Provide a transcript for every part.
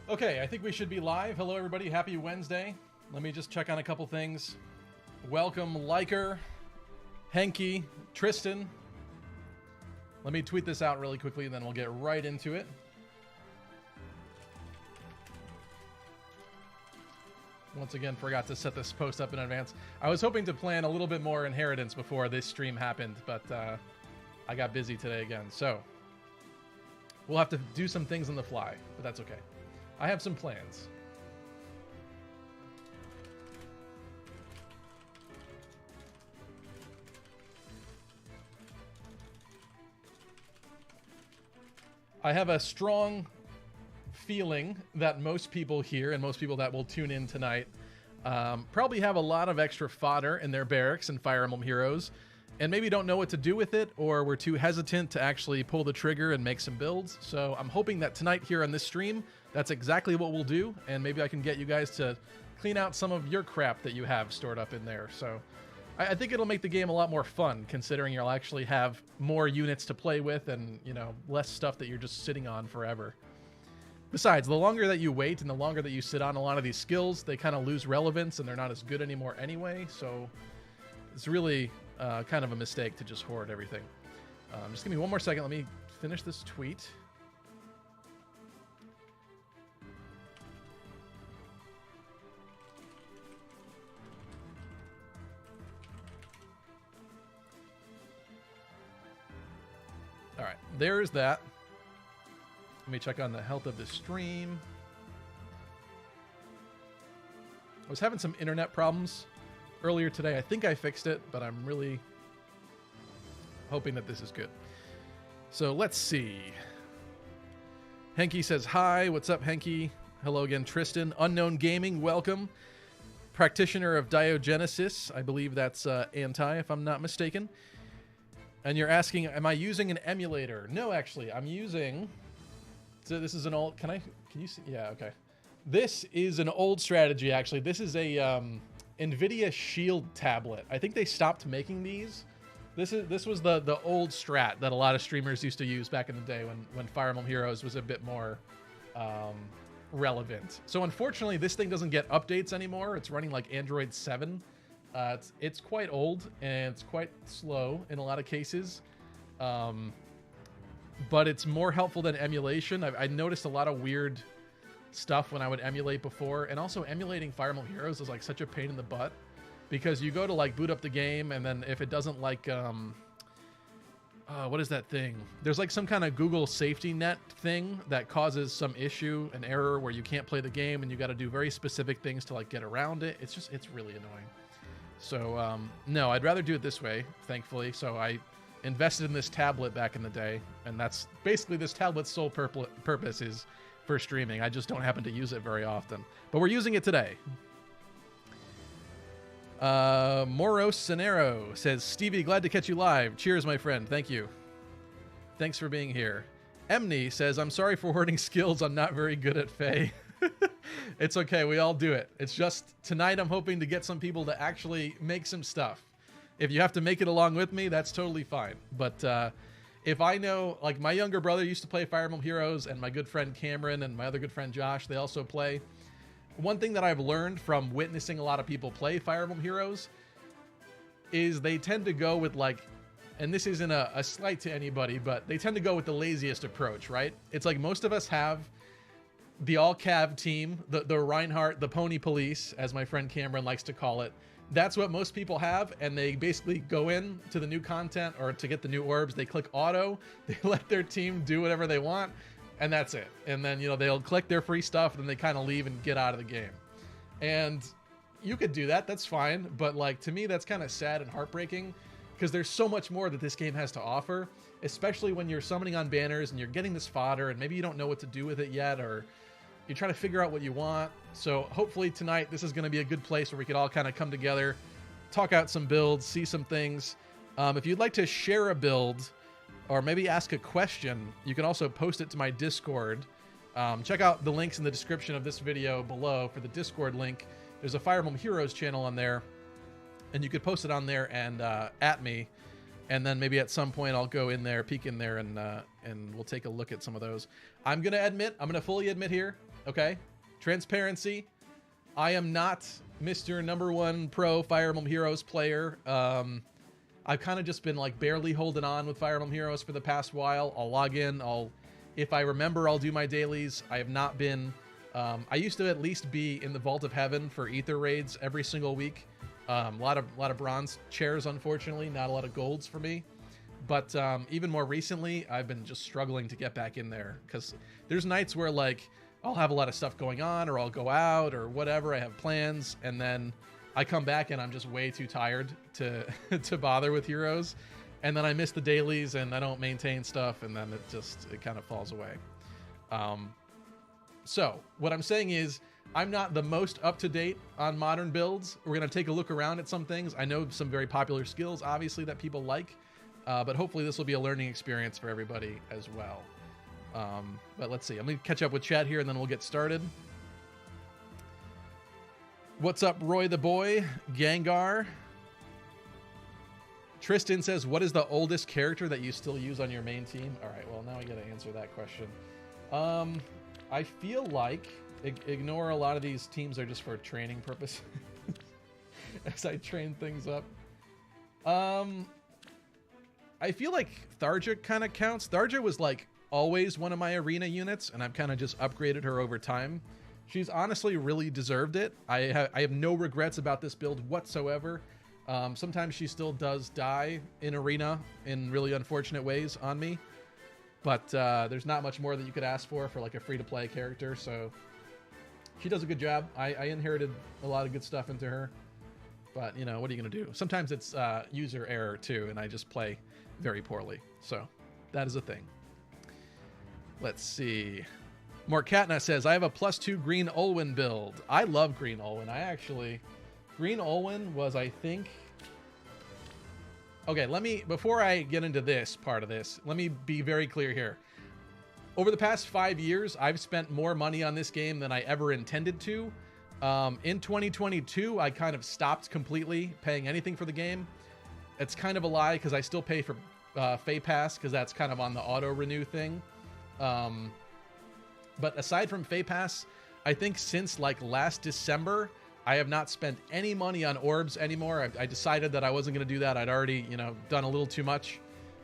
Okay, I think we should be live. Hello, everybody. Happy Wednesday. Let me just check on a couple things. Welcome, Liker, Henky, Tristan. Let me tweet this out really quickly, and then we'll get right into it. Once again, forgot to set this post up in advance. I was hoping to plan a little bit more Inheritance before this stream happened, but I got busy today again. So we'll have to do some things on the fly, but that's okay. I have some plans. I have a strong feeling that most people here and most people that will tune in tonight probably have a lot of extra fodder in their barracks in Fire Emblem Heroes and maybe don't know what to do with it, or were too hesitant to actually pull the trigger and make some builds. So I'm hoping that tonight here on this stream, that's exactly what we'll do, and maybe I can get you guys to clean out some of your crap that you have stored up in there. So I think it'll make the game a lot more fun, considering you'll actually have more units to play with and, you know, less stuff that you're just sitting on forever. Besides, the longer that you wait and the longer that you sit on a lot of these skills, they kind of lose relevance and they're not as good anymore anyway. So it's really kind of a mistake to just hoard everything. Just give me one more second. Let me finish this tweet. All right, there's that. Let me check on the health of the stream. I was having some internet problems earlier today. I think I fixed it, but I'm really hoping that this is good. So let's see. Henky says hi. What's up, Henky? Hello again, Tristan. Unknown Gaming, welcome. Practitioner of Diogenesis. I believe that's Anti, if I'm not mistaken. And you're asking, am I using an emulator? No, actually, I'm using... So this is an old... Can you see? Yeah, okay. This is an old strategy, actually. This is a NVIDIA Shield tablet. I think they stopped making these. This was the old strat that a lot of streamers used to use back in the day when Fire Emblem Heroes was a bit more relevant. So unfortunately, this thing doesn't get updates anymore. It's running like Android 7. It's quite old, and it's quite slow in a lot of cases. But it's more helpful than emulation. I noticed a lot of weird stuff when I would emulate before, and also emulating Fire Emblem Heroes is like such a pain in the butt, because you go to like boot up the game, and then if it doesn't like what is that thing? There's like some kind of Google safety net thing that causes some issue, an error where you can't play the game, and you got to do very specific things to like get around it. It's really annoying. So no, I'd rather do it this way, thankfully. So I invested in this tablet back in the day, and that's basically this tablet's sole purpose is for streaming. I just don't happen to use it very often, but we're using it today. Moros Cenero says, Stevie, glad to catch you live. Cheers, my friend. Thank you. Thanks for being here. Emney says, I'm sorry for hoarding skills. I'm not very good at Fae. It's okay. We all do it. It's just tonight I'm hoping to get some people to actually make some stuff. If you have to make it along with me, that's totally fine. But if I know, like my younger brother used to play Fire Emblem Heroes, and my good friend Cameron and my other good friend Josh, they also play. One thing that I've learned from witnessing a lot of people play Fire Emblem Heroes is they tend to go with like, and this isn't a slight to anybody, but they tend to go with the laziest approach, right? It's like most of us have the all-cav team, the Reinhardt, the Pony Police, as my friend Cameron likes to call it. That's what most people have, and they basically go in to the new content or to get the new orbs. They click auto, they let their team do whatever they want, and that's it. And then, you know, they'll collect their free stuff, and then they kind of leave and get out of the game. And you could do that, that's fine, but like to me that's kind of sad and heartbreaking, because there's so much more that this game has to offer, especially when you're summoning on banners and you're getting this fodder and maybe you don't know what to do with it yet, or you're trying to figure out what you want. So hopefully tonight this is going to be a good place where we could all kind of come together, talk out some builds, see some things. If you'd like to share a build or maybe ask a question, you can also post it to my Discord. Check out the links in the description of this video below for the Discord link. There's a Fire Emblem Heroes channel on there, and you could post it on there and at me, and then maybe at some point I'll go in there, peek in there, and we'll take a look at some of those. I'm gonna fully admit here, Okay? Transparency. I am not Mr. #1 pro Fire Emblem Heroes player. I've kind of just been like barely holding on with Fire Emblem Heroes for the past while. I'll log in. If I remember, I'll do my dailies. I have not been. I used to at least be in the Vault of Heaven for Ether raids every single week. A lot of bronze chairs, unfortunately, not a lot of golds for me. But even more recently, I've been just struggling to get back in there because there's nights where like I'll have a lot of stuff going on, or I'll go out or whatever. I have plans, and then I come back and I'm just way too tired to to bother with heroes, and then I miss the dailies and I don't maintain stuff, and then it kind of falls away. So what I'm saying is I'm not the most up to date on modern builds. We're gonna take a look around at some things. I know some very popular skills, obviously, that people like, but hopefully this will be a learning experience for everybody as well. But let's see. I'm gonna catch up with chat here and then we'll get started. What's up, Roy the Boy? Gengar. Tristan says, what is the oldest character that you still use on your main team? All right, well, now I got to answer that question. I feel like, ignore a lot of these teams are just for training purposes as I train things up. I feel like Tharja kind of counts. Tharja was like always one of my arena units, and I've kind of just upgraded her over time. She's honestly really deserved it. I have no regrets about this build whatsoever. Sometimes she still does die in arena in really unfortunate ways on me, but there's not much more that you could ask for like a free-to-play character, so she does a good job. I inherited a lot of good stuff into her, but you know, what are you gonna do? Sometimes it's user error too, and I just play very poorly, so that is a thing. Let's see. Morkatna says, I have a +2 Green Olwen build. I love Green Olwen. Green Olwen was, I think... Okay, before I get into this part of this, let me be very clear here. Over the past 5 years, I've spent more money on this game than I ever intended to. In 2022, I kind of stopped completely paying anything for the game. It's kind of a lie, because I still pay for Fay Pass, because that's kind of on the auto-renew thing. But aside from Fay Pass, I think since like last December, I have not spent any money on orbs anymore. I decided that I wasn't going to do that. I'd already, done a little too much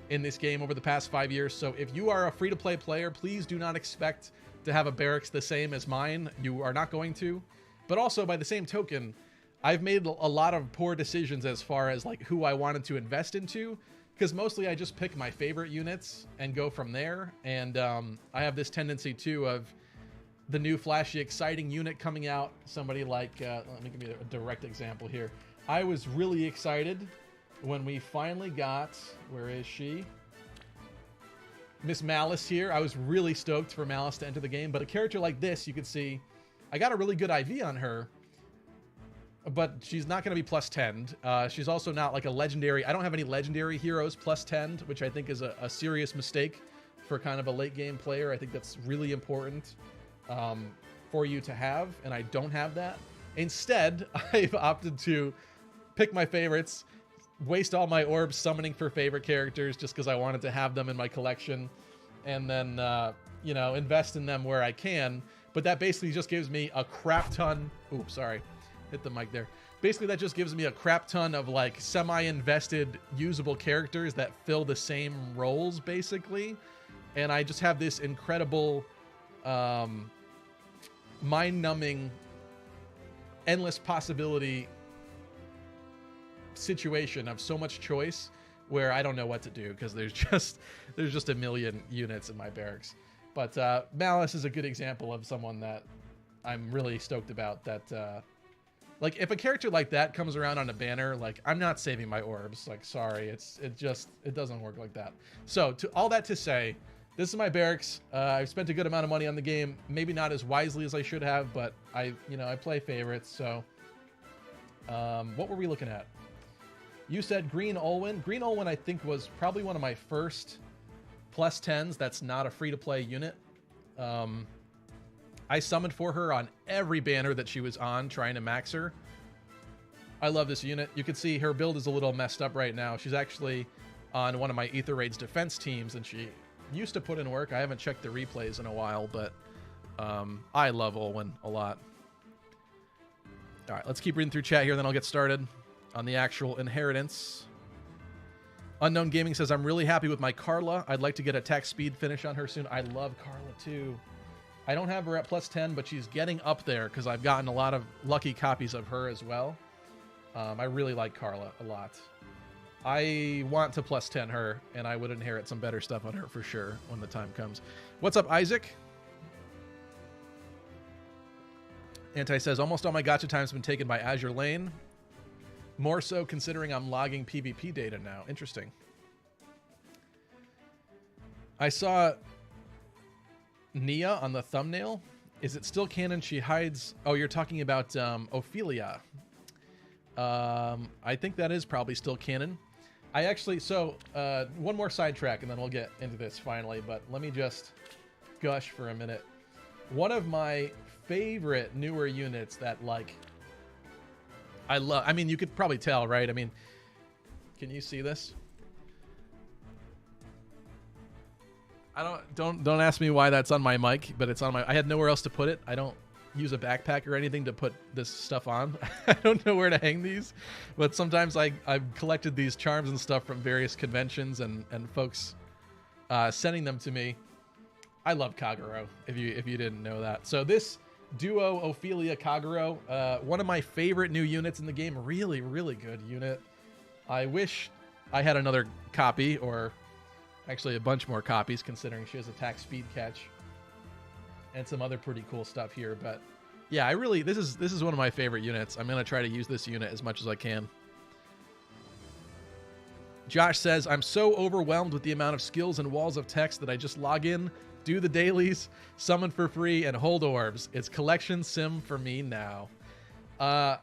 in this game over the past 5 years. So if you are a free-to-play player, please do not expect to have a barracks the same as mine. You are not going to. But also, by the same token, I've made a lot of poor decisions as far as like who I wanted to invest into, because mostly I just pick my favorite units and go from there. And I have this tendency too of the new flashy, exciting unit coming out. Somebody like, let me give you a direct example here. I was really excited when we finally got, where is she? Miss Malice here. I was really stoked for Malice to enter the game, but a character like this, you could see, I got a really good IV on her, but she's not going to be +10. She's also not like a legendary. I don't have any legendary heroes +10, which I think is a serious mistake for kind of a late game player. I think that's really important for you to have, and I don't have that. Instead, I've opted to pick my favorites, waste all my orbs summoning for favorite characters just because I wanted to have them in my collection, and then, invest in them where I can. But that basically just gives me a crap ton. Oops, sorry. Hit the mic there. Basically, that just gives me a crap ton of like semi-invested usable characters that fill the same roles, basically. And I just have this incredible, mind-numbing, endless possibility situation of so much choice where I don't know what to do because there's just a million units in my barracks. But Malice is a good example of someone that I'm really stoked about. That like if a character like that comes around on a banner, like I'm not saving my orbs. Like sorry, it doesn't work like that. So to all that to say, this is my barracks. I've spent a good amount of money on the game, maybe not as wisely as I should have, but I play favorites. So what were we looking at? You said Green Olwen. Green Olwen, I think, was probably one of my first +10s that's not a free-to-play unit. I summoned for her on every banner that she was on, trying to max her. I love this unit. You can see her build is a little messed up right now. She's actually on one of my Ether Raids defense teams, and she used to put in work. I haven't checked the replays in a while, but I love Olwen a lot. All right, let's keep reading through chat here, then I'll get started on the actual inheritance. Unknown Gaming says, I'm really happy with my Carla. I'd like to get attack speed finish on her soon. I love Carla too. I don't have her at plus 10, but she's getting up there because I've gotten a lot of lucky copies of her as well. I really like Carla a lot. I want to plus 10 her, and I would inherit some better stuff on her for sure when the time comes. What's up, Isaac? Anti says, almost all my gacha time's been taken by Azure Lane. More so considering I'm logging PvP data now. Interesting. I saw Nia on the thumbnail. Is it still canon? She hides... Oh, you're talking about Ophelia. I think that is probably still canon. I actually... So, one more sidetrack, and then we'll get into this finally. But let me just gush for a minute. One of my favorite newer units that, like... I love... I mean, you could probably tell, right? I mean, can you see this? Don't ask me why that's on my mic, but it's on my... I had nowhere else to put it. I don't use a backpack or anything to put this stuff on. I don't know where to hang these, but sometimes I've collected these charms and stuff from various conventions and folks sending them to me. I love Kagero, if you didn't know that. So this duo Ophelia Kagero, one of my favorite new units in the game. Really, really good unit. I wish I had another copy, or actually a bunch more copies, considering she has attack speed catch and some other pretty cool stuff here. But yeah, I really, this is one of my favorite units. I'm gonna try to use this unit as much as I can. Josh says, I'm so overwhelmed with the amount of skills and walls of text that I just log in, do the dailies, summon for free, and hold orbs. It's collection sim for me now. I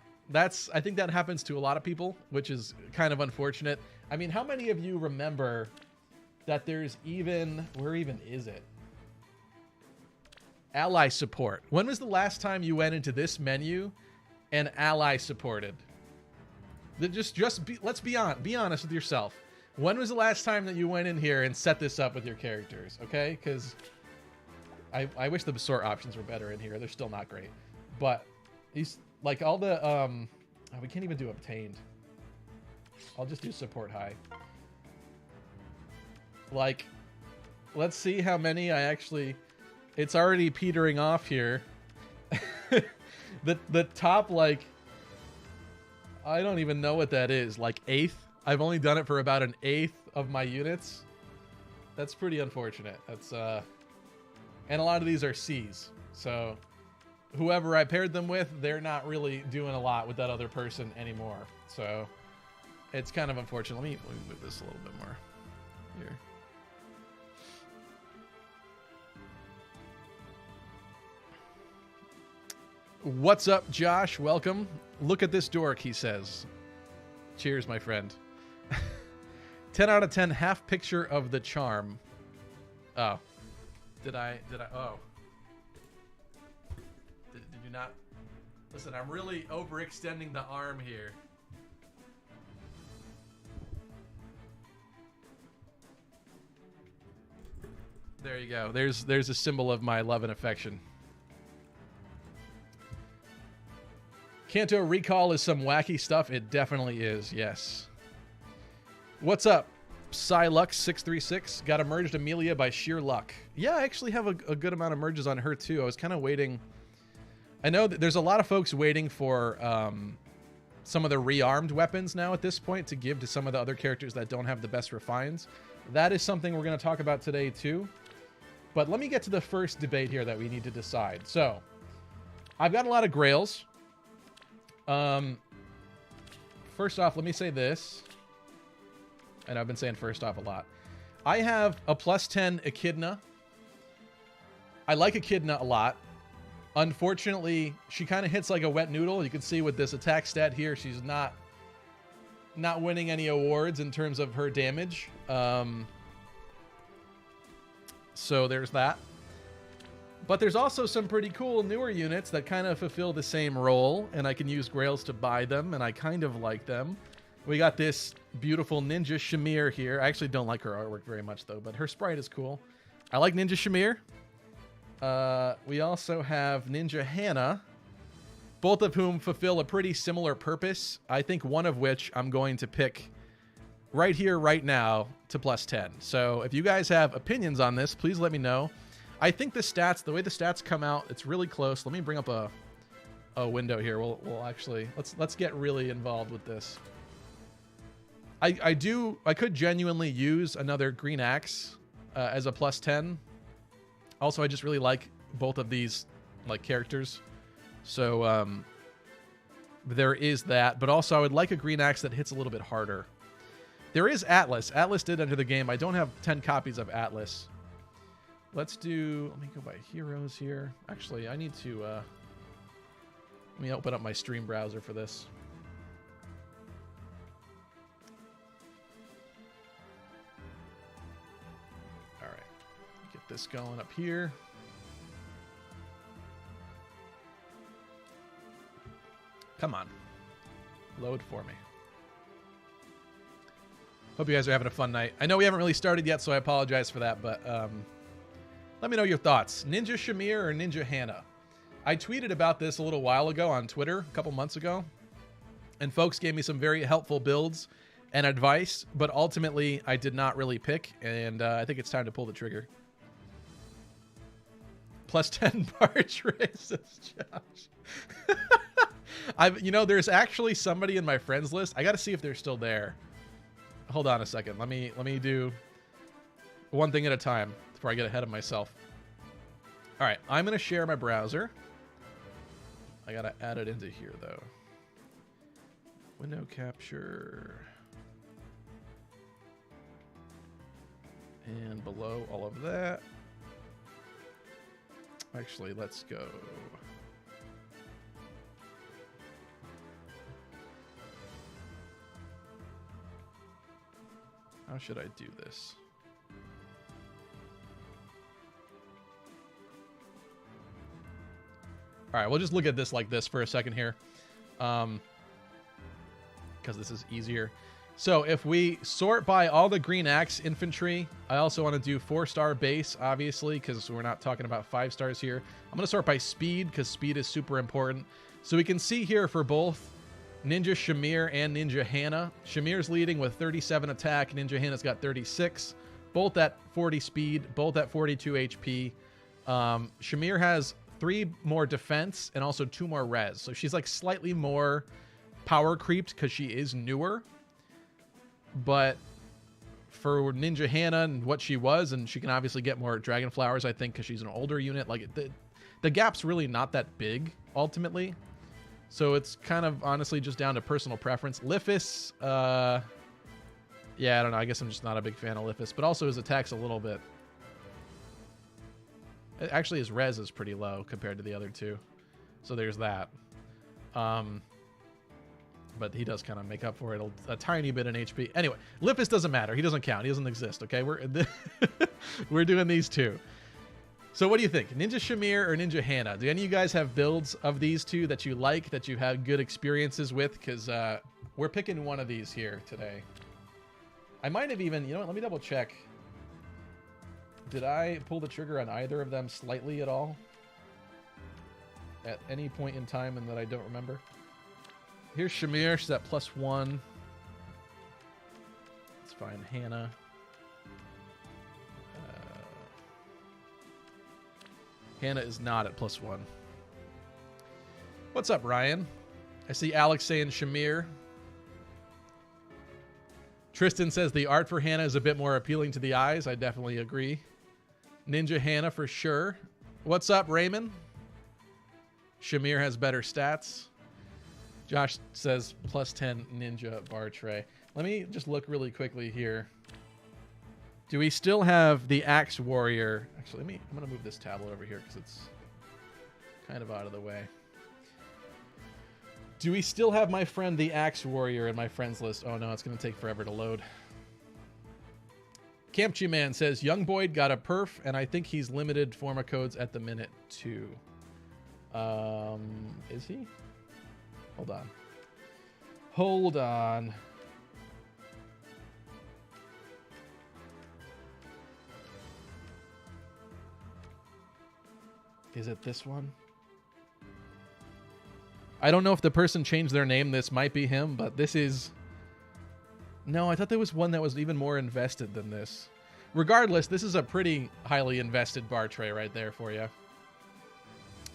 think that happens to a lot of people, which is kind of unfortunate. I mean, how many of you remember that there's even... Where even is it? Ally support. When was the last time you went into this menu and ally supported? Let's be honest with yourself. When was the last time that you went in here and set this up with your characters? Okay, because I wish the sort options were better in here. They're still not great, but these, like, all the we can't even do obtained. I'll just do support high. Like, let's see how many I actually... It's already petering off here. the top, like, I don't even know what that is. Like, 8th? I've only done it for about an 1/8 of my units. That's pretty unfortunate. That's and a lot of these are C's. So whoever I paired them with, they're not really doing a lot with that other person anymore. So it's kind of unfortunate. Let me move this a little bit more here. What's up, Josh? Welcome. Look at this dork, he says. Cheers, my friend. 10 out of 10, half picture of the charm. Oh. Did I, oh. Did you not? Listen, I'm really overextending the arm here. There you go. There's a symbol of my love and affection. Kanto Recall is some wacky stuff. It definitely is, yes. What's up? Psylux636. Got a merged Amelia by sheer luck. Yeah, I actually have a good amount of merges on her too. I was kind of waiting. I know that there's a lot of folks waiting for some of the rearmed weapons now at this point to give to some of the other characters that don't have the best refines. That is something we're going to talk about today too. But let me get to the first debate here that we need to decide. So, I've got a lot of Grails. First off, let me say this. And I've been saying first off a lot. I have a +10 Echidna. I like Echidna a lot. Unfortunately, she kind of hits like a wet noodle. You can see with this attack stat here, she's not winning any awards in terms of her damage. So there's that. But there's also some pretty cool newer units that kind of fulfill the same role, and I can use Grails to buy them, and I kind of like them. We got this beautiful Ninja Shamir here. I actually don't like her artwork very much, though, but her sprite is cool. I like Ninja Shamir. We also have Ninja Hannah, both of whom fulfill a pretty similar purpose. I think one of which I'm going to pick right here, right now to +10. So if you guys have opinions on this, please let me know. I think the stats, the way the stats come out, it's really close. Let me bring up a window here. We'll actually, let's get really involved with this. I could genuinely use another green axe as a +10. Also, I just really like both of these like characters. So there is that, but also I would like a green axe that hits a little bit harder. There is Atlas. Atlas did enter the game. I don't have 10 copies of Atlas. Let me go by heroes here. Actually, I need to, let me open up my stream browser for this. All right, get this going up here. Come on. Load for me. Hope you guys are having a fun night. I know we haven't really started yet, so I apologize for that, but let me know your thoughts. Ninja Shamir or Ninja Hannah? I tweeted about this a little while ago on Twitter, a couple months ago, and folks gave me some very helpful builds and advice, but ultimately I did not really pick, and I think it's time to pull the trigger. +10 barge races, Josh. You know, there's actually somebody in my friends list. I got to see if they're still there. Hold on a second. Let me do one thing at a time before I get ahead of myself. All right, I'm going to share my browser. I got to add it into here, though. Window capture. And below all of that. Actually, let's go. How should I do this? All right, we'll just look at this like this for a second here, because this is easier. So if we sort by all the green axe infantry, I also want to do 4-star base, obviously, because we're not talking about 5 stars here. I'm going to sort by speed, because speed is super important. So we can see here for both Ninja Shamir and Ninja Hannah. Shamir's leading with 37 attack. Ninja Hannah's got 36. Both at 40 speed. Both at 42 HP. Shamir has 3 more defense and also 2 more res. So she's like slightly more power creeped because she is newer. But for Ninja Hannah and what she was, and she can obviously get more dragon flowers, I think, because she's an older unit. Like the gap's really not that big ultimately. So it's kind of honestly just down to personal preference. Lifis, yeah, I don't know. I guess I'm just not a big fan of Lifis, but also his attack's a little bit. Actually, his res is pretty low compared to the other two. So there's that. But he does kind of make up for it a tiny bit in HP. Anyway, Lifis doesn't matter. He doesn't count. He doesn't exist, okay? We're doing these two. So what do you think? Ninja Shamir or Ninja Hannah? Do any of you guys have builds of these two that you like, that you had good experiences with? Because we're picking one of these here today. I might have even, you know what, let me double check. Did I pull the trigger on either of them slightly at all? At any point in time and that I don't remember? Here's Shamir, she's at +1. Let's find Hannah. Hannah is not at +1. What's up, Ryan? I see Alex saying Shamir. Tristan says the art for Hannah is a bit more appealing to the eyes. I definitely agree. Ninja Hannah for sure. What's up, Raymond? Shamir has better stats. Josh says +10 Ninja bar tray. Let me just look really quickly here. Do we still have the Axe Warrior? Actually, I'm going to move this tablet over here because it's kind of out of the way. Do we still have my friend the Axe Warrior in my friends list? Oh no, it's going to take forever to load. Campchi Man says, Young Boyd got a perf, and I think he's limited forma codes at the minute too. Is he? Hold on. Hold on. Is it this one? I don't know if the person changed their name. This might be him, but this is... No, I thought there was one that was even more invested than this. Regardless, this is a pretty highly invested bar tray right there for you.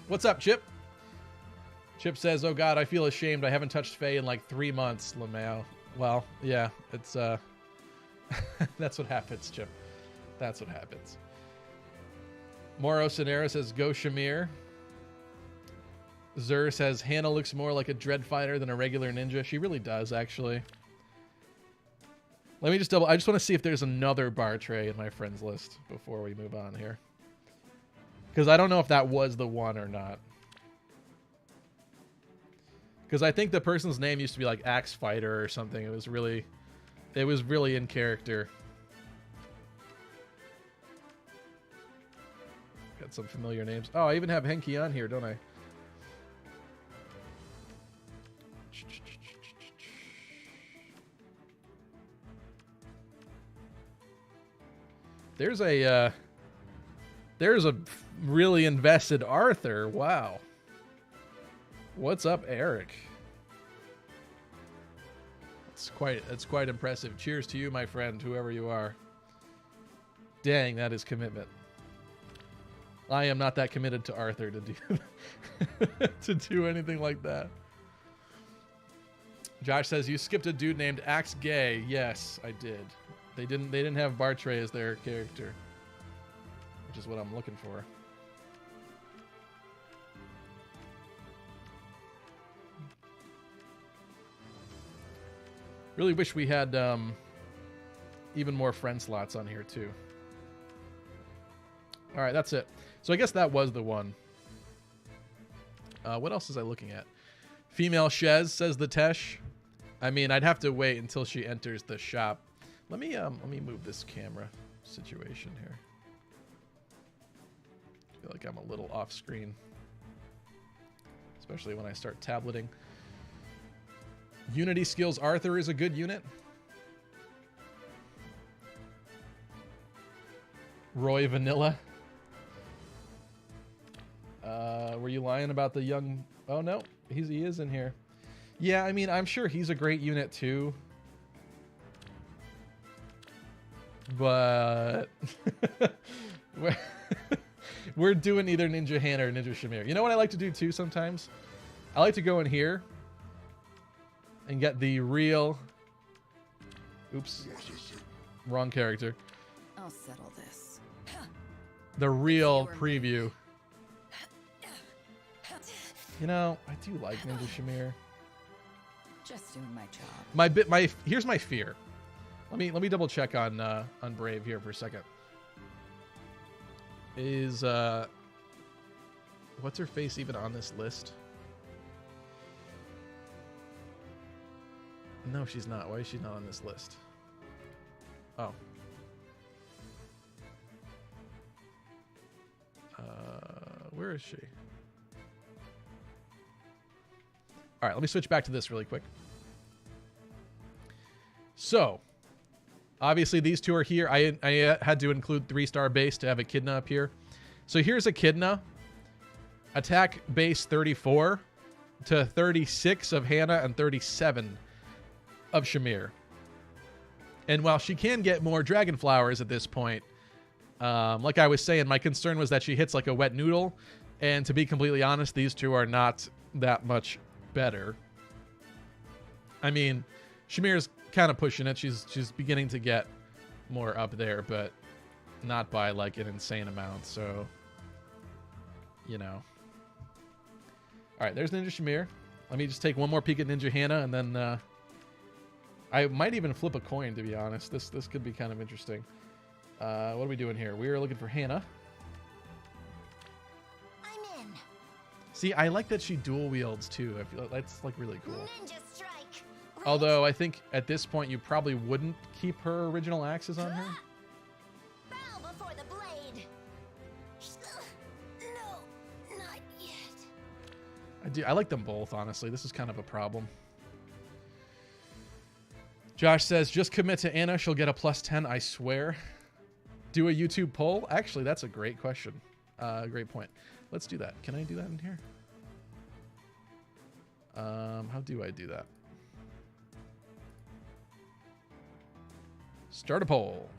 What's up, Chip? Chip says, oh god, I feel ashamed. I haven't touched Faye in like 3 months, LeMao. Well, yeah, it's, that's what happens, Chip. That's what happens. Moro Sonera says, go Shamir. Zur says, Hannah looks more like a dread fighter than a regular ninja. She really does, actually. Let me just double... I just want to see if there's another bar tray in my friends list before we move on here. Because I don't know if that was the one or not. Because I think the person's name used to be like Axe Fighter or something. It was really in character. Got some familiar names. Oh, I even have Henki on here, don't I? There's a really invested Arthur. Wow. What's up, Eric? It's quite impressive. Cheers to you, my friend, whoever you are. Dang, that is commitment. I am not that committed to Arthur to do to do anything like that. Josh says you skipped a dude named Axe Gay. Yes, I did. They didn't have Bartray as their character, which is what I'm looking for. Really wish we had even more friend slots on here too. All right, that's it. So I guess that was the one. What else is I looking at? Female Shez, says the Tesh. I mean, I'd have to wait until she enters the shop. Let me move this camera situation here. I feel like I'm a little off screen, especially when I start tableting. Unity Skills Arthur is a good unit. Roy Vanilla. Were you lying about the young... Oh, no. He is in here. Yeah, I mean, I'm sure he's a great unit, too. But... we're doing either Ninja Hannah or Ninja Shamir. You know what I like to do, too, sometimes? I like to go in here and get the real... Oops. Wrong character. I'll settle this. The real preview. You know, I do like Ninja Shamir. Just doing my job. Here's my fear. Let me double check on Brave here for a second. Is what's her face even on this list? No, she's not. Why is she not on this list? Oh. Where is she? All right, let me switch back to this really quick. So, obviously these two are here. I had to include 3-star base to have Echidna up here. So here's Echidna. Attack base 34 to 36 of Hannah and 37 of Shamir. And while she can get more Dragon Flowers at this point, like I was saying, my concern was that she hits like a wet noodle. And to be completely honest, these two are not that much better. I mean, Shamir's kind of pushing it. She's beginning to get more up there, but not by like an insane amount. So, you know. All right, there's Ninja Shamir. Let me just take one more peek at Ninja Hannah, and then I might even flip a coin, to be honest. This could be kind of interesting. What are we doing here? We are looking for Hannah. I'm in. See, I like that she dual wields too. I feel like that's like really cool. Ninja strike. Although I think at this point you probably wouldn't keep her original axes on her. Bow before the blade. No, not yet. I like them both, honestly. This is kind of a problem. Josh says, just commit to Anna. She'll get a +10, I swear. Do a YouTube poll? Actually, that's a great question. Great point. Let's do that. Can I do that in here? How do I do that? Start a poll.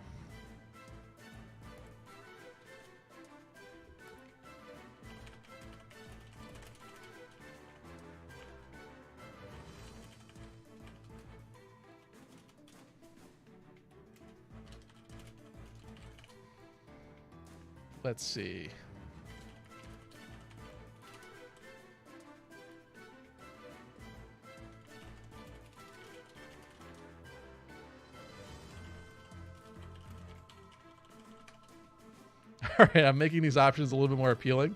Let's see. All right, I'm making these options a little bit more appealing.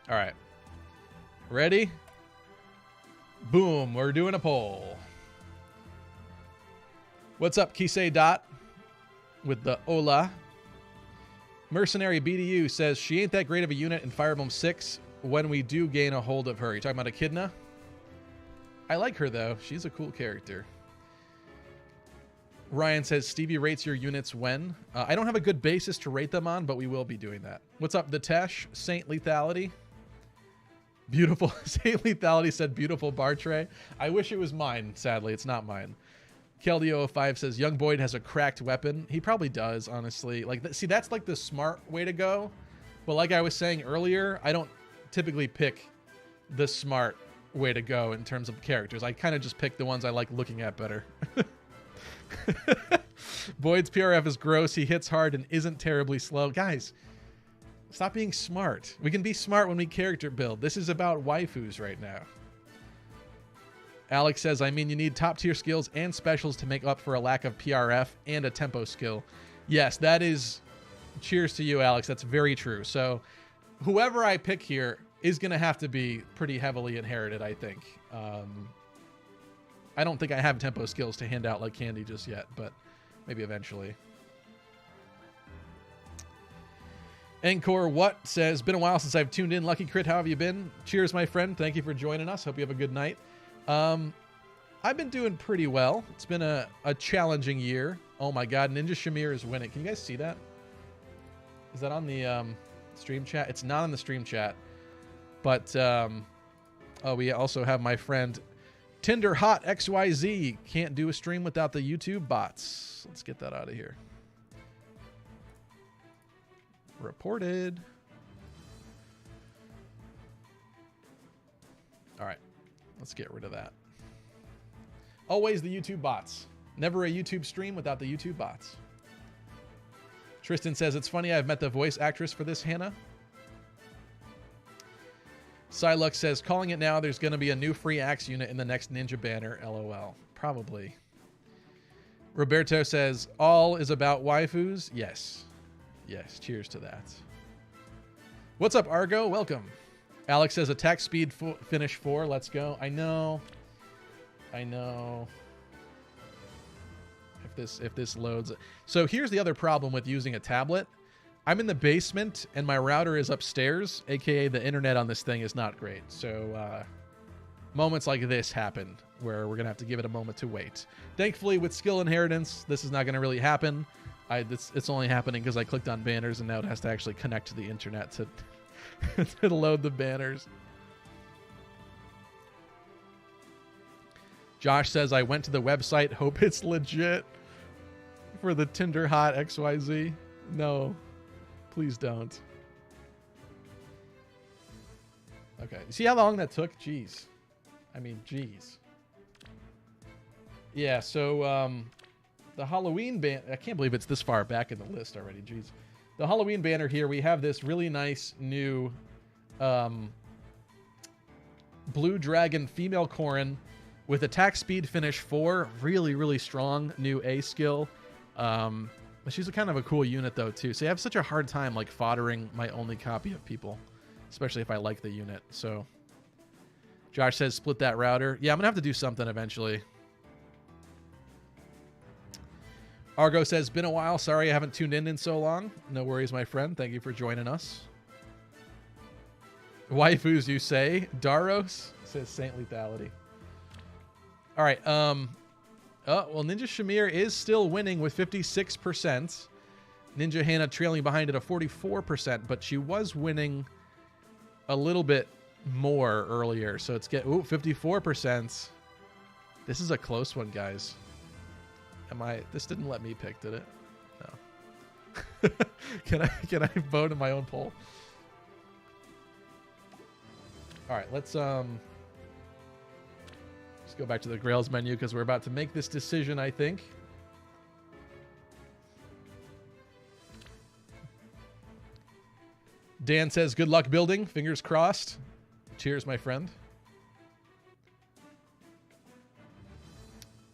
All right. Ready? Boom, we're doing a poll. What's up, Kisei Dot? With the Ola. Mercenary BDU says she ain't that great of a unit in Fire Emblem 6 when we do gain a hold of her. You talking about Echidna? I like her, though. She's a cool character. Ryan says, Stevie rates your units when? I don't have a good basis to rate them on, but we will be doing that. What's up, Ditesh? Saint Lethality? Beautiful. Saint Lethality said, beautiful bar tray. I wish it was mine. Sadly, it's not mine. Keldio05 says, Young Boyd has a cracked weapon. He probably does, honestly. Like, see, that's like the smart way to go. But like I was saying earlier, I don't typically pick the smart way to go in terms of characters. I kind of just pick the ones I like looking at better. Boyd's PRF is gross. He hits hard and isn't terribly slow. Guys, stop being smart. We can be smart when we character build. This is about waifus right now. Alex says, I mean, you need top tier skills and specials to make up for a lack of PRF and a tempo skill. Yes, that is, cheers to you, Alex. That's very true. So whoever I pick here is going to have to be pretty heavily inherited, I think. I don't think I have tempo skills to hand out like candy just yet, but maybe eventually. Encore What says, been a while since I've tuned in. Lucky Crit, how have you been? Cheers, my friend. Thank you for joining us. Hope you have a good night. I've been doing pretty well. It's been a challenging year. Oh my God, Ninja Shamir is winning. Can you guys see that? Is that on the stream chat? It's not on the stream chat. But, oh, we also have my friend Tinder Hot XYZ. Can't do a stream without the YouTube bots. Let's get that out of here. Reported. All right. Let's get rid of that. Always the YouTube bots. Never a YouTube stream without the YouTube bots. Tristan says, it's funny I've met the voice actress for this, Hannah. Psylux says, calling it now, there's going to be a new free axe unit in the next Ninja banner, LOL. Probably. Roberto says, all is about waifus? Yes. Yes, cheers to that. What's up, Argo? Welcome. Alex says, attack speed finish 4. Let's go. I know. If this loads. So here's the other problem with using a tablet. I'm in the basement and my router is upstairs, aka the internet on this thing is not great. So moments like this happen where we're gonna have to give it a moment to wait. Thankfully, with skill inheritance, this is not gonna really happen. It's only happening because I clicked on banners and now it has to actually connect to the internet to to load the banners. Josh says, I went to the website, hope it's legit for the Tinder Hot XYZ. No, please don't. Okay, see how long that took? Jeez. I mean, jeez. Yeah, so the Halloween banner, I can't believe it's this far back in the list already, jeez. The Halloween banner here, we have this really nice new Blue Dragon female Corrin with attack speed finish 4. Really, really strong new A skill. But she's a kind of a cool unit though too. So I have such a hard time like foddering my only copy of people, especially if I like the unit. So Josh says split that router. Yeah, I'm gonna have to do something eventually. Argo says, been a while. Sorry I haven't tuned in so long. No worries, my friend. Thank you for joining us. Waifus, you say? Daros says Saint Lethality. All right. Oh, well, Ninja Shamir is still winning with 56%. Ninja Hannah trailing behind at a 44%, but she was winning a little bit more earlier. So it's 54%. This is a close one, guys. This didn't let me pick, did it? No. Can I vote in my own poll? All right, let's go back to the Grails menu because we're about to make this decision, I think. Dan says, good luck building. Fingers crossed. Cheers, my friend.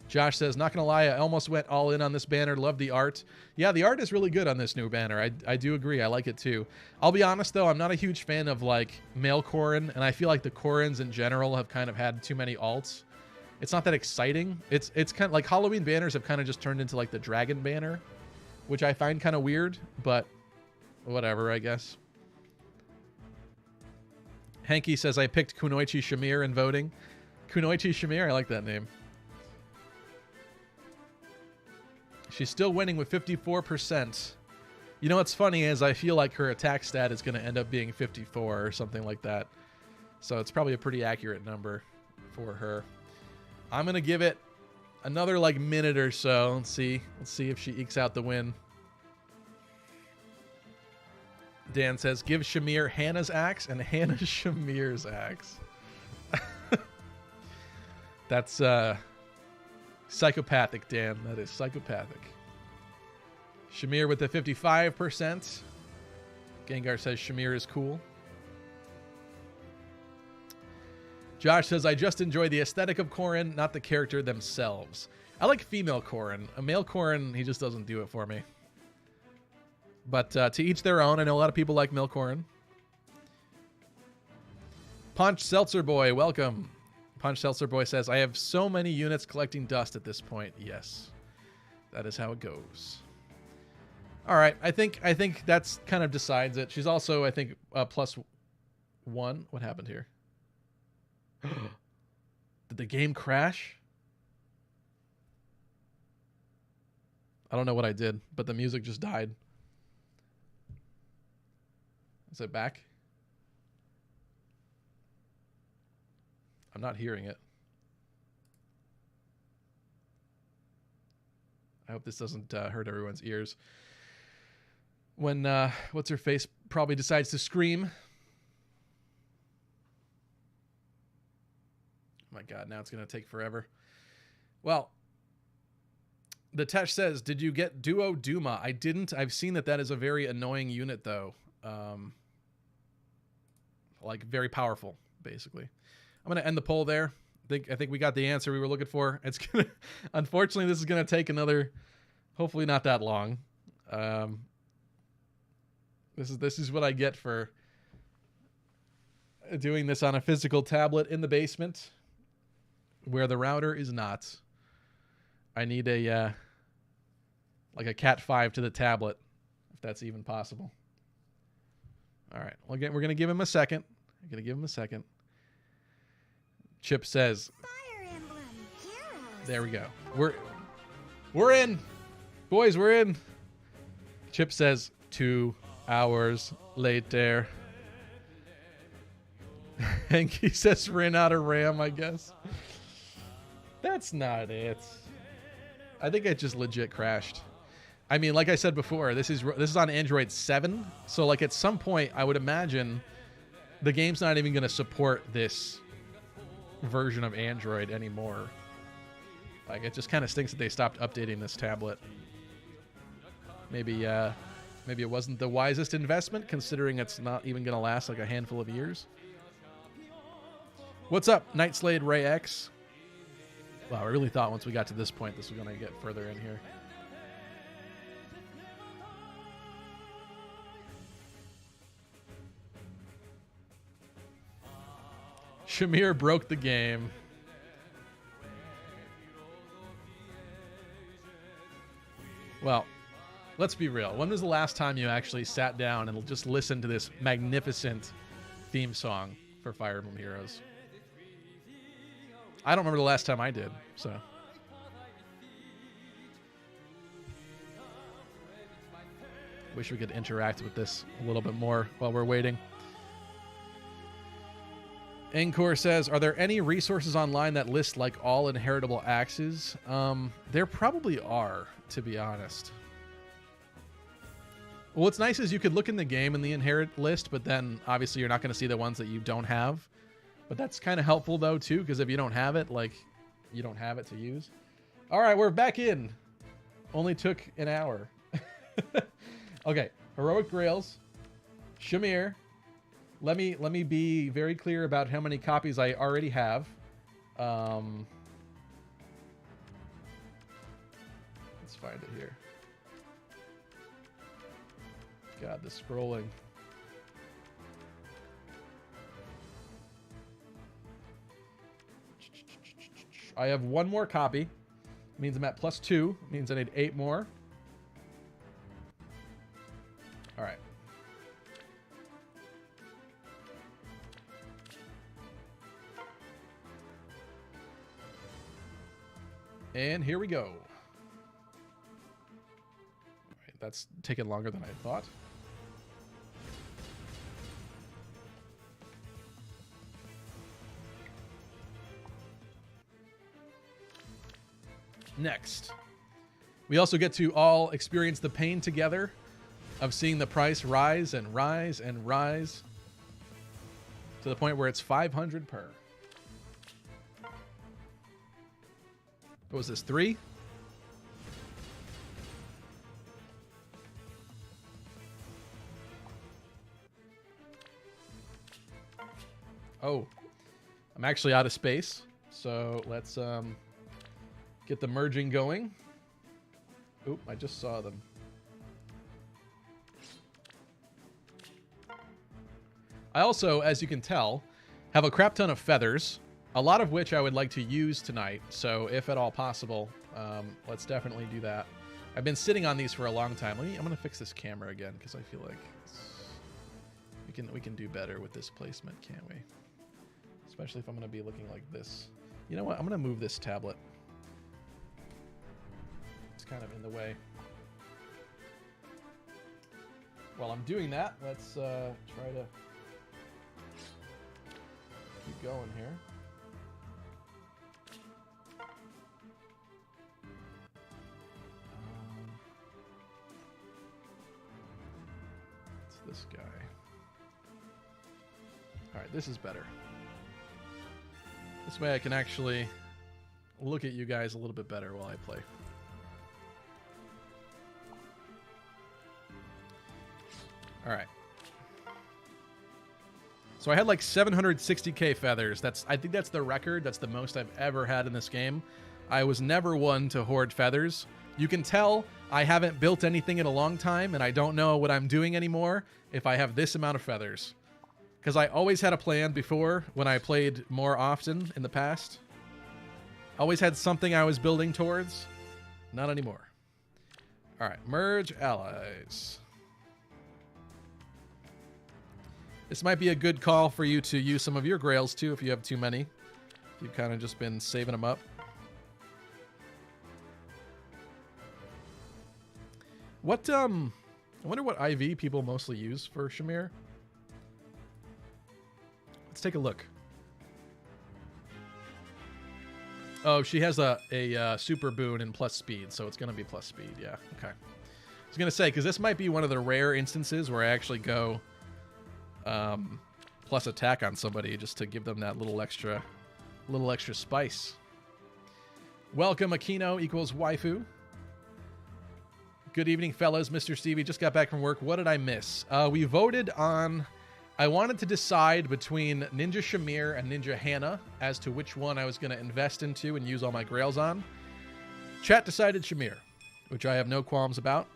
Josh says, not going to lie, I almost went all in on this banner. Love the art. Yeah, the art is really good on this new banner. I do agree. I like it too. I'll be honest, though, I'm not a huge fan of, like, male Corrin, and I feel like the Corrins in general have kind of had too many alts. It's not that exciting. It's kind of like Halloween banners have kind of just turned into, like, the dragon banner, which I find kind of weird, but whatever, I guess. Hanky says, I picked Kunoichi Shamir in voting. Kunoichi Shamir, I like that name. She's still winning with 54%. You know what's funny is I feel like her attack stat is going to end up being 54 or something like that. So it's probably a pretty accurate number for her. I'm going to give it another like minute or so. Let's see if she ekes out the win. Dan says, give Shamir Hannah's axe and Hannah Shamir's axe. That's psychopathic, Dan. That is psychopathic. Shamir with the 55%. Gengar says Shamir is cool. Josh says, I just enjoy the aesthetic of Corrin, not the character themselves. I like female Corrin. A male Corrin, he just doesn't do it for me. But to each their own. I know a lot of people like male Corrin. Punch Seltzer Boy, welcome. Punch Seltzer Boy says, I have so many units collecting dust at this point. Yes, that is how it goes. All right, I think that's kind of decides it. She's also, I think, +1. What happened here? Did the game crash? I don't know what I did, but the music just died. Is it back? I'm not hearing it. I hope this doesn't hurt everyone's ears. When what's her face probably decides to scream. Oh my God, now it's going to take forever. Well, the Tesh says, did you get Duo Duma? I didn't. I've seen that is a very annoying unit, though. Like, very powerful, basically. I'm going to end the poll there. I think we got the answer we were looking for. It's gonna, unfortunately, this is going to take another, hopefully not that long. This is what I get for doing this on a physical tablet in the basement where the router is not. I need a like a Cat 5 to the tablet, if that's even possible. All right. Well, again, we're going to give him a second. Chip says, Fire Emblem Heroes. there we go. We're in. Boys, we're in. Chip says 2 hours later. Hanky says ran out of RAM, I guess. That's not it. I think it just legit crashed. I mean, like I said before, this is on Android 7, so like at some point I would imagine the game's not even going to support this version of Android anymore. Like, it just kind of stinks that they stopped updating this tablet. Maybe it wasn't the wisest investment, considering it's not even going to last like a handful of years. What's up, Night Slade Ray X? Wow, I really thought once we got to this point this was going to get further in here. Shamir broke the game. Well, let's be real. When was the last time you actually sat down and just listened to this magnificent theme song for Fire Emblem Heroes? I don't remember the last time I did, so. Wish we could interact with this a little bit more while we're waiting. Encore says, are there any resources online that list like all inheritable axes? There probably are, to be honest. Well, what's nice is you could look in the game in the inherit list, but then obviously you're not going to see the ones that you don't have. But that's kind of helpful though too, because if you don't have it, like, you don't have it to use. All right, we're back in. Only took an hour. Okay, heroic grails, Shamir. Let me be very clear about how many copies I already have. Let's find it here. God, the scrolling. I have one more copy. Means I'm at +2. Means I need 8 more. All right. And here we go. All right, that's taken longer than I thought. Next, we also get to all experience the pain together of seeing the price rise and rise and rise to the point where it's 500 per. What was this, 3? Oh, I'm actually out of space, so let's get the merging going. Oop, I just saw them. I also, as you can tell, have a crap ton of feathers, a lot of which I would like to use tonight. So if at all possible, let's definitely do that. I've been sitting on these for a long time. I'm going to fix this camera again because I feel like we can do better with this placement, can't we? Especially if I'm going to be looking like this. You know what? I'm going to move this tablet. It's kind of in the way. While I'm doing that, let's try to keep going here. It's this guy. All right, this is better. This way I can actually look at you guys a little bit better while I play. All right. So I had like 760k feathers. I think that's the record. That's the most I've ever had in this game. I was never one to hoard feathers. You can tell I haven't built anything in a long time, and I don't know what I'm doing anymore if I have this amount of feathers. Because I always had a plan before when I played more often in the past. Always had something I was building towards. Not anymore. All right, merge allies. This might be a good call for you to use some of your grails too if you have too many. If you've kind of just been saving them up. What, I wonder what IV people mostly use for Shamir. Let's take a look. Oh, she has a super boon and plus speed, so it's going to be plus speed. Yeah, okay. I was going to say, because this might be one of the rare instances where I actually go plus attack on somebody just to give them that little extra spice. Welcome, Aquino equals waifu. Good evening, fellas. Mr. Stevie just got back from work. What did I miss? We voted on... I wanted to decide between Ninja Shamir and Ninja Hannah as to which one I was going to invest into and use all my grails on. Chat decided Shamir, which I have no qualms about.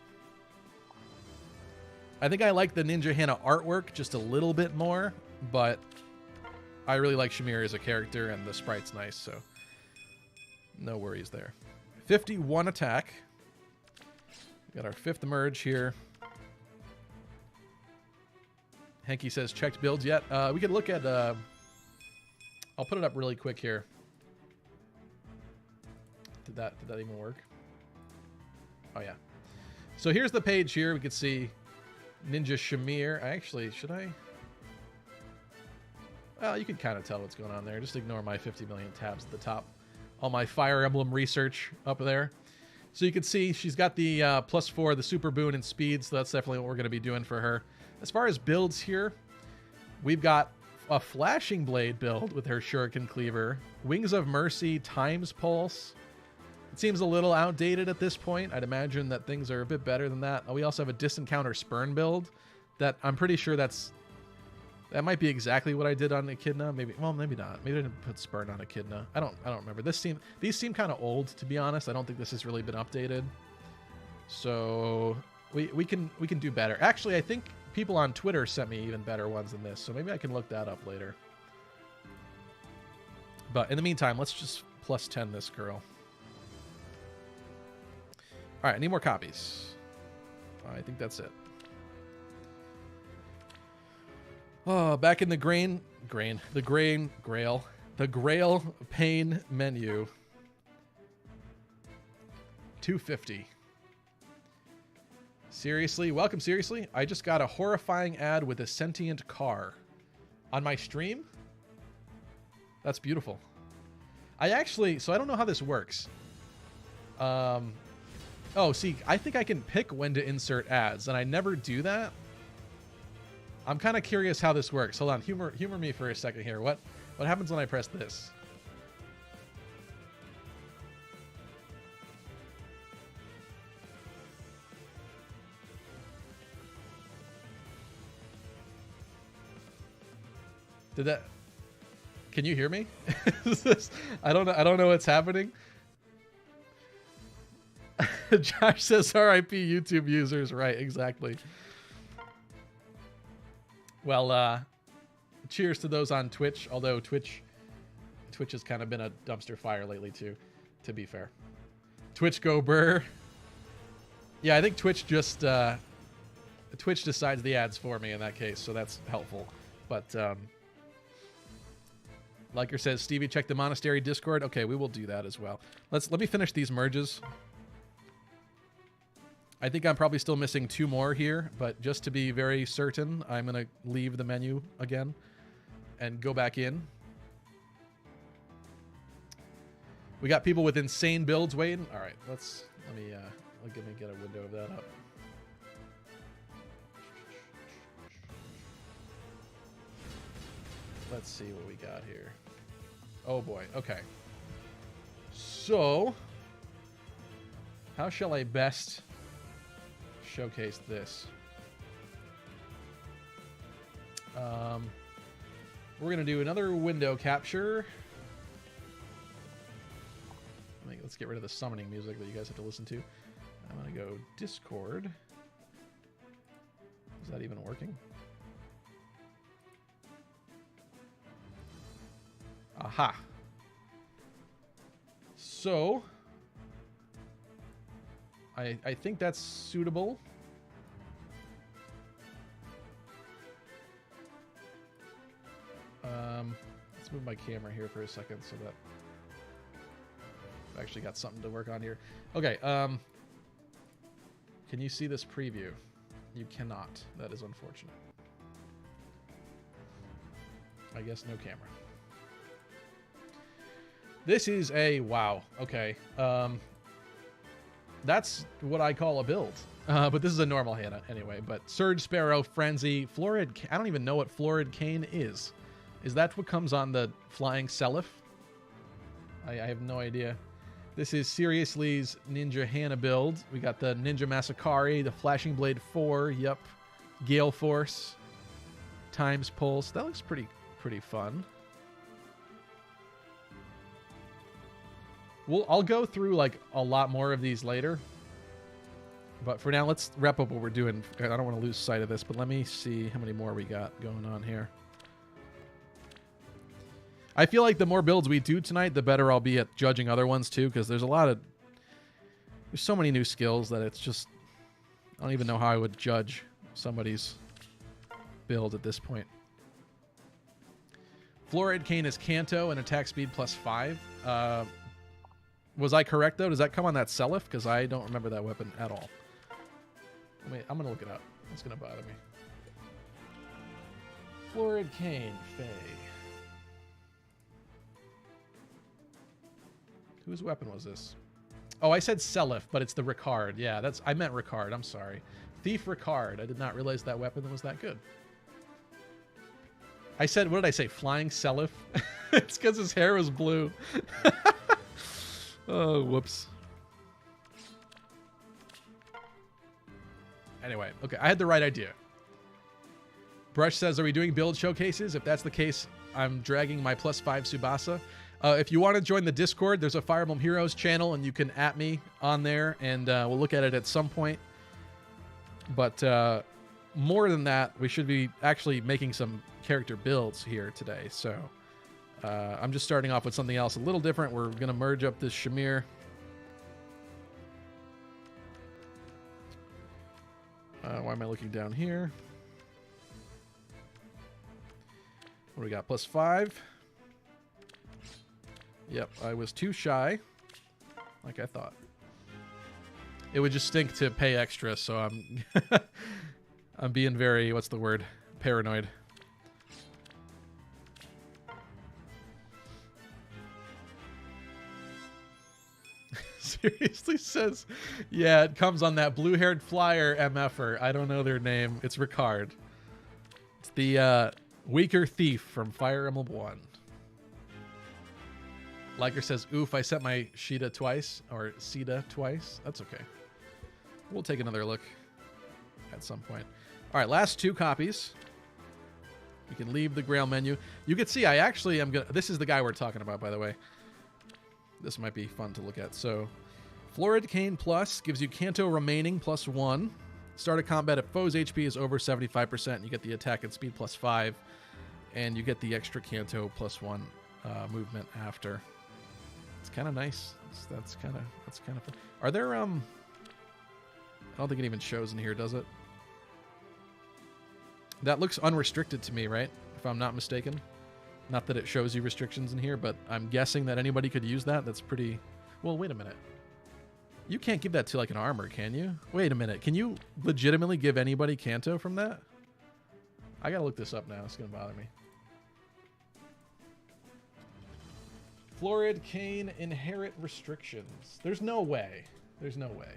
I think I like the Ninja Hannah artwork just a little bit more, but I really like Shamir as a character, and the sprite's nice, so no worries there. 51 attack. We got our 5th merge here. Henky says, checked builds yet? We could look at... I'll put it up really quick here. Did that even work? Oh, yeah. So here's the page here. We can see Ninja Shamir. Should I? Well, you can kind of tell what's going on there. Just ignore my 50 million tabs at the top. All my Fire Emblem research up there. So you can see she's got the +4, the super boon and speed, so that's definitely what we're going to be doing for her. As far as builds here, we've got a Flashing Blade build with her Shuriken Cleaver, Wings of Mercy, Times Pulse. It seems a little outdated at this point. I'd imagine that things are a bit better than that. We also have a Distant Counter Spurn build that I'm pretty sure that might be exactly what I did on Echidna. Maybe not. Maybe I didn't put Spurn on Echidna. I don't remember. These seem kind of old, to be honest. I don't think this has really been updated. So we can do better. Actually, I think people on Twitter sent me even better ones than this, so maybe I can look that up later. But in the meantime, let's just +10 this girl. All right, I need more copies. I think that's it. Oh, back in the Grail pain menu. 250. Seriously? Welcome, seriously? I just got a horrifying ad with a sentient car. On my stream? That's beautiful. So I don't know how this works. Oh, see, I think I can pick when to insert ads, and I never do that. I'm kind of curious how this works. Hold on, humor me for a second here. What happens when I press this? Can you hear me? I don't know what's happening. Josh says RIP YouTube users. Right, exactly. Well, cheers to those on Twitch, although Twitch has kind of been a dumpster fire lately too, to be fair. Twitch go burr. Yeah, I think Twitch just Twitch decides the ads for me in that case, so that's helpful. But Liker says, Stevie, check the monastery Discord. Okay, we will do that as well. Let me finish these merges. I think I'm probably still missing 2 more here, but just to be very certain, I'm going to leave the menu again and go back in. We got people with insane builds waiting. All right, let me get a window of that up. Let's see what we got here. Oh boy, okay. So, how shall I best showcase this? We're gonna do another window capture. Let's get rid of the summoning music that you guys have to listen to. I'm gonna go Discord. Is that even working? Aha. So, I think that's suitable. Let's move my camera here for a second so that I've actually got something to work on here. Okay, can you see this preview? You cannot. That is unfortunate. I guess no camera. This is a wow. Okay. That's what I call a build. But this is a normal Hannah anyway. But Surge Sparrow, Frenzy, Florid. I don't even know what Florid Cane is. Is that what comes on the Flying Seliph? I have no idea. This is Seriously's Ninja Hannah build. We got the Ninja Masakari, the Flashing Blade 4. Yep. Gale Force. Times Pulse. That looks pretty fun. I'll go through like a lot more of these later. But for now, let's wrap up what we're doing. I don't want to lose sight of this, but let me see how many more we got going on here. I feel like the more builds we do tonight, the better I'll be at judging other ones too, because there's so many new skills that it's just, I don't even know how I would judge somebody's build at this point. Florid Cane is Kanto and attack speed +5. Was I correct though? Does that come on that Seliph? Because I don't remember that weapon at all. Wait, I'm gonna look it up. That's going to bother me. Florid Cane, Faye. Whose weapon was this? Oh, I said Selif, but it's the Ricard. Yeah, I meant Ricard. I'm sorry. Thief Ricard. I did not realize that weapon was that good. I said, what did I say? Flying Selif? It's because his hair was blue. Oh, whoops. Anyway, okay, I had the right idea. Brush says, are we doing build showcases? If that's the case, I'm dragging my +5 Tsubasa. If you want to join the Discord, there's a Fire Emblem Heroes channel, and you can @ me on there, and we'll look at it at some point. But more than that, we should be actually making some character builds here today. So I'm just starting off with something else a little different. We're going to merge up this Shamir. Why am I looking down here? What do we got? +5. Yep, I was too shy, like I thought. It would just stink to pay extra, so I'm I'm being very, what's the word? Paranoid. Seriously says, yeah, it comes on that blue-haired flyer MFer. I don't know their name. It's Ricard. It's the weaker thief from Fire Emblem 1. Liker says, oof, I sent my Sheeta twice, or Sita twice. That's okay. We'll take another look at some point. All right, last 2 copies. You can leave the Grail menu. You can see I actually am going to... This is the guy we're talking about, by the way. This might be fun to look at. So, Florid Cane Plus gives you Canto remaining +1. Start of combat if foe's HP is over 75%. You get the attack and speed +5. And you get the extra Canto +1 movement after. It's kind of nice. That's kind of fun. Are there I don't think it even shows in here, does it? That looks unrestricted to me, right? If I'm not mistaken. Not that it shows you restrictions in here, but I'm guessing that anybody could use that. That's pretty... Well, wait a minute. You can't give that to like an armor, can you? Wait a minute. Can you legitimately give anybody Canto from that? I gotta look this up now. It's gonna bother me. Florid Cane inherit restrictions. There's no way. There's no way.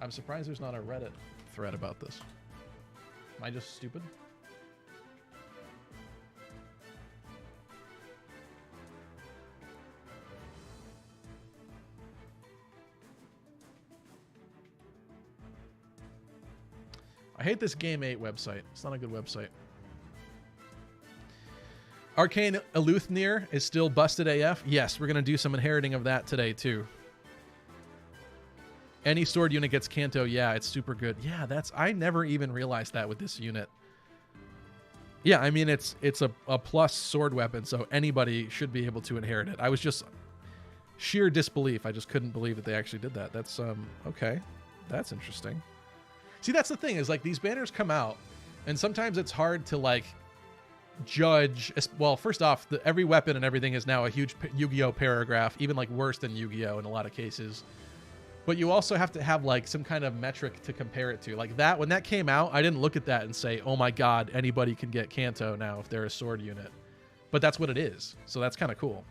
I'm surprised there's not a Reddit thread about this. Am I just stupid? I hate this Game 8 website. It's not a good website. Arcane Eluthnir is still busted AF. Yes, we're going to do some inheriting of that today, too. Any sword unit gets Canto. Yeah, it's super good. Yeah, I never even realized that with this unit. Yeah, I mean, it's a plus sword weapon, so anybody should be able to inherit it. I was just sheer disbelief. I just couldn't believe that they actually did that. That's, okay. That's interesting. See, that's the thing, is like these banners come out, and sometimes it's hard to like judge. Well, first off, every weapon and everything is now a huge Yu-Gi-Oh paragraph, even like worse than Yu-Gi-Oh in a lot of cases. But you also have to have like some kind of metric to compare it to. Like that, when that came out, I didn't look at that and say, oh my God, anybody can get Canto now if they're a sword unit. But that's what it is. So that's kind of cool.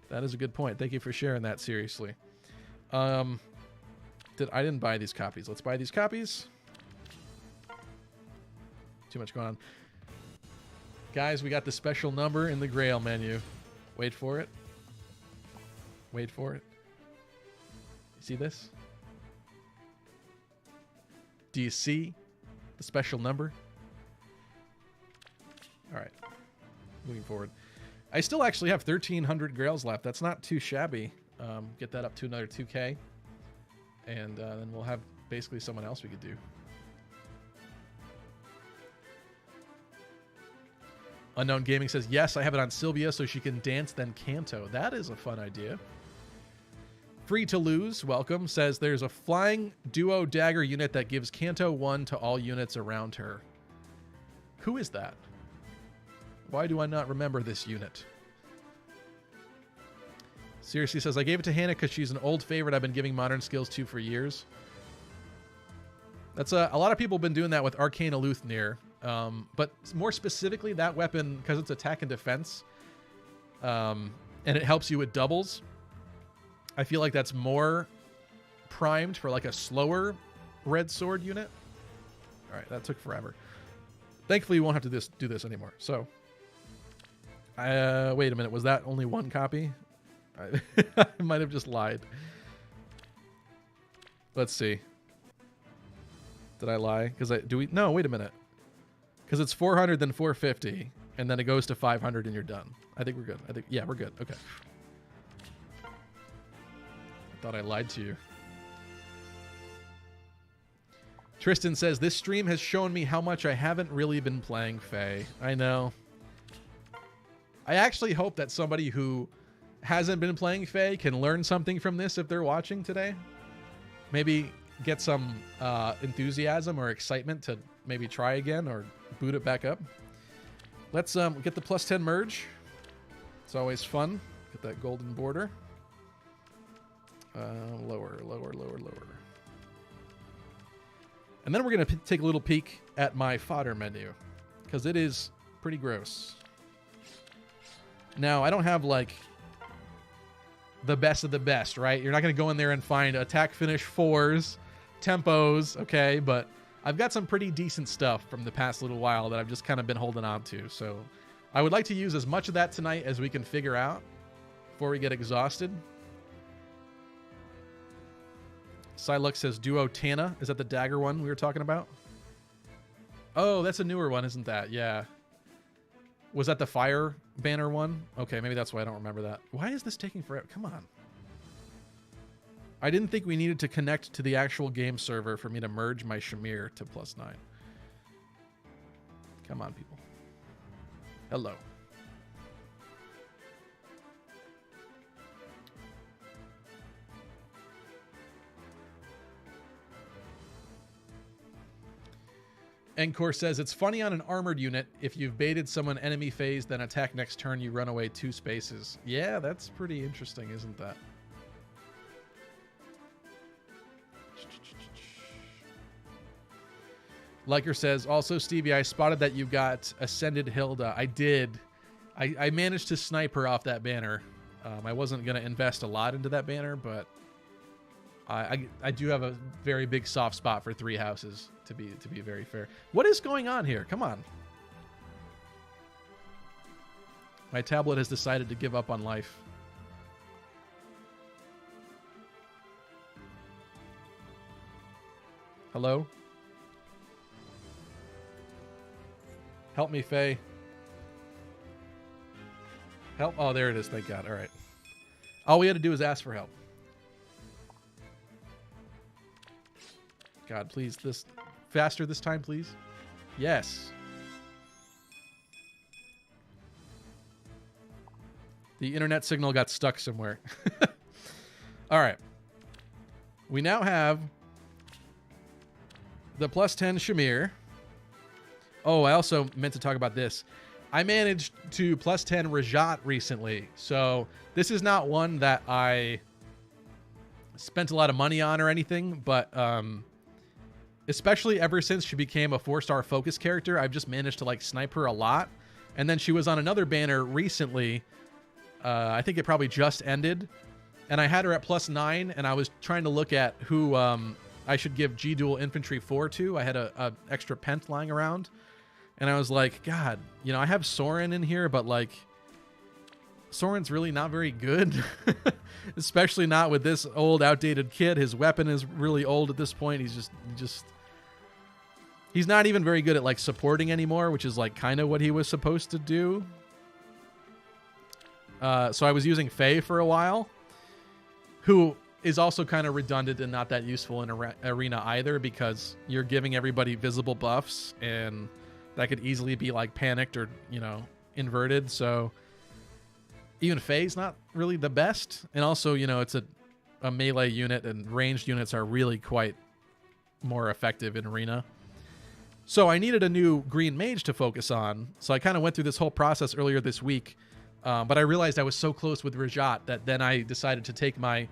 That is a good point. Thank you for sharing that, seriously. I didn't buy these copies. Let's buy these copies. Too much going on. Guys, we got the special number in the Grail menu. Wait for it. Wait for it. See this? Do you see the special number? All right. Moving forward. I still actually have 1,300 Grails left. That's not too shabby. Get that up to another 2K. And then we'll have basically someone else we could do. Unknown Gaming says, yes, I have it on Sylvia so she can dance then Canto. That is a fun idea. Free to Lose, welcome, says there's a flying duo dagger unit that gives Canto 1 to all units around her. Who is that? Why do I not remember this unit? Seriously says, I gave it to Hannah because she's an old favorite I've been giving modern skills to for years. That's a lot of people have been doing that with Arcane Eleuthnir. But more specifically, that weapon, because it's attack and defense, and it helps you with doubles, I feel like that's more primed for like a slower red sword unit. All right, that took forever. Thankfully, you won't have to do this anymore. So, wait a minute. Was that only one copy? I might have just lied. Let's see. Did I lie? No, wait a minute. Because it's 400, then 450, and then it goes to 500, and you're done. I think we're good. Yeah, we're good. Okay. I thought I lied to you. Tristan says, this stream has shown me how much I haven't really been playing Fae. I know. I actually hope that somebody who hasn't been playing Fae can learn something from this if they're watching today. Maybe get some enthusiasm or excitement to maybe try again or boot it back up. Let's get the +10 merge. It's always fun. Get that golden border. Lower. And then we're going to take a little peek at my fodder menu, because it is pretty gross. Now, I don't have, like, the best of the best, right? You're not going to go in there and find attack finish 4s, tempos, okay? But I've got some pretty decent stuff from the past little while that I've just kind of been holding on to. So I would like to use as much of that tonight as we can figure out before we get exhausted. Psylux says Duo Tana. Is that the dagger one we were talking about? Oh, that's a newer one, isn't that? Yeah. Was that the fire banner one? Okay, maybe that's why I don't remember that. Why is this taking forever? Come on. I didn't think we needed to connect to the actual game server for me to merge my Shamir to +9. Come on, people. Hello. Encore says, it's funny on an armored unit. If you've baited someone enemy phase, then attack next turn, you run away 2 spaces. Yeah, that's pretty interesting, isn't that? Liker says, also, Stevie, I spotted that you got Ascended Hilda. I did. I managed to snipe her off that banner. I wasn't going to invest a lot into that banner, but I do have a very big soft spot for 3 houses, to be very fair. What is going on here? Come on. My tablet has decided to give up on life. Hello? Help me, Faye. Help. Oh, there it is. Thank God. All right. All we had to do was ask for help. God, please. This faster this time, please. Yes. The internet signal got stuck somewhere. All right. We now have the +10 Shamir. Oh, I also meant to talk about this. I managed to +10 Rajat recently. So this is not one that I spent a lot of money on or anything, but especially ever since she became a 4-star focus character, I've just managed to like snipe her a lot. And then she was on another banner recently. I think it probably just ended. And I had her at +9, and I was trying to look at who I should give G-Dual Infantry 4 to. I had a extra pent lying around. And I was like, God, you know, I have Soren in here, but like, Soren's really not very good. Especially not with this old, outdated kit. His weapon is really old at this point. He's he's not even very good at like supporting anymore, which is like kind of what he was supposed to do. So I was using Faye for a while, who is also kind of redundant and not that useful in arena either, because you're giving everybody visible buffs, and that could easily be like panicked or, you know, inverted. So even Faye's not really the best. And also, you know, it's a melee unit, and ranged units are really quite more effective in arena. So I needed a new green mage to focus on. So I kind of went through this whole process earlier this week. But I realized I was so close with Rajat that then I decided to take my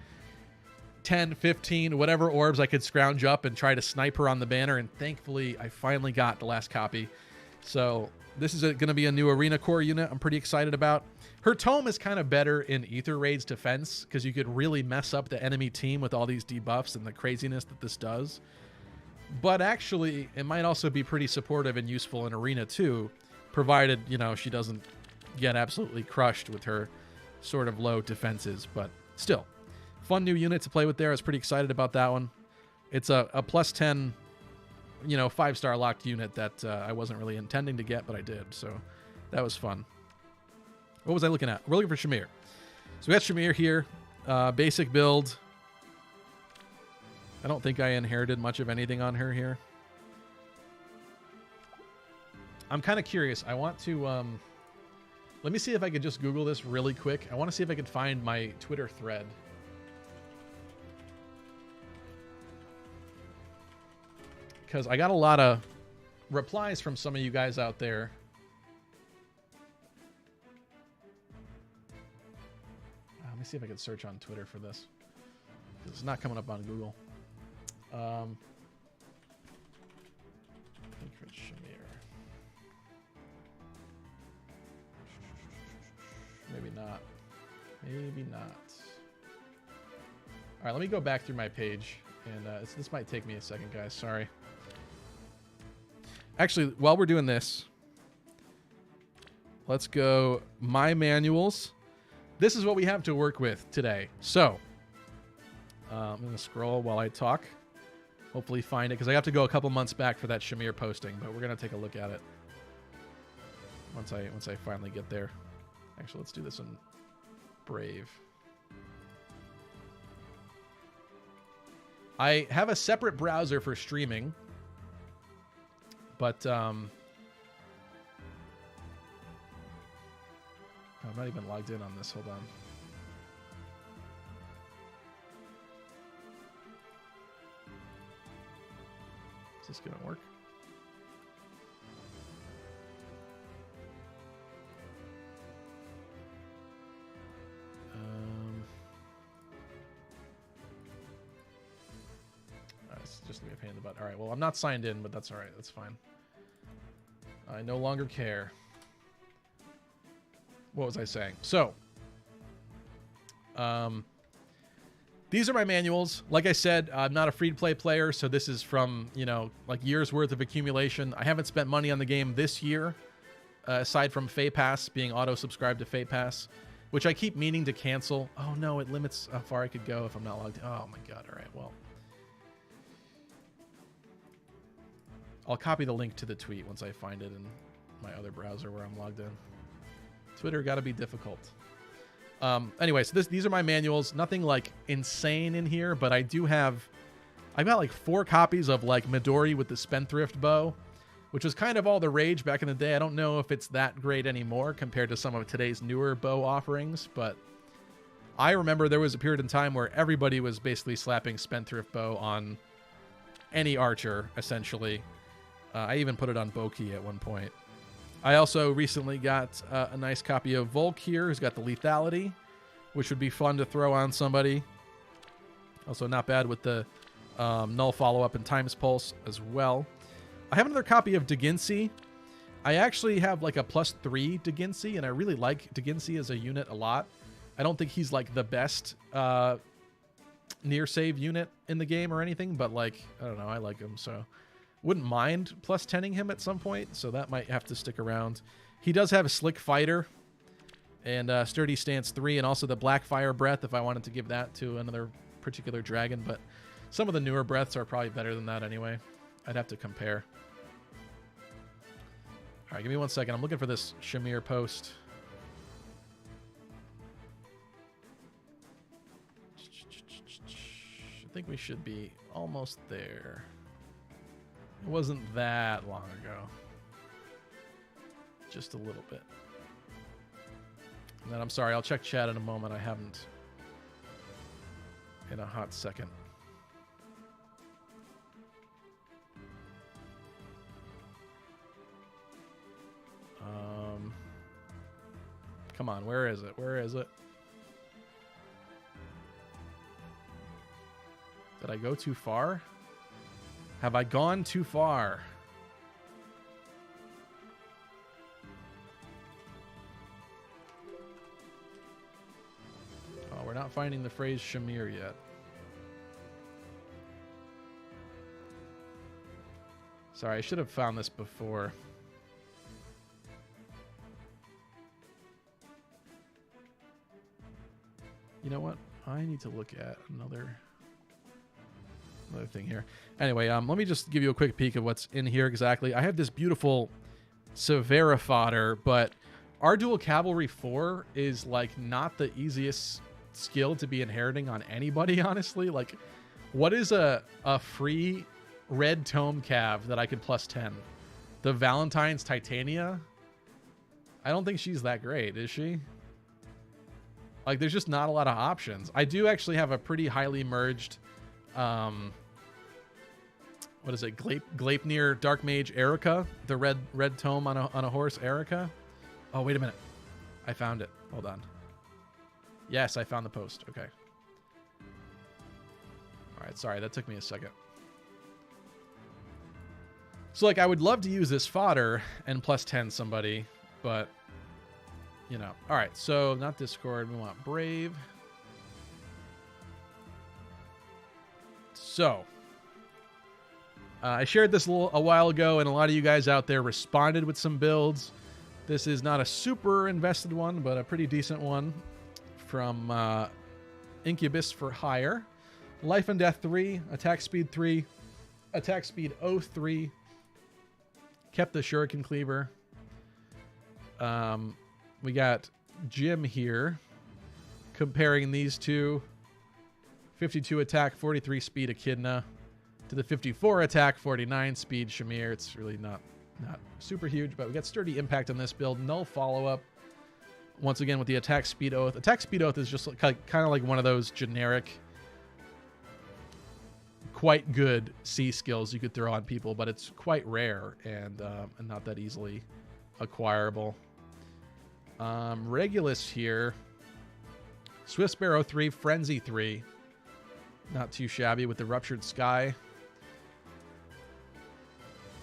10, 15, whatever orbs I could scrounge up and try to snipe her on the banner. And thankfully, I finally got the last copy. So this is going to be a new Arena Core unit I'm pretty excited about. Her tome is kind of better in Ether Raid's defense because you could really mess up the enemy team with all these debuffs and the craziness that this does. But actually, it might also be pretty supportive and useful in Arena too, provided, you know, she doesn't get absolutely crushed with her sort of low defenses. But still, fun new unit to play with there. I was pretty excited about that one. It's a plus 10, you know, 5-star locked unit that I wasn't really intending to get, but I did. So that was fun. What was I looking at? We're looking for Shamir. So we got Shamir here. Basic build. I don't think I inherited much of anything on her here. I'm kind of curious. I want to... let me see if I could just Google this really quick. I want to see if I can find my Twitter thread. Because I got a lot of replies from some of you guys out there. Let me see if I can search on Twitter for this. It's not coming up on Google. Shamir. Maybe not. Maybe not. All right, let me go back through my page. And this might take me a second, guys. Sorry. Actually, while we're doing this, let's go My Manuals. This is what we have to work with today. So, I'm going to scroll while I talk. Hopefully find it, because I have to go a couple months back for that Shamir posting, but we're going to take a look at it once I finally get there. Actually, let's do this in Brave. I have a separate browser for streaming, but I'm not even logged in on this. Hold on. Is this going to work? It's just going to be a pain in the butt. All right, well, I'm not signed in, but that's all right. That's fine. I no longer care. What was I saying? So, these are my manuals. Like I said, I'm not a free-to-play player, so this is from, you know, like years worth of accumulation. I haven't spent money on the game this year, aside from Fay Pass, being auto-subscribed to Fay Pass, which I keep meaning to cancel. Oh no, it limits how far I could go if I'm not logged in. Oh my god, all right, well. I'll copy the link to the tweet once I find it in my other browser where I'm logged in. Twitter got to be difficult. Anyway, so these are my manuals. Nothing like insane in here, but I've got like 4 copies of like Midori with the Spendthrift bow, which was kind of all the rage back in the day. I don't know if it's that great anymore compared to some of today's newer bow offerings, but I remember there was a period in time where everybody was basically slapping Spendthrift bow on any archer, essentially. I even put it on Boki at one point. I also recently got a nice copy of Volk here, who's got the lethality, which would be fun to throw on somebody. Also not bad with the null follow-up and times pulse as well. I have another copy of Deginsi. I actually have like a +3 Deginsi, and I really like Deginsi as a unit a lot. I don't think he's like the best near save unit in the game or anything, but like, I don't know, I like him, so... Wouldn't mind +10ing him at some point, so that might have to stick around. He does have a Slick Fighter and Sturdy Stance 3, and also the Black Fire Breath if I wanted to give that to another particular dragon, but some of the newer breaths are probably better than that anyway. I'd have to compare. All right, give me 1 second. I'm looking for this Shamir post. I think we should be almost there. It wasn't that long ago. Just a little bit. And then I'm sorry, I'll check chat in a moment. I haven't in a hot second. Come on, where is it? Where is it? Did I go too far? Have I gone too far? Oh, we're not finding the phrase Shamir yet. Sorry, I should have found this before. You know what? I need to look at another thing here. Anyway, let me just give you a quick peek of what's in here exactly. I have this beautiful Severa fodder, but our dual cavalry 4 is like not the easiest skill to be inheriting on anybody, honestly. Like, what is a free red tome cav that I could plus 10? The Valentine's Titania? I don't think she's that great, is she? Like, there's just not a lot of options. I do actually have a pretty highly merged, what is it, Gleipnir Dark Mage Erica, the red tome on a horse Erica. Oh, wait a minute. I found it. Hold on. Yes, I found the post. Okay. All right, sorry, that took me a second. So, like, I would love to use this fodder and plus 10 somebody, but, you know. All right, so not Discord. We want Brave. So, I shared this a while ago, and a lot of you guys out there responded with some builds. This is not a super invested one, but a pretty decent one from Incubus for Hire. Life and Death 3, Attack Speed 3, Attack Speed 03. Kept the Shuriken Cleaver. We got Jim here comparing these two. 52 attack, 43 speed Echidna to the 54 attack, 49 speed Shamir. It's really not super huge, but we got sturdy impact on this build. Null follow-up. Once again with the attack speed oath. Attack speed oath is just kind of like one of those generic, quite good C skills you could throw on people, but it's quite rare and not that easily acquirable. Regulus here. Swift Sparrow 3, Frenzy 3. Not too shabby with the Ruptured Sky.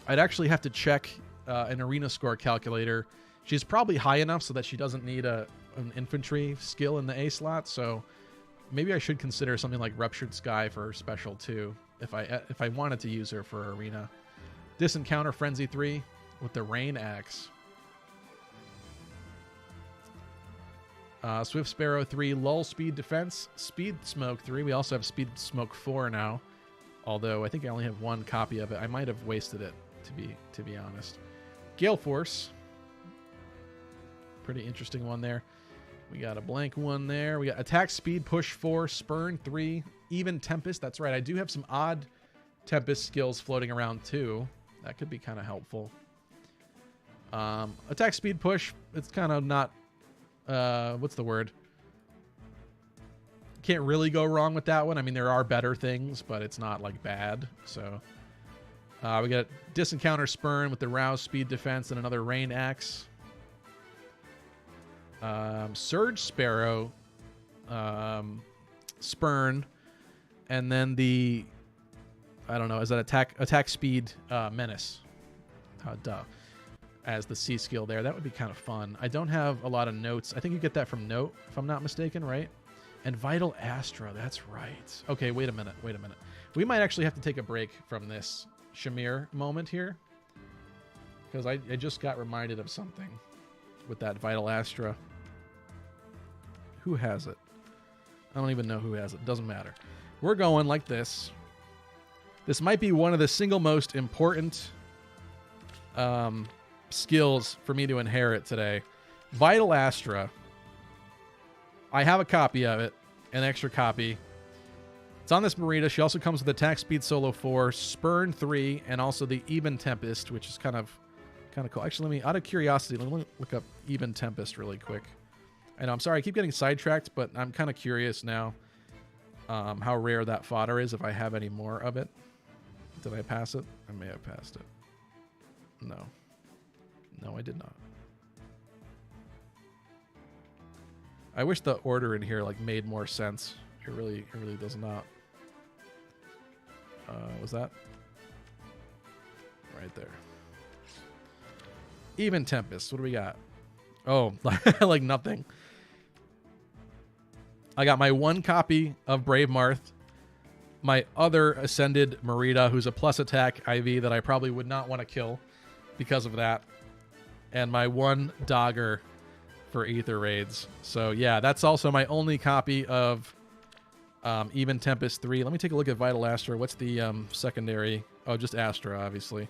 I'd actually have to check an arena score calculator. She's probably high enough so that she doesn't need an infantry skill in the A slot, so maybe I should consider something like Ruptured Sky for her special too, if I wanted to use her for arena. Disencounter Frenzy 3 with the Rain Axe. Swift Sparrow 3, Lull Speed Defense, Speed Smoke 3. We also have Speed Smoke 4 now, although I think I only have one copy of it. I might have wasted it, to be honest. Gale Force, pretty interesting one there. We got a blank one there. We got Attack Speed Push 4, Spurn 3, Even Tempest. That's right, I do have some odd Tempest skills floating around too. That could be kind of helpful. Attack Speed Push, it's kind of not... what's the word? Can't really go wrong with that one. I mean, there are better things, but it's not like bad. So we got Disencounter Spurn with the Rouse Speed Defense and another Rain Axe. Surge Sparrow, Spurn, and then the, I don't know, is that attack speed Menace? Duh. As the C skill there. That would be kind of fun. I don't have a lot of notes. I think you get that from Note, if I'm not mistaken, right? And Vital Astra, that's right. Okay, wait a minute. We might actually have to take a break from this Shamir moment here, because I just got reminded of something with that Vital Astra. Who has it? I don't even know who has it. Doesn't matter. We're going like this. This might be one of the single most important skills for me to inherit today. Vital Astra. I have a copy of it, an extra copy. It's on this Marita. She also comes with Attack Speed Solo 4, Spurn 3, and also the Even Tempest, which is kind of cool. Actually, out of curiosity, let me look up Even Tempest really quick. I know, I'm sorry, I keep getting sidetracked, but I'm kind of curious now how rare that fodder is, if I have any more of it. Did I pass it? I may have passed it. No. No, I did not. I wish the order in here like made more sense. It really does not. Was that? Right there. Even Tempest. What do we got? Oh, like nothing. I got my 1 copy of Brave Marth. My other Ascended Merida, who's a plus attack IV that I probably would not want to kill because of that. And my 1 Dogger for Aether Raids. So yeah, that's also my only copy of Even Tempest 3. Let me take a look at Vital Astra. What's the secondary? Oh, just Astra, obviously.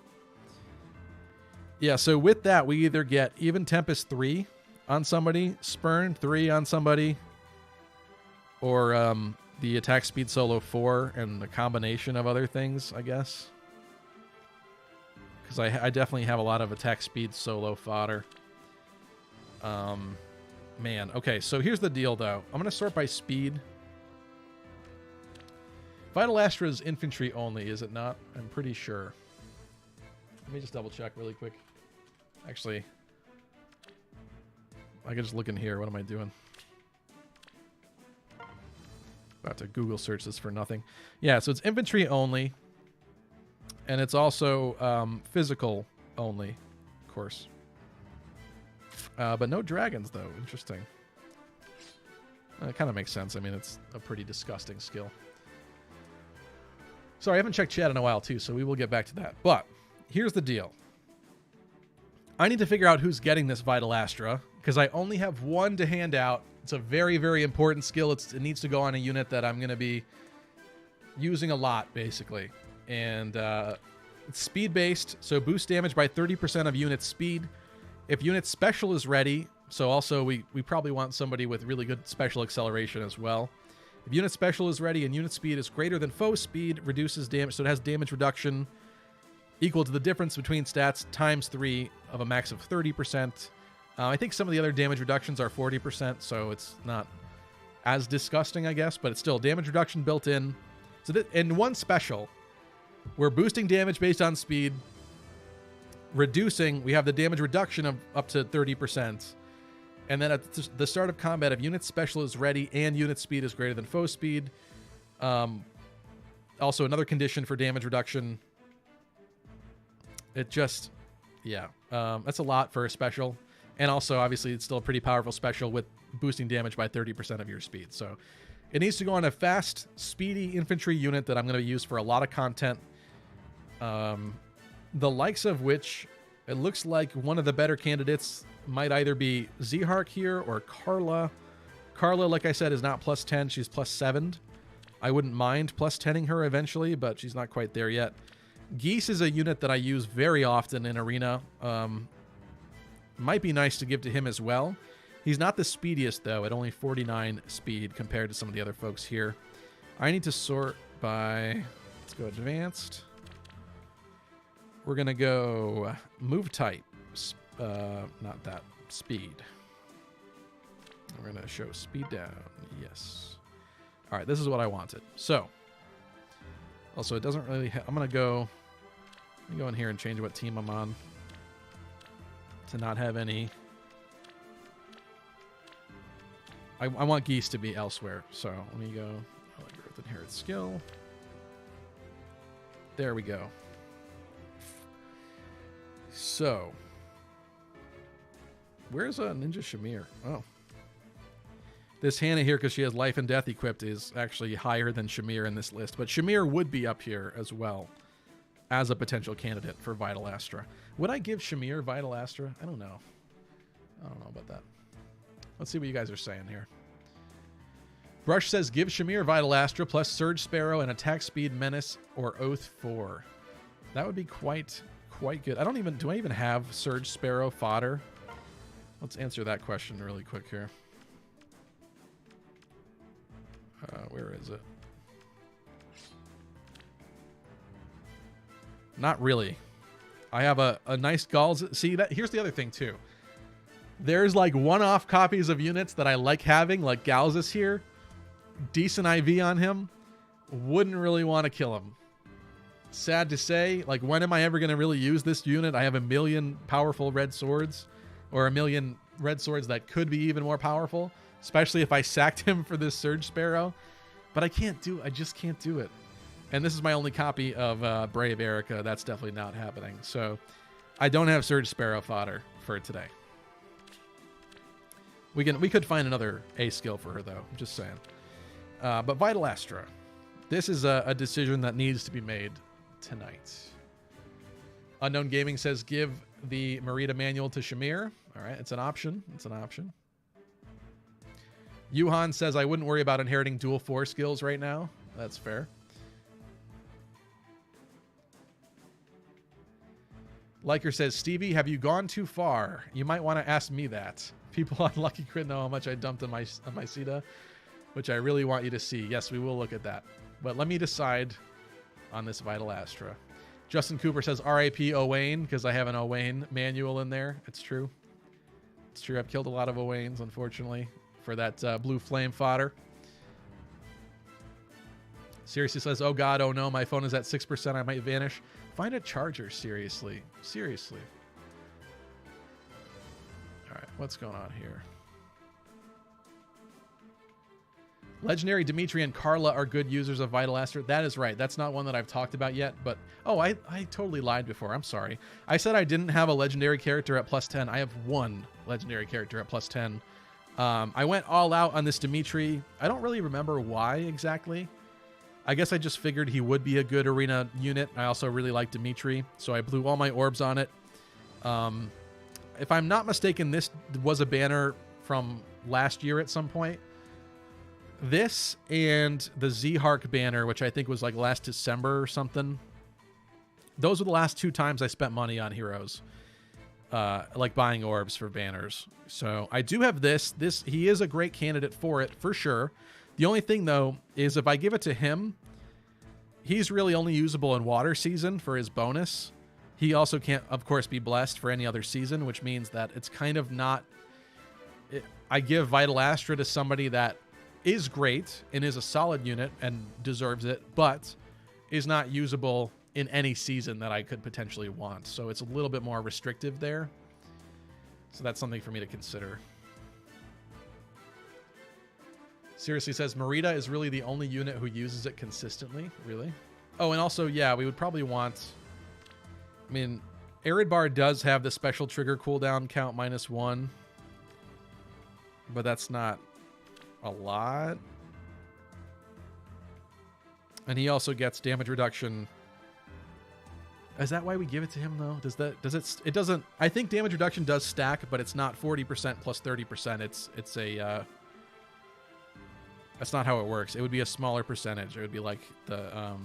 Yeah, so with that, we either get Even Tempest 3 on somebody, Spurn 3 on somebody, or the attack speed solo 4 and the combination of other things, I guess. Because I definitely have a lot of attack speed solo fodder. Man, okay, so here's the deal, though. I'm going to sort by speed. Vital Astra is infantry only, is it not? I'm pretty sure. Let me just double check really quick. Actually, I can just look in here. What am I doing? About to Google search this for nothing. Yeah, so it's infantry only. And it's also physical only, of course. But no dragons, though. Interesting. It kind of makes sense. I mean, it's a pretty disgusting skill. Sorry, I haven't checked chat in a while, too, so we will get back to that. But here's the deal. I need to figure out who's getting this Vital Astra, because I only have 1 to hand out. It's a very, very important skill. It needs to go on a unit that I'm going to be using a lot, basically. And it's speed-based, so boost damage by 30% of unit speed. If unit special is ready, so also we probably want somebody with really good special acceleration as well. If unit special is ready and unit speed is greater than foe speed, reduces damage, so it has damage reduction equal to the difference between stats times 3 of a max of 30%. I think some of the other damage reductions are 40%, so it's not as disgusting, I guess, but it's still damage reduction built in. So that in 1 special, we're boosting damage based on speed, reducing, we have the damage reduction of up to 30%. And then at the start of combat, if unit special is ready and unit speed is greater than foe speed, also another condition for damage reduction. It just, yeah, that's a lot for a special. And also, obviously, it's still a pretty powerful special with boosting damage by 30% of your speed. So it needs to go on a fast, speedy infantry unit that I'm going to use for a lot of content. The likes of which, it looks like one of the better candidates might either be Zehark here or Carla. Carla, like I said, is not plus 10. She's plus 7. I wouldn't mind plus 10ing her eventually, but she's not quite there yet. Geese is a unit that I use very often in Arena. Might be nice to give to him as well. He's not the speediest, though, at only 49 speed compared to some of the other folks here. I need to sort by... Let's go advanced. We're going to go move type. Not that. Speed. We're going to show speed down. Yes. All right, this is what I wanted. So, also, it doesn't really... I'm going to go in here and change what team I'm on to not have any... I want geese to be elsewhere. So, let me go... Growth Inherit Skill. There we go. So, where's Ninja Shamir? Oh. This Hannah here, because she has Life and Death equipped, is actually higher than Shamir in this list. But Shamir would be up here as well as a potential candidate for Vital Astra. Would I give Shamir Vital Astra? I don't know. I don't know about that. Let's see what you guys are saying here. Brush says, give Shamir Vital Astra plus Surge Sparrow and Attack Speed Menace or Oath 4. That would be quite good. Do I even have Surge Sparrow fodder? Let's answer that question really quick here. Where is it? Not really. I have a nice Gauls. See, here's the other thing too. There's like one-off copies of units that I like having, like Galzus here. Decent IV on him. Wouldn't really want to kill him. Sad to say, like, when am I ever going to really use this unit? I have a million powerful red swords, or a million red swords that could be even more powerful, especially if I sacked him for this Surge Sparrow. But I just can't do it. And this is my only copy of Brave Erica. That's definitely not happening. So I don't have Surge Sparrow fodder for today. We could find another A skill for her, though. I'm just saying. But Vital Astra. This is a decision that needs to be made tonight. Unknown Gaming says give the Merida manual to Shamir. All right, it's an option. It's an option. Yuhan says I wouldn't worry about inheriting dual 4 skills right now. That's fair. Liker says, Stevie, have you gone too far? You might want to ask me that. People on Lucky Crit know how much I dumped on my Sita, which I really want you to see. Yes, we will look at that. But let me decide on this Vital Astra. Justin Cooper says, R.I.P. Owain, because I have an Owain manual in there. It's true. It's true. I've killed a lot of Owains, unfortunately, for that blue flame fodder. Seriously says, oh God, oh no, my phone is at 6%. I might vanish. Find a charger, seriously. Seriously. All right, what's going on here? Legendary Dimitri and Carla are good users of Vital Astra. That is right. That's not one that I've talked about yet, but... Oh, I totally lied before. I'm sorry. I said I didn't have a legendary character at plus 10. I have one legendary character at plus 10. I went all out on this Dimitri. I don't really remember why exactly. I guess I just figured he would be a good arena unit. I also really like Dimitri, so I blew all my orbs on it. If I'm not mistaken, this was a banner from last year at some point. This and the Z-Hark banner, which I think was like last December or something. Those were the last 2 times I spent money on heroes. Like buying orbs for banners. So I do have this. He is a great candidate for it, for sure. The only thing, though, is if I give it to him, he's really only usable in water season for his bonus. He also can't, of course, be blessed for any other season, which means that it's kind of not... I give Vital Astra to somebody that is great and is a solid unit and deserves it, but is not usable in any season that I could potentially want. So it's a little bit more restrictive there. So that's something for me to consider. Seriously says, Merida is really the only unit who uses it consistently. Really? Oh, and also, yeah, we would probably want... I mean, Arid Bar does have the special trigger cooldown count -1. But that's not a lot. And he also gets damage reduction. Is that why we give it to him, though? It doesn't... I think damage reduction does stack, but it's not 40% plus 30%. It's a... That's not how it works. It would be a smaller percentage. It would be like the...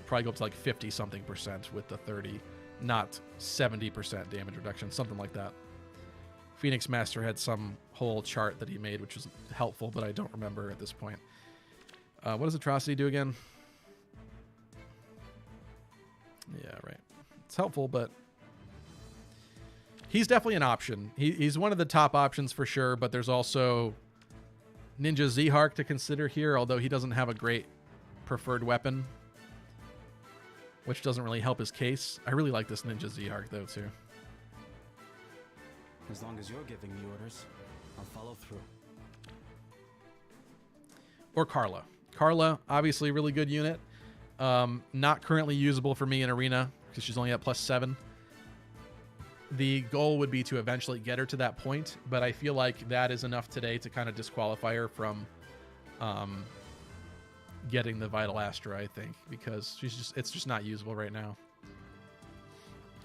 probably go up to like 50-something% with the 30. Not 70% damage reduction. Something like that. Phoenix Master had some whole chart that he made, which was helpful, but I don't remember at this point. What does Atrocity do again? Yeah, right. It's helpful, but... He's definitely an option. He's one of the top options for sure, but there's also... Ninja Z-Hark to consider here, although he doesn't have a great preferred weapon, which doesn't really help his case. I really like this Ninja Z-Hark, though, too. As long as you're giving me orders, I'll follow through. Or Carla. Carla, obviously really good unit. Not currently usable for me in Arena, because she's only at +7. The goal would be to eventually get her to that point, but I feel like that is enough today to kind of disqualify her from getting the Vital Astra, I think, because it's just not usable right now.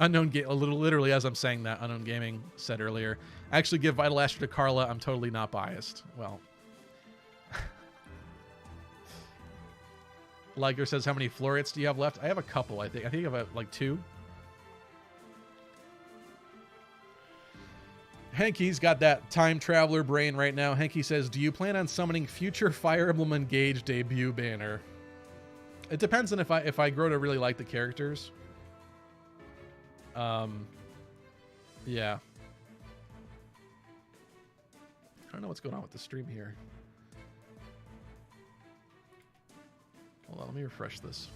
Literally as I'm saying that, Unknown Gaming said earlier, I actually give Vital Astra to Carla. I'm totally not biased. Well, Liger says, how many florets do you have left? I have a couple, I think. I think I have like 2. Henke's got that time traveler brain right now. Henke says, do you plan on summoning future Fire Emblem Engage debut banner? It depends on if I grow to really like the characters. Yeah. I don't know what's going on with the stream here. Hold on, let me refresh this.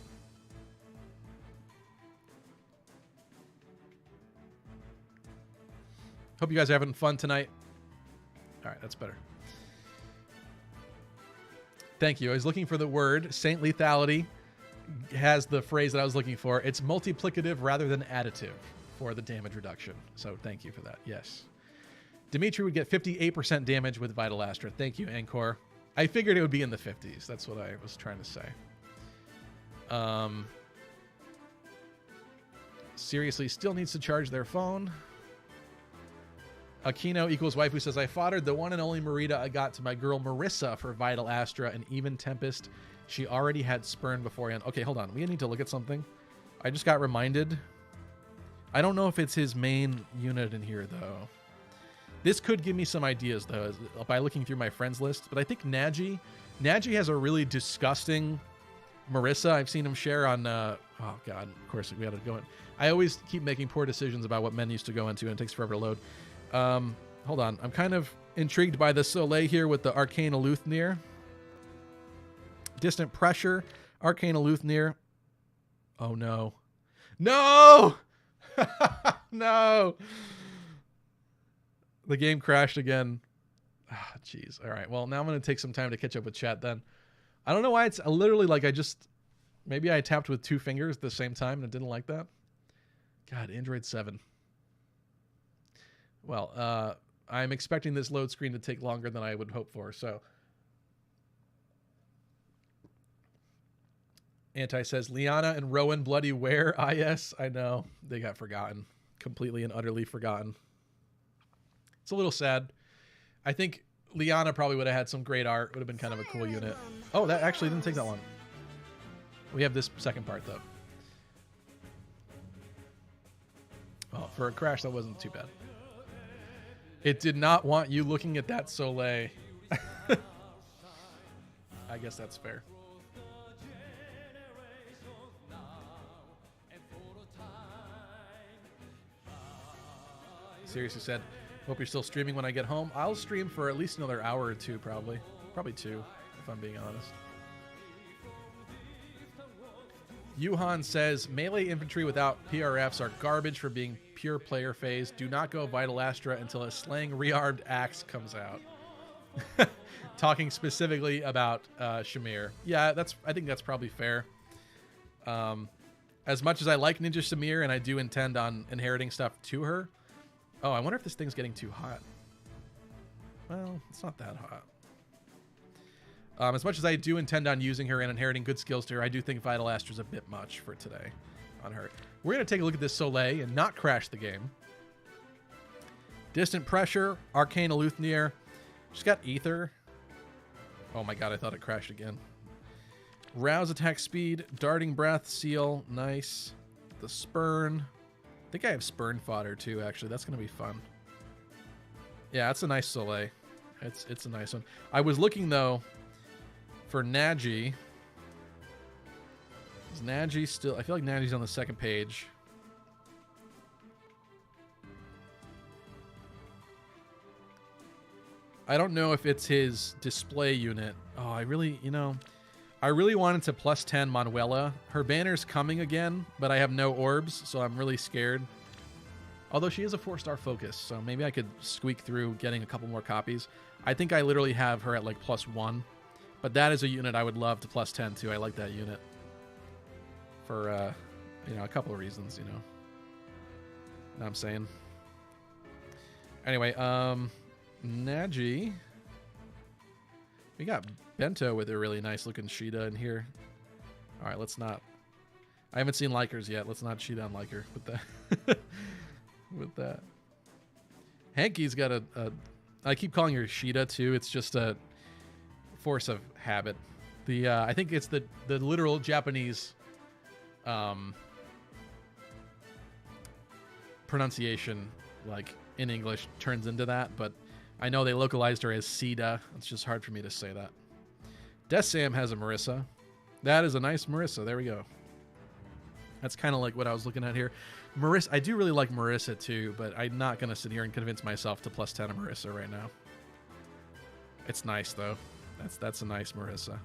Hope you guys are having fun tonight. All right, that's better. Thank you. I was looking for the word Saint Lethality has the phrase that I was looking for. It's multiplicative rather than additive for the damage reduction. So thank you for that. Yes. Dimitri would get 58% damage with Vital Astra. Thank you, Anchor. I figured it would be in the 50s. That's what I was trying to say. Seriously, still needs to charge their phone. Aquino equals waifu says, I foddered the one and only Marita I got to my girl Marissa for Vital Astra and even Tempest. She already had Spurn beforehand. Okay, hold on. We need to look at something. I just got reminded. I don't know if it's his main unit in here, though. This could give me some ideas, though, by looking through my friends list. But I think Naji has a really disgusting Marissa. I've seen him share on... oh, God. Of course, we got to go in. I always keep making poor decisions about what menus to go into, and it takes forever to load. Hold on. I'm kind of intrigued by the Soleil here with the Arcane Eleuthir. Distant Pressure, Arcane Eleuthir. Oh, no. No! No! The game crashed again. Ah, jeez. All right. Well, now I'm going to take some time to catch up with chat then. I don't know why it's literally like maybe I tapped with 2 fingers at the same time and it didn't like that. God, Android 7. Well, I'm expecting this load screen to take longer than I would hope for, so. Anti says, Liana and Rowan bloody where? Yes, I know. They got forgotten. Completely and utterly forgotten. It's a little sad. I think Liana probably would have had some great art. Would have been kind of a cool unit. Oh, that actually didn't take that long. We have this second part, though. Oh, for a crash, that wasn't too bad. It did not want you looking at that Soleil. I guess that's fair. Seriously said, hope you're still streaming when I get home. I'll stream for at least another hour or 2, probably. Probably 2, if I'm being honest. Yuhan says, melee infantry without PRFs are garbage for being pure player phase. Do not go Vital Astra until a slaying rearmed axe comes out. Talking specifically about Shamir. Yeah, I think that's probably fair. As much as I like Ninja Shamir and I do intend on inheriting stuff to her. Oh, I wonder if this thing's getting too hot. Well, it's not that hot. As much as I do intend on using her and inheriting good skills to her, I do think Vital Astra's a bit much for today on her. We're going to take a look at this Soleil and not crash the game. Distant Pressure, Arcane Eleuthir. She's got Ether. Oh my god, I thought it crashed again. Rouse attack speed, Darting Breath, Seal, nice. The Spurn. I think I have Spurn fodder too, actually. That's going to be fun. Yeah, that's a nice Soleil. It's a nice one. I was looking, though, for Naji. Is Naji still... I feel like Naji's on the second page. I don't know if it's his display unit. Oh, I really wanted to plus 10 Manuela. Her banner's coming again, but I have no orbs, so I'm really scared. Although she is a 4-star focus, so maybe I could squeak through getting a couple more copies. I think I literally have her at like plus 1. But that is a unit I would love to plus 10 to. I like that unit. For, a couple of reasons, Know what I'm saying? Anyway, Naji. We got Bento with a really nice looking Sheeta in here. All right, let's not. I haven't seen Likers yet. Let's not cheat on Liker with that. With that. Hanky's got a. I keep calling her Sheeta too. It's just a force of habit. The I think it's the literal Japanese pronunciation, like in English, turns into that, but I know they localized her as Sida. It's just hard for me to say that. Death Sam has a Marissa. That is a nice Marissa. There we go. That's kind of like what I was looking at here. Marissa, I do really like Marissa too, but I'm not going to sit here and convince myself to plus 10 a Marissa right now. It's nice though. That's a nice Marissa.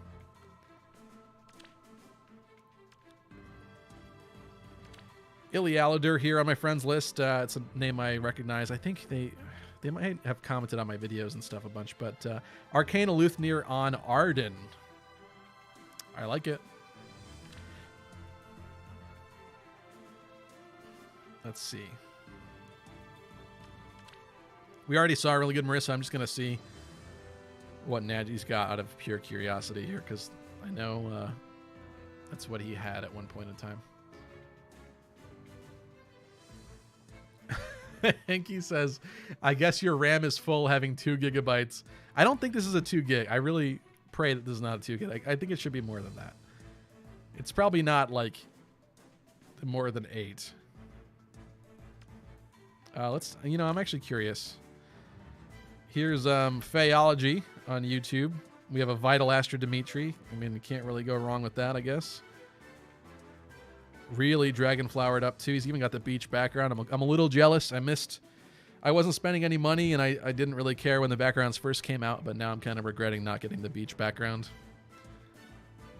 Ilialadur here on my friends list. It's a name I recognize. I think they might have commented on my videos and stuff a bunch, but Arcane Eleuthir on Arden. I like it. Let's see. We already saw a really good Marissa. I'm just going to see what Naji's got out of pure curiosity here, because I know that's what he had at one point in time. Hanky says, I guess your RAM is full having 2 gigabytes. I don't think this is a 2 gig. I really pray that this is not a 2 gig. I think it should be more than that. It's probably not like more than 8. I'm actually curious. Here's Phaeology on YouTube. We have a Vital Astra Dimitri. I mean, you can't really go wrong with that, I guess. Really dragon flowered up too. He's even got the beach background. I'm a little jealous. I wasn't spending any money, and I didn't really care when the backgrounds first came out, but now I'm kind of regretting not getting the beach background,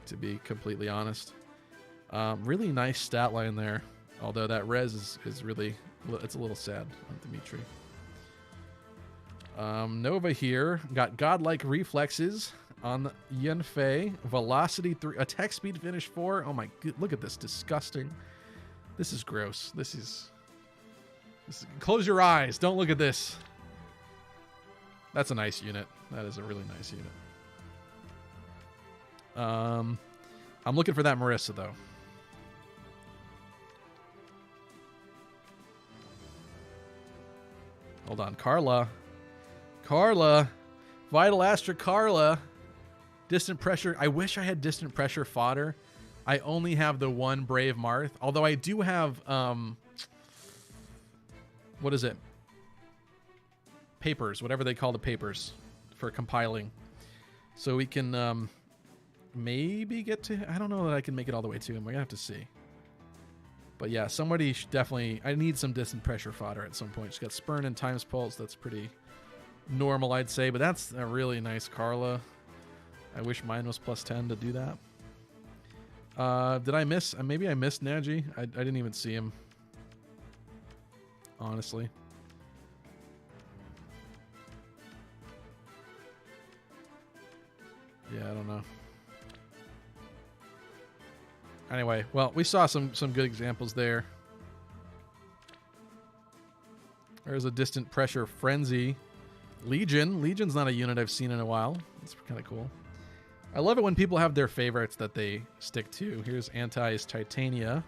to be completely honest. Really nice stat line there, although that res is really, it's a little sad on Dimitri. Nova here got godlike reflexes on Yanfei. Velocity 3, attack speed finish 4. Oh my god, look at this, disgusting. This is gross. This is close your eyes, don't look at this. That's a nice unit. That is a really nice unit. I'm looking for that Marissa though. Hold on, Carla, Vital Astra Carla. Distant pressure. I wish I had distant pressure fodder. I only have the one Brave Marth, although I do have what is it? Papers, whatever they call the papers for compiling. So we can maybe get to, I don't know that I can make it all the way to him. We're gonna have to see. But yeah, somebody should definitely, I need some distant pressure fodder at some point. She's got Spurn and Times Pulse. That's pretty normal, I'd say, but that's a really nice Carla. I wish mine was +10 to do that. Did I miss? Maybe I missed Naji. I didn't even see him, honestly. Yeah, I don't know. Anyway, well, we saw some good examples there. There's a distant pressure frenzy. Legion's not a unit I've seen in a while. It's kind of cool. I love it when people have their favorites that they stick to. Here's Anti's Titania.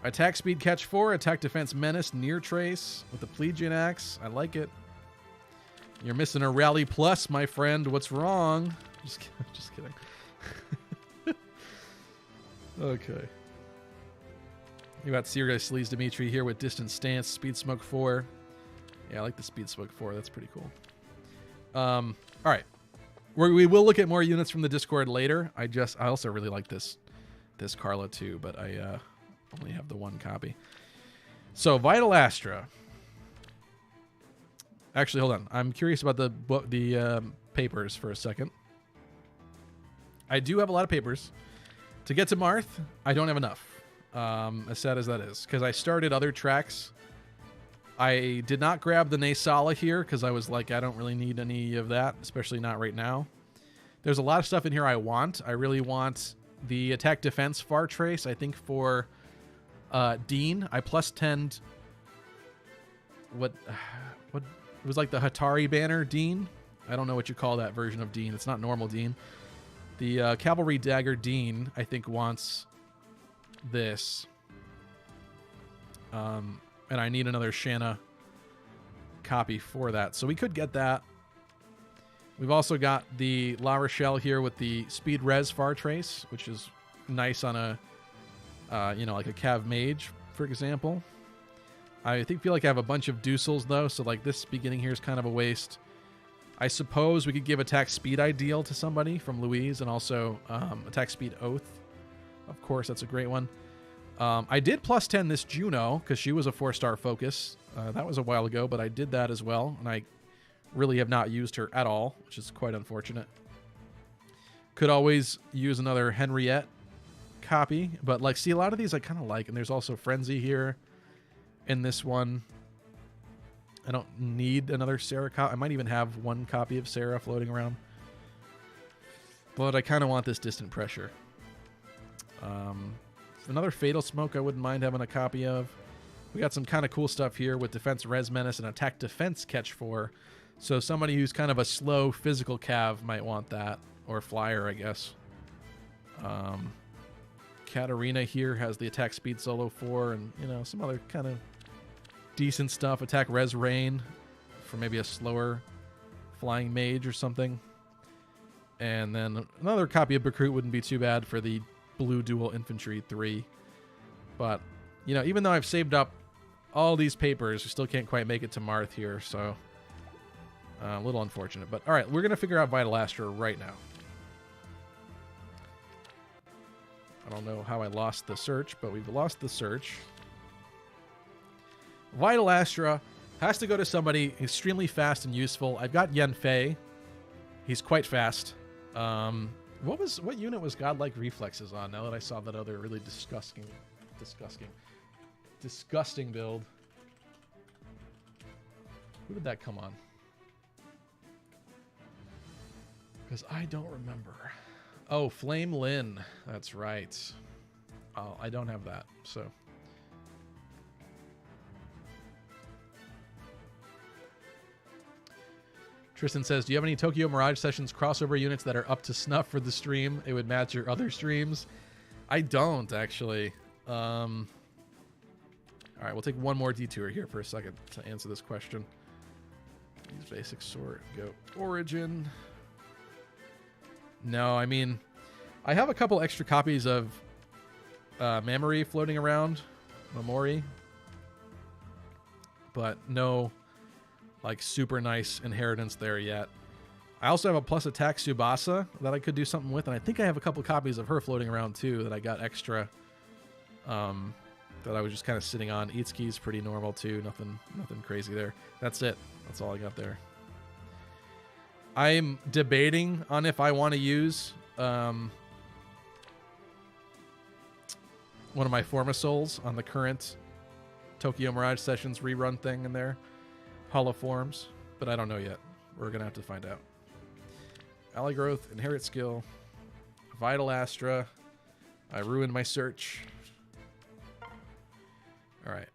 Attack speed catch 4, attack defense menace, near trace with the Plegian axe. I like it. You're missing a rally plus, my friend. What's wrong? Just kidding. Okay. You got Seriously Dimitri here with distant stance, speed smoke 4. Yeah, I like the speed smoke 4. That's pretty cool. All right. We will look at more units from the Discord later. I also really like this Carla too, but I only have the one copy. So Vital Astra. Actually, hold on. I'm curious about the papers for a second. I do have a lot of papers. To get to Marth, I don't have enough. As sad as that is, because I started other tracks. I did not grab the Naysala here because I was like, I don't really need any of that, especially not right now. There's a lot of stuff in here I want. I really want the attack defense far trace. I think for Dean, I +10'd what it was like the Hatari banner Dean. I don't know what you call that version of Dean. It's not normal Dean. The Cavalry Dagger Dean, I think, wants this. And I need another Shanna copy for that. So we could get that. We've also got the La Rochelle here with the Speed Res Far Trace, which is nice on a, like a Cav Mage, for example. I feel like I have a bunch of Dusels, though, so like this beginning here is kind of a waste. I suppose we could give Attack Speed Ideal to somebody from Louise, and also Attack Speed Oath. Of course, that's a great one. I did +10 this Juno because she was a 4-star focus. That was a while ago, but I did that as well, and I really have not used her at all, which is quite unfortunate. Could always use another Henriette copy, but like, see, a lot of these I kind of like, and there's also Frenzy here in this one. I don't need another Sarah copy. I might even have one copy of Sarah floating around, but I kind of want this distant pressure. Another Fatal Smoke I wouldn't mind having a copy of. We got some kind of cool stuff here with defense res menace and attack defense catch 4. So somebody who's kind of a slow physical cav might want that, or flyer, I guess. Katarina here has the attack speed solo 4, and you know, some other kind of decent stuff. Attack res rain for maybe a slower flying mage or something. And then another copy of Recruit wouldn't be too bad for the blue dual infantry 3. But you know, even though I've saved up all these papers, we still can't quite make it to Marth here, so a little unfortunate. But all right, we're gonna figure out Vital Astra right now. I don't know how I lost the search, but we've lost the search. Vital Astra has to go to somebody extremely fast and useful. I've got Yen Fei. He's quite fast. What unit was Godlike Reflexes on? Now that I saw that other really disgusting build. Who did that come on? Because I don't remember. Oh, Flame Lin. That's right. Oh, I don't have that, so. Tristan says, do you have any Tokyo Mirage Sessions crossover units that are up to snuff for the stream? It would match your other streams. I don't, actually. All right, we'll take one more detour here for a second to answer this question. Use basic sort, go origin. No, I mean, I have a couple extra copies of Mamori floating around, Mamori, but no, like, super nice inheritance there yet. I also have a plus attack Tsubasa that I could do something with, and I think I have a couple copies of her floating around too that I got extra, that I was just kind of sitting on. Itsuki's pretty normal too, nothing crazy there. That's it. That's all I got there. I'm debating on if I want to use one of my Forma Souls on the current Tokyo Mirage Sessions rerun thing in there. Hollow Forms, but I don't know yet. We're going to have to find out. Ally Growth, Inherit Skill, Vital Astra. I ruined my search. All right.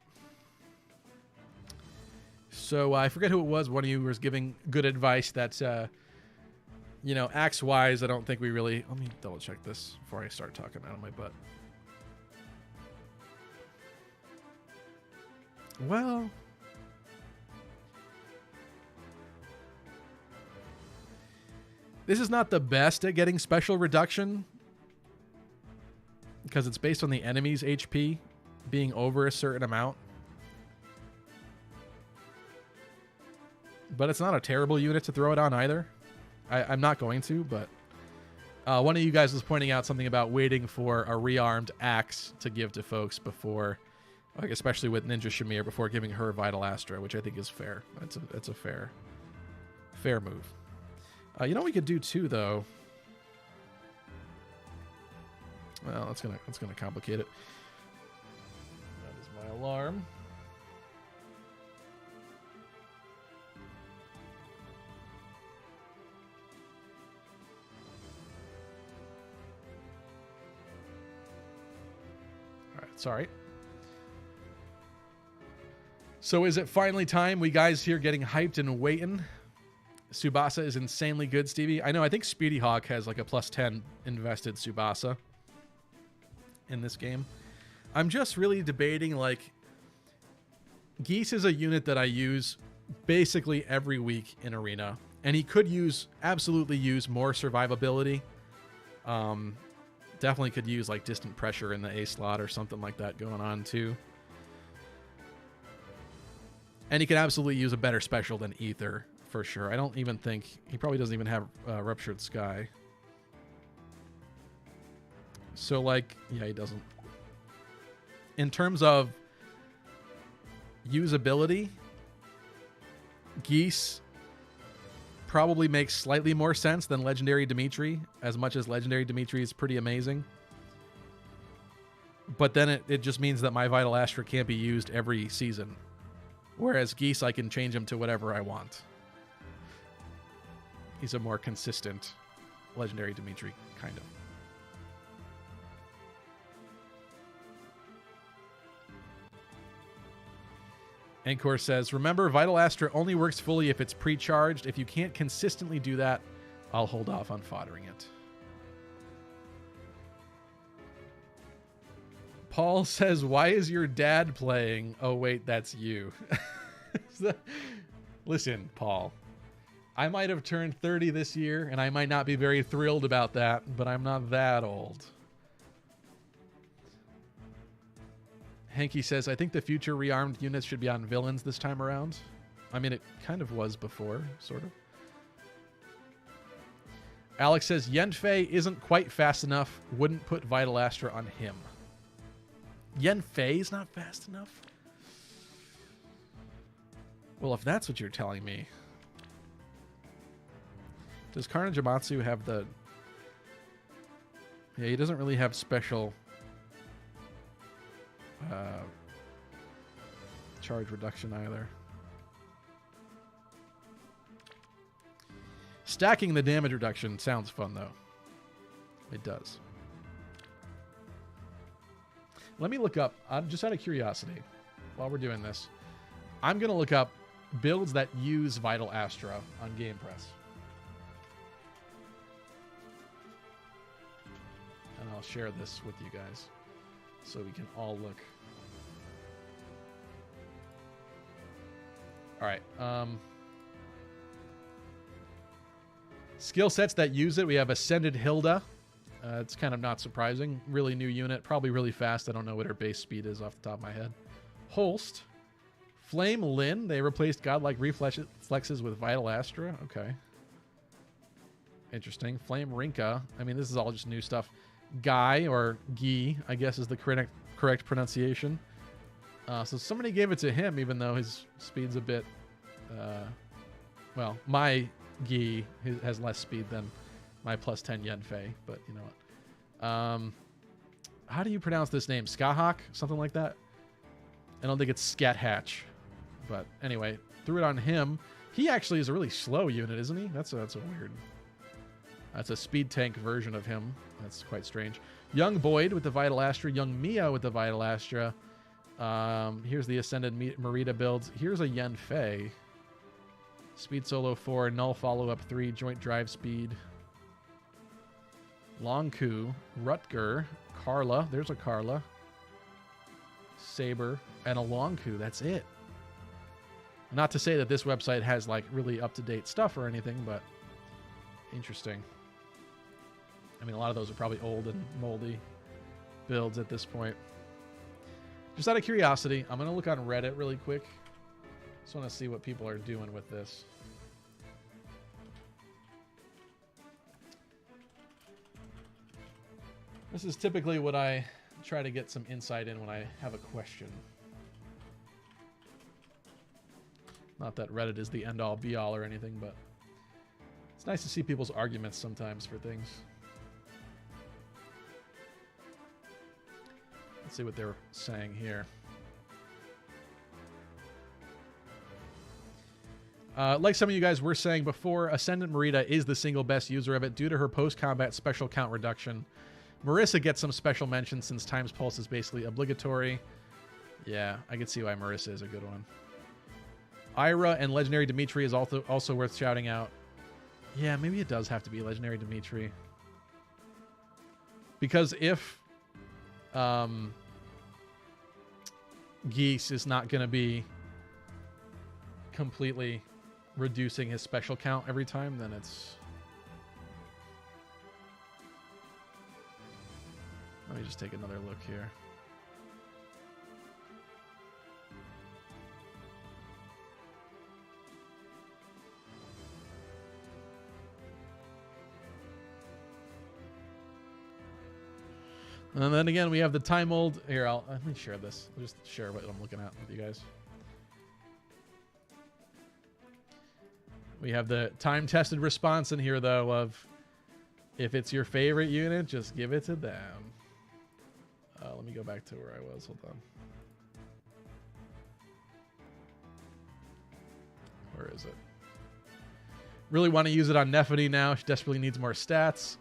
So I forget who it was. One of you was giving good advice that, you know, axe-wise, I don't think we really... Let me double-check this before I start talking out of my butt. Well... This is not the best at getting special reduction because it's based on the enemy's HP being over a certain amount. But it's not a terrible unit to throw it on either. I'm not going to, but one of you guys was pointing out something about waiting for a rearmed axe to give to folks before, like especially with Ninja Shamir, before giving her Vital Astra, which I think is fair. That's a fair move. You know what we could do too, though? Well, that's gonna complicate it. That is my alarm. All right, sorry. So is it finally time? We guys here getting hyped and waiting. Tsubasa is insanely good, Stevie. I know, I think Speedy Hawk has like a plus 10 invested Tsubasa in this game. I'm just really debating, like, Geese is a unit that I use basically every week in Arena, and he could absolutely use more survivability. Definitely could use like distant pressure in the A slot or something like that going on too. And he could absolutely use a better special than Ether. For sure. I don't even think... He probably doesn't even have Ruptured Sky. So, like... Yeah, he doesn't. In terms of usability, Geese probably makes slightly more sense than Legendary Dimitri, as much as Legendary Dimitri is pretty amazing. But then it just means that my Vital Astra can't be used every season. Whereas Geese, I can change him to whatever I want. He's a more consistent Legendary Dimitri, kind of. Ancor says, remember, Vital Astra only works fully if it's pre-charged. If you can't consistently do that, I'll hold off on foddering it. Paul says, why is your dad playing? Oh, wait, that's you. Listen, Paul, I might have turned 30 this year, and I might not be very thrilled about that, but I'm not that old. Hanky says, I think the future rearmed units should be on villains this time around. I mean, it kind of was before, sort of. Alex says, Yenfei isn't quite fast enough. Wouldn't put Vital Astra on him. Yenfei is not fast enough? Well, if that's what you're telling me. Does Carnage Amatsu have the... Yeah, he doesn't really have special... charge reduction either. Stacking the damage reduction sounds fun, though. It does. Let me look up, just out of curiosity, while we're doing this, I'm going to look up builds that use Vital Astra on GamePress. And I'll share this with you guys so we can all look. All right. Skill sets that use it. We have Ascended Hilda. It's kind of not surprising. Really new unit. Probably really fast. I don't know what her base speed is off the top of my head. Holst. Flame Lin. They replaced Godlike Reflexes with Vital Astra. Okay. Interesting. Flame Rinka. I mean, this is all just new stuff. Guy, or Guy, I guess is the correct pronunciation. So somebody gave it to him, even though his speed's a bit... well, my Guy has less speed than my plus 10 Yenfei, but you know what. How do you pronounce this name? Skahawk? Something like that? I don't think it's Scat Hatch. But anyway, threw it on him. He actually is a really slow unit, isn't he? That's a weird... That's a speed tank version of him. That's quite strange. Young Boyd with the Vital Astra. Young Mia with the Vital Astra. Here's the Ascended Merida builds. Here's a Yenfei. Speed Solo 4, Null Follow-Up 3, Joint Drive Speed. Longku, Rutger, Carla. There's a Carla. Saber, and a Longku. That's it. Not to say that this website has like really up-to-date stuff or anything, but interesting. I mean, a lot of those are probably old and moldy builds at this point. Just out of curiosity, I'm going to look on Reddit really quick. Just want to see what people are doing with this. This is typically what I try to get some insight in when I have a question. Not that Reddit is the end-all, be-all or anything, but it's nice to see people's arguments sometimes for things. Let's see what they're saying here. Like some of you guys were saying before, Ascendant Merida is the single best user of it due to her post-combat special count reduction. Marissa gets some special mentions since Time's Pulse is basically obligatory. Yeah, I can see why Marissa is a good one. Ira and Legendary Dimitri is also worth shouting out. Yeah, maybe it does have to be Legendary Dimitri. Because if Geese is not going to be completely reducing his special count every time, then it's... Let me just take another look here. And then again, we have the time old. Here, let me share this. I'll just share what I'm looking at with you guys. We have the time-tested response in here, though, of if it's your favorite unit, just give it to them. Let me go back to where I was. Hold on. Where is it? Really want to use it on Nephany now. She desperately needs more stats.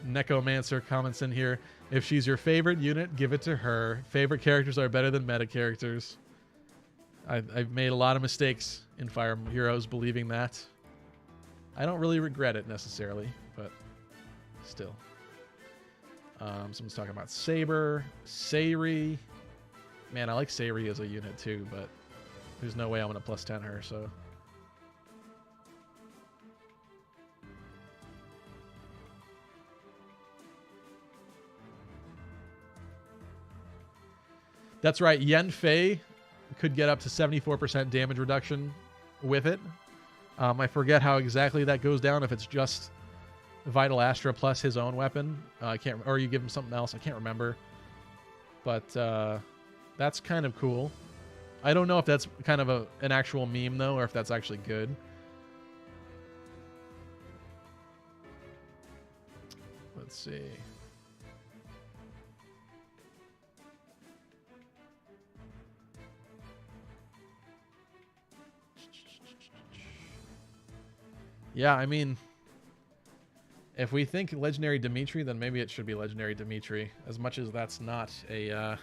Necromancer comments in here. If she's your favorite unit, give it to her. Favorite characters are better than meta characters. I've made a lot of mistakes in Fire Emblem Heroes believing that. I don't really regret it necessarily, but still. Someone's talking about Saber, Sayri. Man, I like Sayri as a unit too, but there's no way I'm going to plus 10 her, so. That's right, Yen Fei could get up to 74% damage reduction with it. I forget how exactly that goes down, if it's just Vital Astra plus his own weapon. I can't, or you give him something else. I can't remember. But that's kind of cool. I don't know if that's kind of an actual meme, though, or if that's actually good. Let's see. Yeah, I mean, if we think Legendary Dimitri, then maybe it should be Legendary Dimitri. As much as that's not a...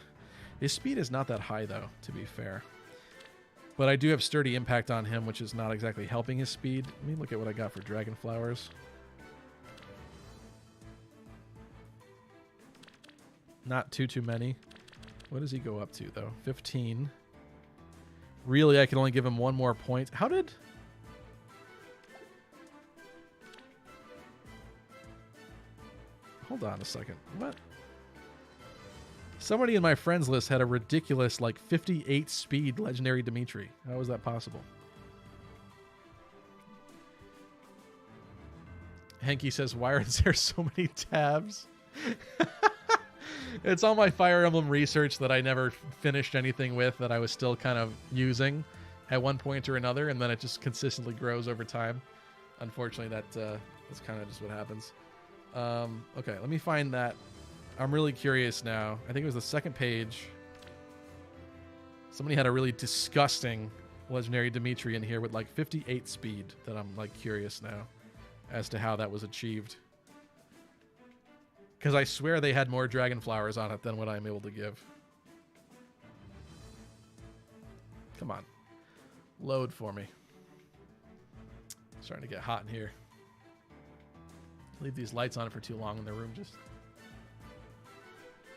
his speed is not that high, though, to be fair. But I do have Sturdy Impact on him, which is not exactly helping his speed. Let me look at what I got for Dragon Flowers. Not too many. What does he go up to, though? 15. Really, I can only give him one more point. How did... Hold on a second. What? Somebody in my friends list had a ridiculous, like, 58 speed Legendary Dimitri. How was that possible? Henky says, why are there so many tabs? It's all my Fire Emblem research that I never finished anything with, that I was still kind of using at one point or another, and then it just consistently grows over time. Unfortunately, that's kind of just what happens. Okay, let me find that. I'm really curious now. I think it was the second page. Somebody had a really disgusting Legendary Dimitri in here with like 58 speed that I'm like curious now as to how that was achieved. Because I swear they had more Dragon Flowers on it than what I'm able to give. Come on. Load for me. Starting to get hot in here. Leave these lights on for too long and the room just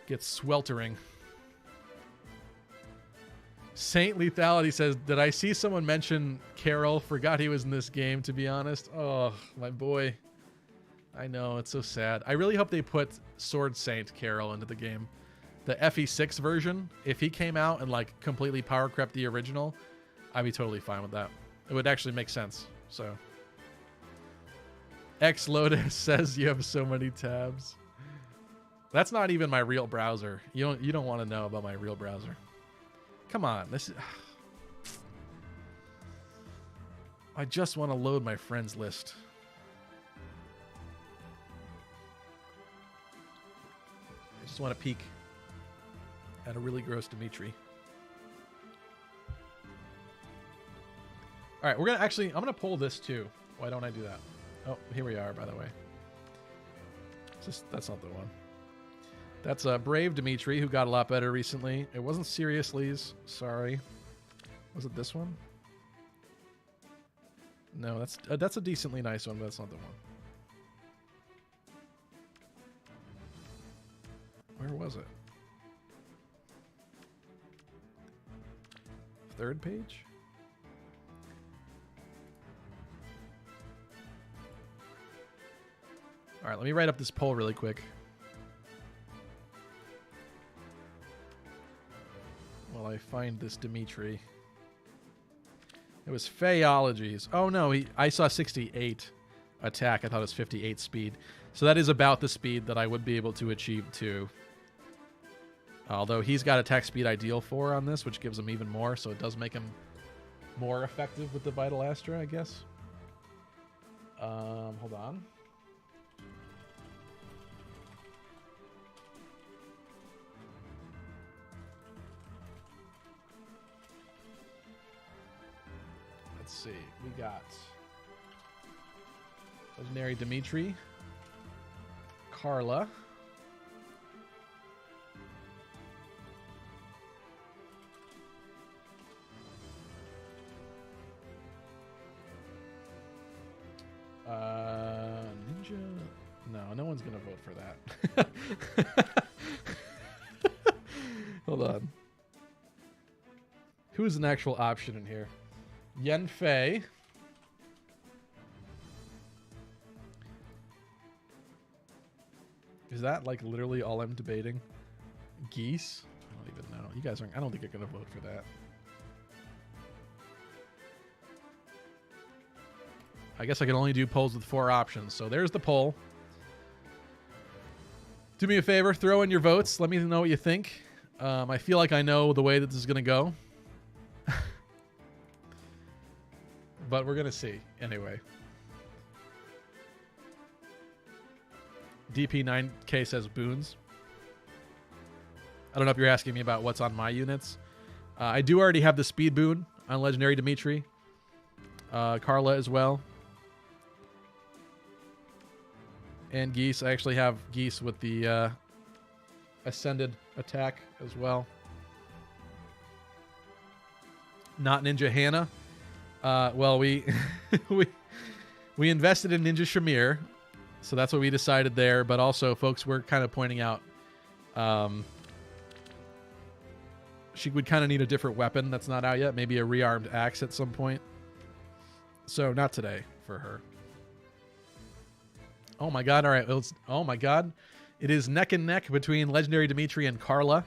gets sweltering. Saint Lethality says, did I see someone mention Carol? Forgot he was in this game, to be honest. Oh, my boy. I know, it's so sad. I really hope they put Sword Saint Carol into the game. The FE6 version, if he came out and like completely power crept the original, I'd be totally fine with that. It would actually make sense. So X Lotus says you have so many tabs. That's not even my real browser. You don't want to know about my real browser. Come on, this is... I just want to load my friends list. I just want to peek at a really gross Dimitri. All right, we're gonna actually... I'm gonna pull this too. Why don't I do that? Oh, here we are, by the way. That's not the one. That's Brave Dimitri, who got a lot better recently. It wasn't Seriously's. Sorry. Was it this one? No, that's a decently nice one, but that's not the one. Where was it? Third page? All right, let me write up this poll really quick. While I find this Dimitri. It was Phaeologies. Oh no, I saw 68 attack. I thought it was 58 speed. So that is about the speed that I would be able to achieve too. Although he's got attack speed ideal 4 on this, which gives him even more, so it does make him more effective with the Vital Astra, I guess. Hold on. Let's see. We got Legendary Dimitri, Carla, one's going to vote for that. Hold on. Who's an actual option in here? Yen Fei. Is that like literally all I'm debating? Geese? I don't even know. You guys aren't. I don't think you're going to vote for that. I guess I can only do polls with 4 options. So there's the poll. Do me a favor, throw in your votes. Let me know what you think. I feel like I know the way that this is going to go. But we're going to see. Anyway. DP9K says boons. I don't know if you're asking me about what's on my units. I do already have the speed boon on Legendary Dimitri. Carla as well. And Geese. I actually have Geese with the Ascended attack as well. Not Ninja Hannah. Well, we we invested in Ninja Shamir, so that's what we decided there. But also, folks, we're kind of pointing out she would kind of need a different weapon that's not out yet. Maybe a rearmed axe at some point. So not today for her. Oh my god, all right. Oh my god. It is neck and neck between Legendary Dimitri and Carla.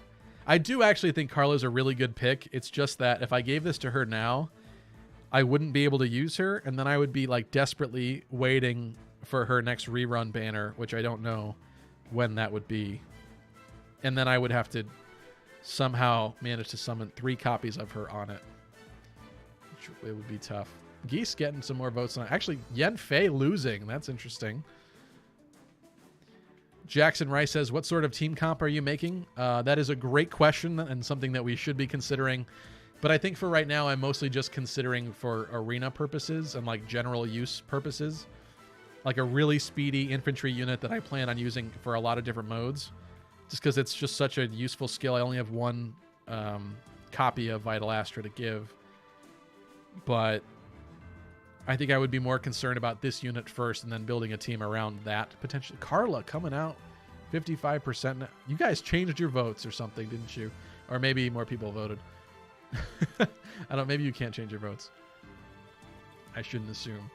I do actually think Carla's a really good pick. It's just that if I gave this to her now, I wouldn't be able to use her, and then I would be like desperately waiting for her next rerun banner, which I don't know when that would be. And then I would have to somehow manage to summon 3 copies of her on it. It would be tough. Geese getting some more votes on it. Actually, Yen Fei losing. That's interesting. Jackson Rice says, what sort of team comp are you making? That is a great question and something that we should be considering. But I think for right now, I'm mostly just considering for arena purposes and like general use purposes. Like a really speedy infantry unit that I plan on using for a lot of different modes. Just because it's just such a useful skill. I only have 1 copy of Vital Astra to give. But I think I would be more concerned about this unit first and then building a team around that potentially. Carla coming out 55%. You guys changed your votes or something, didn't you? Or maybe more people voted. I don't. Maybe you can't change your votes. I shouldn't assume.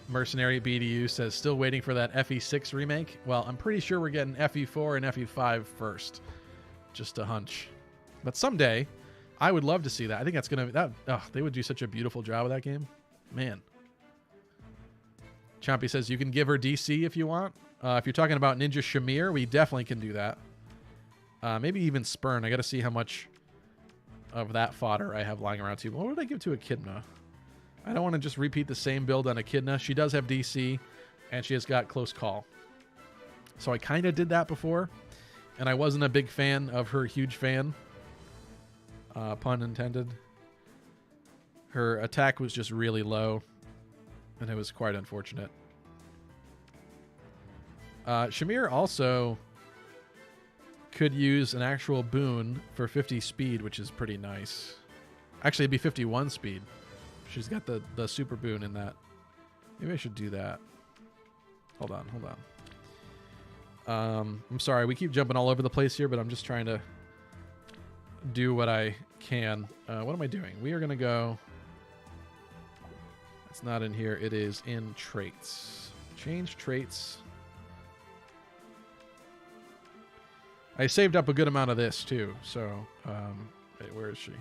Mercenary BDU says, still waiting for that FE6 remake. Well, I'm pretty sure we're getting FE4 and FE5 first. Just a hunch. But someday, I would love to see that. I think that's going to... they would do such a beautiful job of that game. Man. Chompy says, you can give her DC if you want. If you're talking about Ninja Shamir, we definitely can do that. Maybe even Spurn. I got to see how much of that fodder I have lying around too. What would I give to Echidna? I don't want to just repeat the same build on Echidna. She does have DC, and she has got Close Call. So I kind of did that before, and I wasn't a big fan of her huge fan. Pun intended. Her attack was just really low, and it was quite unfortunate. Shamir also could use an actual boon for 50 speed, which is pretty nice. Actually, it'd be 51 speed. She's got the super boon in that. Maybe I should do that. Hold on. I'm sorry, we keep jumping all over the place here, but I'm just trying to do what I can. What am I doing? We are going to go... It's not in here. It is in traits. Change traits. I saved up a good amount of this, too. So, wait, where is she?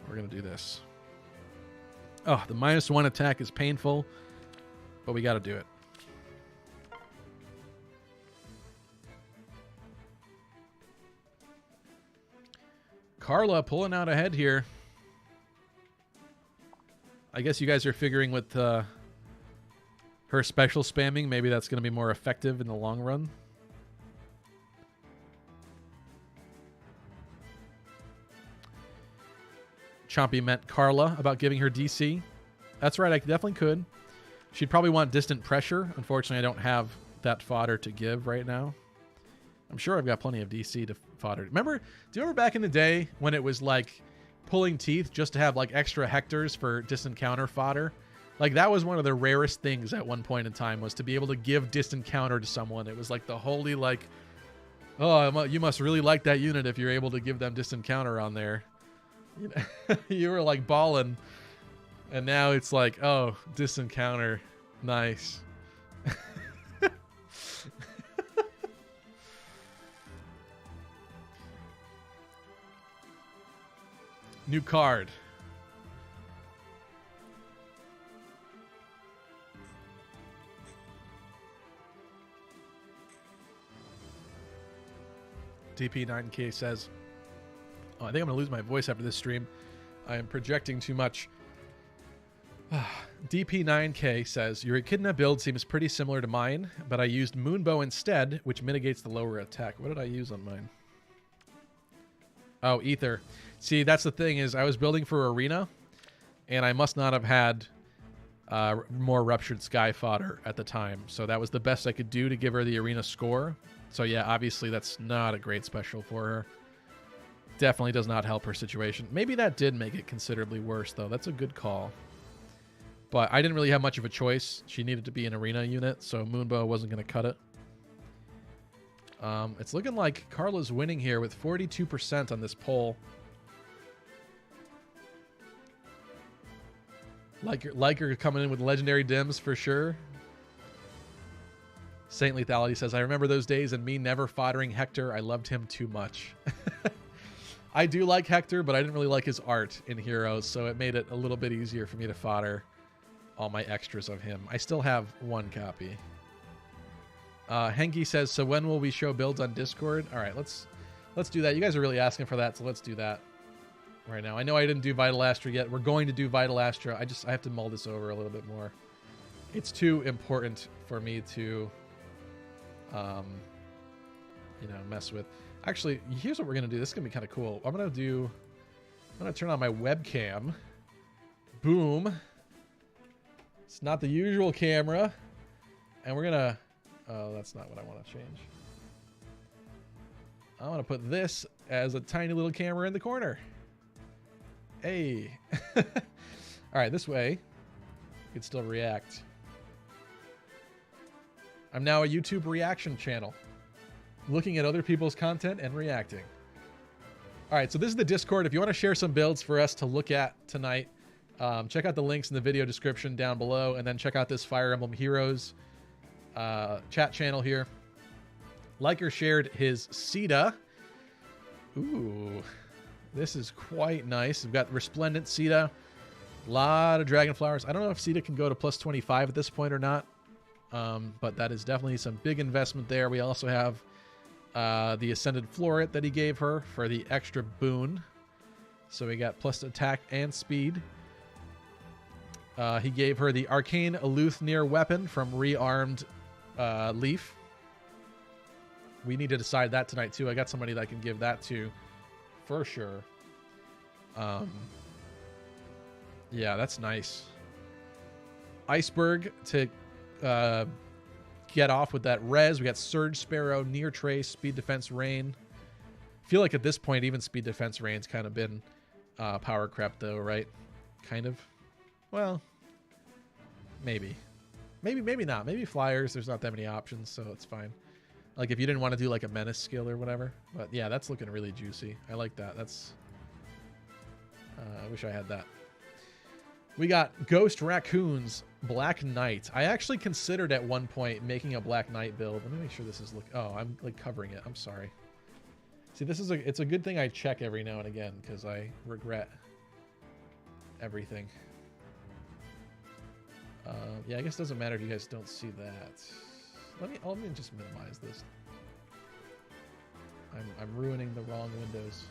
We're going to do this. Oh, the -1 attack is painful, but we got to do it. Carla pulling out ahead here. I guess you guys are figuring with her special spamming, maybe that's going to be more effective in the long run. Chompy meant Carla about giving her DC. That's right, I definitely could. She'd probably want distant pressure. Unfortunately, I don't have that fodder to give right now. I'm sure I've got plenty of DC to fodder. Do you remember back in the day when it was like pulling teeth just to have like extra hectors for distant counter fodder? Like, that was one of the rarest things at one point in time, was to be able to give distant counter to someone. It was like the holy, like, oh, you must really like that unit if you're able to give them distant counter on there. You know, you were like balling. And now it's like, oh, distant counter. Nice. New card. DP9K says, oh, I think I'm going to lose my voice after this stream. I am projecting too much. DP9K says, your Echidna build seems pretty similar to mine, but I used Moonbow instead, which mitigates the lower attack. What did I use on mine? Oh, Ether. See, that's the thing, is I was building for Arena, and I must not have had more Ruptured Sky fodder at the time. So that was the best I could do to give her the Arena score. So yeah, obviously that's not a great special for her. Definitely does not help her situation. Maybe that did make it considerably worse, though. That's a good call. But I didn't really have much of a choice. She needed to be an Arena unit, so Moonbow wasn't going to cut it. It's looking like Carla's winning here with 42% on this poll. Like her coming in with legendary dims for sure. Saint Lethality says, I remember those days and me never foddering Hector. I loved him too much. I do like Hector, but I didn't really like his art in Heroes, so it made it a little bit easier for me to fodder all my extras of him. I still have one copy. Henki says, so when will we show builds on Discord? All right, let's do that. You guys are really asking for that, so let's do that right now. I know I didn't do Vital Astra yet. We're going to do Vital Astra. I have to mull this over a little bit more. It's too important for me to, you know, mess with. Actually, here's what we're going to do. This is going to be kind of cool. I'm going to turn on my webcam. Boom. It's not the usual camera. And we're going to... Oh, that's not what I want to change. I want to put this as a tiny little camera in the corner. Hey. All right, this way, you can still react. I'm now a YouTube reaction channel, looking at other people's content and reacting. All right, so this is the Discord. If you want to share some builds for us to look at tonight, check out the links in the video description down below, and then check out this Fire Emblem Heroes chat channel here. Liker shared his Sita. Ooh, this is quite nice. We've got Resplendent Sita. A lot of Dragon Flowers. I don't know if Sita can go to plus 25 at this point or not. But that is definitely some big investment there. We also have the Ascended Floret that he gave her for the extra boon. So we got plus attack and speed. He gave her the Arcane Eleuthir weapon from Rearmed Leaf. We need to decide that tonight, too. I got somebody that I can give that to for sure. Yeah, that's nice. Iceberg to get off with that res. We got Surge Sparrow, Near Trace, Speed Defense Rain. I feel like at this point, even Speed Defense Rain's kind of been power crept, though, right? Kind of. Well, maybe. Maybe not. Maybe Flyers, there's not that many options, so it's fine. Like, if you didn't want to do, like, a Menace skill or whatever. But, yeah, that's looking really juicy. I like that. That's... I wish I had that. We got Ghost Raccoons, Black Knight. I actually considered at one point making a Black Knight build. Let me make sure this is... Oh, I'm, like, covering it. I'm sorry. See, this is it's a good thing I check every now and again, because I regret everything. Yeah, I guess it doesn't matter if you guys don't see that. Let me just minimize this. I'm ruining the wrong windows.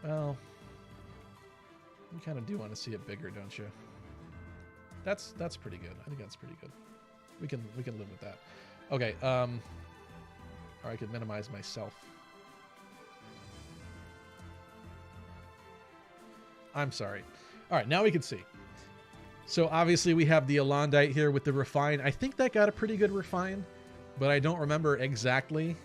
Well, you kind of do want to see it bigger, don't you? That's pretty good. I think that's pretty good. We can live with that. Okay. Or I could minimize myself. I'm sorry. All right, now we can see. So obviously we have the Alondite here with the refine. I think that got a pretty good refine, but I don't remember exactly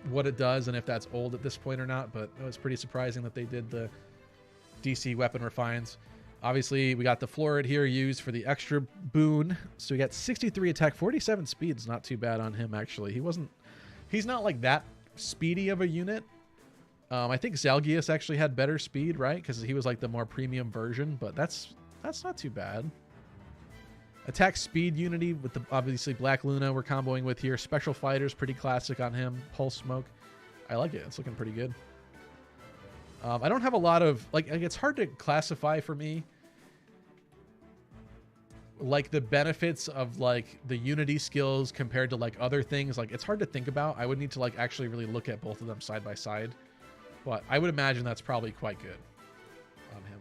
what it does and if that's old at this point or not, but it was pretty surprising that they did the DC weapon refines. Obviously, we got the Florid here used for the extra boon. So we got 63 attack, 47 speed is not too bad on him, actually. He's not like that speedy of a unit. I think Zalgius actually had better speed, right? Because he was like the more premium version, but that's not too bad. Attack speed unity with the obviously Black Luna we're comboing with here. Special Fighters, pretty classic on him. Pulse Smoke. I like it. It's looking pretty good. I don't have a lot of like it's hard to classify for me like the benefits of like the unity skills compared to like other things. Like it's hard to think about. I would need to like actually really look at both of them side by side, but I would imagine that's probably quite good on him.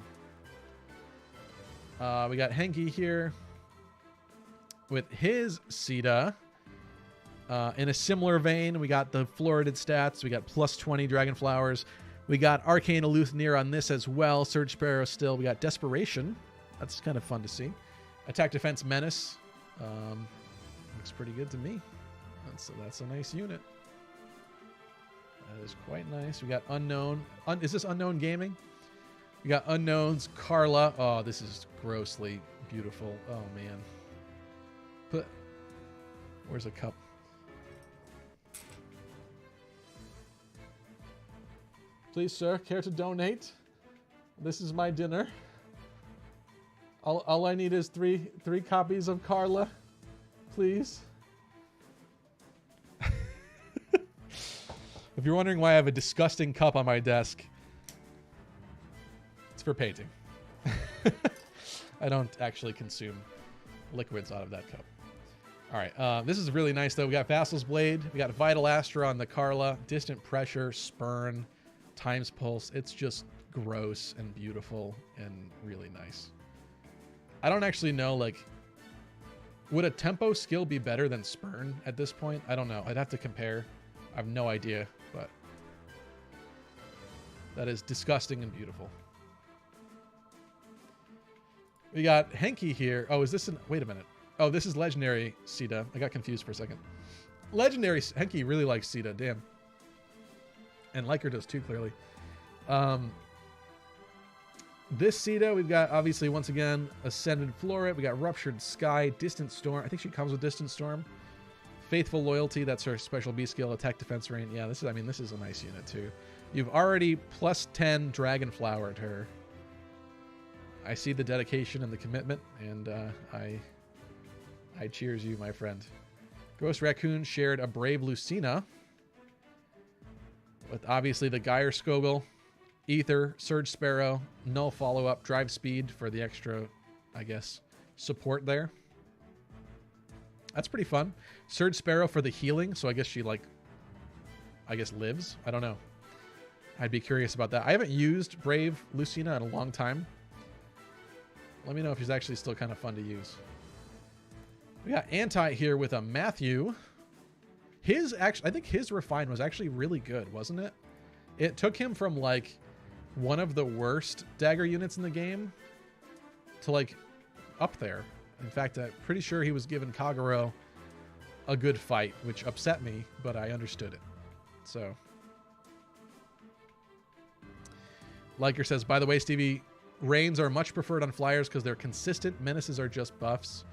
We got Henki here with his Sita. In a similar vein, we got the Florid stats. We got plus 20 Dragon Flowers. We got Arcane Eleuthir on this as well. Surge Sparrow still. We got Desperation. That's kind of fun to see. Attack Defense Menace. Looks pretty good to me. That's a nice unit. That is quite nice. We got Unknown. Is this Unknown Gaming? We got Unknowns. Carla. Oh, this is grossly beautiful. Oh, man. Where's a cup? Please, sir, care to donate? This is my dinner. All I need is three copies of Carla, please. If you're wondering why I have a disgusting cup on my desk, it's for painting. I don't actually consume liquids out of that cup. All right, this is really nice, though. We got Vassal's Blade. We got Vital Astra on the Carla. Distant Pressure, Spurn, Times Pulse. It's just gross and beautiful and really nice. I don't actually know, like, would a tempo skill be better than Spurn at this point? I don't know. I'd have to compare. I have no idea, but that is disgusting and beautiful. We got Henki here. Oh, is this an... Wait a minute. Oh, this is Legendary Sita. I got confused for a second. Legendary Henki really likes Sita. Damn. And Liker does too, clearly. This Sita, we've got, obviously, once again, Ascended Floret. We got Ruptured Sky, Distant Storm. I think she comes with Distant Storm. Faithful Loyalty, that's her special B skill. Attack Defense Range. Yeah, this is a nice unit, too. You've already plus 10 Dragon Flowered her. I see the dedication and the commitment, and I cheers you, my friend. Ghost Raccoon shared a Brave Lucina with obviously the Geyer Skogel, Ether, Surge Sparrow, Null Follow-Up, Drive Speed for the extra, I guess, support there. That's pretty fun. Surge Sparrow for the healing, so I guess she, like, lives? I don't know. I'd be curious about that. I haven't used Brave Lucina in a long time. Let me know if she's actually still kind of fun to use. We got Anti here with a Matthew. I think his refine was actually really good, wasn't it? It took him from like one of the worst dagger units in the game to like up there. In fact, I'm pretty sure he was giving Kagero a good fight, which upset me, but I understood it. So, Liker says, by the way, Stevie, Reigns are much preferred on flyers because they're consistent. Menaces are just buffs.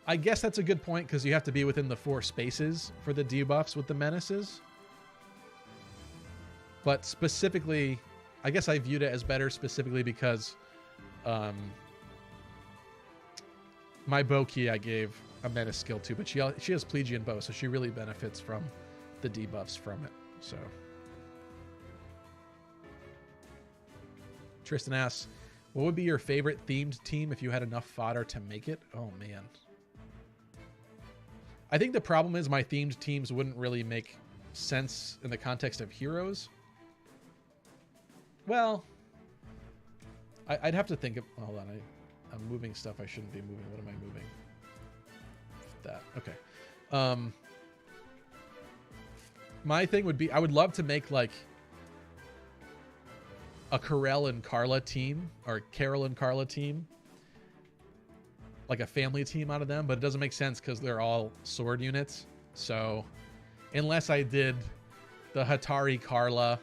I guess that's a good point because you have to be within the 4 spaces for the debuffs with the menaces. But specifically, I guess I viewed it as better specifically because my bow key I gave a menace skill to, but she has Plegian bow, so she really benefits from the debuffs from it. So Tristan asks, what would be your favorite themed team if you had enough fodder to make it? Oh, man. I think the problem is my themed teams wouldn't really make sense in the context of heroes. Well, I'd have to think of... Hold on. I'm moving stuff I shouldn't be moving. What am I moving? That. Okay. My thing would be... I would love to make, like, a Karel and Carla team, or Carol and Carla team, like a family team out of them, but it doesn't make sense because they're all sword units. So unless I did the Hatari Carla,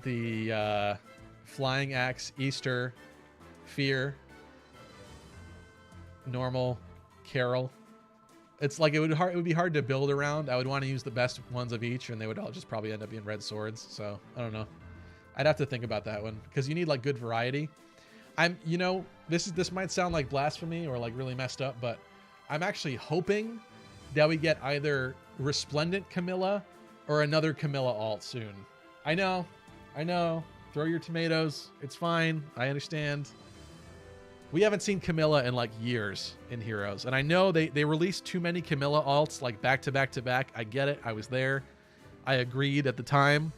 the Flying Axe, Easter, Fear, normal, Carol. It's like it would be hard to build around. I would want to use the best ones of each, and they would all just probably end up being red swords. So I don't know. I'd have to think about that one because you need like good variety. This might sound like blasphemy or like really messed up, but I'm actually hoping that we get either Resplendent Camilla or another Camilla alt soon. I know. Throw your tomatoes. It's fine. I understand. We haven't seen Camilla in like years in Heroes. And I know they released too many Camilla alts like back to back to back. I get it. I was there. I agreed at the time.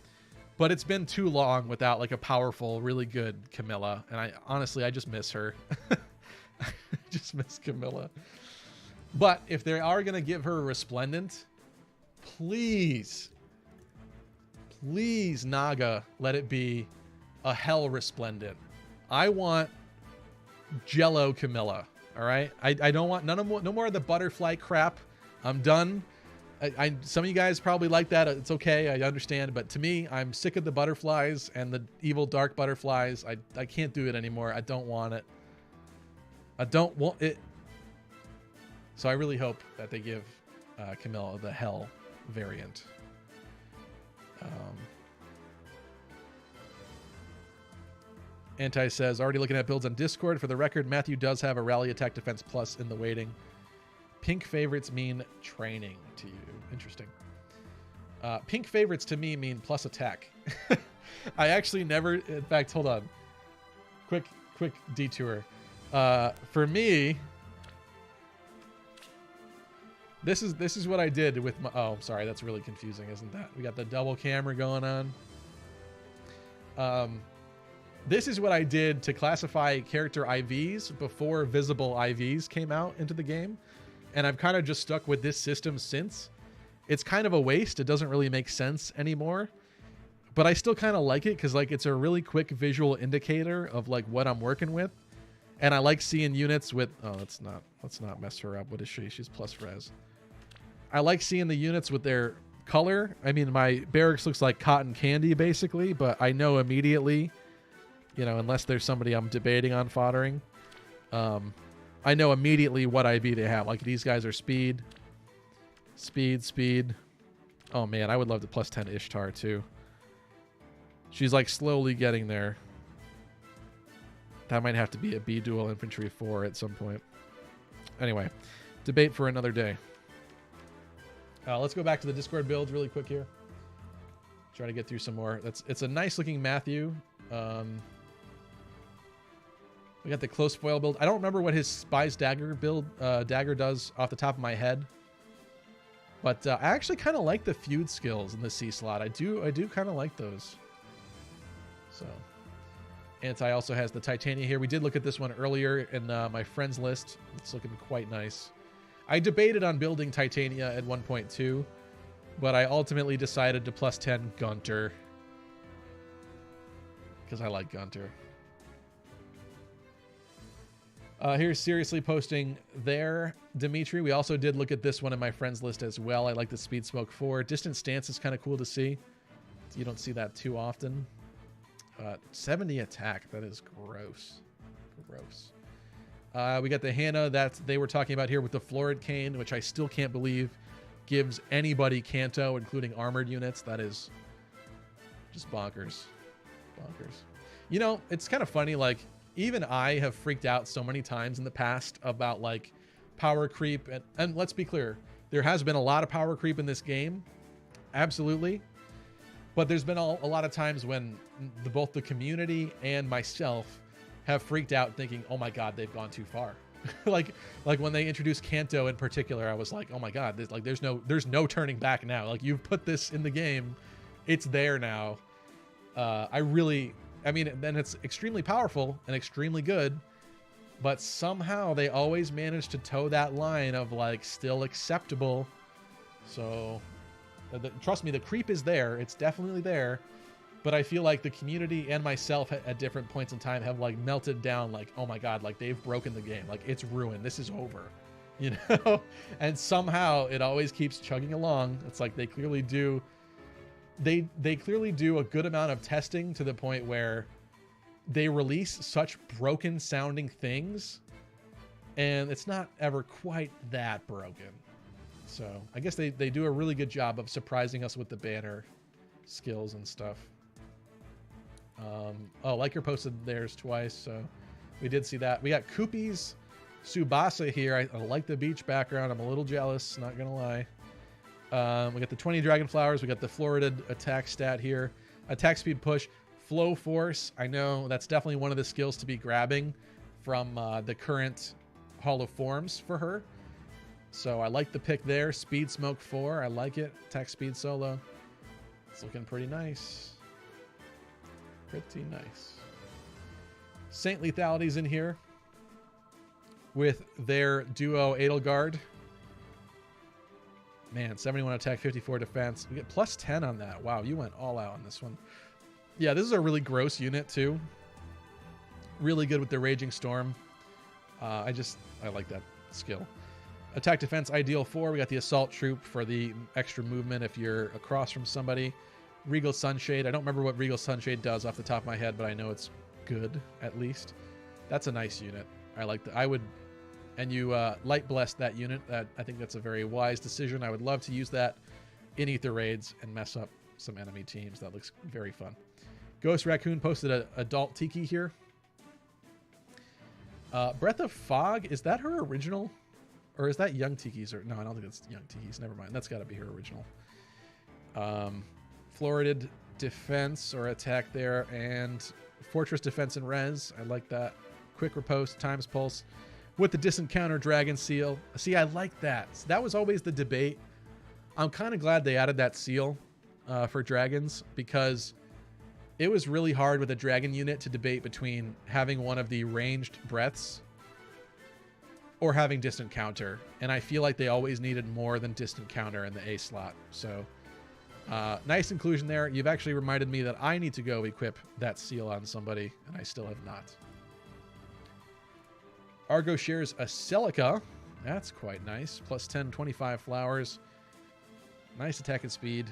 But it's been too long without like a powerful, really good Camilla. And I just miss her. I just miss Camilla. But if they are going to give her a Resplendent, please, Naga, let it be a Hell Resplendent. I want Jello Camilla. All right. I don't want no more of the butterfly crap. I'm done. Some of you guys probably like that. It's okay. I understand. But to me, I'm sick of the butterflies and the evil dark butterflies. I can't do it anymore. I don't want it. I don't want it. So I really hope that they give Camilla the Hell variant. Anti says, already looking at builds on Discord. For the record, Matthew does have a rally attack defense plus in the waiting. Pink favorites mean training to you. Interesting. Pink favorites to me mean plus attack. I actually never, in fact, hold on. Quick detour. For me, this is what I did with my, oh, sorry, that's really confusing, isn't that? We got the double camera going on. This is what I did to classify character IVs before visible IVs came out into the game. And I've kind of just stuck with this system since. It's kind of a waste. It doesn't really make sense anymore. But I still kind of like it because like it's a really quick visual indicator of like what I'm working with. And I like seeing units with, oh, let's not mess her up. What is she? She's plus res. I like seeing the units with their color. I mean, my barracks looks like cotton candy basically, but I know immediately, you know, unless there's somebody I'm debating on foddering, I know immediately what IV they have. Like these guys are speed. Oh man, I would love to plus 10 Ishtar too. She's like slowly getting there. That might have to be a B dual infantry 4 at some point. Anyway, debate for another day. Let's go back to the Discord builds really quick here. Try to get through some more. It's a nice looking Matthew. We got the close foil build. I don't remember what his Spy's Dagger build dagger does off the top of my head. But I actually kind of like the feud skills in the C slot. I do kind of like those. So, Anti also has the Titania here. We did look at this one earlier in my friends list. It's looking quite nice. I debated on building Titania at 1.2, but I ultimately decided to plus 10 Gunter because I like Gunter. Here's seriously posting there, Dimitri. We also did look at this one in my friends list as well. I like the Speed Smoke 4. Distant Stance is kind of cool to see. You don't see that too often. 70 attack. That is gross. Gross. We got the Hannah that they were talking about here with the Florid Cane, which I still can't believe gives anybody Canto, including armored units. That is just bonkers. Bonkers. You know, it's kind of funny, like, even I have freaked out so many times in the past about like power creep. And let's be clear, there has been a lot of power creep in this game. Absolutely. But there's been a lot of times when both the community and myself have freaked out thinking, oh my God, they've gone too far. like when they introduced Canto in particular, I was like, oh my God, there's no turning back now. Like you've put this in the game. It's there now. I mean, then it's extremely powerful and extremely good, but somehow they always manage to toe that line of like still acceptable. So trust me, the creep is there. It's definitely there, but I feel like the community and myself at different points in time have like melted down like, oh my God, like they've broken the game. Like it's ruined. This is over. you know? And somehow it always keeps chugging along. It's like they clearly do they clearly do a good amount of testing to the point where they release such broken sounding things and it's not ever quite that broken. So I guess they do a really good job of surprising us with the banner skills and stuff. Oh, Liker posted theirs twice, so we did see that. We got Koopies Tsubasa here. I like the beach background. I'm a little jealous, not gonna lie. We got the 20 Dragon Flowers. We got the Florid attack stat here. Attack speed push. Flow force. I know that's definitely one of the skills to be grabbing from the current Hall of Forms for her. So I like the pick there. Speed Smoke 4. I like it. Attack speed solo. It's looking pretty nice. Pretty nice. Saint Lethality's in here with their duo Edelgard. Man, 71 attack, 54 defense. We get plus 10 on that. Wow, you went all out on this one. Yeah, this is a really gross unit too. Really good with the Raging Storm. I like that skill. Attack defense ideal 4. We got the Assault Troop for the extra movement if you're across from somebody. Regal Sunshade. I don't remember what Regal Sunshade does off the top of my head, but I know it's good at least. That's a nice unit. I like that. I would... And you light blessed that unit. I think that's a very wise decision. I would love to use that in Ether raids and mess up some enemy teams. That looks very fun. Ghost Raccoon posted a adult Tiki here. Breath of Fog, is that her original? Or is that Young Tiki's? Or no, I don't think it's Young Tiki's. Never mind. That's got to be her original. Florid defense or attack there. And Fortress defense and res. I like that. Quick riposte, times pulse. With the distant counter dragon seal. See, I like that. That was always the debate. I'm kind of glad they added that seal for dragons because it was really hard with a dragon unit to debate between having one of the ranged breaths or having distant counter. And I feel like they always needed more than distant counter in the A slot. So nice inclusion there. You've actually reminded me that I need to go equip that seal on somebody, and I still have not. Argo shares a Celica. That's quite nice. Plus 10, 25 flowers. Nice attack and speed.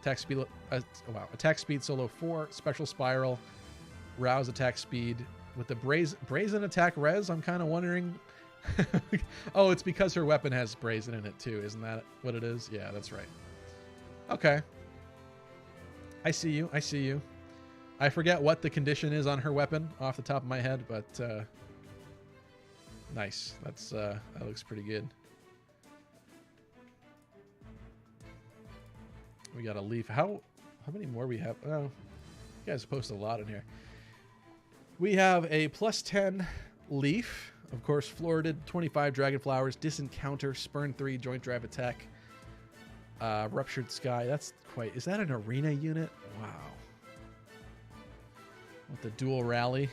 Attack speed. Wow. Attack speed solo 4. Special spiral. Rouse attack speed. With the brazen attack res, I'm kind of wondering. Oh, it's because her weapon has brazen in it too. Isn't that what it is? Yeah, that's right. Okay. I see you. I see you. I forget what the condition is on her weapon off the top of my head, but nice. That's that looks pretty good. We got a leaf. How many more we have? Oh, you guys post a lot in here. We have a plus 10 leaf. Of course, Florid, 25 dragon flowers, distant counter, spurn 3, joint drive attack, ruptured sky. That's quite. Is that an arena unit? Wow. With the dual rally.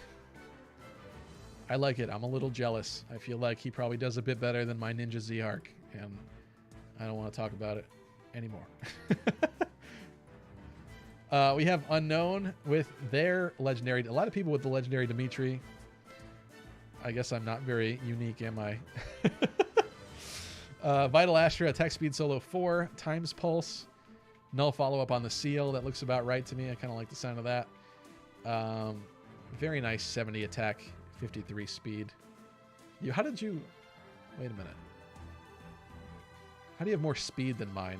I like it. I'm a little jealous. I feel like he probably does a bit better than my Ninja Z-Arc, and I don't want to talk about it anymore. We have Unknown with their legendary. A lot of people with the legendary Dimitri. I guess I'm not very unique, am I? Vital Astra, attack speed solo 4, times pulse. Null follow-up on the seal. That looks about right to me. I kind of like the sound of that. Very nice 70 attack, 53 speed. How did you... Wait a minute. How do you have more speed than mine?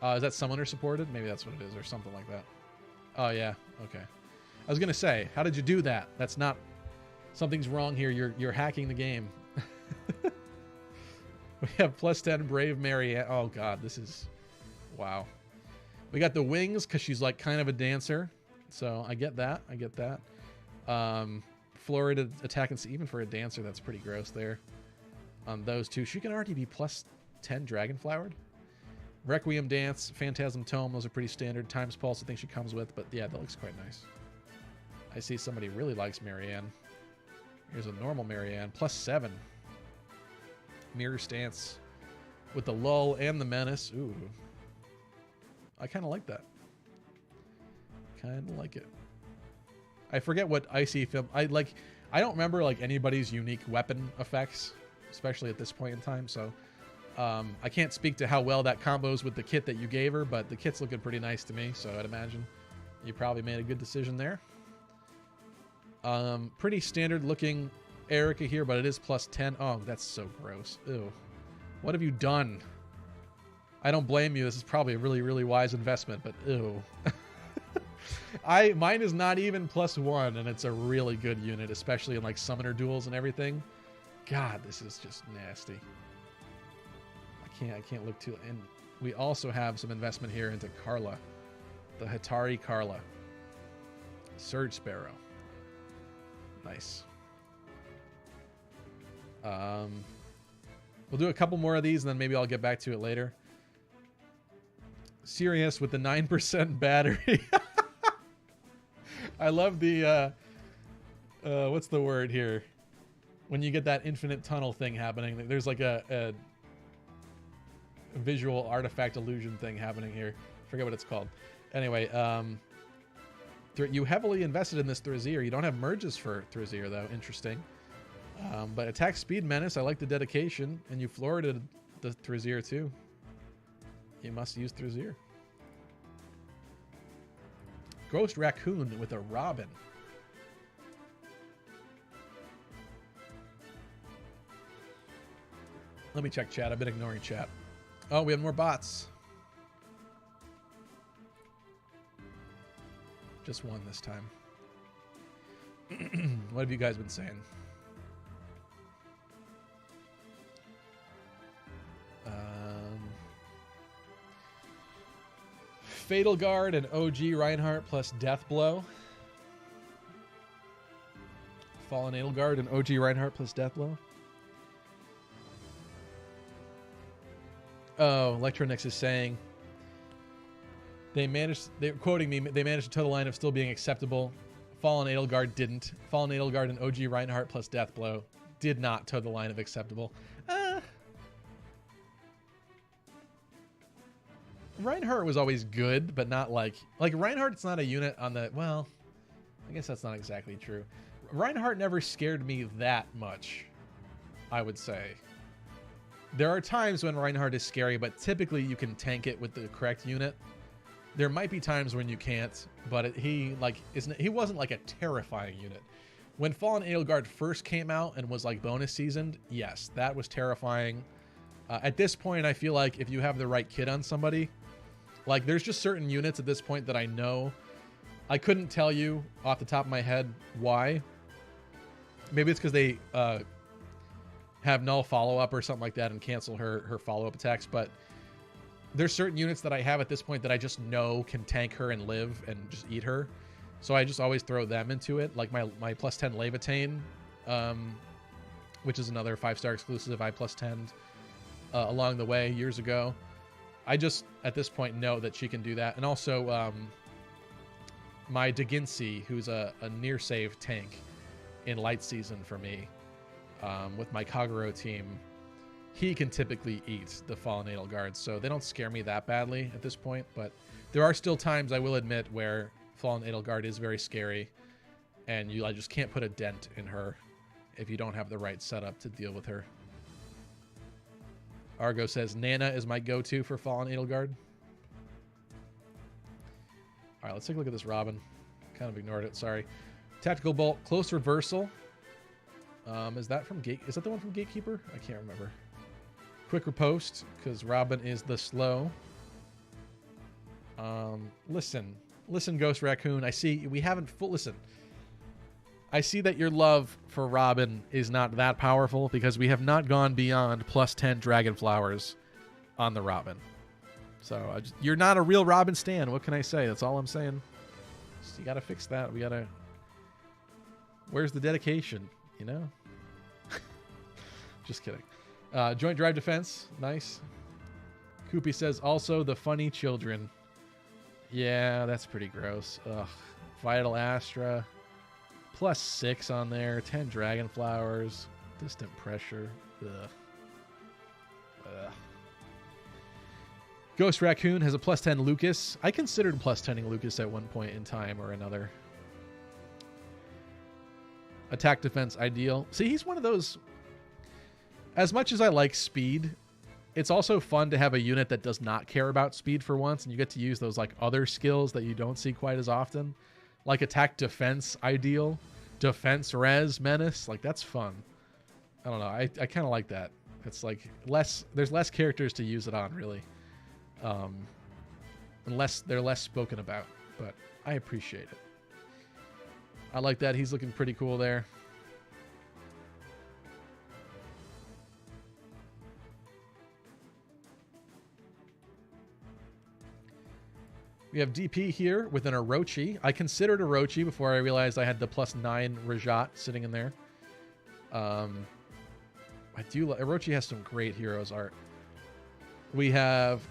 Is that summoner supported? Maybe that's what it is, or something like that. Oh, yeah. Okay. I was going to say, how did you do that? That's not... Something's wrong here. You're hacking the game. We have plus 10 Brave Mary. Oh, God. This is... Wow. We got the wings because she's like kind of a dancer. So I get that. I get that. Florida attack and even for a dancer, that's pretty gross there. On those two. She can already be plus 10 Dragon Flowered. Requiem Dance, Phantasm Tome, those are pretty standard. Times Pulse, I think she comes with, but yeah, that looks quite nice. I see somebody really likes Marianne. Here's a normal Marianne, plus 7. Mirror Stance with the lull and the menace. Ooh. I kind of like that. Kind of like it. I forget what icy film. I don't remember like anybody's unique weapon effects, especially at this point in time. So I can't speak to how well that combos with the kit that you gave her, but the kit's looking pretty nice to me. So I'd imagine you probably made a good decision there. Pretty standard looking Erica here, but it is plus 10. Oh, that's so gross. Ew. What have you done? I don't blame you. This is probably a really, really wise investment, but ew. Mine is not even plus 1, and it's a really good unit, especially in like summoner duels and everything. God, this is just nasty. I can't look too. And we also have some investment here into Carla, the Hatari Carla, Surge Sparrow. Nice. We'll do a couple more of these, and then maybe I'll get back to it later. Sirius with the 9% battery. I love the, what's the word here? When you get that infinite tunnel thing happening, there's like a visual artifact illusion thing happening here. I forget what it's called. Anyway, you heavily invested in this Thrazier. You don't have merges for Thrazier, though. Interesting. But attack speed menace, I like the dedication. And you florided the Thrazier, too. You must use Thrazier. Ghost Raccoon with a Robin. Let me check chat. I've been ignoring chat. Oh, we have more bots. Just one this time. What have you guys been saying? Fatal Guard and OG Reinhardt plus Death Blow. Fallen Edelgard and OG Reinhardt plus Death Blow. Oh, Electronix is saying they're quoting me, they managed to toe the line of still being acceptable. Fallen Edelgard didn't. Fallen Edelgard and OG Reinhardt plus Death Blow did not toe the line of acceptable. Reinhardt was always good, but not like Reinhardt's not a unit on the, well, I guess that's not exactly true. Reinhardt never scared me that much, I would say. There are times when Reinhardt is scary, but typically you can tank it with the correct unit. There might be times when you can't, but he wasn't like a terrifying unit. When Fallen Edelgard first came out and was like bonus seasoned, yes, that was terrifying. At this point, I feel like if you have the right kit on somebody, like there's just certain units at this point that I know. I couldn't tell you off the top of my head why. Maybe it's because they have null follow-up or something like that and cancel her follow-up attacks, but there's certain units that I have at this point that I just know can tank her and live and just eat her. So I just always throw them into it. Like my plus 10 Levitain, which is another 5-star exclusive I plus 10'd along the way years ago. I just, at this point, know that she can do that. And also my Daginsi, who's a near save tank in light season for me, with my Kagero team, he can typically eat the Fallen Edelgard, so they don't scare me that badly at this point, but there are still times, I will admit, where Fallen Edelgard is very scary, and I just can't put a dent in her if you don't have the right setup to deal with her. Argo says, Nana is my go-to for Fallen Edelgard. All right, let's take a look at this Robin. Kind of ignored it, sorry. Tactical Bolt, Close Reversal. Is that the one from Gatekeeper? I can't remember. Quick Riposte, because Robin is the slow. Listen, Ghost Raccoon. I see we haven't listen. I see that your love for Robin is not that powerful because we have not gone beyond plus 10 Dragon Flowers on the Robin. So you're not a real Robin stan. What can I say? That's all I'm saying. So you got to fix that. We got to. Where's the dedication? You know. Just kidding. Joint Drive Defense, nice. Koopy says also the funny children. Yeah, that's pretty gross. Ugh. Vital Astra. Plus 6 on there. 10 Dragon Flowers. Distant Pressure. Ugh. Ugh. Ghost Raccoon has a plus 10 Lucas. I considered plus 10ing Lucas at one point in time or another. Attack defense ideal. See, he's one of those. As much as I like speed, it's also fun to have a unit that does not care about speed for once, and you get to use those like other skills that you don't see quite as often, like attack defense ideal, defense res menace. Like that's fun. I don't know. I kind of like that. It's like there's less characters to use it on, really, unless they're less spoken about. But I appreciate it. I like that. He's looking pretty cool there. We have DP here with an Orochi. I considered Orochi before I realized I had the +9 Rajat sitting in there. Orochi has some great heroes art. We have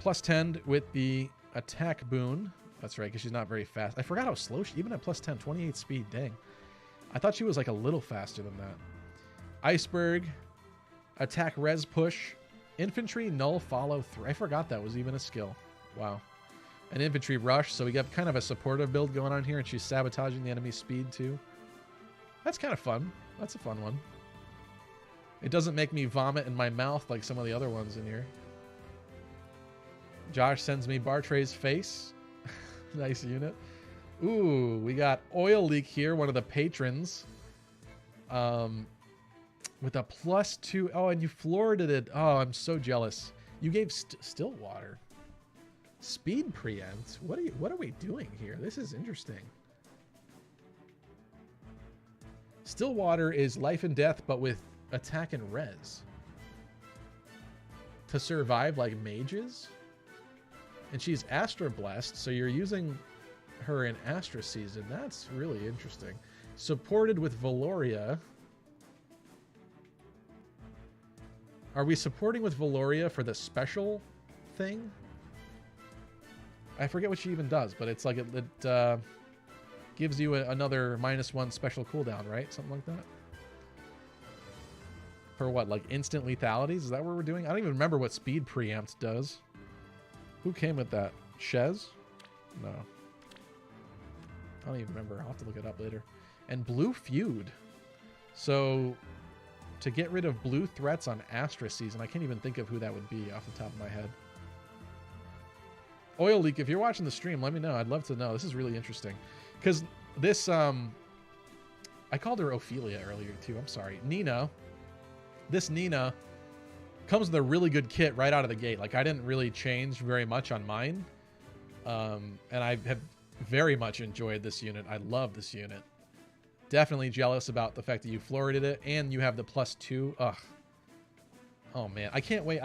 +10 with the attack boon. That's right, because she's not very fast. I forgot how slow she, even at +10, 28 speed, dang. I thought she was like a little faster than that. Iceberg, attack res push, infantry null follow through. I forgot that was even a skill. Wow. An infantry rush, so we got kind of a supportive build going on here, and she's sabotaging the enemy's speed too. That's kind of fun. That's a fun one. It doesn't make me vomit in my mouth like some of the other ones in here. Josh sends me Bartray's face. Nice unit. Ooh, we got Oil Leak here, one of the patrons. With a +2. Oh, and you floored it. Oh, I'm so jealous. You gave Stillwater. Speed preempt? What are we doing here? This is interesting. Stillwater is life and death, but with attack and res. To survive like mages? And she's Astra blessed, so you're using her in Astra season. That's really interesting. Supported with Valoria. Are we supporting with Valoria for the special thing? I forget what she even does, but it's like it gives you another -1 special cooldown, right? Something like that. For what, like instant lethalities? Is that what we're doing? I don't even remember what speed preempt does. Who came with that? Shez? No. I don't even remember. I'll have to look it up later. And Blue Feud. So, to get rid of blue threats on Astra season, I can't even think of who that would be off the top of my head. Oil Leak, if you're watching the stream, let me know. I'd love to know. This is really interesting. Because this, I called her Ophelia earlier too. I'm sorry. Nina. This Nina comes with a really good kit right out of the gate. Like, I didn't really change very much on mine. And I have very much enjoyed this unit. I love this unit. Definitely jealous about the fact that you fluoridated it and you have the +2. Ugh. Oh, man. I can't wait.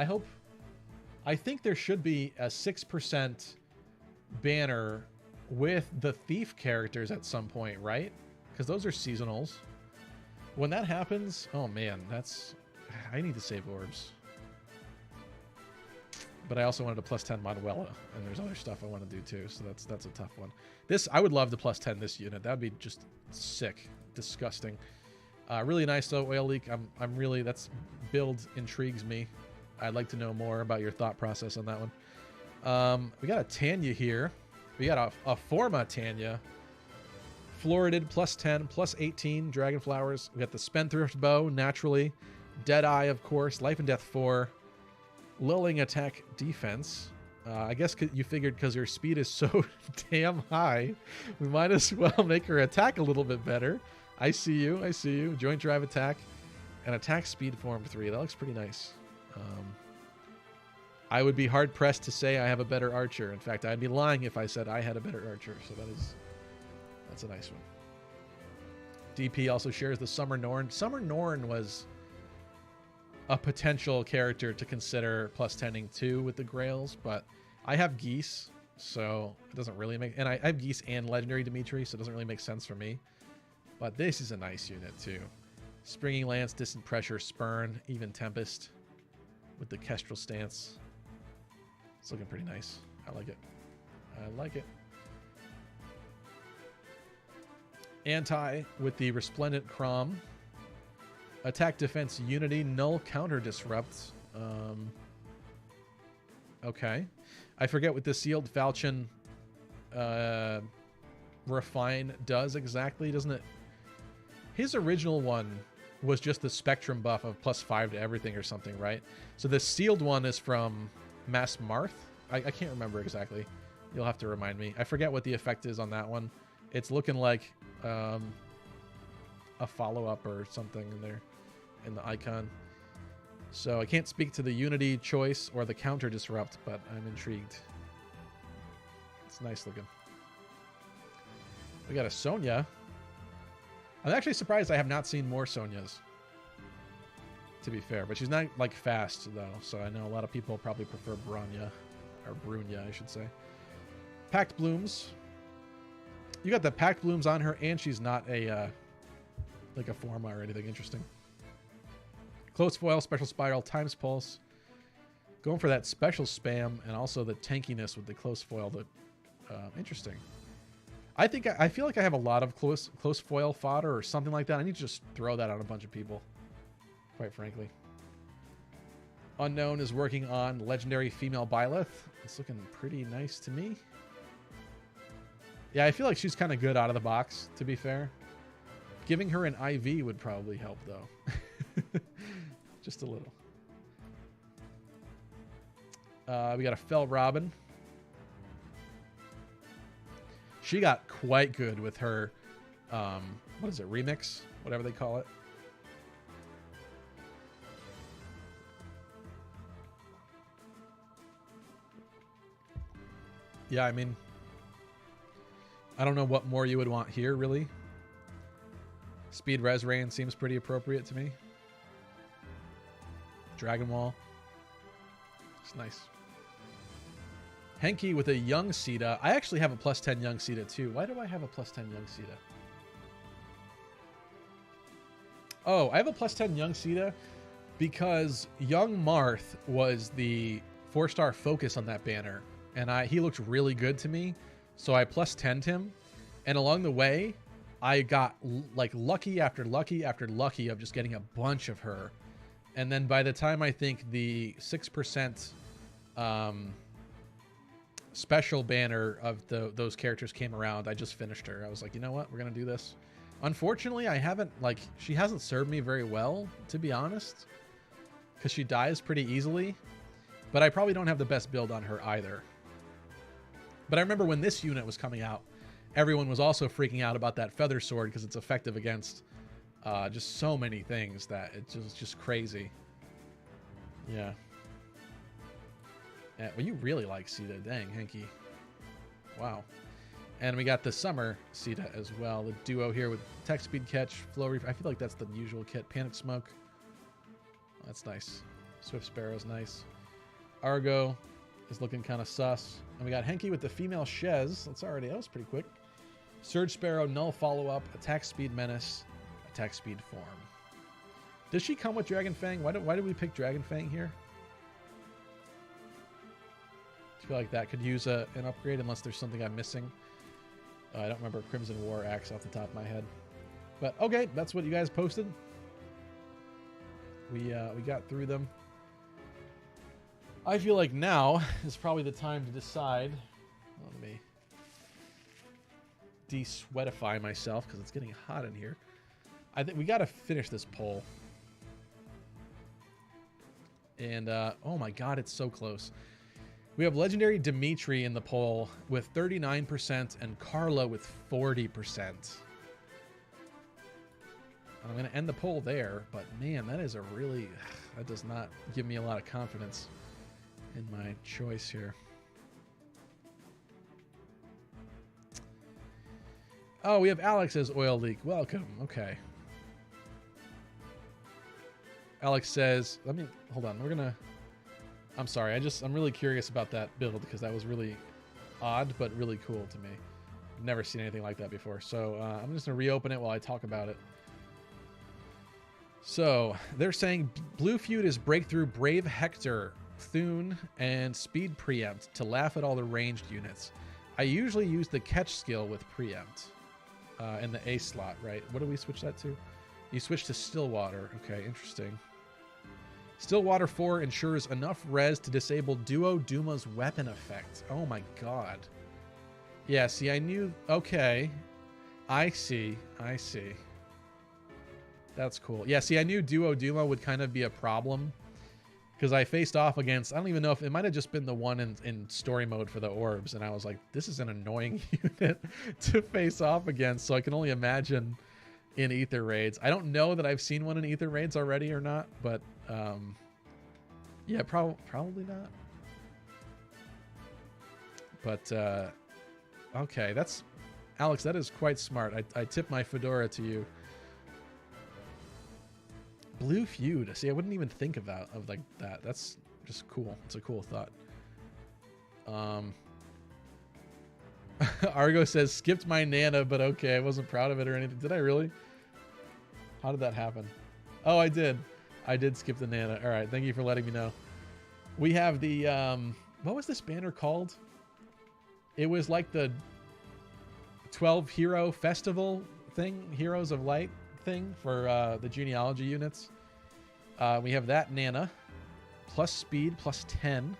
I think there should be a 6% banner with the thief characters at some point, right? Because those are seasonals. When that happens, oh, man, that's... I need to save orbs. But I also wanted a +10 Manuela, and there's other stuff I want to do too, so that's a tough one. This, I would love the +10 this unit. That would be just sick. Disgusting. Really nice though, Oil Leak. I'm really, that's build intrigues me. I'd like to know more about your thought process on that one. We got a Tanya here. We got a Forma Tanya. Florided, +10, +18, Dragon Flowers. We got the Spendthrift Bow, naturally. Deadeye, of course. Life and Death 4. Lulling attack defense. I guess you figured because her speed is so damn high, we might as well make her attack a little bit better. I see you. I see you. Joint drive attack and attack speed form 3. That looks pretty nice. I would be hard pressed to say I have a better archer. In fact, I'd be lying if I said I had a better archer. So that's a nice one. DP also shares the Summer Norn. Summer Norn was a potential character to consider +10ing too with the Grails, but I have Geese, so it doesn't really make... And I have Geese and Legendary Dimitri, so it doesn't really make sense for me. But this is a nice unit too. Springing Lance, Distant Pressure, Spurn, even Tempest with the Kestrel stance. It's looking pretty nice. I like it. I like it. Anti with the Resplendent Crom. Attack, defense, unity, null, counter, disrupt. Okay. I forget what the sealed falchion refine does exactly. Doesn't it His original one was just the spectrum buff of +5 to everything or something, right? So the sealed one is from Mass Marth. I can't remember exactly. You'll have to remind me. I forget what the effect is on that one. It's looking like a follow-up or something in there in the icon. So I can't speak to the Unity choice or the counter disrupt, but I'm intrigued. It's nice looking. We got a Sonya. I'm actually surprised I have not seen more Sonyas, to be fair. But she's not, like, fast, though. So I know a lot of people probably prefer Bronya. Or Brunya, I should say. Packed Blooms. You got the Packed Blooms on her, and she's not a, like a Forma or anything interesting. Close Foil, Special Spiral, Times Pulse. Going for that special spam, and also the tankiness with the Close Foil. Interesting. I feel like I have a lot of close foil fodder or something like that. I need to just throw that on a bunch of people, quite frankly. Unknown is working on legendary female Byleth. It's looking pretty nice to me. Yeah, I feel like she's kind of good out of the box, to be fair. Giving her an IV would probably help, though. Just a little. We got a Fel Robin. She got quite good with her, what is it, remix? Whatever they call it. Yeah, I mean, I don't know what more you would want here, really. Speed Res Rain seems pretty appropriate to me. Dragon Wall. It's nice. Henki with a Young Sita. I actually have a +10 Young Sita too. Why do I have a +10 Young Sita? Oh, I have a +10 Young Sita because Young Marth was the 4-star focus on that banner. And he looked really good to me. So I +10'd him. And along the way, I got like lucky after lucky after lucky of just getting a bunch of her. And then by the time I think the 6% special banner of those characters came around, I just finished her. I was like, you know what? We're going to do this. Unfortunately, she hasn't served me very well, to be honest, because she dies pretty easily. But I probably don't have the best build on her either. But I remember when this unit was coming out, everyone was also freaking out about that feather sword because it's effective against just so many things that it's just crazy. Yeah. Yeah. Well, you really like Sita. Dang, Henki. Wow. And we got the Summer Sita as well. The duo here with Tech Speed Catch, Flow Reef. I feel like that's the usual kit. Panic Smoke. That's nice. Swift Sparrow's nice. Argo is looking kind of sus. And we got Henki with the female Shez. That was pretty quick. Surge Sparrow, Null Follow-Up, Attack Speed Menace, Attack Speed Form. Does she come with Dragon Fang? Why did we pick Dragon Fang here? I feel like that could use an upgrade unless there's something I'm missing. I don't remember Crimson War Axe off the top of my head. But okay, that's what you guys posted. We got through them. I feel like now is probably the time to decide. Let me de-sweatify myself because it's getting hot in here. I think we got to finish this poll. And oh my god, it's so close. We have Legendary Dimitri in the poll with 39% and Carla with 40%. I'm going to end the poll there, but man, that does not give me a lot of confidence in my choice here. Oh, we have Alex as Oil Leak. Welcome. Okay. Alex says, hold on. I'm sorry. I'm really curious about that build because that was really odd, but really cool to me. Never seen anything like that before. So I'm just going to reopen it while I talk about it. So they're saying Blue Feud is Breakthrough, Brave Hector, Thune, and Speed Preempt to laugh at all the ranged units. I usually use the catch skill with Preempt in the A slot, right? What do we switch that to? You switch to Stillwater. Okay, interesting. Stillwater 4 ensures enough res to disable Duo Duma's weapon effect. Oh my god. Yeah, see, I knew... Okay. I see. That's cool. Yeah, see, I knew Duo Dumo would kind of be a problem because I faced off against, I don't even know if it might have just been the one in story mode for the orbs, and I was like, this is an annoying unit to face off against, so I can only imagine in Ether Raids. I don't know that I've seen one in Ether Raids already or not, but yeah, probably not. But okay, that's Alex, that is quite smart. I tip my fedora to you. Blue Feud. See, I wouldn't even think of like that. That's just cool. It's a cool thought. Argo says, skipped my Nana, but okay. I wasn't proud of it or anything. Did I really? How did that happen? Oh, I did. I did skip the Nana. All right. Thank you for letting me know. We have the, what was this banner called? It was like the 12 hero festival thing, Heroes of Light thing for the genealogy units. We have that Nana, plus speed, plus 10.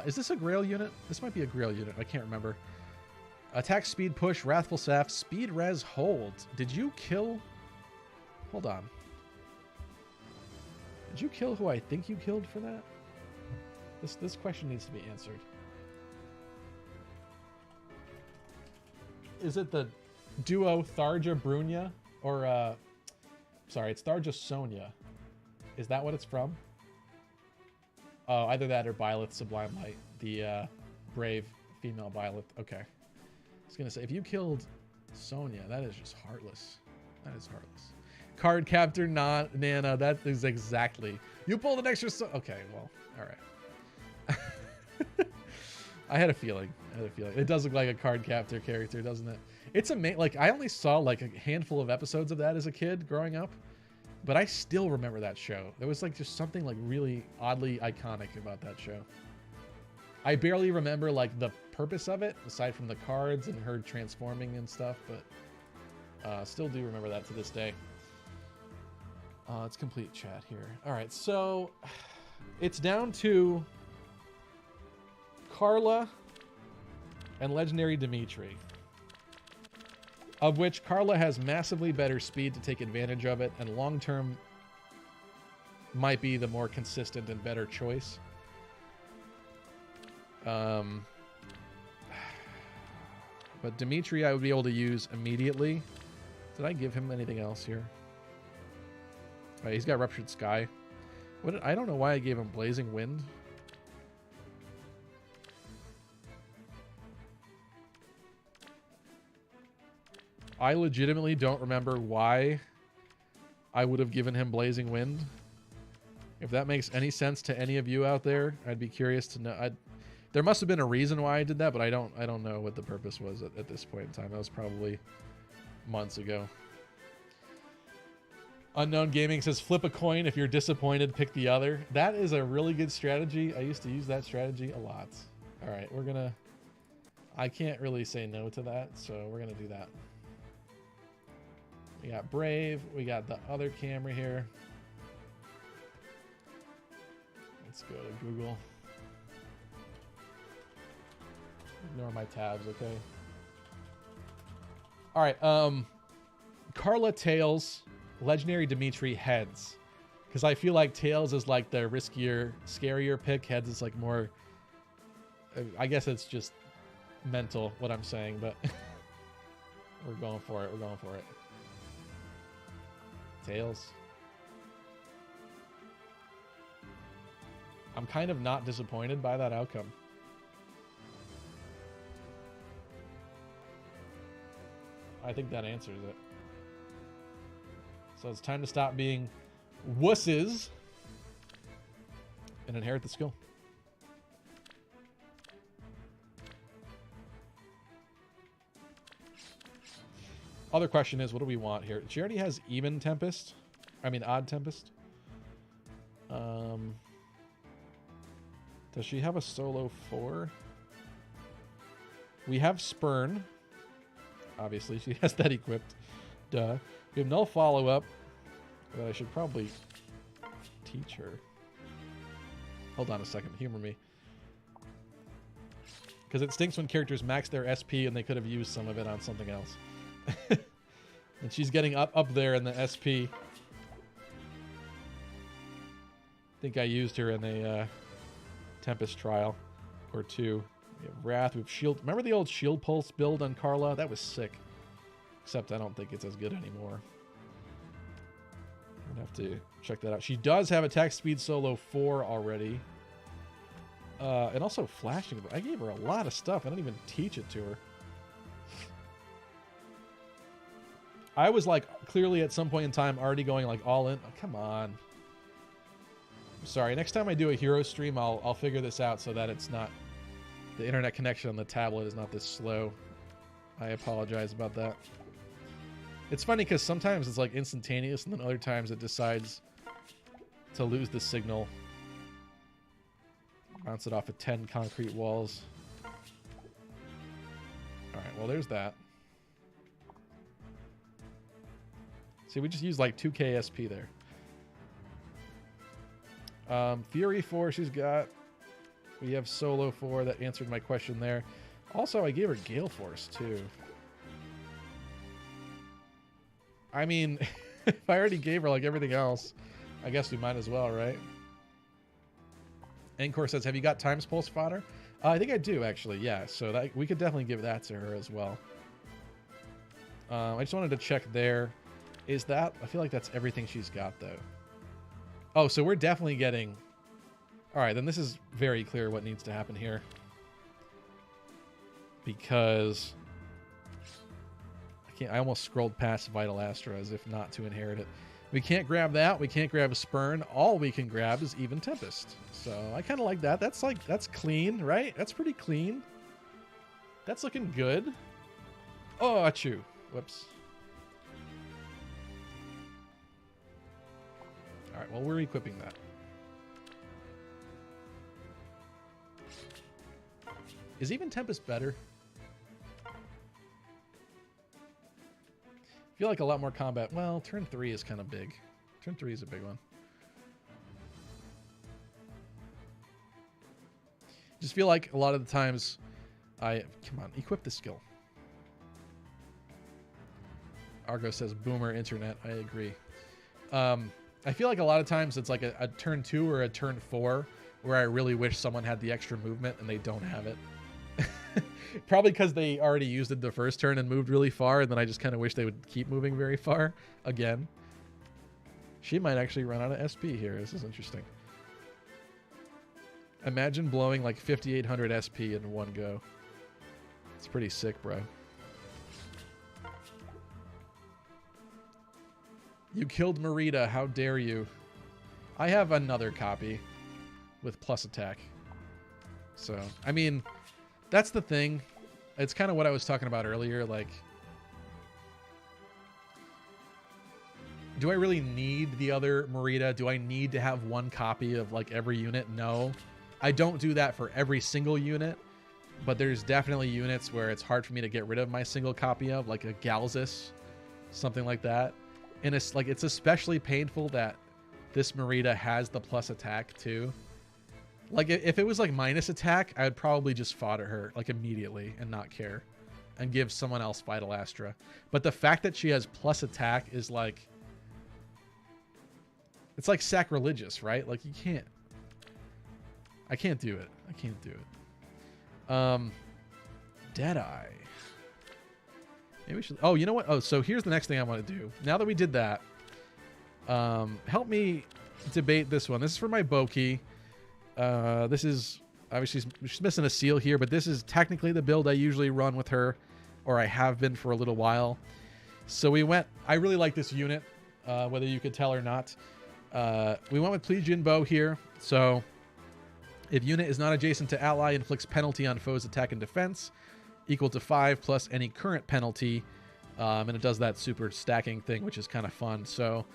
Is this a Grail unit? This might be a Grail unit. I can't remember. Attack, speed, push, wrathful staff, speed, res, hold. Did you kill? Hold on. Did you kill who I think you killed for that? This question needs to be answered. Is it the duo Tharja Brunya? Or, sorry, it's Tharja Sonya. Is that what it's from? Oh, either that or Byleth Sublime Light, the brave female Byleth. Okay. I was going to say, if you killed Sonya, that is just heartless. That is heartless. Card captor, not Nana. That is exactly. You pulled an extra. Okay, well, all right. I had a feeling. It does look like a card captor character, doesn't it? It's amazing. Like, I only saw like a handful of episodes of that as a kid growing up, but I still remember that show. There was like just something like really oddly iconic about that show. I barely remember like the purpose of it, aside from the cards and her transforming and stuff, but still do remember that to this day. Let's complete chat here. All right, so it's down to Carla and Legendary Dimitri, of which Carla has massively better speed to take advantage of it, and long-term might be the more consistent and better choice. But Dimitri I would be able to use immediately. Did I give him anything else here? All right, he's got Ruptured Sky. I don't know why I gave him Blazing Wind. I legitimately don't remember why I would have given him Blazing Wind. If that makes any sense to any of you out there, I'd be curious to know. There must have been a reason why I did that, but I don't know what the purpose was at this point in time. That was probably months ago. Unknown Gaming says, flip a coin. If you're disappointed, pick the other. That is a really good strategy. I used to use that strategy a lot. All right, I can't really say no to that, so we're going to do that. We got Brave. We got the other camera here. Let's go to Google. Ignore my tabs, okay? All right, Carla Tails, Legendary Dimitri Heads. Because I feel like Tails is like the riskier, scarier pick. Heads is like more... I guess it's just mental, what I'm saying, but... We're going for it. We're going for it. Tails. I'm kind of not disappointed by that outcome. I think that answers it. So it's time to stop being wusses and inherit the skill. Other question is, what do we want here? She already has even Tempest. I mean, odd Tempest. Does she have a solo 4? We have Spurn. Obviously, she has that equipped. Duh. We have Null Follow-Up. But I should probably teach her. Hold on a second. Humor me. Because it stinks when characters max their SP and they could have used some of it on something else. And she's getting up there in the SP. I think I used her in a Tempest trial or two. We have Wrath. We have Shield. Remember the old Shield Pulse build on Carla? That was sick. Except I don't think it's as good anymore. I'd have to check that out. She does have attack speed solo 4 already. And also flashing. I gave her a lot of stuff. I didn't even teach it to her. I was like clearly at some point in time already going like all in. Oh, come on. I'm sorry. Next time I do a hero stream, I'll figure this out so that it's not, the internet connection on the tablet is not this slow. I apologize about that. It's funny because sometimes it's like instantaneous and then other times it decides to lose the signal. Bounce it off of 10 concrete walls. Alright, well there's that. See, we just used like 2k SP there. Fury 4 she's got. We have Solo 4 that answered my question there. Also, I gave her Gale Force too. I mean, if I already gave her like everything else, I guess we might as well, right? Encore says, have you got Times Pulse fodder? I think I do, actually, yeah. So that, we could definitely give that to her as well. I just wanted to check there. Is that... I feel like that's everything she's got, though. Oh, so we're definitely getting... Alright, then this is very clear what needs to happen here. Because... I almost scrolled past Vital Astra as if not to inherit it. We can't grab that. We can't grab a Spurn. All we can grab is even Tempest. So I kind of like that. That's like, that's clean, right? That's pretty clean. That's looking good. Oh, achoo. Whoops. All right, well, we're equipping that. Is even Tempest better? I feel like a lot more combat. Well, turn 3 is kind of big. Turn 3 is a big one. Just feel like a lot of the times come on, equip the skill. Argo says boomer internet. I agree. I feel like a lot of times it's like a turn 2 or a turn 4 where I really wish someone had the extra movement and they don't have it. Probably because they already used it the first turn and moved really far, and then I just kind of wish they would keep moving very far again. She might actually run out of SP here. This is interesting. Imagine blowing like 5,800 SP in one go. It's pretty sick, bro. You killed Merida. How dare you? I have another copy with plus attack. So, I mean... That's the thing. It's kind of what I was talking about earlier. Like, do I really need the other Merida? Do I need to have one copy of like every unit? No. I don't do that for every single unit, but there's definitely units where it's hard for me to get rid of my single copy of, like a Galzus, something like that. And it's like, it's especially painful that this Merida has the plus attack too. Like, if it was, like, minus attack, I would probably just fodder her, like, immediately and not care. And give someone else Vital Astra. But the fact that she has plus attack is, like... It's, like, sacrilegious, right? Like, you can't... I can't do it. I can't do it. Deadeye. Maybe we should... Oh, you know what? Oh, so here's the next thing I want to do. Now that we did that, help me debate this one. This is for my Boki. This is obviously she's missing a seal here, but this is technically the build I usually run with her, or I have been for a little while. So we went, I really like this unit, whether you could tell or not. We went with Plegian Bow here. So if unit is not adjacent to ally, inflicts penalty on foe's attack and defense equal to 5 plus any current penalty. And it does that super stacking thing, which is kind of fun. So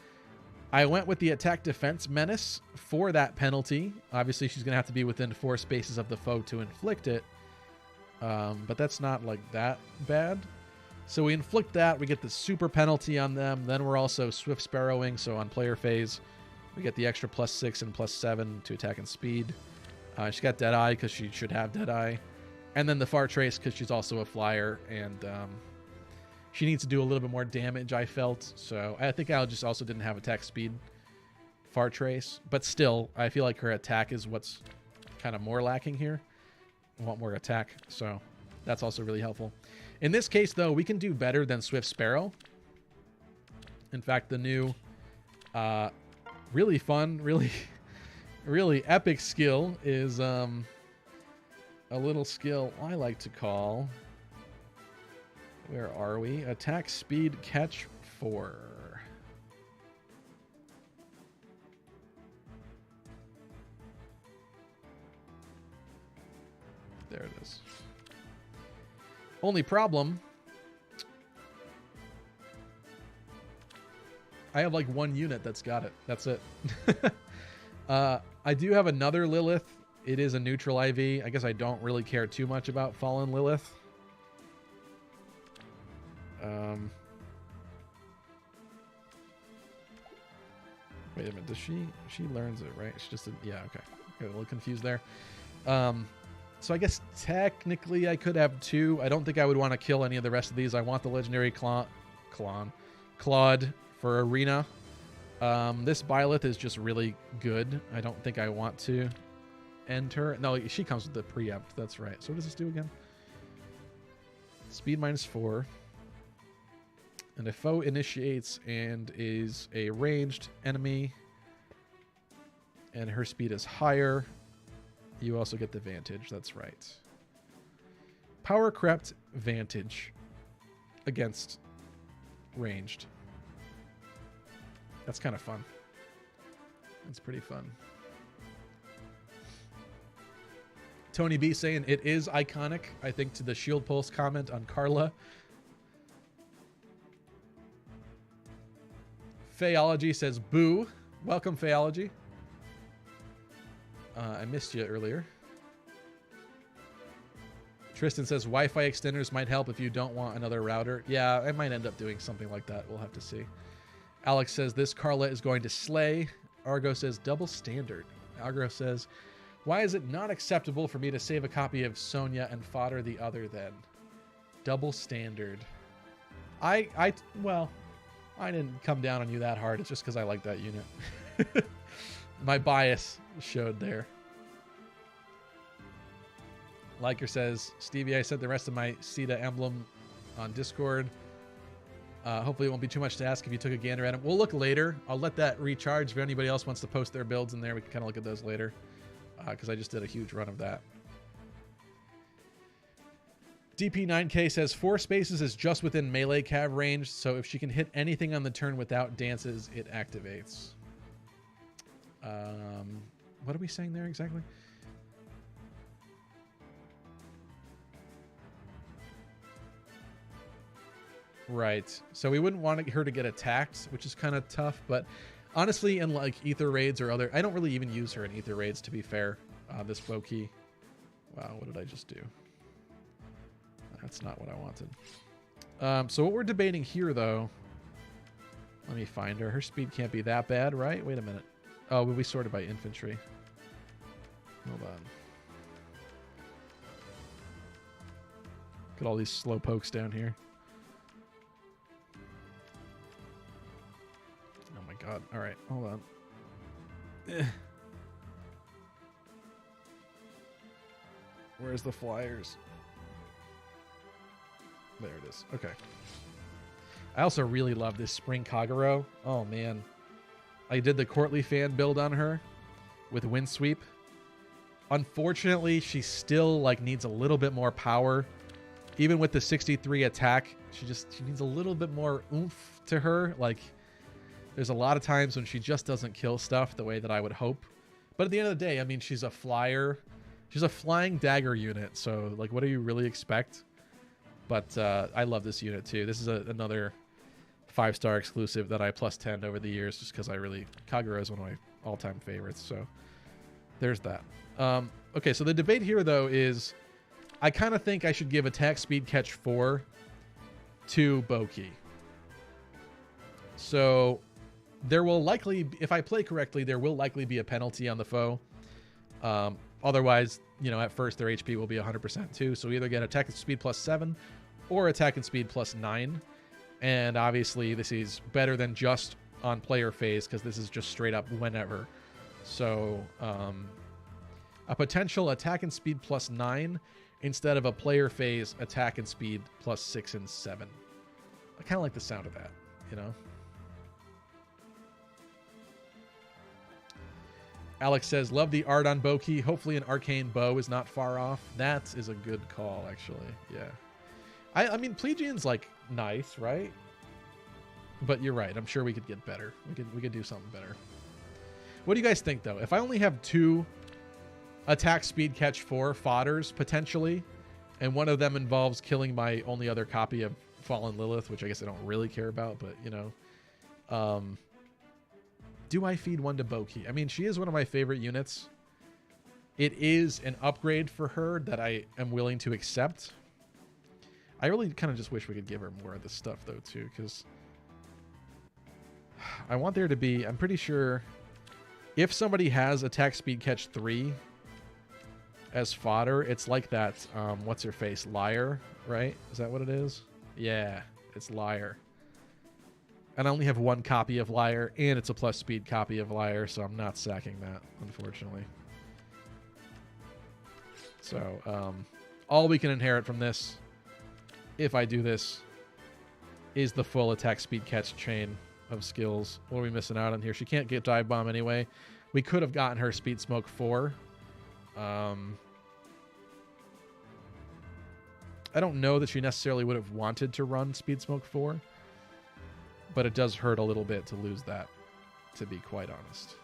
I went with the attack defense menace for that penalty. Obviously, she's going to have to be within 4 spaces of the foe to inflict it. But that's not like that bad. So we inflict that. We get the super penalty on them. Then we're also swift sparrowing. So on player phase, we get the extra +6 and +7 to attack and speed. She's got Deadeye because she should have Deadeye. And then the Far Trace because she's also a flyer. And She needs to do a little bit more damage, I felt. So I think I just also didn't have attack speed far trace. But still, I feel like her attack is what's kind of more lacking here. I want more attack, so that's also really helpful. In this case, though, we can do better than Swift Sparrow. In fact, the new really fun, really epic skill is a little skill I like to call... Where are we? Attack speed catch 4. There it is. Only problem, I have like one unit that's got it. That's it. I do have another Lilith. It is a neutral IV. I guess I don't really care too much about Fallen Lilith. Wait a minute. Does she learns it, right? She just, yeah, okay. Got a little confused there. So I guess technically I could have 2. I don't think I would want to kill any of the rest of these. I want the legendary Claude for Arena. This Byleth is just really good. I don't think I want to end her. No, she comes with the preempt. That's right. So what does this do again? Speed -4. And a foe initiates and is a ranged enemy, and her speed is higher, you also get the Vantage. That's right. Power crept Vantage against ranged. That's kind of fun. That's pretty fun. Tony B saying it is iconic, I think, to the Shield Pulse comment on Carla. Phaeology says, boo. Welcome, Phaeology. I missed you earlier. Tristan says, Wi-Fi extenders might help if you don't want another router. Yeah, I might end up doing something like that. We'll have to see. Alex says, this Carla is going to slay. Argo says, double standard. Argo says, why is it not acceptable for me to save a copy of Sonya and fodder the other then? Double standard. Well... I didn't come down on you that hard. It's just because I like that unit. My bias showed there. Liker says, Stevie, I sent the rest of my Sita emblem on Discord. Hopefully it won't be too much to ask if you took a gander at them. We'll look later. I'll let that recharge. If anybody else wants to post their builds in there, we can kind of look at those later. Because I just did a huge run of that. DP9K says 4 spaces is just within melee cav range, so if she can hit anything on the turn without dances, it activates. What are we saying there exactly? Right. So we wouldn't want her to get attacked, which is kind of tough, but honestly, in like ether raids or other, I don't really even use her in ether raids, to be fair. This Foki. Wow, what did I just do? That's not what I wanted. So what we're debating here, though... Let me find her. Her speed can't be that bad, right? Wait a minute. Oh, we'll be sorted by infantry. Hold on. Look at all these slow pokes down here. Oh my god. Alright, hold on. Where's the flyers? There it is. Okay. I also really love this Spring Kagero. Oh, man. I did the Courtly fan build on her with Wind Sweep. Unfortunately, she still like needs a little bit more power. Even with the 63 attack, she needs a little bit more oomph to her. Like, there's a lot of times when she just doesn't kill stuff the way that I would hope. But at the end of the day, I mean, she's a flyer. She's a flying dagger unit. So, like, what do you really expect? But I love this unit, too. This is another 5-star exclusive that I plus 10 over the years just because I really... Kagero is one of my all-time favorites. So, there's that. Okay, so the debate here, though, is... I kind of think I should give attack speed catch 4 to Boki. So there will likely, if I play correctly, there will likely be a penalty on the foe. Otherwise, you know, at first their HP will be 100% too. So we either get attack and speed plus 7 or attack and speed plus 9. And obviously this is better than just on player phase because this is just straight up whenever. So a potential attack and speed plus 9 instead of a player phase attack and speed plus 6 and 7. I kind of like the sound of that, you know? Alex says, love the art on Boki. Hopefully an arcane bow is not far off. That is a good call, actually. Yeah. I mean, Plegian's, like, nice, right? But you're right. I'm sure we could get better. We could do something better. What do you guys think, though? If I only have 2 attack, speed, catch 4 fodders, potentially, and one of them involves killing my only other copy of Fallen Lilith, which I guess I don't really care about, but, you know. Do I feed one to Boki? I mean, she is one of my favorite units. It is an upgrade for her that I am willing to accept. I really kind of just wish we could give her more of this stuff, though, too, because I want there to be, I'm pretty sure, if somebody has attack, speed, catch 3 as fodder, it's like that, what's her face, Liar, right? Is that what it is? Yeah, it's Liar. And I only have 1 copy of Liar, and it's a plus speed copy of Liar, so I'm not sacking that, unfortunately. So, all we can inherit from this, if I do this, is the full attack, speed, catch chain of skills. What are we missing out on here? She can't get Dive Bomb anyway. We could have gotten her Speed Smoke 4. I don't know that she necessarily would have wanted to run Speed Smoke 4. But it does hurt a little bit to lose that, to be quite honest.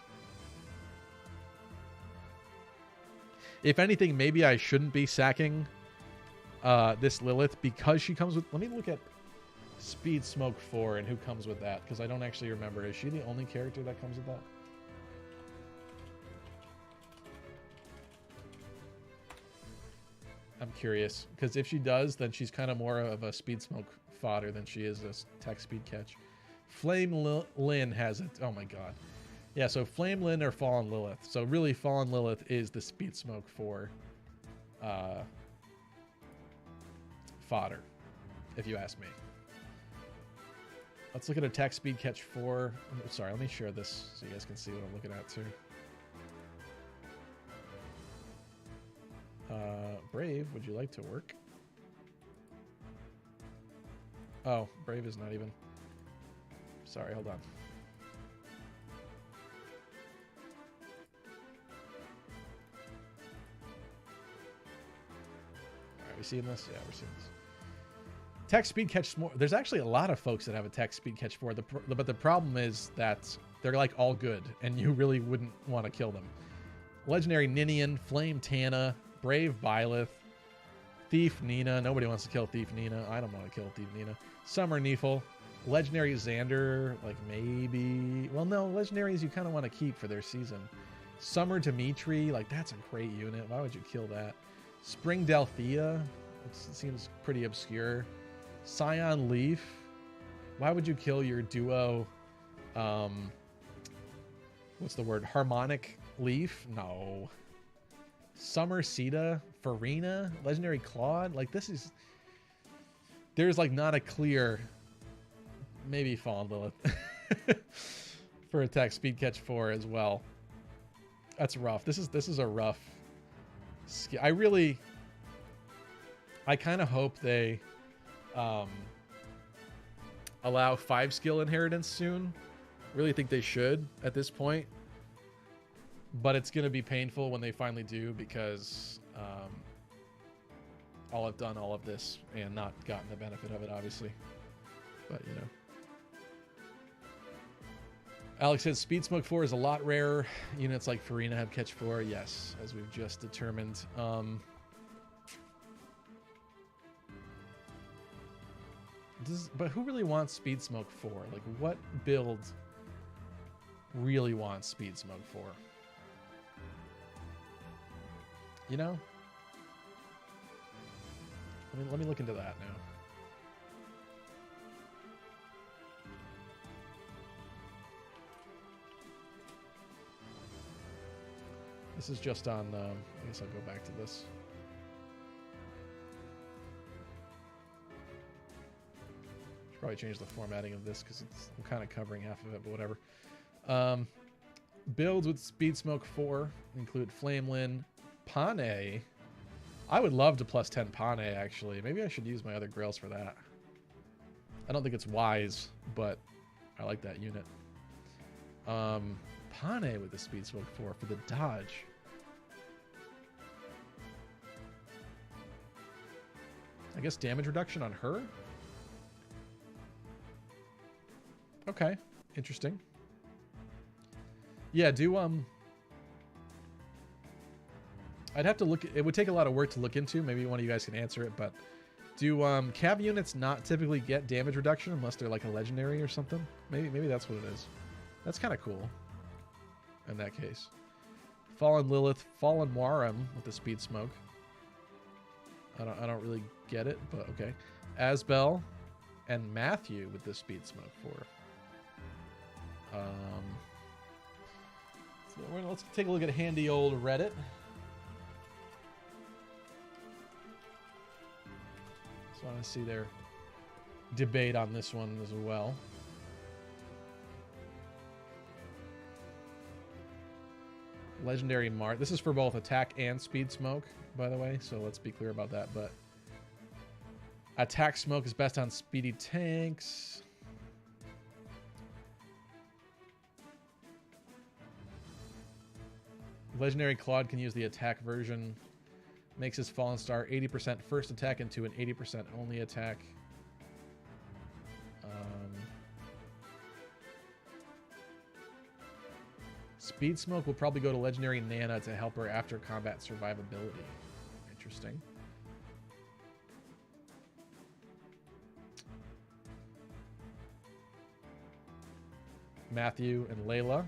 If anything, maybe I shouldn't be sacking this Lilith because she comes with... Let me look at Speed Smoke 4 and who comes with that, because I don't actually remember. Is she the only character that comes with that? I'm curious, because if she does, then she's kind of more of a Speed Smoke fodder than she is a tech speed catch. Flame Lyn has it. Oh my god. Yeah, so Flame Lyn or Fallen Lilith. So really Fallen Lilith is the Speed Smoke 4 fodder, if you ask me. Let's look at attack, speed, catch 4. Sorry, let me share this so you guys can see what I'm looking at too. Brave, would you like to work? Oh, Brave is not even... Sorry, hold on. Alright, we seeing this? Yeah, we're seeing this. Tech speed catch more. There's actually a lot of folks that have a tech speed catch 4, but the problem is that they're like all good, and you really wouldn't want to kill them. Legendary Ninian, Flame Tana, Brave Byleth, Thief Nina. Nobody wants to kill Thief Nina. I don't want to kill Thief Nina. Summer Neefle. Legendary Xander, like maybe... Well, no, Legendaries you kind of want to keep for their season. Summer Dimitri, like that's a great unit. Why would you kill that? Spring Delthea, which seems pretty obscure. Scion Leaf. Why would you kill your duo... what's the word? Harmonic Leaf? No. Summer Sita, Farina, Legendary Claude. Like this is... There's like not a clear... Maybe Fallen Lilith for attack speed catch 4 as well. That's rough. This is a rough skill. I kind of hope they allow 5 skill inheritance soon. Really think they should at this point, but it's going to be painful when they finally do, because I've done all of this and not gotten the benefit of it, obviously. But you know. Alex says Speed Smoke 4 is a lot rarer. Units like Farina have catch 4. Yes, as we've just determined. But who really wants Speed Smoke 4? Like, what build really wants Speed Smoke 4? You know? Let me look into that now. This is just on, I guess I'll go back to this. Probably change the formatting of this because I'm kind of covering half of it, but whatever. Builds with Speed Smoke 4 include Flamelin, Pane. I would love to plus 10 Pane, actually. Maybe I should use my other Grails for that. I don't think it's wise, but I like that unit. Pane with the Speed Smoke 4 for the dodge. I guess damage reduction on her? Okay, interesting. Yeah, do I'd have to look. It would take a lot of work to look into. Maybe one of you guys can answer it, but do cav units not typically get damage reduction unless they're like a legendary or something? Maybe that's what it is. That's kind of cool. In that case, Fallen Lilith, Fallen Warum with the Speed Smoke. I don't really get it, but okay. Asbel and Matthew with the Speed Smoke 4. So let's take a look at handy old Reddit. So I want to see their debate on this one as well. Legendary Mart. This is for both attack and speed smoke, by the way, so let's be clear about that. But attack smoke is best on speedy tanks. Legendary Claude can use the attack version. Makes his Fallen Star 80% first attack into an 80% only attack. Speed Smoke will probably go to Legendary Nana to help her after combat survivability. Interesting. Matthew and Layla.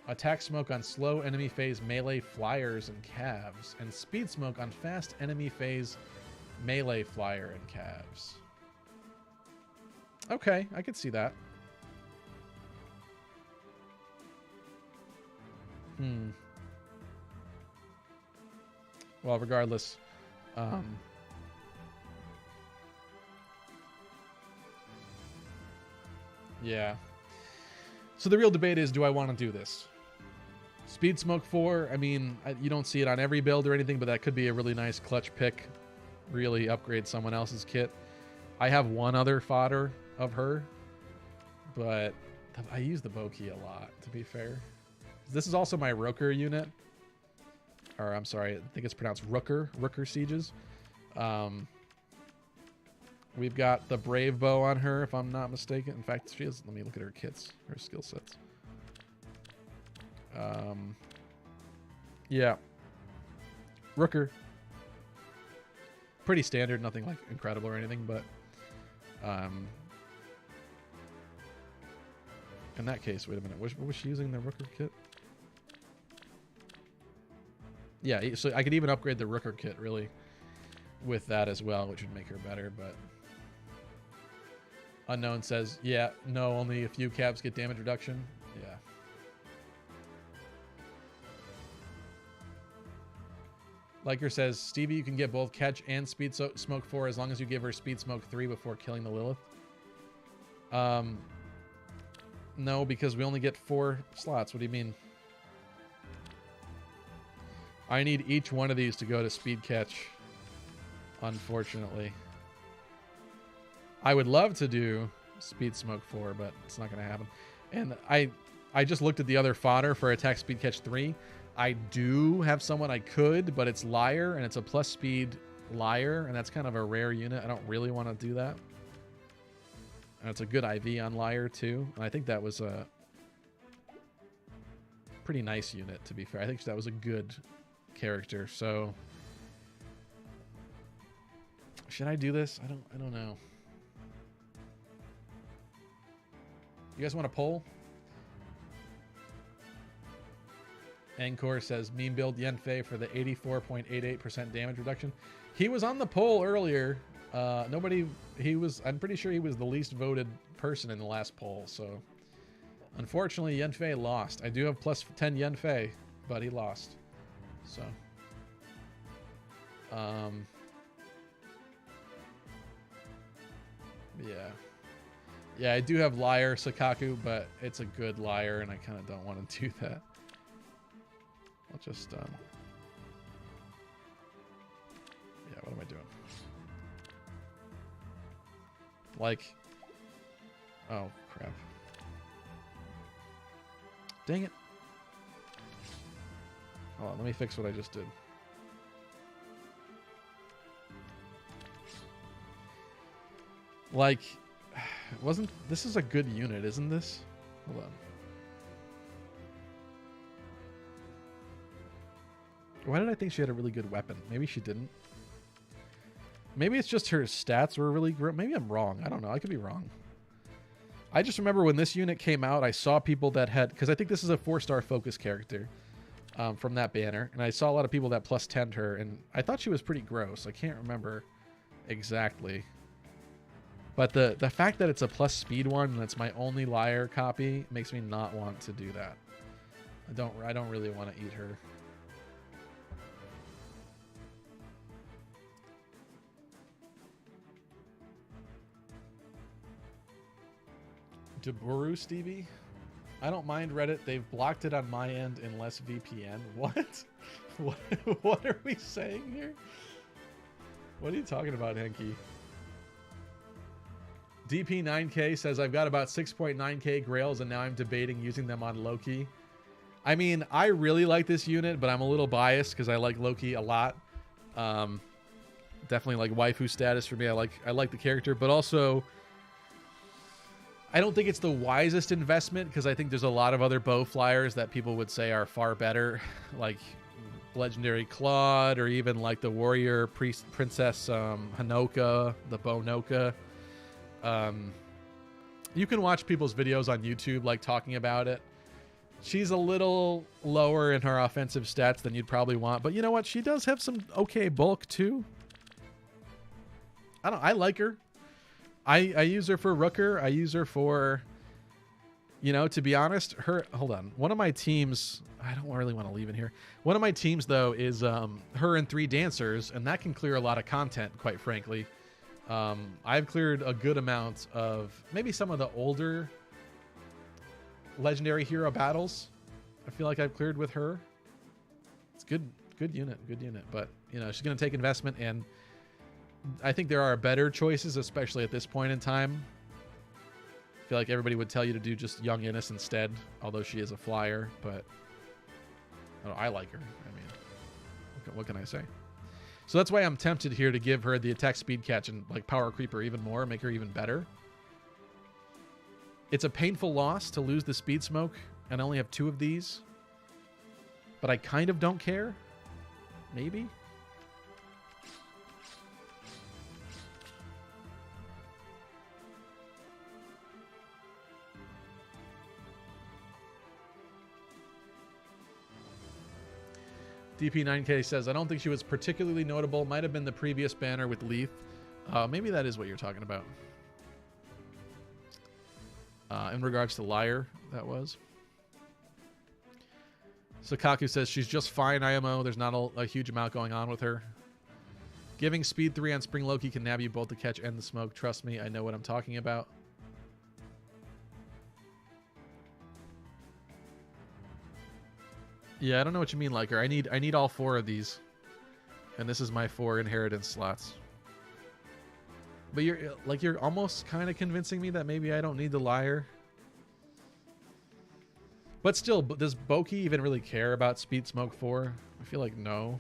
Attack Smoke on slow enemy phase melee flyers and calves. And Speed Smoke on fast enemy phase melee flyer and calves. Okay, I could see that. Well, regardless, yeah. So the real debate is, do I want to do this? Speed Smoke 4, I mean, you don't see it on every build or anything, but that could be a really nice clutch pick. Really upgrade someone else's kit. I have one other fodder of her, but I use the Boki a lot, to be fair. This is also my Rooker unit. Or, I'm sorry, I think it's pronounced Rooker. Rooker Sieges. We've got the Brave Bow on her, if I'm not mistaken. In fact, she has... Let me look at her kits. Her skill sets. Yeah. Rooker. Pretty standard. Nothing, like, incredible or anything, but... in that case, wait a minute. Was she using the Rooker kit? Yeah, so I could even upgrade the Rooker kit, really, with that as well, which would make her better, but... Unknown says, yeah, no, only a few cabs get damage reduction. Yeah. Liker says, Stevie, you can get both Catch and Speed Smoke 4 as long as you give her Speed Smoke 3 before killing the Lilith. No, because we only get 4 slots. What do you mean? I need each one of these to go to Speed Catch, unfortunately. I would love to do Speed Smoke 4, but it's not going to happen. And I just looked at the other fodder for Attack Speed Catch 3. I do have someone I could, but it's Liar, and it's a plus speed Liar, and that's kind of a rare unit. I don't really want to do that. And it's a good IV on Liar, too. And I think that was a pretty nice unit, to be fair. I think that was a good character. So should I do this? I don't know. You guys want to poll? Angkor says meme build Yenfei for the 84.88% damage reduction. He was on the poll earlier. I'm pretty sure he was the least voted person in the last poll. So unfortunately, Yenfei lost. I do have plus 10 Yenfei, but he lost. So, Yeah. Yeah, I do have liar Sakaku, but it's a good liar, and I kind of don't want to do that. I'll just, yeah, what am I doing? Like, oh, crap. Dang it. Hold on, let me fix what I just did. Like, wasn't... This is a good unit, isn't this? Hold on. Why did I think she had a really good weapon? Maybe she didn't. Maybe it's just her stats were really great. Maybe I'm wrong. I don't know. I could be wrong. I just remember when this unit came out, I saw people that had... Because I think this is a 4-star focus character from that banner. And I saw a lot of people that plus 10'd her. And I thought she was pretty gross. I can't remember exactly. But the fact that it's a plus speed one and it's my only liar copy makes me not want to do that. I don't really want to eat her. Deburu Stevie? I don't mind Reddit. They've blocked it on my end unless VPN. What? What are we saying here? What are you talking about, Henky? DP9K says, I've got about 6.9k Grails and now I'm debating using them on Loki. I mean, I really like this unit, but I'm a little biased because I like Loki a lot. Definitely like waifu status for me. I like the character, but also I don't think it's the wisest investment because I think there's a lot of other bow flyers that people would say are far better, like Legendary Claude or even like the Warrior Princess Hanoka, the Bow Noka. You can watch people's videos on YouTube like talking about it. She's a little lower in her offensive stats than you'd probably want, but you know what? She does have some okay bulk too. I like her. I use her for Rooker. I use her for, you know, to be honest, hold on. One of my teams, I don't really want to leave in here. One of my teams though is her and 3 dancers, and that can clear a lot of content, quite frankly. I've cleared a good amount of maybe some of the older legendary hero battles. I feel like I've cleared with her. It's good unit, but you know, she's going to take investment, and I think there are better choices, especially at this point in time. I feel like everybody would tell you to do just Young Innis instead, although she is a flyer, but I like her. I mean, what can I say? So that's why I'm tempted here to give her the attack speed catch and like power creep her even more, make her even better. It's a painful loss to lose the speed smoke and only have 2 of these, but I kind of don't care. Maybe. DP9K says, I don't think she was particularly notable. Might have been the previous banner with Leaf. Maybe that is what you're talking about. In regards to Liar, that was. Sakaku says, she's just fine IMO. There's not a huge amount going on with her. Giving speed 3 on Spring Loki can nab you both the catch and the smoke. Trust me, I know what I'm talking about. Yeah, I don't know what you mean, Liker. I need all 4 of these. And this is my 4 inheritance slots. But you're almost kind of convincing me that maybe I don't need the Liar. But still, does Boki even really care about Speed Smoke 4? I feel like no.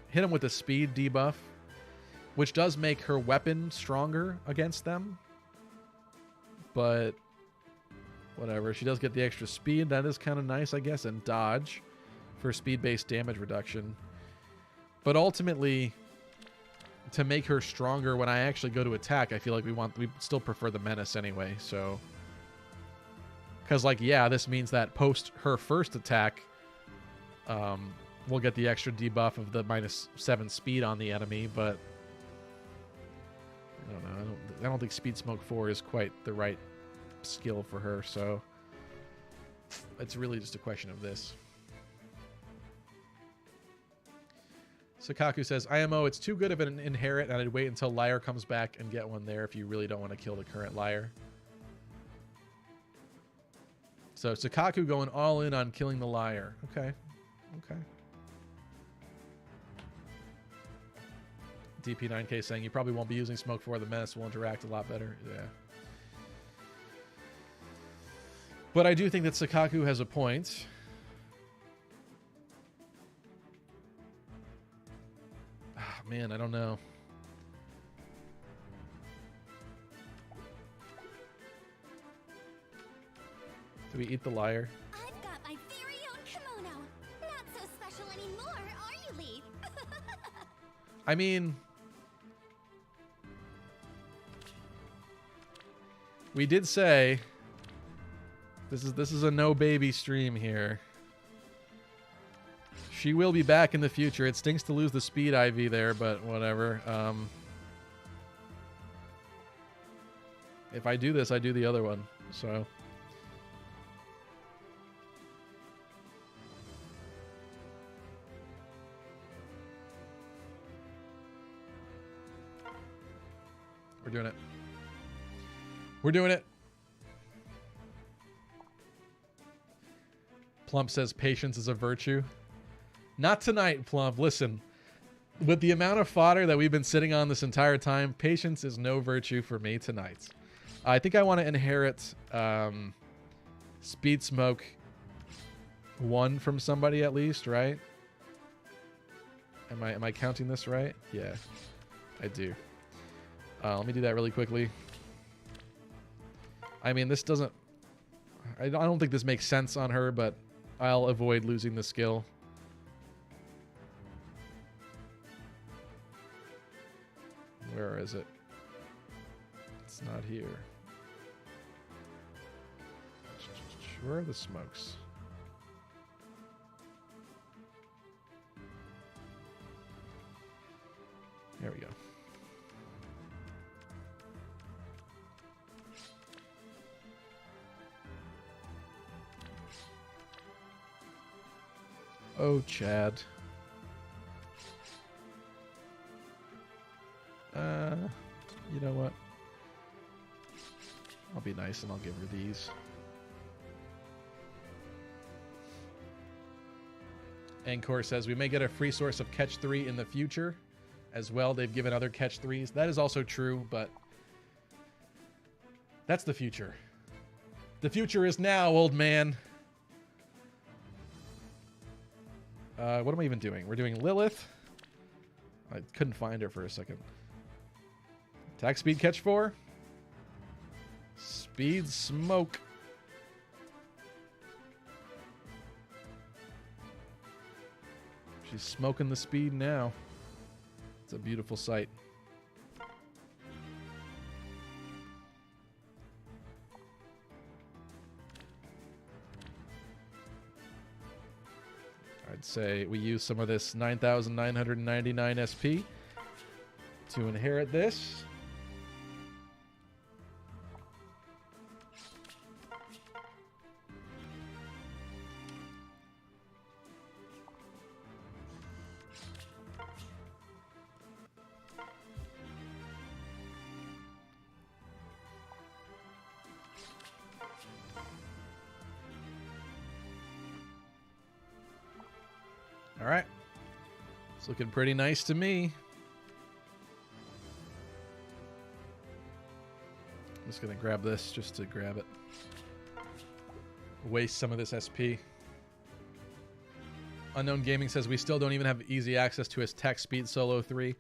Hit him with the speed debuff, which does make her weapon stronger against them. But whatever. She does get the extra speed. That is kind of nice, I guess, and dodge for speed-based damage reduction. But ultimately, to make her stronger when I actually go to attack, I feel like we still prefer the menace anyway. So, because like, yeah, this means that post her first attack, we'll get the extra debuff of the -7 speed on the enemy, but I don't know. I don't think Speed Smoke 4 is quite the right skill for her, so it's really just a question of this. Sakaku says, IMO, it's too good of an inherit, and I'd wait until Liar comes back and get one there if you really don't want to kill the current Liar. So Sakaku going all in on killing the Liar. Okay. Okay. DP9K saying you probably won't be using Smoke for the Menace will interact a lot better. Yeah. But I do think that Sakaku has a point. Ah, man, I don't know. Do we eat the Liar? I've got my very own kimono. Not so special anymore, are you, Lee? I mean, we did say this is a no baby stream here. She will be back in the future. It stinks to lose the speed IV there, but whatever. If I do this, I do the other one. So we're doing it. We're doing it. Plump says patience is a virtue. Not tonight, Plump. Listen, with the amount of fodder that we've been sitting on this entire time, patience is no virtue for me tonight. I think I want to inherit Speed Smoke 1 from somebody at least, right? Am I counting this right? Yeah, I do. Let me do that really quickly. I mean, this doesn't... I don't think this makes sense on her, but I'll avoid losing the skill. Where is it? It's not here. Where are the smokes? There we go. Oh, Chad. You know what? I'll be nice and I'll give her these. Angkor says we may get a free source of catch 3 in the future as well. They've given other catch 3s. That is also true, but that's the future. The future is now, old man. What am I even doing? We're doing Lilith. I couldn't find her for a second. Attack speed catch 4. Speed smoke. She's smoking the speed now. It's a beautiful sight. I'd say we use some of this 9,999 SP to inherit this. All right. It's looking pretty nice to me. I'm just going to grab this just to grab it. Waste some of this SP. Unknown Gaming says we still don't even have easy access to his Tech Speed Solo 3.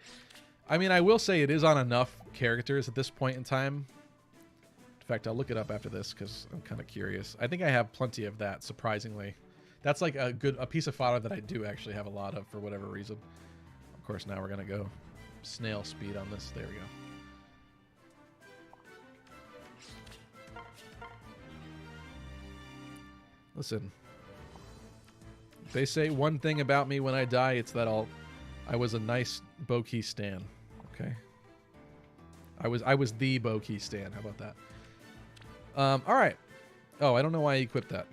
I mean, I will say it is on enough characters at this point in time. In fact, I'll look it up after this because I'm kind of curious. I think I have plenty of that, surprisingly. That's like a piece of fodder that I do actually have a lot of for whatever reason. Of course, now we're going to go snail speed on this. There we go. Listen, if they say one thing about me when I die, it's that I was a nice Bow-Key stan. Okay, I was the Bow-Key stan. How about that? All right. Oh, I don't know why I equipped that.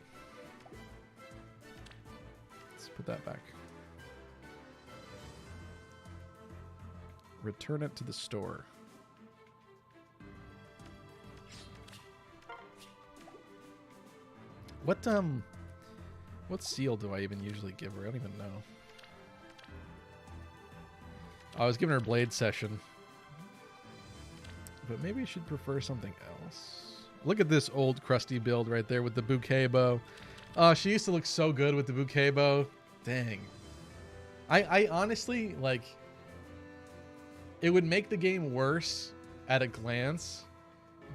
Let's put that back. return it to the store. What seal do I even usually give her? I don't even know. I was giving her Blade Session. But maybe she'd prefer something else. Look at this old crusty build right there with the bouquet bow. Oh, she used to look so good with the bouquet bow. Dang. I honestly, like, it would make the game worse at a glance,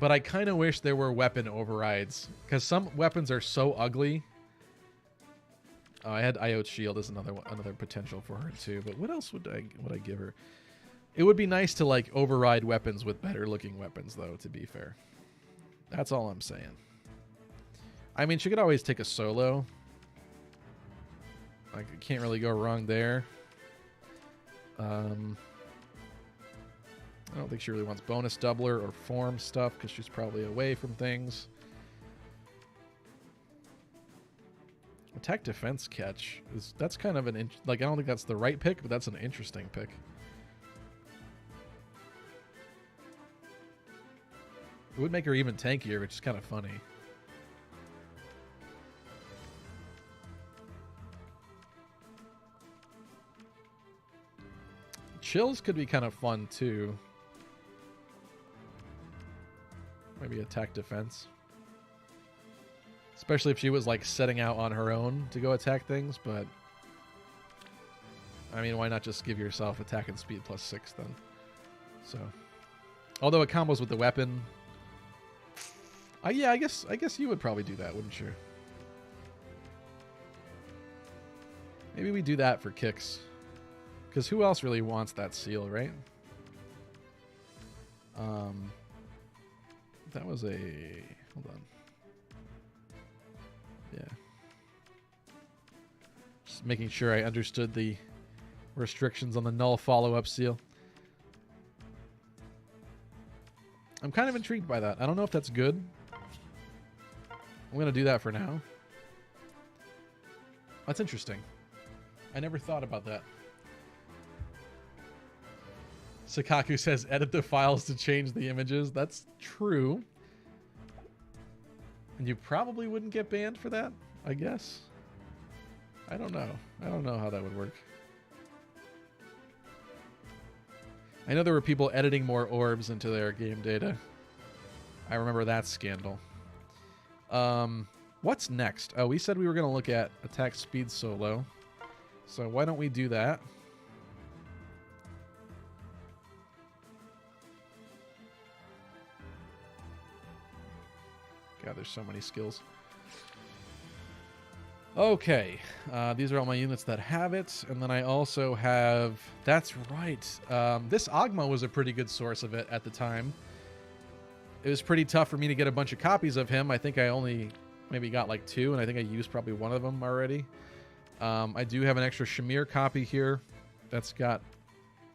but I kind of wish there were weapon overrides, because some weapons are so ugly. Oh, I had Iote's Shield as another potential for her too, but what else would I give her? It would be nice to, like, override weapons with better looking weapons, though, to be fair. That's all I'm saying. I mean, she could always take a solo. Like, can't really go wrong there. I don't think she really wants bonus doubler or form stuff because she's probably away from things. Attack defense catch that's kind of an like, I don't think that's the right pick, but that's an interesting pick. It would make her even tankier, which is kind of funny. Chills could be kind of fun too. Maybe attack defense. Especially if she was, like, setting out on her own to go attack things, but I mean, why not just give yourself attack and speed +6 then? So, although it combos with the weapon. Yeah, I guess you would probably do that, wouldn't you? Maybe we do that for kicks. Because who else really wants that seal, right? That was a... Hold on. Yeah. Just making sure I understood the restrictions on the null follow-up seal. I'm kind of intrigued by that. I don't know if that's good. I'm going to do that for now. That's interesting. I never thought about that. Sakaku says, edit the files to change the images. That's true. And you probably wouldn't get banned for that, I guess. I don't know. I don't know how that would work. I know there were people editing more orbs into their game data. I remember that scandal. What's next? Oh, we said we were going to look at attack speed solo. So why don't we do that? God, there's so many skills. Okay, these are all my units that have it, and then I also have... That's right. This Ogma was a pretty good source of it at the time. It was pretty tough for me to get a bunch of copies of him. I think I only maybe got like 2, and I think I used probably one of them already. I do have an extra Shamir copy here that's got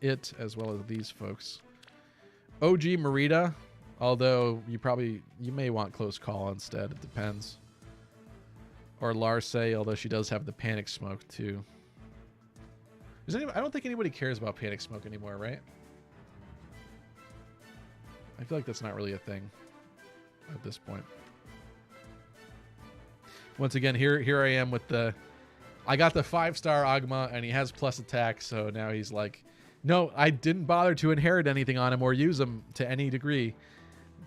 it, as well as these folks. OG Merida, although you may want Close Call instead. It depends. Or Larse, although she does have the Panic Smoke too. I don't think anybody cares about Panic Smoke anymore, right? I feel like that's not really a thing at this point. Once again, here I am with the... I got the 5-star Ogma, and he has plus attack, so now he's like... No, I didn't bother to inherit anything on him or use him to any degree.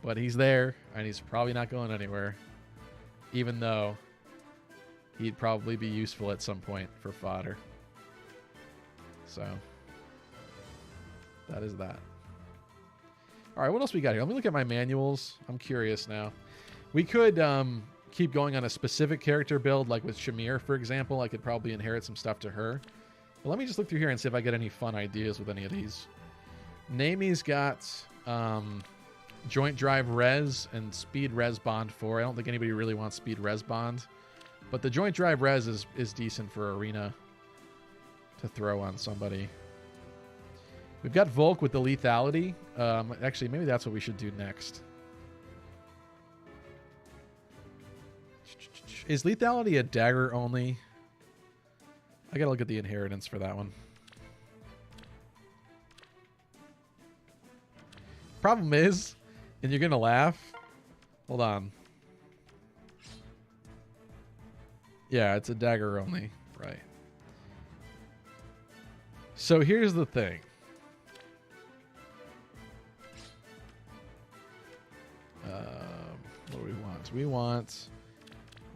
But he's there, and he's probably not going anywhere. Even though he'd probably be useful at some point for fodder. So, that is that. Alright, what else we got here? Let me look at my manuals. I'm curious now. We could keep going on a specific character build, like with Shamir, for example. I could probably inherit some stuff to her. But let me just look through here and see if I get any fun ideas with any of these. Nami's got Joint Drive Res and Speed Res Bond 4. I don't think anybody really wants Speed Res Bond. But the Joint Drive Res is decent for Arena to throw on somebody. We've got Volk with the lethality. Actually, maybe that's what we should do next. Is lethality a dagger only? I gotta look at the inheritance for that one. problem is, and you're gonna laugh. Hold on. Yeah, it's a dagger only, right? So here's the thing. What do we want? We want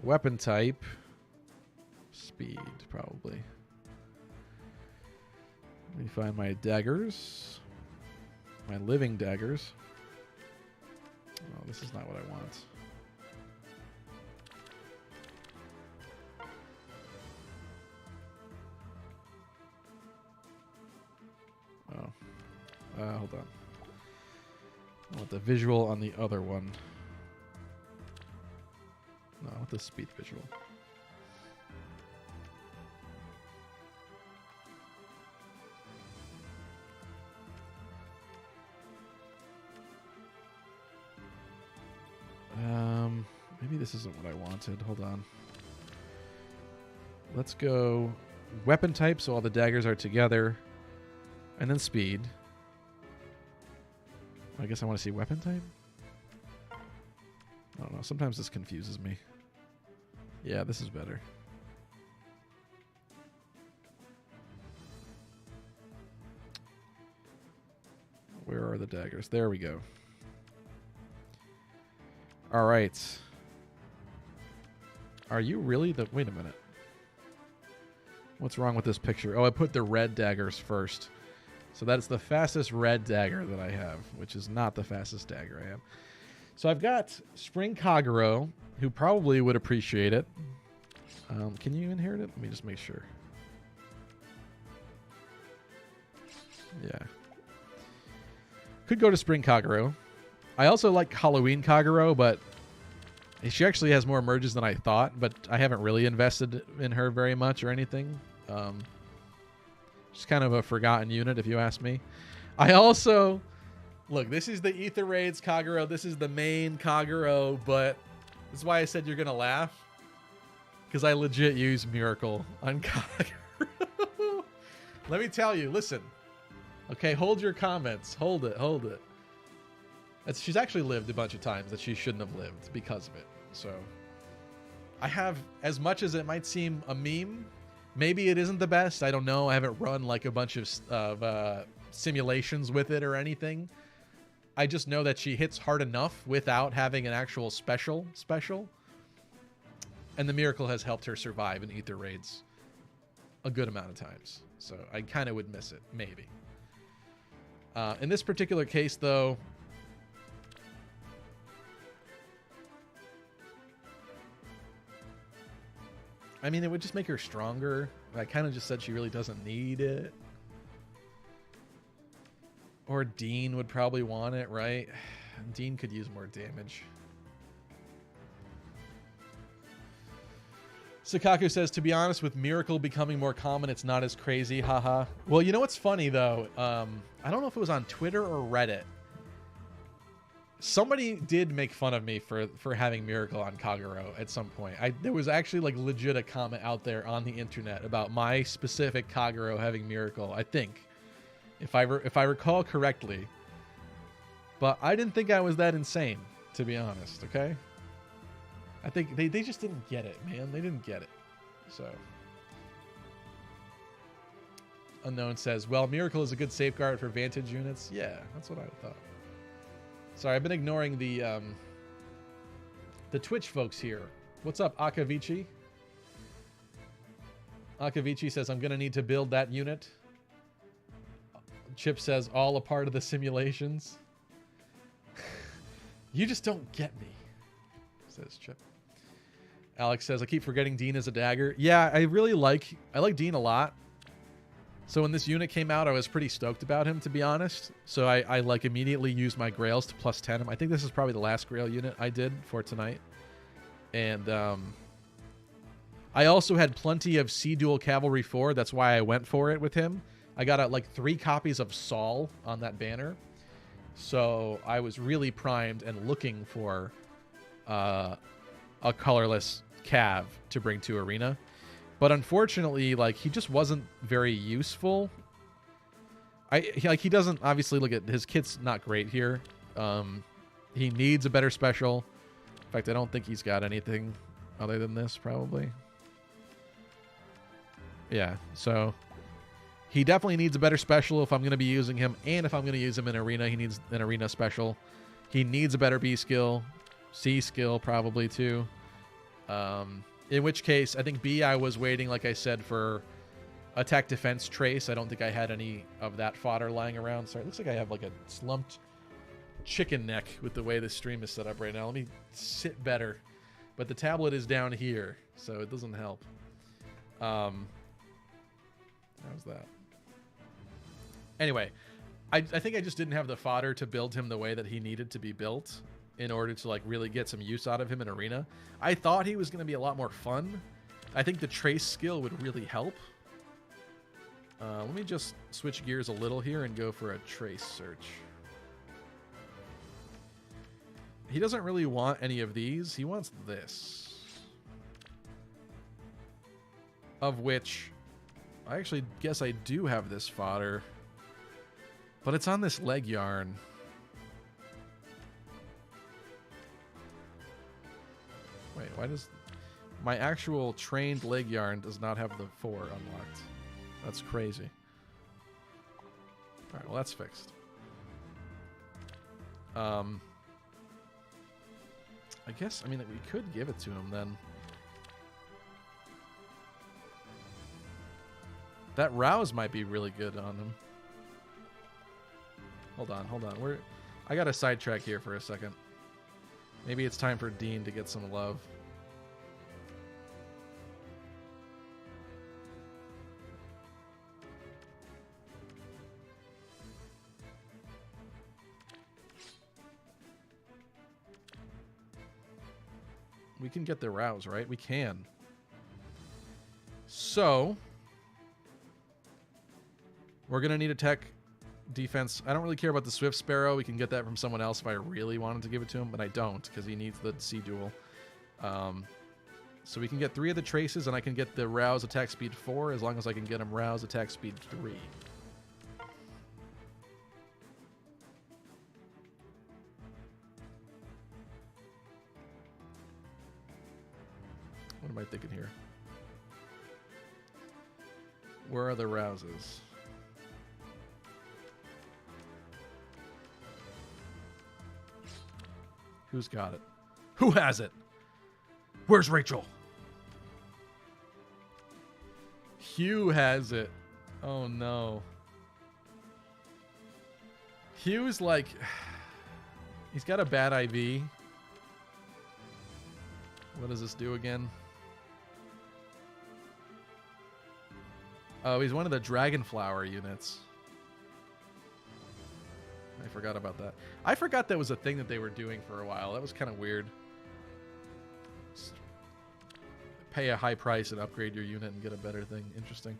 weapon type, speed, probably. Let me find my daggers, my living daggers. Oh, this is not what I want. Hold on. I want the visual on the other one. No, I want the speed visual. Maybe this isn't what I wanted. Hold on. Let's go weapon type, so all the daggers are together. And then speed. I guess I want to see weapon type? I don't know. Sometimes this confuses me. Yeah, this is better. Where are the daggers? There we go. All right. Are you really the... Wait a minute. What's wrong with this picture? Oh, I put the red daggers first. So that's the fastest red dagger that I have, which is not the fastest dagger I have. So I've got Spring Kagero, who probably would appreciate it. Can you inherit it? Let me just make sure. Yeah. Could go to Spring Kagero. I also like Halloween Kagero, but she actually has more merges than I thought, but I haven't really invested in her very much or anything. She's kind of a forgotten unit, if you ask me. I also... Look, this is the Ether Raids Kagero. This is the main Kagero, but this is why I said you're going to laugh. Because I legit use Miracle on Kagero. Let me tell you, listen. Okay, hold your comments. Hold it, hold it. She's actually lived a bunch of times that she shouldn't have lived because of it. So, I have, as much as it might seem a meme, maybe it isn't the best. I don't know. I haven't run like a bunch of simulations with it or anything. I just know that she hits hard enough without having an actual special. And the Miracle has helped her survive in Ether Raids a good amount of times. So I kind of would miss it, maybe. In this particular case, though, I mean, it would just make her stronger. I kind of just said she really doesn't need it. Or Dean would probably want it, right? Dean could use more damage. Sakaku says, to be honest, with Miracle becoming more common, it's not as crazy. Haha. Well, you know what's funny, though? I don't know if it was on Twitter or Reddit. Somebody did make fun of me for having Miracle on Kagero at some point. There was actually like legit a comment out there on the internet about my specific Kagero having Miracle, I think. If I recall correctly. But I didn't think I was that insane, to be honest, okay? I think they just didn't get it, man. They didn't get it. So. Unknown says, well, Miracle is a good safeguard for Vantage units. Yeah, that's what I thought. Sorry, I've been ignoring the Twitch folks here. What's up, Akavici? Akavici says, I'm going to need to build that unit. Chip says, all a part of the simulations. You just don't get me, says Chip. Alex says, I keep forgetting Dean is a dagger. Yeah, I like Dean a lot. So when this unit came out, I was pretty stoked about him, to be honest. So I like immediately used my Grails to +10 him. I think this is probably the last Grail unit I did for tonight. And I also had plenty of Sea Dual Cavalry 4. That's why I went for it with him. I got like 3 copies of Saul on that banner. So I was really primed and looking for a colorless Cav to bring to Arena. But unfortunately, like, he just wasn't very useful. He doesn't, obviously, look at his kit's not great here. He needs a better special. In fact, I don't think he's got anything other than this, probably. Yeah, so he definitely needs a better special if I'm going to be using him, and if I'm going to use him in arena, he needs an arena special. He needs a better B skill, C skill probably too. In which case, I think B, I was waiting, like I said, for attack defense trace. I don't think I had any of that fodder lying around. Sorry, it looks like I have like a slumped chicken neck with the way the stream is set up right now. Let me sit better. But the tablet is down here, so it doesn't help. How's that? Anyway, I think I just didn't have the fodder to build him the way that he needed to be built in order to like really get some use out of him in arena. I thought he was going to be a lot more fun. I think the trace skill would really help. Let me just switch gears a little here and go for a trace search. He doesn't really want any of these. He wants this. Of which, I actually guess I do have this fodder. But it's on this leg yarn. Wait, why does... My actual trained leg yarn does not have the 4 unlocked. That's crazy. Alright, well that's fixed. I guess, I mean, we could give it to him then. That rouse might be really good on him. Hold on, hold on. I got a sidetrack here for a second. Maybe it's time for Dean to get some love. We can get the rouse, right? We can. So, we're going to need attack defense. I don't really care about the Swift Sparrow. We can get that from someone else if I really wanted to give it to him, but I don't because he needs the C duel. So we can get 3 of the traces, and I can get the rouse attack speed 4 as long as I can get him rouse attack speed 3. What am I thinking here? Where are the rouses? Who's got it? Who has it? Where's Rachel? Hugh has it. Oh no. Hugh's like... He's got a bad IV. What does this do again? Oh, he's one of the Dragonflower units. I forgot about that. I forgot that was a thing that they were doing for a while. That was kind of weird. Just pay a high price and upgrade your unit and get a better thing. Interesting.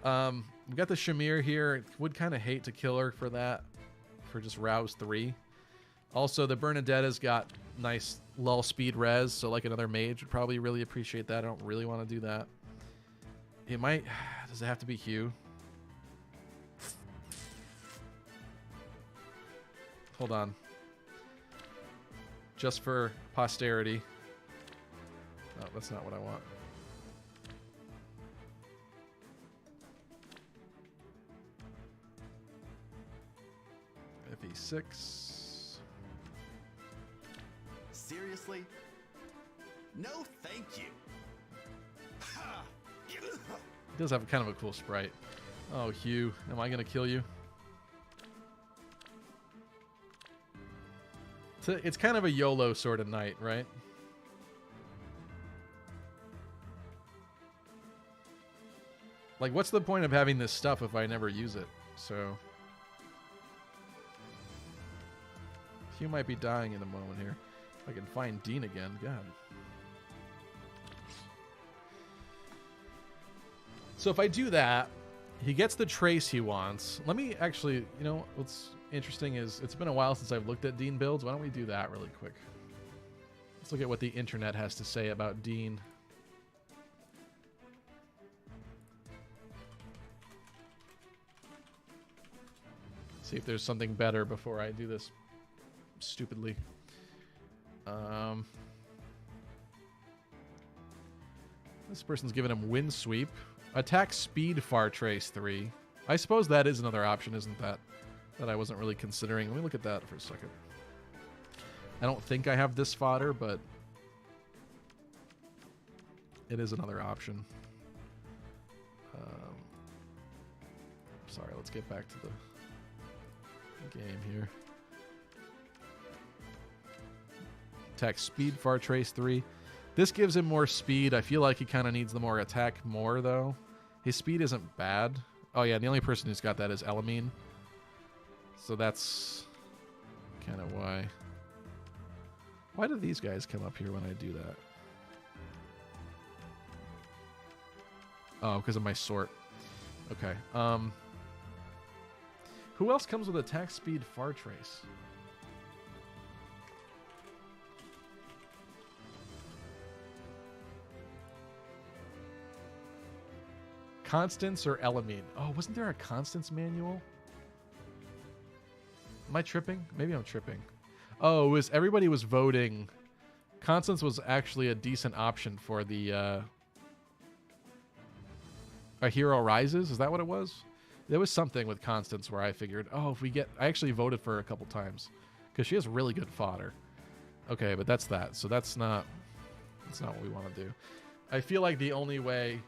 We got the Shamir here. Would kind of hate to kill her for that. For just Rouse 3. Also, the Bernadetta's got nice lull speed res, so like another mage would probably really appreciate that. I don't really want to do that. It might... Does it have to be Hugh? Hold on. Just for posterity. Oh, that's not what I want. FE6. Seriously? No, thank you. It does have kind of a cool sprite. Oh, Hugh, am I going to kill you? It's kind of a YOLO sort of night, right? Like, what's the point of having this stuff if I never use it? So... Hugh might be dying in a moment here. If I can find Dean again, God. So if I do that, he gets the trace he wants. Let me actually, you know, what's interesting is it's been a while since I've looked at Dean builds. Why don't we do that really quick? Let's look at what the internet has to say about Dean. See if there's something better before I do this stupidly. This person's giving him wind sweep. Attack speed far trace 3. I suppose that is another option, isn't that? That I wasn't really considering. Let me look at that for a second. I don't think I have this fodder, but it is another option. Sorry, let's get back to the game here. Attack speed far trace 3. This gives him more speed. I feel like he kind of needs the more attack more, though. His speed isn't bad. Oh, yeah, the only person who's got that is Elamine. So that's kind of why. Why do these guys come up here when I do that? Oh, because of my sort. Okay. Who else comes with attack speed far trace? Constance or Elamine? Oh, wasn't there a Constance manual? Am I tripping? Maybe I'm tripping. Oh, it was everybody was voting. Constance was actually a decent option for the A Hero Rises. Is that what it was? There was something with Constance where I figured, oh, if we get... I actually voted for her a couple times because she has really good fodder. Okay, but that's that. So that's not what we want to do. I feel like the only way...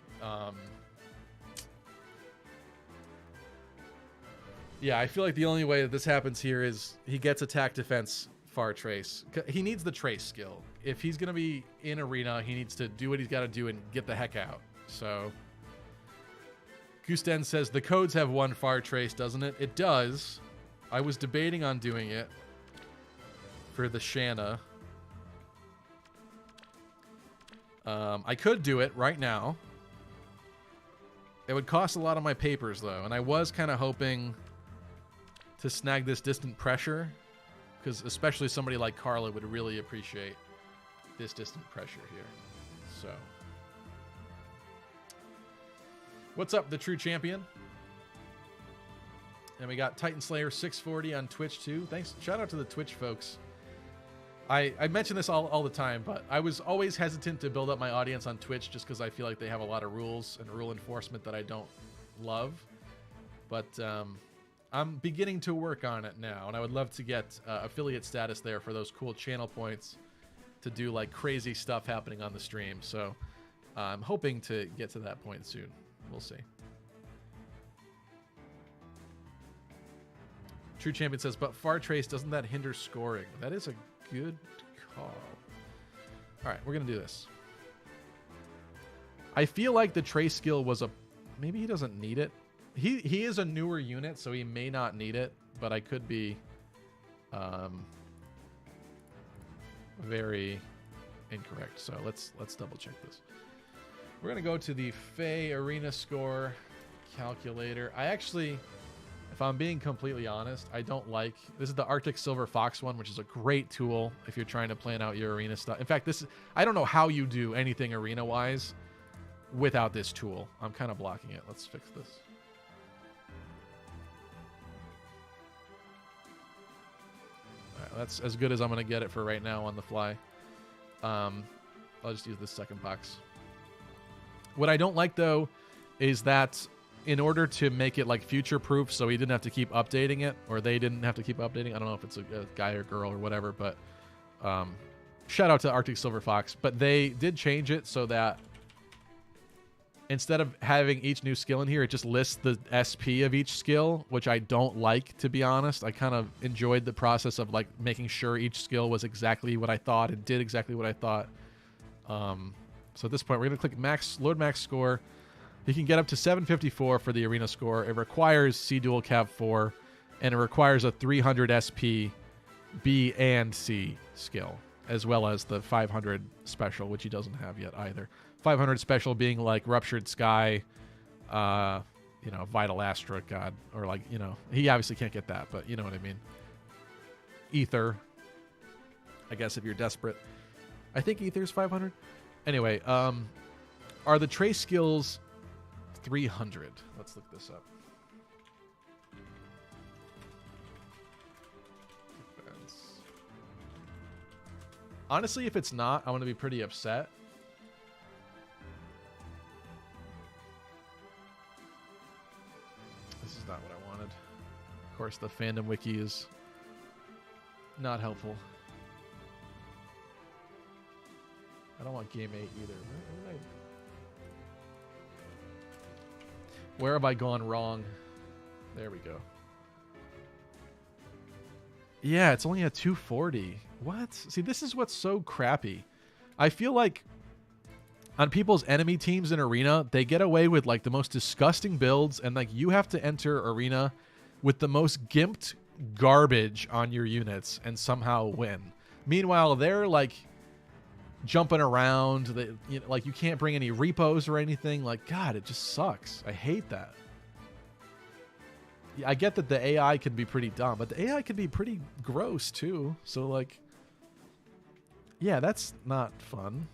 Yeah, I feel like the only way that this happens here is he gets attack defense far trace. He needs the trace skill. If he's going to be in arena, he needs to do what he's got to do and get the heck out. So, Gusten says the codes have one far trace, doesn't it? It does. I was debating on doing it for the Shanna. I could do it right now. It would cost a lot of my papers, though, and I was kind of hoping to snag this distant pressure, because especially somebody like Carla would really appreciate this distant pressure here. So, what's up, the true champion? And we got Titan Slayer 640 on Twitch too. Thanks, shout out to the Twitch folks. I mention this all the time, but I was always hesitant to build up my audience on Twitch just because I feel like they have a lot of rules and rule enforcement that I don't love. But I'm beginning to work on it now, and I would love to get affiliate status there for those cool channel points to do like crazy stuff happening on the stream. So I'm hoping to get to that point soon. We'll see. True Champion says, but far trace, doesn't that hinder scoring? That is a good call. All right, we're going to do this. I feel like the trace skill was a... Maybe he doesn't need it. He is a newer unit, so he may not need it, but I could be very incorrect. So let's double check this. We're going to go to the Fae Arena Score calculator. I actually... If I'm being completely honest, I don't like... This is the Arctic Silver Fox one, which is a great tool if you're trying to plan out your arena stuff. In fact, this is... I don't know how you do anything arena-wise without this tool. I'm kind of blocking it. Let's fix this. All right, that's as good as I'm going to get it for right now on the fly. I'll just use this second box. What I don't like, though, is that... in order to make it like future proof so he didn't have to keep updating it, or they didn't have to keep updating, I don't know if it's a guy or girl or whatever, but shout out to Arctic Silver Fox. But they did change it so that instead of having each new skill in here, it just lists the SP of each skill, which I don't like, to be honest. I kind of enjoyed the process of like making sure each skill was exactly what I thought and did exactly what I thought. So at this point, we're going to click max, load max score. He can get up to 754 for the arena score. It requires C dual cap 4, and it requires a 300 SP B and C skill, as well as the 500 special, which he doesn't have yet either. 500 special being like Ruptured Sky, Vital Astra, God, or like, he obviously can't get that, but you know what I mean. Ether, I guess if you're desperate. I think Ether's 500. Anyway, are the trace skills 300? Let's look this up. Defense. Honestly, if it's not, I'm going to be pretty upset. This is not what I wanted. Of course, the fandom wiki is not helpful. I don't want game 8 either. Where have I gone wrong? There we go. Yeah, it's only a 240. What? See, this is what's so crappy. I feel like on people's enemy teams in Arena, they get away with like the most disgusting builds, and like you have to enter Arena with the most gimped garbage on your units and somehow win. Meanwhile, they're like jumping around. They, you know, like you can't bring any repos or anything. Like, God, it just sucks. I hate that. I get that the AI can be pretty dumb, but the AI can be pretty gross too. So like, yeah, that's not fun.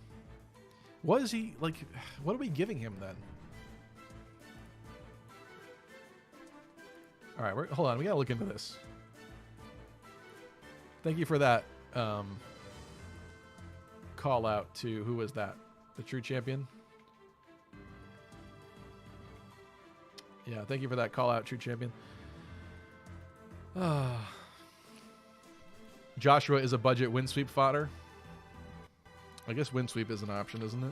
What is he like? What are we giving him then? All right, hold on. We gotta look into this. Thank you for that call out to, who was that? The true champion? Yeah, thank you for that call out, true champion. Joshua is a budget wind sweep fodder. I guess wind sweep is an option, isn't it?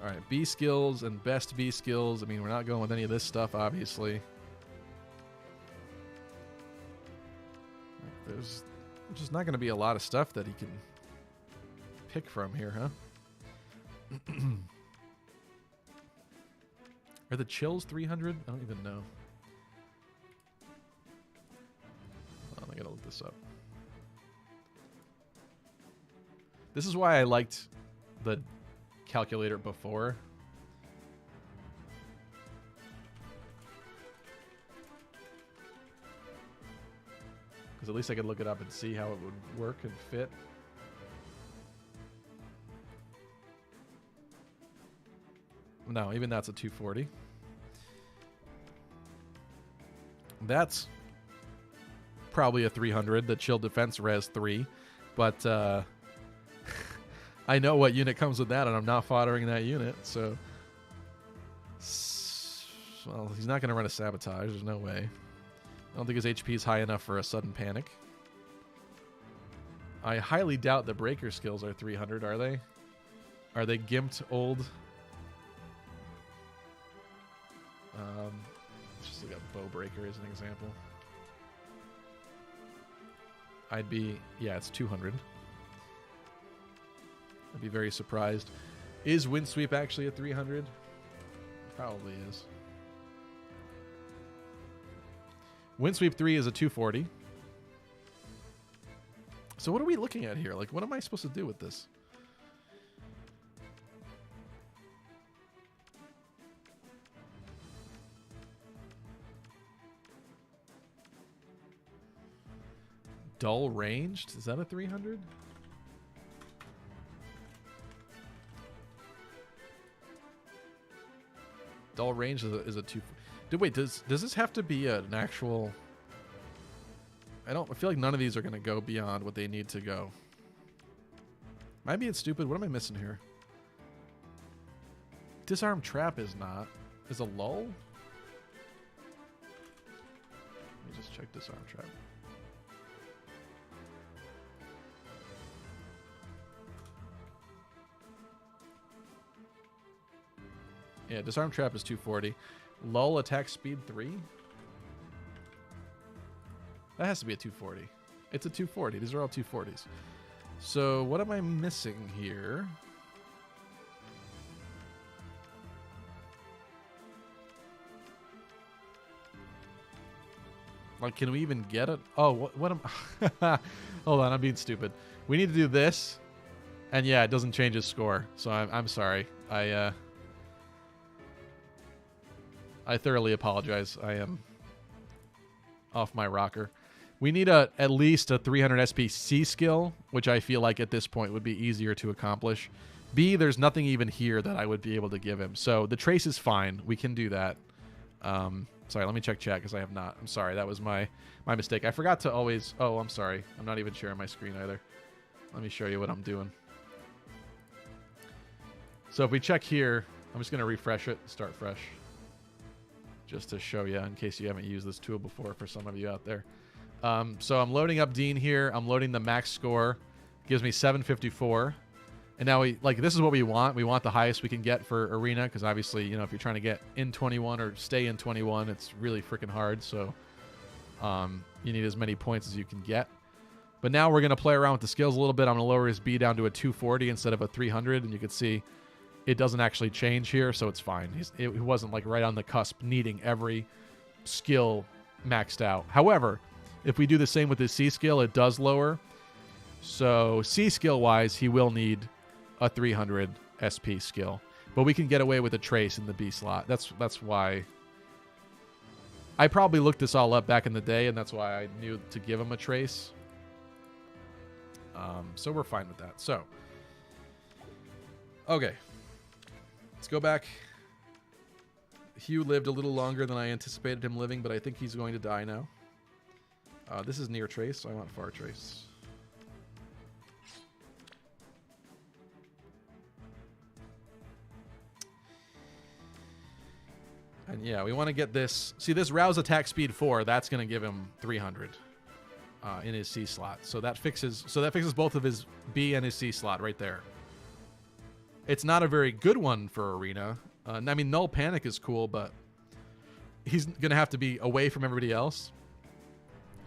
All right, B skills and best B skills. I mean, we're not going with any of this stuff, obviously. There's just not going to be a lot of stuff that he can pick from here, huh? Are the chills 300? I don't even know. Hold on, I gotta look this up. This is why I liked the calculator before. Because at least I could look it up and see how it would work and fit. No, even that's a 240. That's probably a 300. The chill defense res 3. But I know what unit comes with that, and I'm not foddering that unit. So, well, he's not going to run a sabotage. There's no way. I don't think his HP is high enough for a sudden panic. I highly doubt the breaker skills are 300, are they? Are they gimped old? Let's just look at bow breaker as an example. I'd be, yeah, it's 200. I'd be very surprised. Is wind sweep actually a 300? Probably is. Wind sweep 3 is a 240. So what are we looking at here? Like, what am I supposed to do with this? Dull ranged? Is that a 300? Dull range is a 2. Wait, does this have to be an actual? I feel like none of these are going to go beyond what they need to go. Am I being stupid? What am I missing here? Disarm trap is not. Is a lull? Let me just check disarm trap. Yeah, disarm trap is 240. Lull attack speed 3? That has to be a 240. It's a 240. These are all 240s. So what am I missing here? Like, can we even get it? Oh, what am... Hold on, I'm being stupid. We need to do this. And yeah, it doesn't change his score. So I'm sorry. I thoroughly apologize. I am off my rocker. We need at least a 300 SPC skill, which I feel like at this point would be easier to accomplish. B, there's nothing even here that I would be able to give him. So the trace is fine. We can do that. Sorry, let me check chat because I have not. I'm sorry, that was my mistake. I forgot to always... Oh, I'm sorry. I'm not even sharing my screen either. Let me show you what I'm doing. So if we check here, I'm just going to refresh it, start fresh. Just to show you in case you haven't used this tool before for some of you out there. So I'm loading up Dean here. I'm loading the max score. Gives me 754. And now this is what we want. We want the highest we can get for Arena because obviously, you know, if you're trying to get in 21 or stay in 21, it's really freaking hard. So you need as many points as you can get. But now we're going to play around with the skills a little bit. I'm going to lower his B down to a 240 instead of a 300. And you can see it doesn't actually change here, so it's fine. He wasn't like right on the cusp needing every skill maxed out. However, if we do the same with his C skill, it does lower. So C skill wise, he will need a 300 SP skill, but we can get away with a trace in the B slot. That's why I probably looked this all up back in the day, and that's why I knew to give him a trace. So we're fine with that. So, okay, let's go back. Hugh lived a little longer than I anticipated him living, but I think he's going to die now. This is near trace, so I want far trace. And yeah, we want to get this. See, this rouse attack speed 4. That's going to give him 300 in his C slot. So that fixes both of his B and his C slot right there. It's not a very good one for Arena. I mean, Null Panic is cool, but he's going to have to be away from everybody else,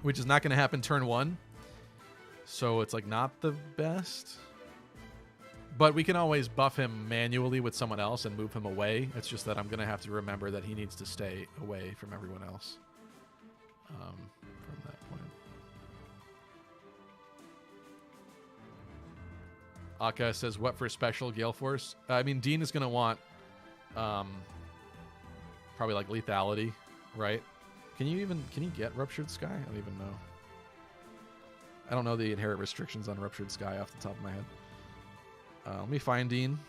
which is not going to happen turn 1. So it's like not the best. But we can always buff him manually with someone else and move him away. It's just that I'm going to have to remember that he needs to stay away from everyone else from that point. Aka says, what for special Gale Force? I mean, Dean is going to want probably like lethality, right? Can you get Ruptured Sky? I don't even know. I don't know the inherent restrictions on Ruptured Sky off the top of my head. Let me find Dean.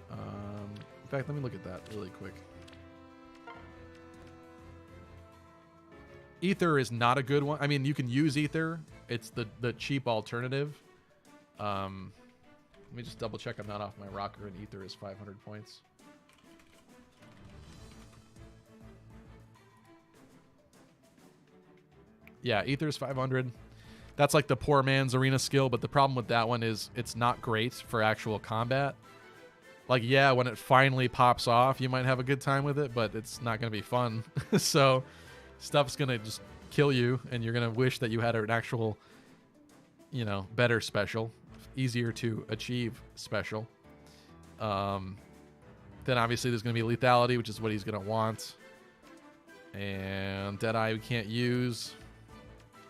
In fact, let me look at that really quick. Ether is not a good one. I mean, you can use Ether. It's the cheap alternative. Let me just double check I'm not off my rocker, and Ether is 500 points. Yeah, Ether is 500. That's like the poor man's Arena skill, but the problem with that one is it's not great for actual combat. Like, yeah, when it finally pops off, you might have a good time with it, but it's not going to be fun. So stuff's going to just kill you, and you're going to wish that you had an actual, you know, better special, easier to achieve special. Then obviously there's going to be lethality, which is what he's going to want. And Deadeye we can't use.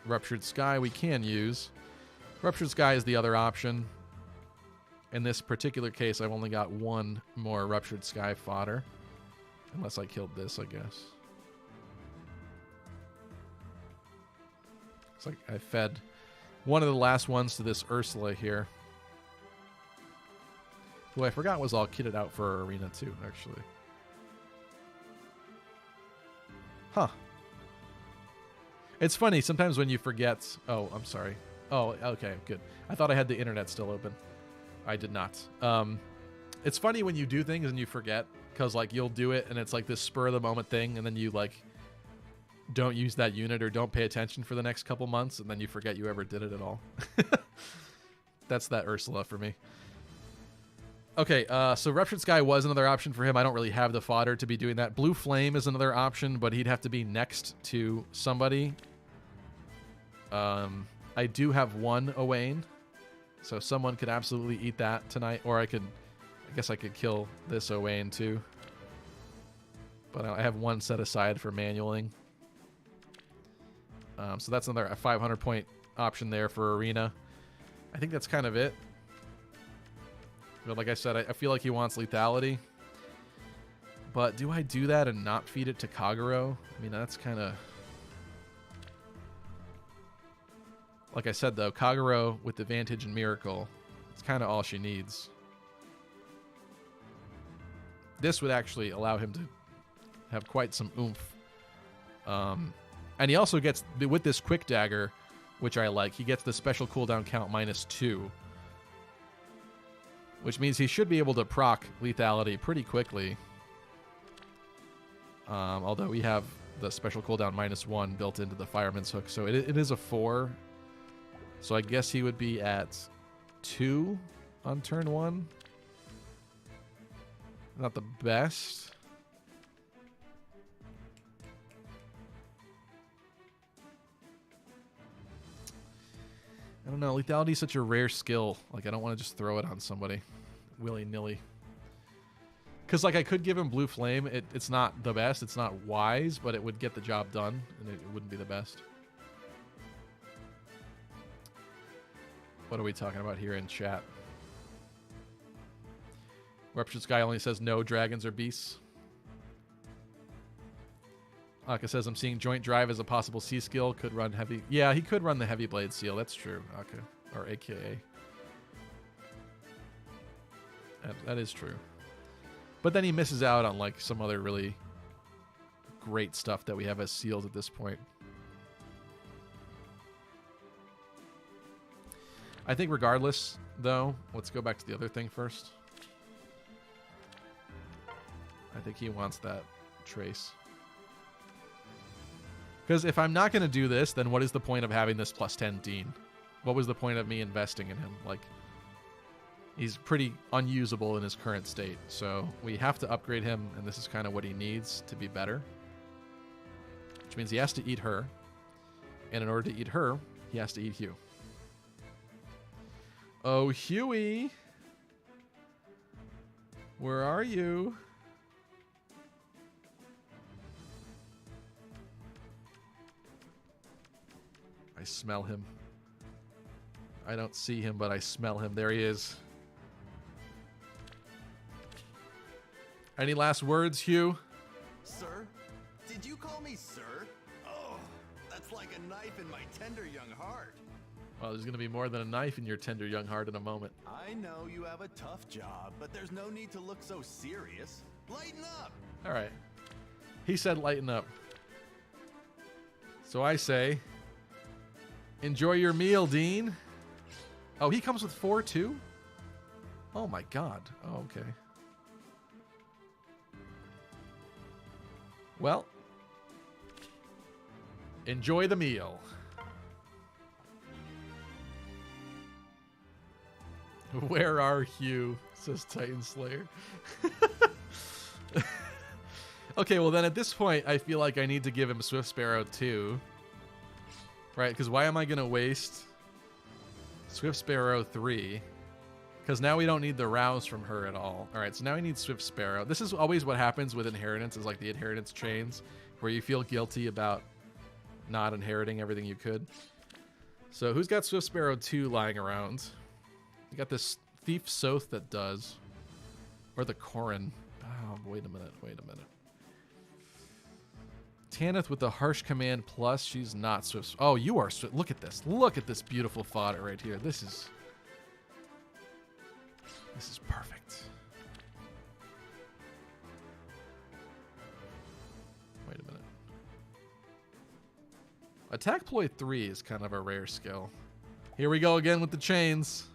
Ruptured Sky we can use. Ruptured Sky is the other option. In this particular case, I've only got one more Ruptured Sky fodder. Unless I killed this, I guess. It's like I fed one of the last ones to this Ursula here. Who I forgot was all kitted out for Arena too, actually. Huh. It's funny, sometimes when you forget... Oh, I'm sorry. Oh, okay, good. I thought I had the internet still open. I did not. It's funny when you do things and you forget, because like you'll do it and it's like this spur-of-the-moment thing, and then you like don't use that unit or don't pay attention for the next couple months, and then you forget you ever did it at all. That's that Ursula for me. Okay, so Ruptured Sky was another option for him. I don't really have the fodder to be doing that. Blue Flame is another option, but he'd have to be next to somebody. I do have one Owain, so someone could absolutely eat that tonight, or I guess I could kill this Owain too. But I have one set aside for manualing. So that's another 500 point option there for Arena. I think that's kind of it. But like I said, I feel like he wants lethality. But do I do that and not feed it to Kagero? I mean, that's kind of... Like I said, though, Kagero with Advantage and Miracle, it's kind of all she needs. This would actually allow him to have quite some oomph. And he also gets, with this quick dagger, which I like, he gets the special cooldown count -2. Which means he should be able to proc lethality pretty quickly. Although we have the special cooldown -1 built into the fireman's hook. So it is a 4. So I guess he would be at 2 on turn 1. Not the best. I don't know. Lethality is such a rare skill. Like, I don't want to just throw it on somebody willy-nilly. Because, like, I could give him Blue Flame. It's not the best. It's not wise, but it would get the job done, and it wouldn't be the best. What are we talking about here in chat? Ruptured Sky only says no dragons or beasts. Aka says, I'm seeing Joint Drive as a possible C skill. Could run heavy. Yeah, he could run the Heavy Blade Seal. That's true, Aka. Or AKA. That is true. But then he misses out on, like, some other really great stuff that we have as seals at this point. I think regardless, though, let's go back to the other thing first. I think he wants that trace. Because if I'm not going to do this, then what is the point of having this +10 Dean? What was the point of me investing in him? Like, he's pretty unusable in his current state. So we have to upgrade him, and this is kind of what he needs to be better. Which means he has to eat her. And in order to eat her, he has to eat Hugh. Oh, Huey! Where are you? I smell him. I don't see him, but I smell him. There he is. Any last words, Hugh? Sir? Did you call me sir? Oh, that's like a knife in my tender young heart. Well, there's going to be more than a knife in your tender young heart in a moment. I know you have a tough job, but there's no need to look so serious. Lighten up! All right. He said lighten up. So I say, enjoy your meal, Dean. Oh, he comes with 4 too? Oh my god. Oh, okay. Well, enjoy the meal. Where are Hugh? Says Titan Slayer. Okay, well then at this point, I feel like I need to give him Swift Sparrow too. Right, because why am I going to waste Swift Sparrow 3? Because now we don't need the rouse from her at all. All right, so now we need Swift Sparrow. This is always what happens with inheritance, is like the inheritance chains, where you feel guilty about not inheriting everything you could. So who's got Swift Sparrow 2 lying around? You got this Thief Soth that does. Or the Corrin. Oh, wait a minute. Tanith with the Harsh Command Plus. She's not Swift. Oh, you are Swift. Look at this. Look at this beautiful fodder right here. This is perfect. Wait a minute. Attack Ploy 3 is kind of a rare skill. Here we go again with the chains.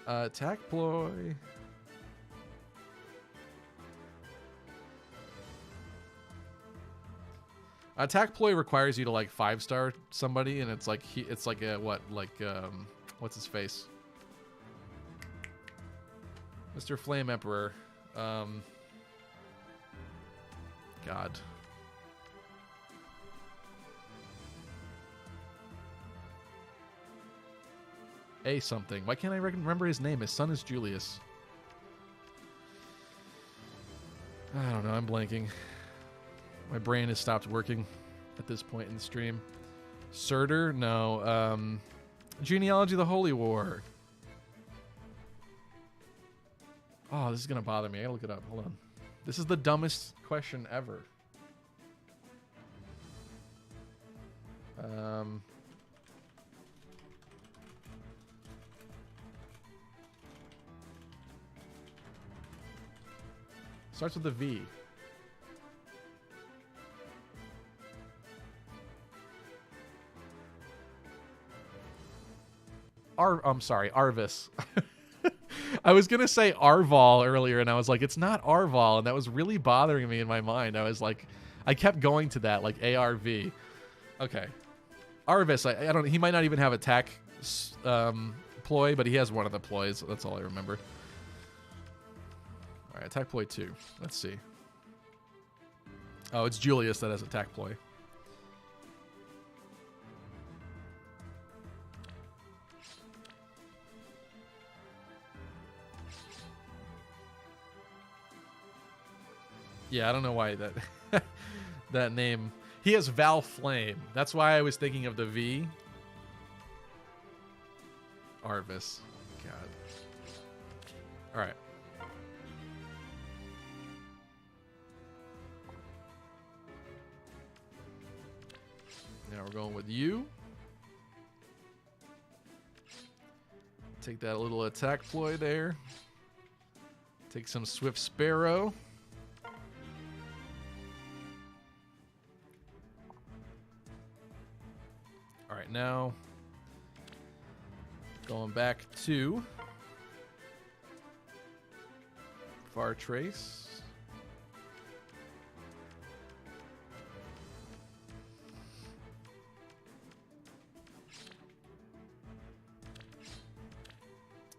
Attack Ploy. Attack Ploy requires you to like 5-star somebody, and it's like what's his face? Mr. Flame Emperor. God. A something. Why can't I remember his name? His son is Julius. I don't know. I'm blanking. My brain has stopped working at this point in the stream. Surtur? No. Genealogy of the Holy War. Oh, this is going to bother me. I gotta look it up. Hold on. This is the dumbest question ever. Starts with a V. I'm sorry, Arvis. I was going to say Arval earlier, and I was like, it's not Arval, and that was really bothering me in my mind. I was like, I kept going to that, like ARV. Okay. Arvis, I don't. He might not even have attack ploy, but he has one of the ploys. That's all I remember. All right, attack ploy 2. Let's see. Oh, it's Julius that has attack ploy. Yeah, I don't know why that that name. He has Val Flame. That's why I was thinking of the V. Arvis. God. All right. Now we're going with you. Take that little attack ploy there. Take some Swift Sparrow. All right, now going back to Far Trace.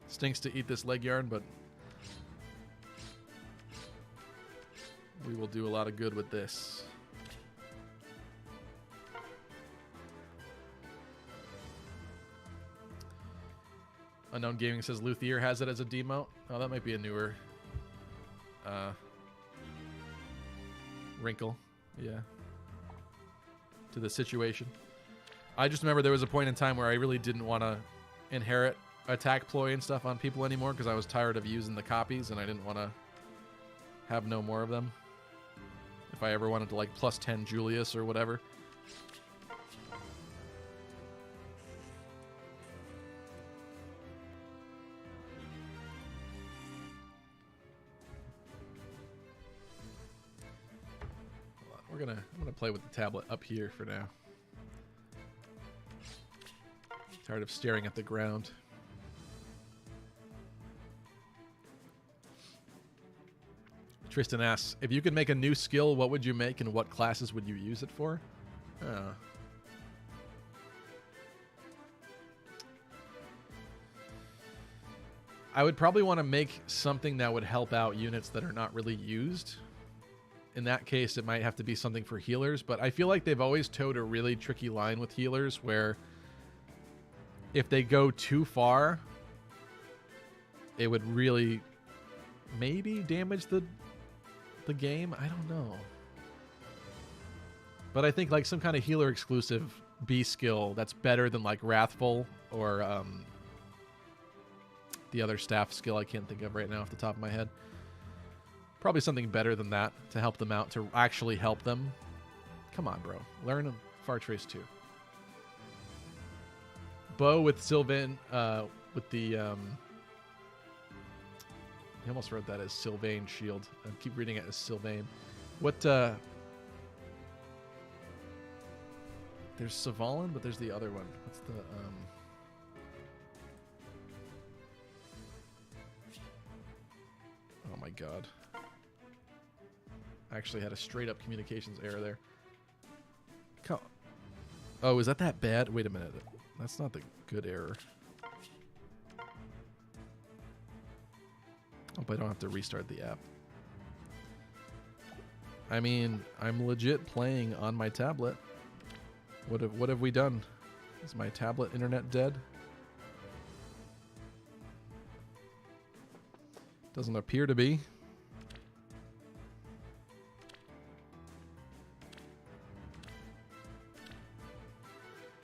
Stinks to eat this leg yarn, but we will do a lot of good with this. Unknown Gaming says Luthier has it as a demote. Oh, that might be a newer wrinkle. Yeah. To the situation. I just remember there was a point in time where I really didn't want to inherit attack ploy and stuff on people anymore because I was tired of using the copies and I didn't want to have no more of them. If I ever wanted to like plus 10 Julius or whatever. I'm gonna play with the tablet up here for now. Tired of staring at the ground. Tristan asks, if you could make a new skill, what would you make and what classes would you use it for? I would probably want to make something that would help out units that are not really used. In that case, it might have to be something for healers, but I feel like they've always towed a really tricky line with healers where if they go too far, it would really maybe damage the game. I don't know. But I think like some kind of healer exclusive B skill that's better than like Wrathful or the other staff skill I can't think of right now off the top of my head. Probably something better than that to help them out, to actually help them. Come on, bro. Learn Far Trace 2. Bow with Sylvain, with the... I almost wrote that as Sylvain Shield. I keep reading it as Sylvain. What, there's Savalin, but there's the other one. What's the, oh my god. I actually had a straight up communications error there. Oh, is that bad? Wait a minute. That's not the good error. Hope I don't have to restart the app. I mean, I'm legit playing on my tablet. What have we done? Is my tablet internet dead? Doesn't appear to be.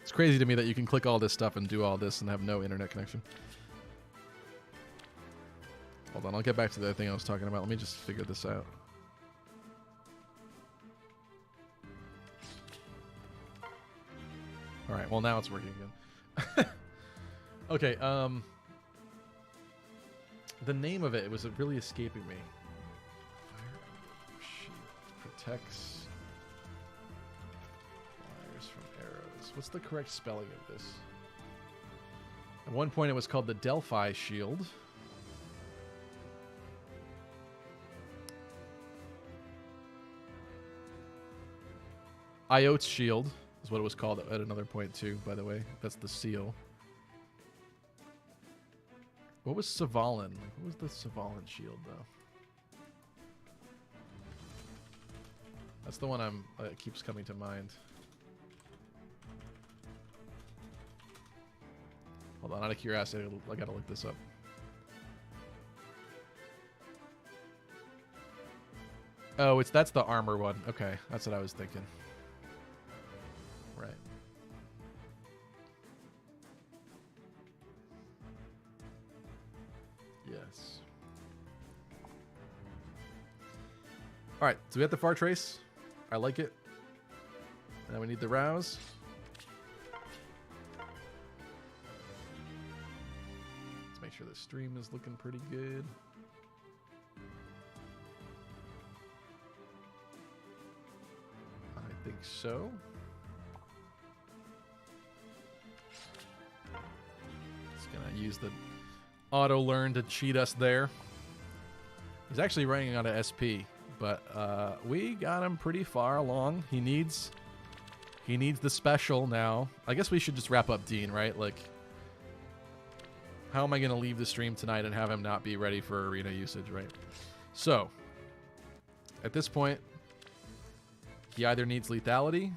It's crazy to me that you can click all this stuff and do all this and have no internet connection. Hold on, I'll get back to the thing I was talking about. Let me just figure this out. Alright, well now it's working again. Okay, the name of it was really escaping me. Fire protects flyers from arrows. What's the correct spelling of this? At one point it was called the Delphi Shield. Iote's Shield is what it was called at another point too, by the way. That's the seal. What was Savalan? What was the Savalan shield, though? That's the one that keeps coming to mind. Hold on, out of curiosity, I gotta look this up. Oh, that's the armor one. Okay, that's what I was thinking. Right. Yes. All right, so we have the Far Trace. I like it. Now we need the Rouse. Let's make sure the stream is looking pretty good. I think so. Just gonna use the auto learn to cheat us there. He's actually running out of SP, but we got him pretty far along. He needs the special now. I guess we should just wrap up Dean, right? Like, how am I gonna leave the stream tonight and have him not be ready for arena usage, right? So at this point, he either needs lethality,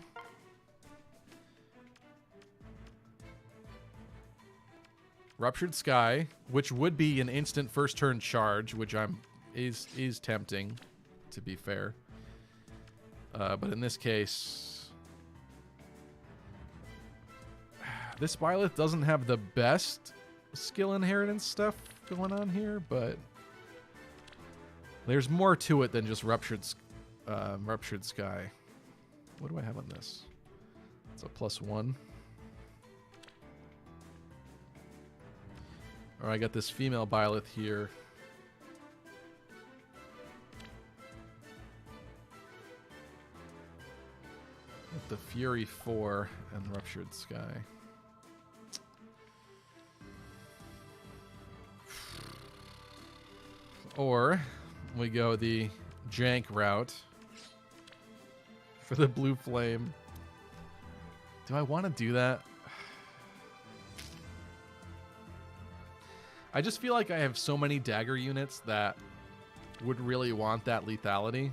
Ruptured Sky, which would be an instant first turn charge, which is tempting, to be fair. But in this case, this Byleth doesn't have the best skill inheritance stuff going on here, but there's more to it than just Ruptured Sky. What do I have on this? It's a +1. Or I got this female Byleth here. With the Fury 4 and Ruptured Sky. Or we go the jank route for the Blue Flame. Do I want to do that? I just feel like I have so many dagger units that would really want that lethality.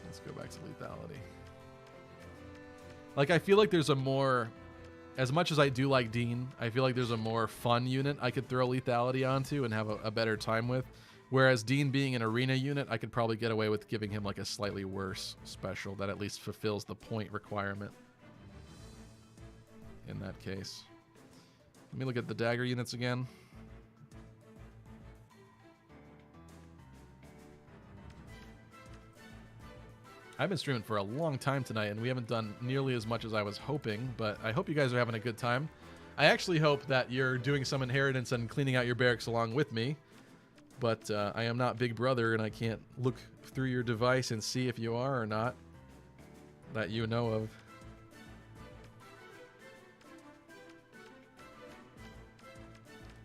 Let's go back to lethality. Like, I feel like there's a more... As much as I do like Dean, I feel like there's a more fun unit I could throw lethality onto and have a better time with. Whereas Dean being an arena unit, I could probably get away with giving him like a slightly worse special that at least fulfills the point requirement in that case. Let me look at the dagger units again. I've been streaming for a long time tonight, and we haven't done nearly as much as I was hoping, but I hope you guys are having a good time. I actually hope that you're doing some inheritance and cleaning out your barracks along with me, but I am not Big Brother, and I can't look through your device and see if you are or not, that you know of.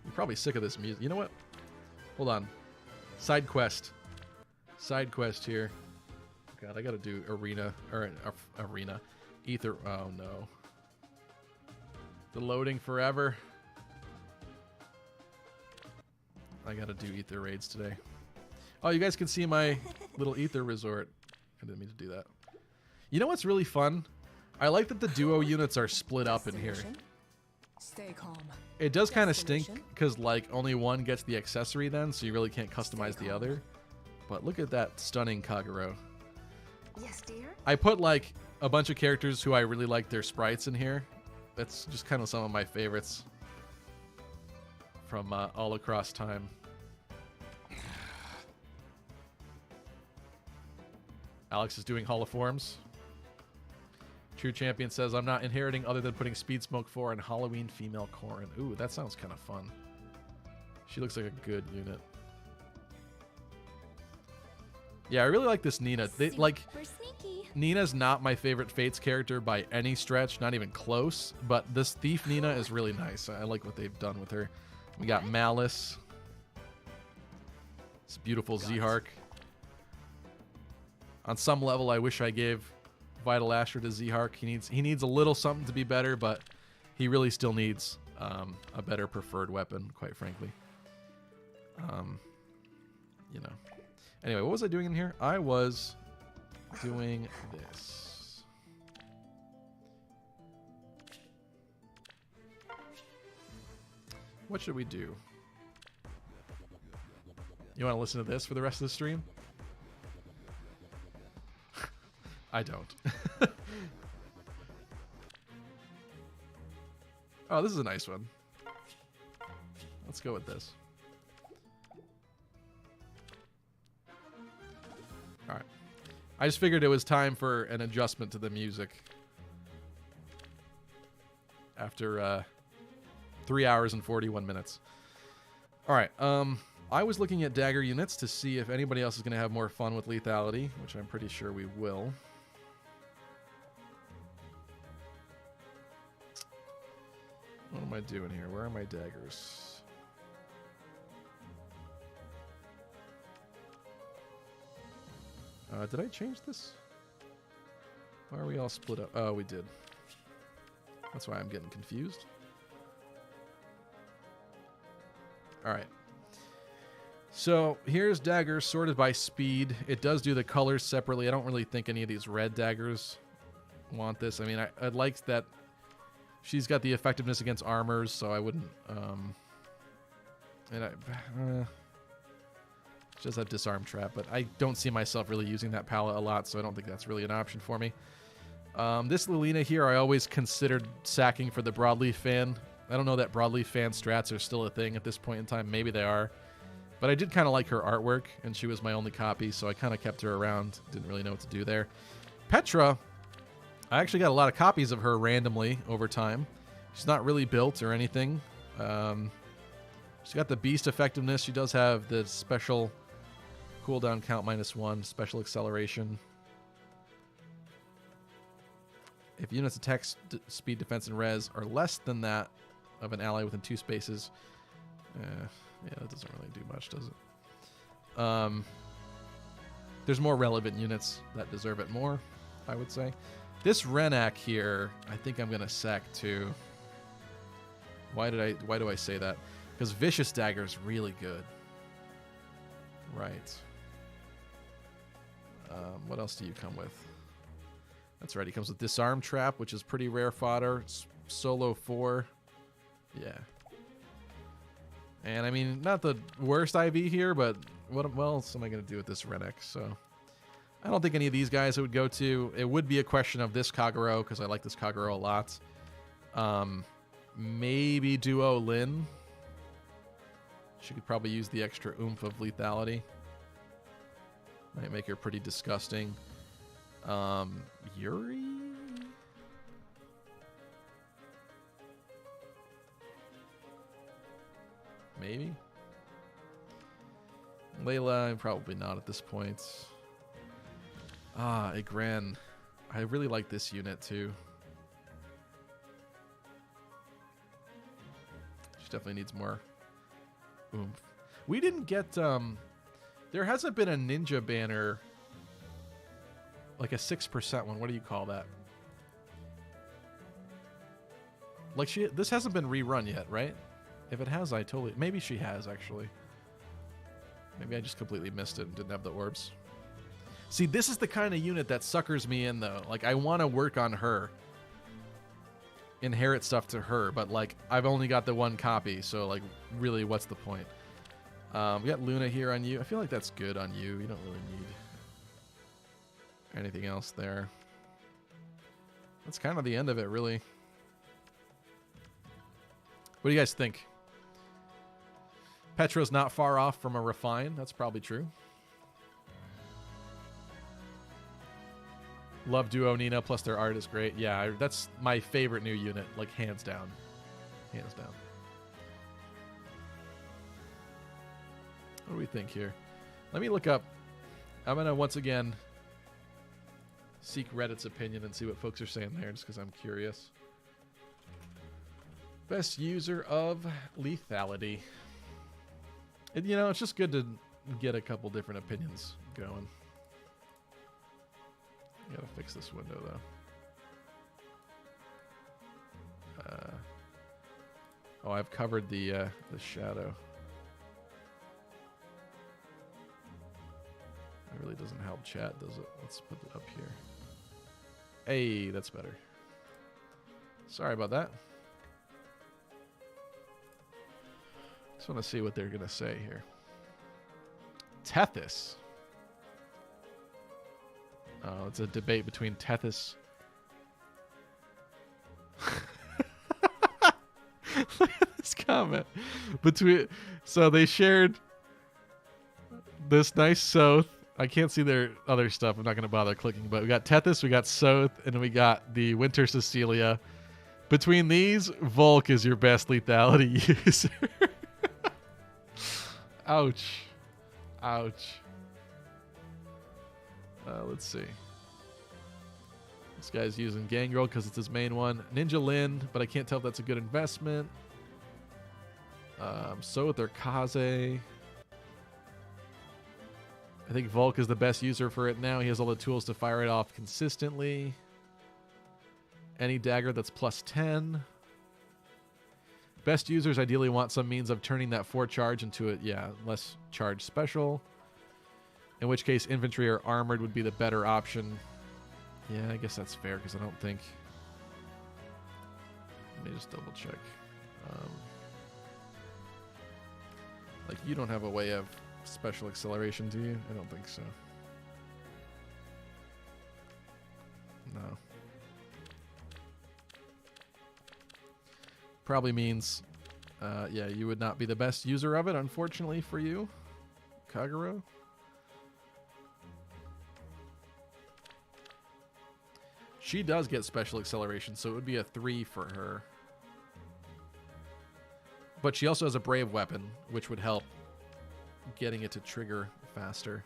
You're probably sick of this music. You know what? Hold on. Side quest. Side quest here. God, I gotta do arena. Or arena. Ether. Oh no. The loading forever. I gotta do ether raids today. Oh, you guys can see my little ether resort. I didn't mean to do that. You know what's really fun? I like that the duo units are split up in here. Stay calm. It does kind of stink because like only one gets the accessory then, so you really can't customize the other. But look at that stunning Kagero. Yes, dear. I put like a bunch of characters who I really like their sprites in here. That's just kind of some of my favorites from all across time. Alex is doing Hall of Forms. True Champion says, I'm not inheriting other than putting Speed Smoke 4 and Halloween Female Corrin. Ooh, that sounds kind of fun. She looks like a good unit. Yeah, I really like this Nina. Like, Super sneaky. Nina's not my favorite Fates character by any stretch, not even close. But this Thief Nina is really nice. I like what they've done with her. We got Malice. This beautiful Z-Hark. On some level, I wish I gave Vital Astra to Z-Hark. He needs a little something to be better, but he really still needs a better preferred weapon, quite frankly. You know. Anyway, what was I doing in here? I was doing this. What should we do? You want to listen to this for the rest of the stream? I don't. Oh, this is a nice one. Let's go with this. Alright. I just figured it was time for an adjustment to the music. After 3 hours and 41 minutes. Alright, I was looking at dagger units to see if anybody else is going to have more fun with lethality, which I'm pretty sure we will. What am I doing here? Where are my daggers? Did I change this? Why are we all split up? Oh, we did. That's why I'm getting confused. Alright. So, here's daggers sorted by speed. It does do the colors separately. I don't really think any of these red daggers want this. I mean, I liked that she's got the effectiveness against armors, so I wouldn't... she does have disarm trap, but I don't see myself really using that palette a lot, so I don't think that's really an option for me. This Lilina here, I always considered sacking for the broadleaf fan. I don't know that broadleaf fan strats are still a thing at this point in time. Maybe they are. But I did kind of like her artwork, and she was my only copy, so I kind of kept her around. Didn't really know what to do there. Petra, I actually got a lot of copies of her randomly over time. She's not really built or anything. She's got the beast effectiveness. She does have the special cooldown count -1, special acceleration. If units attack speed, defense, and res are less than that of an ally within 2 spaces, yeah, that doesn't really do much, does it? There's more relevant units that deserve it more, I would say. This Renak here, I think I'm gonna sack too. Why do I say that? Because Vicious Dagger is really good. Right. What else do you come with? That's right, he comes with Disarm Trap, which is pretty rare fodder. Solo 4. Yeah. And I mean, not the worst IV here, but what else am I going to do with this Renek? So I don't think any of these guys I would go to. It would be a question of this Kagero, because I like this Kagero a lot. Maybe Duo Lin. She could probably use the extra oomph of lethality. Might make her pretty disgusting. Yuri? Maybe? Layla, probably not at this point. Ah, Igran. I really like this unit too. She definitely needs more oomph. We didn't get, there hasn't been a ninja banner, like a 6% one. What do you call that? Like this hasn't been rerun yet, right? If it has, maybe she has actually. Maybe I just completely missed it and didn't have the orbs. See, this is the kind of unit that suckers me in though. Like I want to work on her. Inherit stuff to her, but like I've only got the one copy, so like really what's the point? We got Luna here on you. I feel like that's good on you. You don't really need anything else there. That's kind of the end of it, really. What do you guys think? Petra's not far off from a refine. That's probably true. Love Duo Nina, plus their art is great. Yeah, that's my favorite new unit, like hands down. Hands down. What do we think here? Let me look up I'm going to once again seek Reddit's opinion and see what folks are saying there, just because I'm curious. Best user of lethality. And, you know, it's just good to get a couple different opinions going. I gotta fix this window, though. Oh, I've covered the shadow. It really doesn't help chat, does it? Let's put it up here. Hey, that's better. Sorry about that. Just want to see what they're going to say here. Tethys. Oh, it's a debate between Tethys. Look at this comment. So they shared this nice Soth. I can't see their other stuff. I'm not going to bother clicking, but we got Tethys, we got Soth, and we got the Winter Cecilia. Between these, Volk is your best lethality user. Ouch. Ouch. Let's see. This guy's using Gangrel because it's his main one. Ninja Lin, but I can't tell if that's a good investment. Soth or Kaze. I think Volk is the best user for it now. He has all the tools to fire it off consistently. Any dagger that's plus 10. Best users ideally want some means of turning that 4 charge into a, less charge special. In which case, infantry or armored would be the better option. Yeah, I guess that's fair because I don't think... Let me just double check. Like, you don't have a way of special acceleration, do you? I don't think so. No. Probably means, yeah, you would not be the best user of it, unfortunately for you, Kagero. She does get special acceleration, so it would be a 3 for her. But she also has a brave weapon, which would help getting it to trigger faster.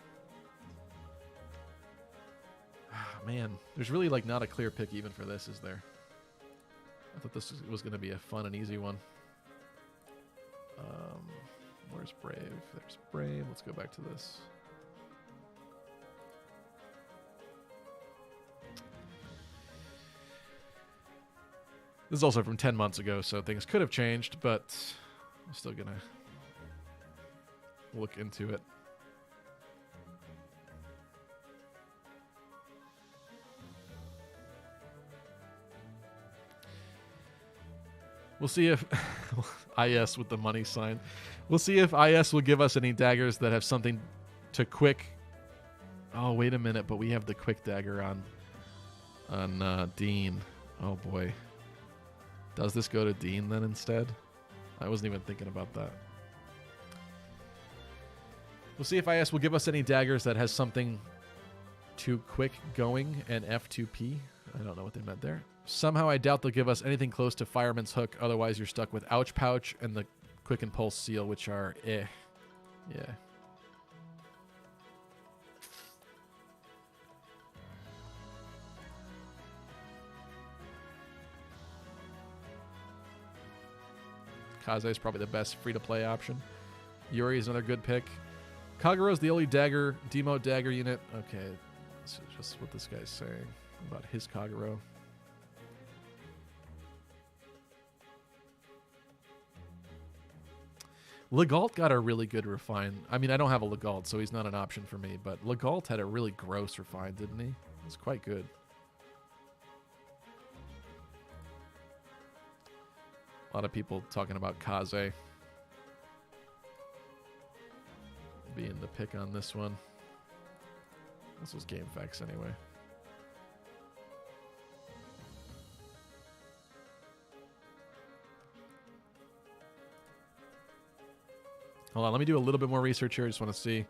Man, there's really like not a clear pick even for this, is there? I thought this was going to be a fun and easy one. Where's Brave? There's Brave. Let's go back to this. This is also from 10 months ago, so things could have changed, but I'm still going to look into it. We'll see if IS with the money sign. We'll see if IS will give us any daggers that have something to quick. Oh, wait a minute, but we have the quick dagger on Dean. Oh boy. Does this go to Dean then instead? I wasn't even thinking about that. We'll see if IS will give us any daggers that has something to quick going and F2P. I don't know what they meant there. Somehow I doubt they'll give us anything close to Fireman's Hook. Otherwise, you're stuck with Ouch Pouch and the Quick and Pulse Seal, which are eh. Yeah. Kaze is probably the best free-to-play option. Yuri is another good pick. Kagero is the only dagger, demote dagger unit. Okay, this is just what this guy's saying about his Kagero. Legault got a really good refine. I mean, I don't have a Legault, so he's not an option for me, but Legault had a really gross refine, didn't he? It was quite good. A lot of people talking about Kaze being the pick on this one. This was game facts anyway. Hold on, let me do a little bit more research here. I just want to see.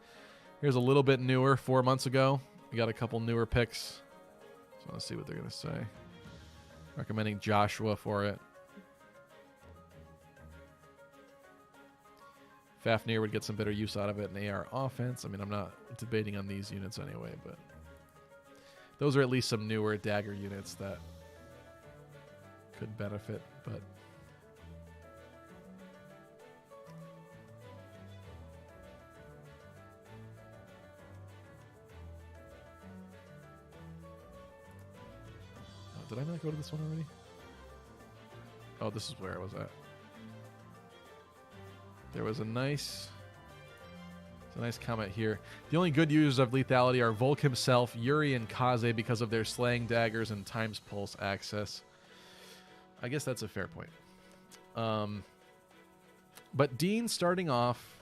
Here's a little bit newer, 4 months ago. We got a couple newer picks. Just want to see what they're going to say. Recommending Joshua for it. Fafnir would get some better use out of it in AR offense. I mean, I'm not debating on these units anyway, but those are at least some newer dagger units that could benefit, but oh, did I not go to this one already? Oh, this is where I was at. There was a nice comment here. The only good users of lethality are Volk himself, Yuri, and Kaze because of their slaying daggers and times pulse access. I guess that's a fair point. But Dean starting off...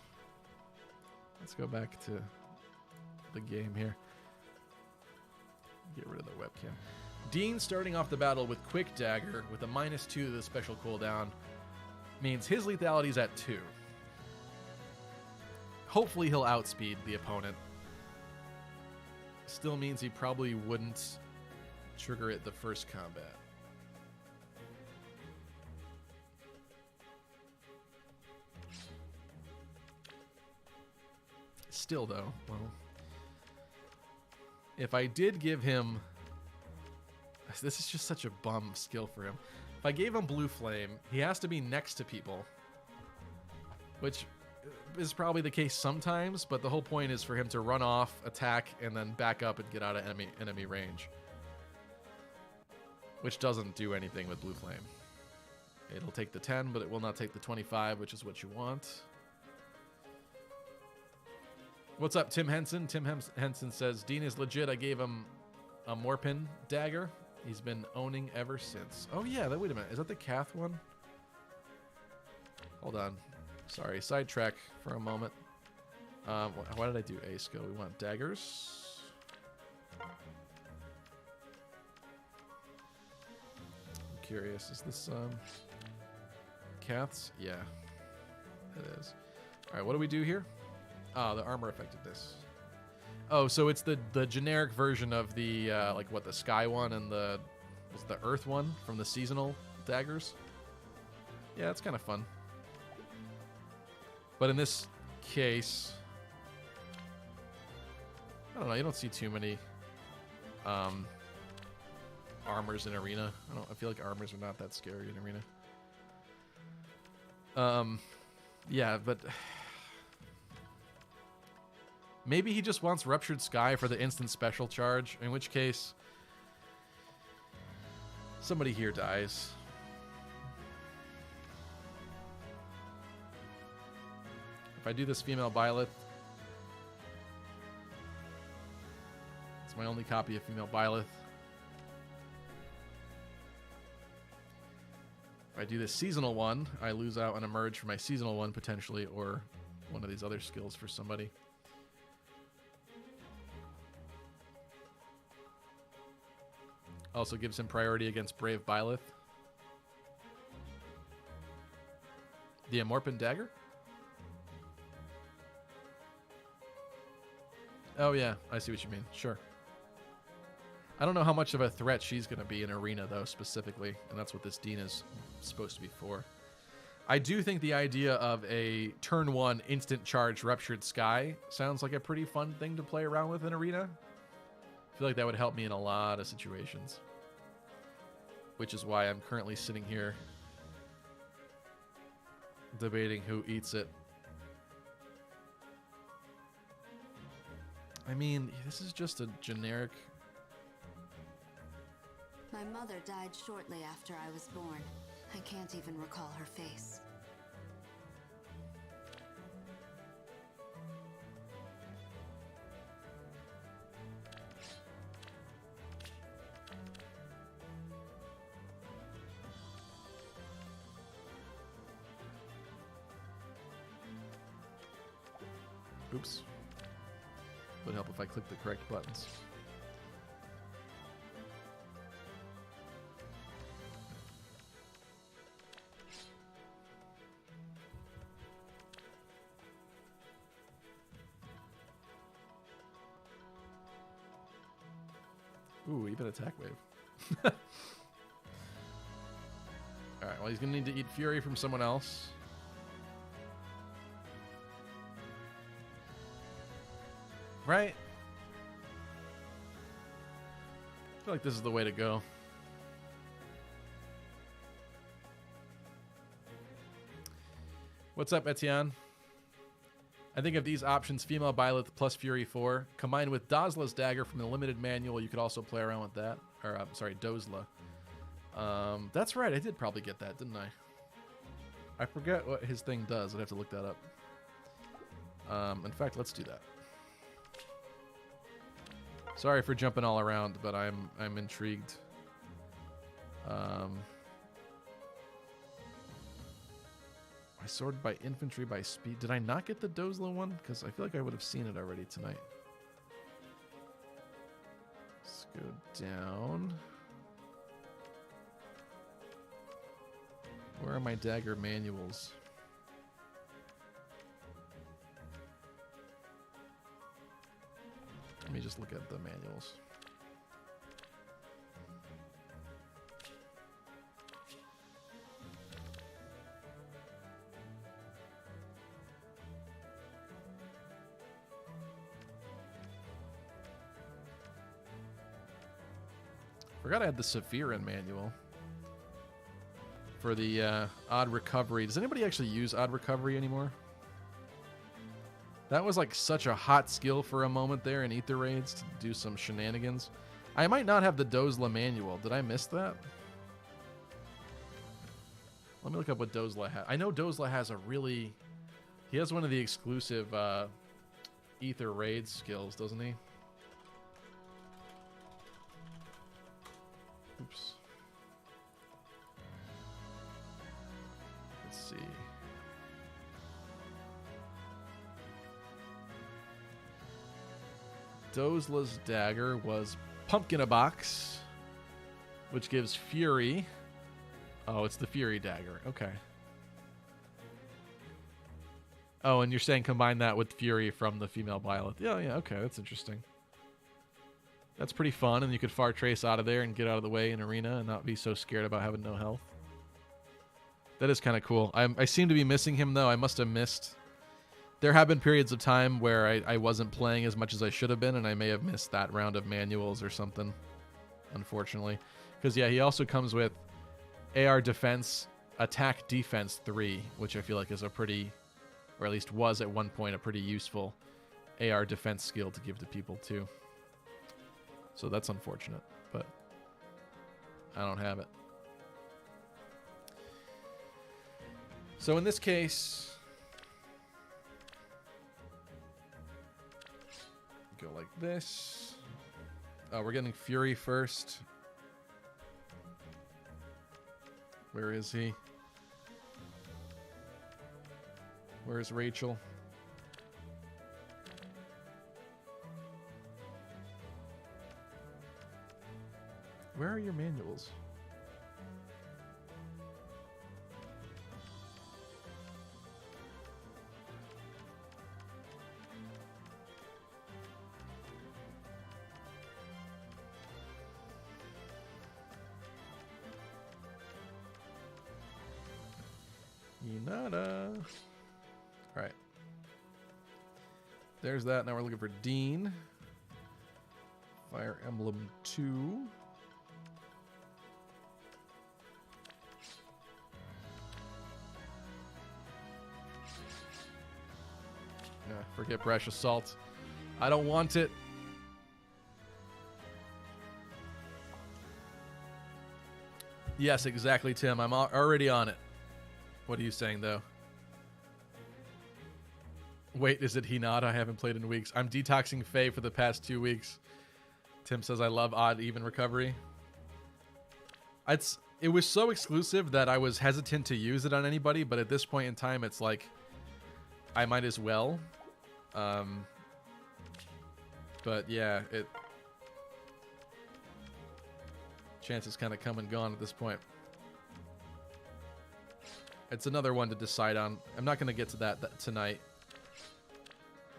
Let's go back to the game here. Get rid of the webcam. Dean starting off the battle with Quick Dagger with a -2 to the special cooldown means his lethality is at 2. Hopefully he'll outspeed the opponent. Still means he probably wouldn't trigger it the first combat. Still, though, well, if I did give him... This is just such a bum skill for him. If I gave him Blue Flame, he has to be next to people, which is probably the case sometimes, but the whole point is for him to run off, attack, and then back up and get out of enemy range, which doesn't do anything with Blue Flame. It'll take the 10, but it will not take the 25, which is what you want. What's up, Tim Henson? Tim Henson says, Dean is legit. I gave him a Morpin dagger. He's been owning ever since. Oh, yeah. Wait a minute. Is that the Cath one? Hold on. Sorry. Sidetrack for a moment. Why did I do A skill? We want daggers. I'm curious. Is this Cath's? Yeah. It is. All right. What do we do here? Oh, the armor affected this. Oh, so it's the generic version of the like what the sky one and the earth one from the seasonal daggers. Yeah, it's kind of fun. But in this case, I don't know. You don't see too many armors in arena. I feel like armors are not that scary in arena. Yeah, but. Maybe he just wants Ruptured Sky for the instant special charge, in which case somebody here dies. If I do this female Byleth, it's my only copy of female Byleth. If I do this seasonal one, I lose out on a merge for my seasonal one potentially, or one of these other skills for somebody. Also gives him priority against Brave Byleth. The Amorpin Dagger? Oh yeah, I see what you mean. Sure. I don't know how much of a threat she's going to be in arena, though, specifically. And that's what this Dean is supposed to be for. I do think the idea of a turn 1 instant charge Ruptured Sky sounds like a pretty fun thing to play around with in arena. I feel like that would help me in a lot of situations. Which is why I'm currently sitting here debating who eats it. I mean, this is just a generic... My mother died shortly after I was born. I can't even recall her face. Oops. Would help if I click the correct buttons. Ooh, even attack wave. Alright, well, he's going to need to eat Fury from someone else. Right? I feel like this is the way to go. What's up, Etienne? I think of these options, female Byleth plus Fury 4, combined with Dozla's dagger from the limited manual. You could also play around with that. Or, I'm sorry, Dozla. That's right. I did probably get that, didn't I? I forget what his thing does. I'd have to look that up. In fact, let's do that. Sorry for jumping all around, but I'm intrigued. I sorted by infantry by speed. Did I not get the Dozla one? Because I feel like I would have seen it already tonight. Let's go down. Where are my dagger manuals? Let me just look at the manuals. Forgot I had the Sephirin manual for the odd recovery. Does anybody actually use odd recovery anymore? That was like such a hot skill for a moment there in Ether Raids to do some shenanigans. I might not have the Dozla manual. Did I miss that? Let me look up what Dozla has. I know Dozla has a really... He has one of the exclusive Ether Raids skills, doesn't he? Oops. Let's see. Dozla's dagger was Pumpkin a Box, which gives Fury. Oh, it's the Fury dagger. Okay. Oh, and you're saying combine that with Fury from the female Byleth. Yeah, okay, that's interesting. That's pretty fun, and you could far trace out of there and get out of the way in arena and not be so scared about having no health. That is kind of cool. I seem to be missing him, though. I must have missed... There have been periods of time where I wasn't playing as much as I should have been, and I may have missed that round of manuals or something, unfortunately. Because, yeah, he also comes with AR Defense, Attack Defense 3, which I feel like is a pretty, or at least was at one point, a pretty useful AR Defense skill to give to people, too. So that's unfortunate, but I don't have it. So in this case, go like this. Oh, we're getting Fury first. Where is he? Where is Rachel? Where are your manuals? Hinata. All right. There's that. Now we're looking for Dean. Fire Emblem 2. Yeah, forget Brash Assault. I don't want it. Yes, exactly, Tim. I'm already on it. What are you saying, though? Wait, is it Hinata? I haven't played in weeks. I'm detoxing Faye for the past 2 weeks. Tim says I love odd even recovery. It was so exclusive that I was hesitant to use it on anybody, but at this point in time, it's like I might as well. But yeah, chance is kind of come and gone at this point. It's another one to decide on. I'm not going to get to that tonight.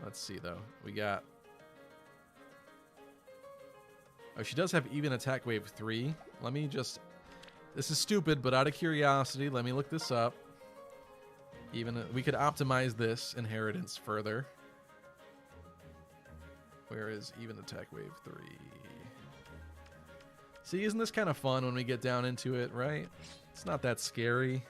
Let's see, though. We got... Oh, she does have even attack wave 3. Let me just... This is stupid, but out of curiosity, let me look this up. Even we could optimize this inheritance further. Where is even attack wave 3? See, isn't this kind of fun when we get down into it, right? It's not that scary.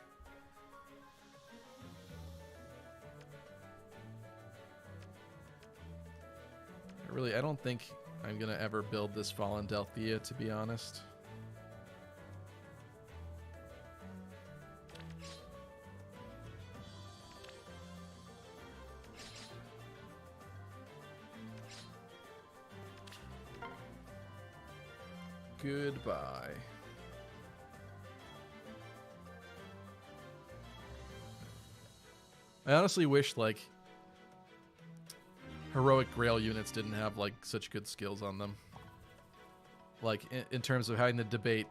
I don't think I'm going to ever build this Fallen Delthea, to be honest. Goodbye. I honestly wish, like, heroic Grail units didn't have, like, such good skills on them. Like, in terms of having the debate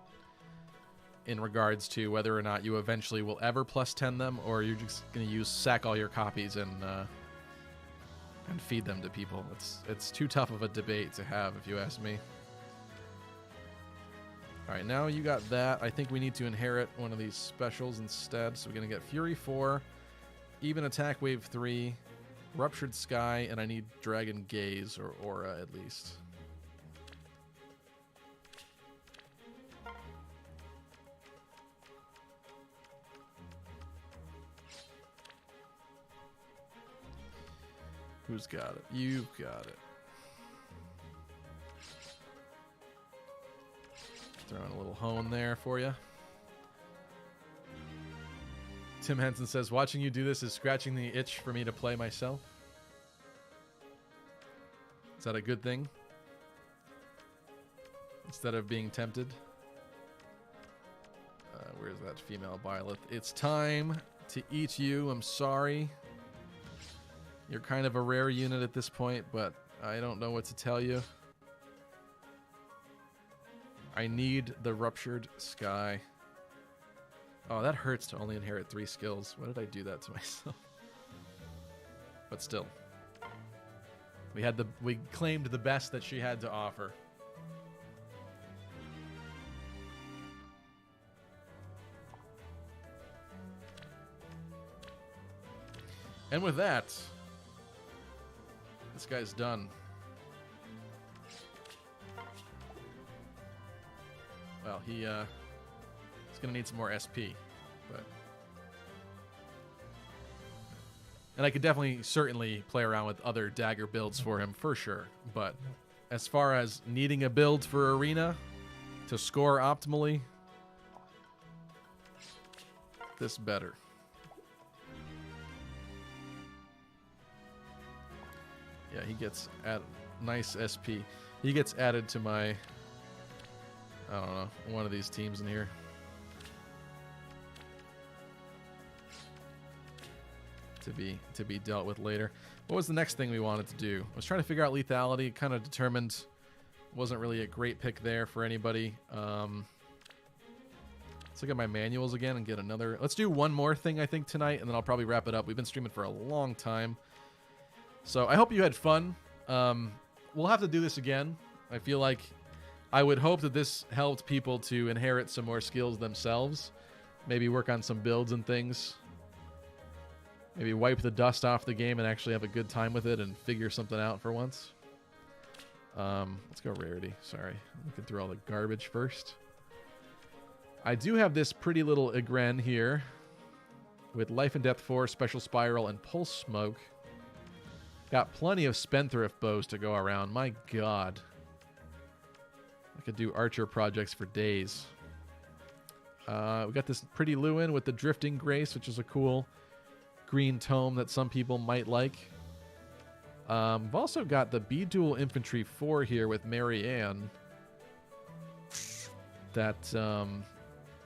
in regards to whether or not you eventually will ever plus 10 them, or you're just going to sack all your copies and feed them to people. It's too tough of a debate to have, if you ask me. Alright, now you got that. I think we need to inherit one of these specials instead. So we're going to get Fury 4, even attack wave 3, Ruptured Sky, and I need Dragon Gaze, or Aura at least. Who's got it? You've got it. Throwing a little hone there for you. Tim Henson says, watching you do this is scratching the itch for me to play myself. Is that a good thing? Instead of being tempted? Where's that female Byleth? It's time to eat you. I'm sorry. You're kind of a rare unit at this point, but I don't know what to tell you. I need the Ruptured Sky. Oh, that hurts to only inherit 3 skills. Why did I do that to myself? But still. We claimed the best that she had to offer. And with that, this guy's done. Well, he's gonna need some more SP, but and I could certainly play around with other dagger builds for him for sure. But as far as needing a build for arena to score optimally, this better. Yeah, he gets nice SP. He gets added to my, I don't know, one of these teams in here. To be dealt with later. What was the next thing we wanted to do? I was trying to figure out lethality. Kind of determined wasn't really a great pick there for anybody. Let's look at my manuals again and get another. Let's do one more thing, I think, tonight, and then I'll probably wrap it up. We've been streaming for a long time. So I hope you had fun. We'll have to do this again. I feel like I would hope that this helped people to inherit some more skills themselves. Maybe work on some builds and things. Maybe wipe the dust off the game and actually have a good time with it and figure something out for once. Let's go rarity. Sorry. I'm looking through all the garbage first. I do have this pretty little Igren here with Life and Death 4, Special Spiral, and Pulse Smoke. Got plenty of Spendthrift bows to go around. My God. I could do archer projects for days. We got this pretty Lewin with the Drifting Grace, which is a cool green tome that some people might like. We've also got the B-Dual Infantry 4 here with Marianne. That,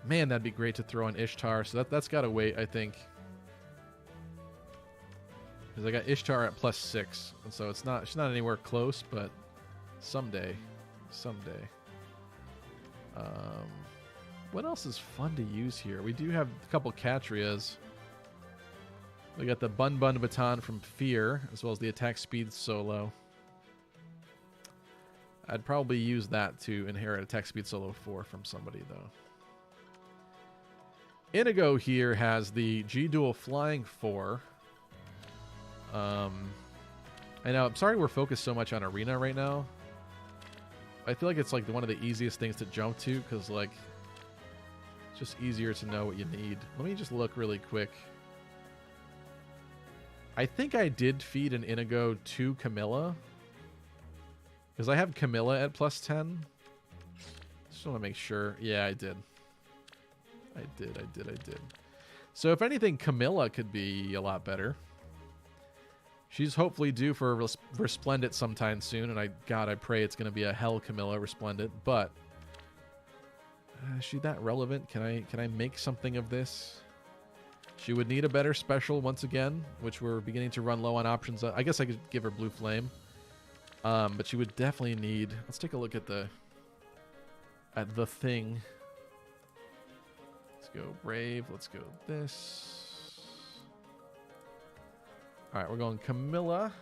man, that'd be great to throw on Ishtar. So that's got to wait, I think. Because I got Ishtar at +6. And so she's not anywhere close, but someday. What else is fun to use here? We do have a couple Catrias. We got the Bun Bun Baton from Fear, as well as the Attack Speed Solo. I'd probably use that to inherit Attack Speed Solo 4 from somebody, though. Inigo here has the G-Dual Flying 4. I know, I'm sorry we're focused so much on arena right now. I feel like it's like one of the easiest things to jump to because like it's just easier to know what you need. Let me just look really quick. I think I did feed an Inigo to Camilla because I have Camilla at +10. Just want to make sure. Yeah, I did. I did. So if anything, Camilla could be a lot better. She's hopefully due for Resplendent sometime soon, and I pray it's going to be a Hell Camilla Resplendent. But is she that relevant? Can I make something of this? She would need a better special once again, which we're beginning to run low on options. I guess I could give her Blue Flame, but she would definitely need. Let's take a look at the thing. Let's go Brave. Let's go this. All right, we're going Camilla.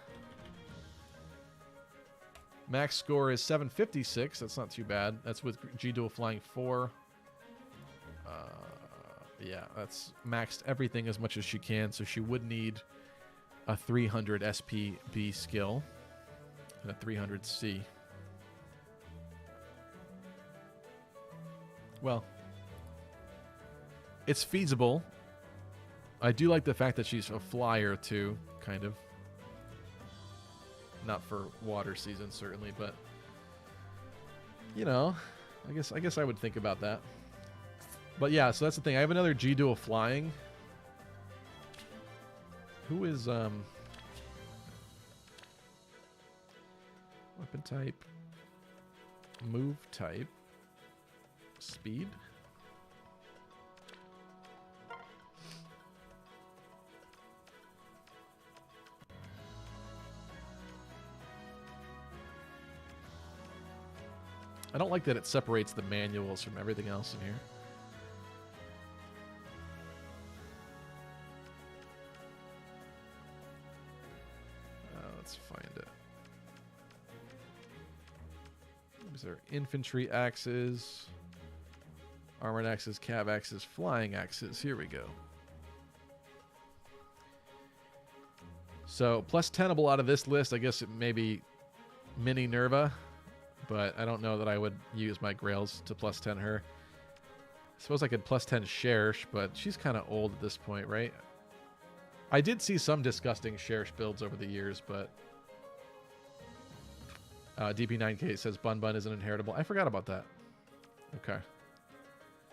Max score is 756. That's not too bad. That's with G-Dual flying 4. Yeah, that's maxed everything as much as she can, so she would need a 300 SPB skill and a 300 C. Well, it's feasible. I do like the fact that she's a flyer too, kind of. Not for water season certainly, but you know, I guess I would think about that. But yeah, so that's the thing. I have another G-Dual flying. Who is weapon type, move type, speed. I don't like that it separates the manuals from everything else in here. Let's find it. These are infantry axes, armored axes, cav axes, flying axes. Here we go. So plus 10able out of this list. I guess it may be Mini Nerva, but I don't know that I would use my Grails to plus 10 her. I suppose I could plus 10 Chersh, but she's kind of old at this point, right? I did see some disgusting Chersh builds over the years, but DP9K says Bun Bun isn't inheritable. I forgot about that. Okay.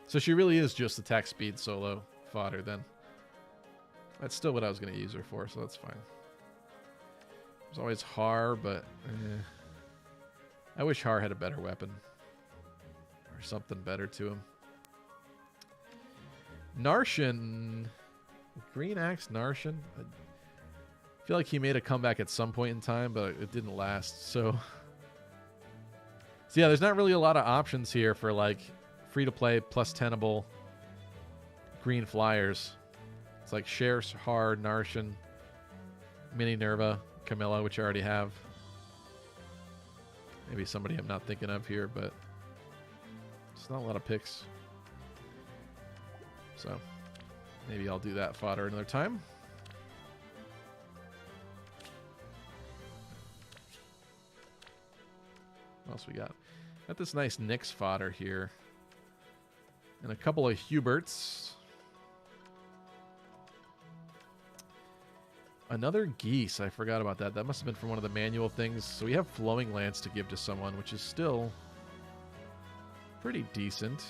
So she really is just attack speed solo fodder then. That's still what I was going to use her for, so that's fine. There's always Har, but I wish Har had a better weapon. Or something better to him. Narshan. Green Axe Narshan. I feel like he made a comeback at some point in time, but it didn't last. So yeah, there's not really a lot of options here for like free-to-play plus 10able green flyers. It's like Chersh, Har, Narshan, Mini Nerva, Camilla, which I already have. Maybe somebody I'm not thinking of here, but it's not a lot of picks. So maybe I'll do that fodder another time. What else we got? Got this nice Nyx fodder here. And a couple of Huberts. Another Geese. I forgot about that. That must have been from one of the manual things. So we have Flowing Lance to give to someone, which is still pretty decent.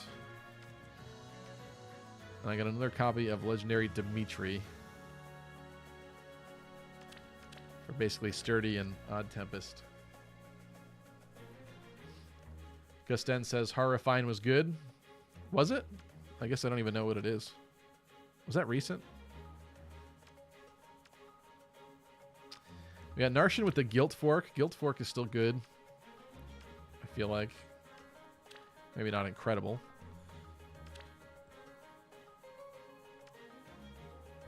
And I got another copy of Legendary Dimitri. For basically Sturdy and Odd Tempest. Gusten says Harifine was good. Was it? I guess I don't even know what it is. Was that recent? We got Narshan with the Guilt Fork. Guilt Fork is still good. I feel like. Maybe not incredible.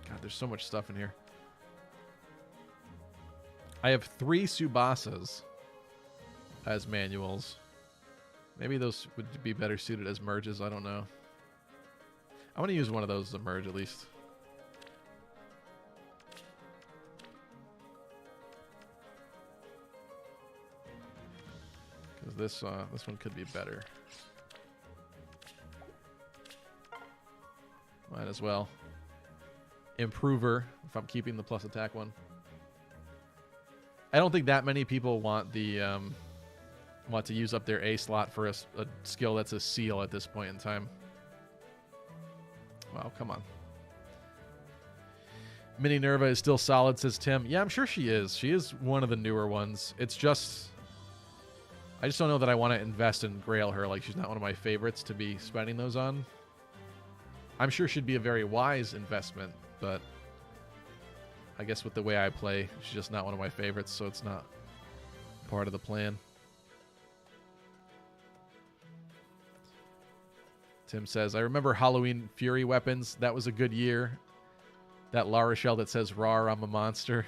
God, there's so much stuff in here. I have 3 Tsubasas as manuals. Maybe those would be better suited as merges. I don't know. I want to use one of those as a merge at least. this one could be better. Might as well. Improver, if I'm keeping the plus attack one. I don't think that many people want the want to use up their A slot for a skill that's a seal at this point in time. Wow, come on. Mini Nerva is still solid, says Tim. Yeah, I'm sure she is. She is one of the newer ones. It's just... I just don't know that I want to invest in Grail her. Like, she's not one of my favorites to be spending those on. I'm sure she'd be a very wise investment, but... I guess with the way I play, she's just not one of my favorites, so it's not part of the plan. Tim says, I remember Halloween Fury weapons. That was a good year. That La Rochelle that says, "Rawr, I'm a monster."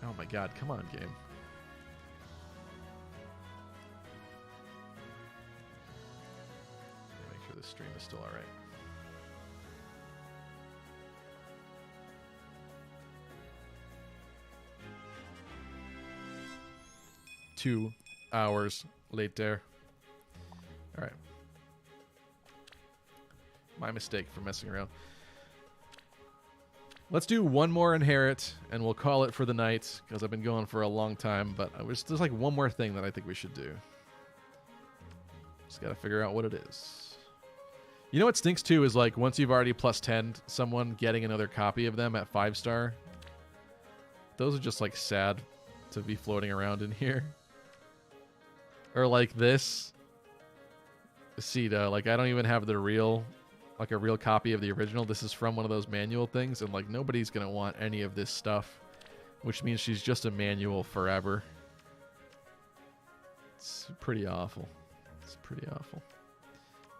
Oh my god, come on, game. Make sure this stream is still alright. Two hours later. Alright. My mistake for messing around. Let's do one more inherit, and we'll call it for the night, because I've been going for a long time, but there's like one more thing that I think we should do. Just gotta figure out what it is. You know what stinks too is like once you've already plus 10'd someone, getting another copy of them at 5-star. Those are just like sad to be floating around in here. Or like this. Sita, like I don't even have the real, like a real copy of the original. This is from one of those manual things, and like nobody's gonna want any of this stuff, which means she's just a manual forever. It's pretty awful. It's pretty awful.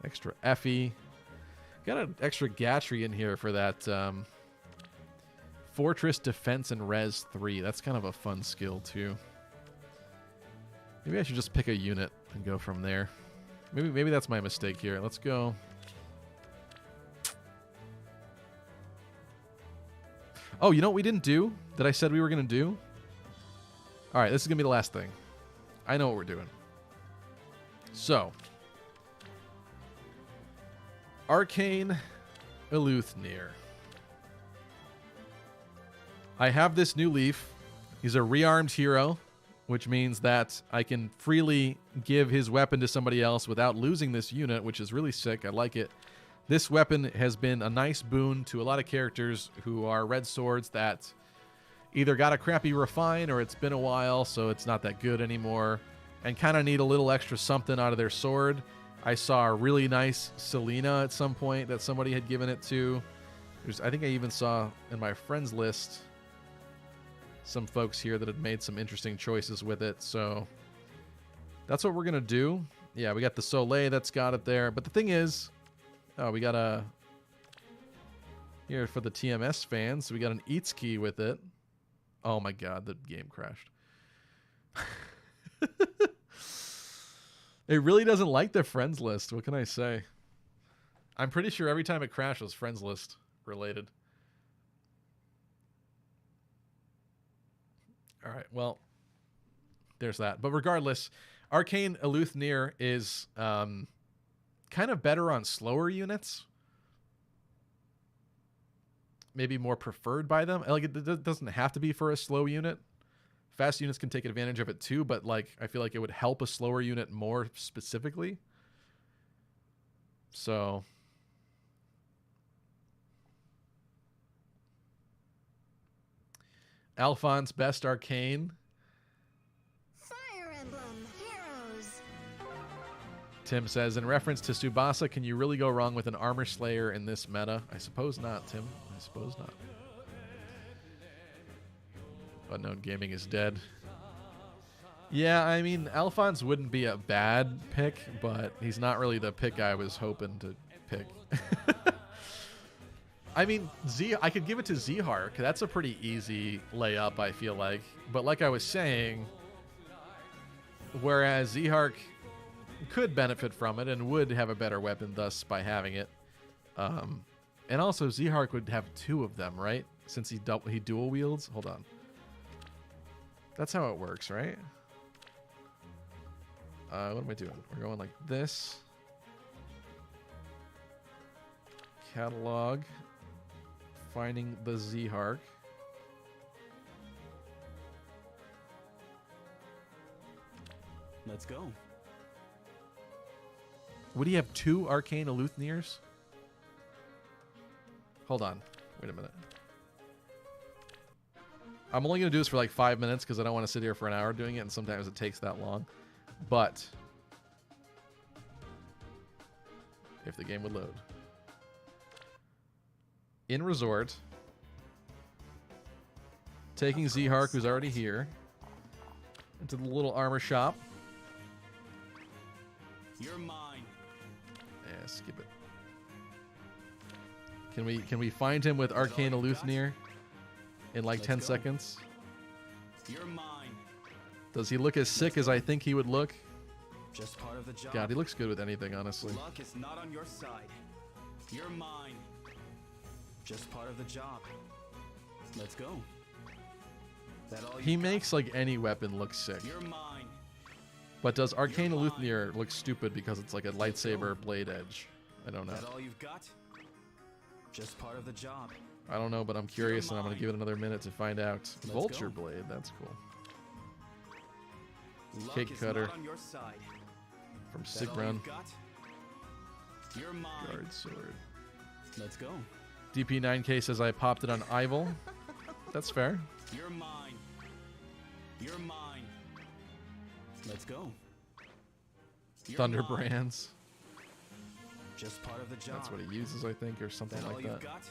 Extra Effie. Got an extra Gatry in here for that Fortress Defense and Res 3. That's kind of a fun skill too. Maybe I should just pick a unit and go from there. Maybe that's my mistake here. Let's go. Oh, you know what we didn't do that I said we were going to do? All right, this is going to be the last thing. I know what we're doing. So, Arcane Eleuthir. I have this new leaf. He's a rearmed hero, which means that I can freely give his weapon to somebody else without losing this unit, which is really sick. I like it. This weapon has been a nice boon to a lot of characters who are red swords that either got a crappy refine or it's been a while, so it's not that good anymore, and kind of need a little extra something out of their sword. I saw a really nice Selena at some point that somebody had given it to. I think I even saw in my friends list some folks here that had made some interesting choices with it, so that's what we're gonna do. Yeah, we got the Soleil that's got it there, but the thing is, oh, we got a here for the TMS fans, we got an Eats key with it. Oh my god, the game crashed. It really doesn't like the friends list. What can I say? I'm pretty sure every time it crashed was friends list related. All right, well, there's that. But regardless, Arcane Eleuthir is kind of better on slower units. Maybe more preferred by them. Like, it doesn't have to be for a slow unit. Fast units can take advantage of it too, but like I feel like it would help a slower unit more specifically. So Alphonse best arcane. Fire Emblem Heroes. Tim says, in reference to Tsubasa, can you really go wrong with an armor slayer in this meta? I suppose not, Tim. I suppose not. Unknown Gaming is dead. Yeah, I mean, Alphonse wouldn't be a bad pick, but he's not really the pick I was hoping to pick. I mean, I could give it to Zhark. That's a pretty easy layup, I feel like. But like I was saying, whereas Zhark could benefit from it and would have a better weapon thus by having it. And also, Zhark would have two of them, right? Since he dual wields. Hold on. That's how it works, right? What am I doing? We're going like this. Catalog. Finding the Z-Hark. Let's go. Would he have 2 arcane Eleuthnirs? Hold on. Wait a minute. I'm only going to do this for like 5 minutes because I don't want to sit here for an hour doing it, and sometimes it takes that long. But if the game would load. In Resort. Taking Z-Hark, who's already here. Into the little armor shop. You're mine. Yeah, skip it. Can we find him with Arcane Eleuthner in like 10 seconds? You're mine. Does he look as sick as I think he would look? Just part of the job. God, he looks good with anything, honestly. Luck is not on your side. You're mine. Just part of the job. Let's go. That all He makes like any weapon look sick. You're mine. But does Arcane Eleuthner look stupid because it's like a lightsaber blade edge? I don't know. That all you've got? Just part of the job. I don't know, but I'm curious and I'm going to give it another minute to find out. Vulture blade, that's cool. Luck Cake is cutter not on your side. from That all Sigrun. you've got? You're mine. Guard sword. Let's go. DP9K says I popped it on Ival. That's fair. You're mine. You're mine. Let's go. You're Thunder mine. Brands. Just part of the job. That's what he uses, I think, or something That all like you've that. got?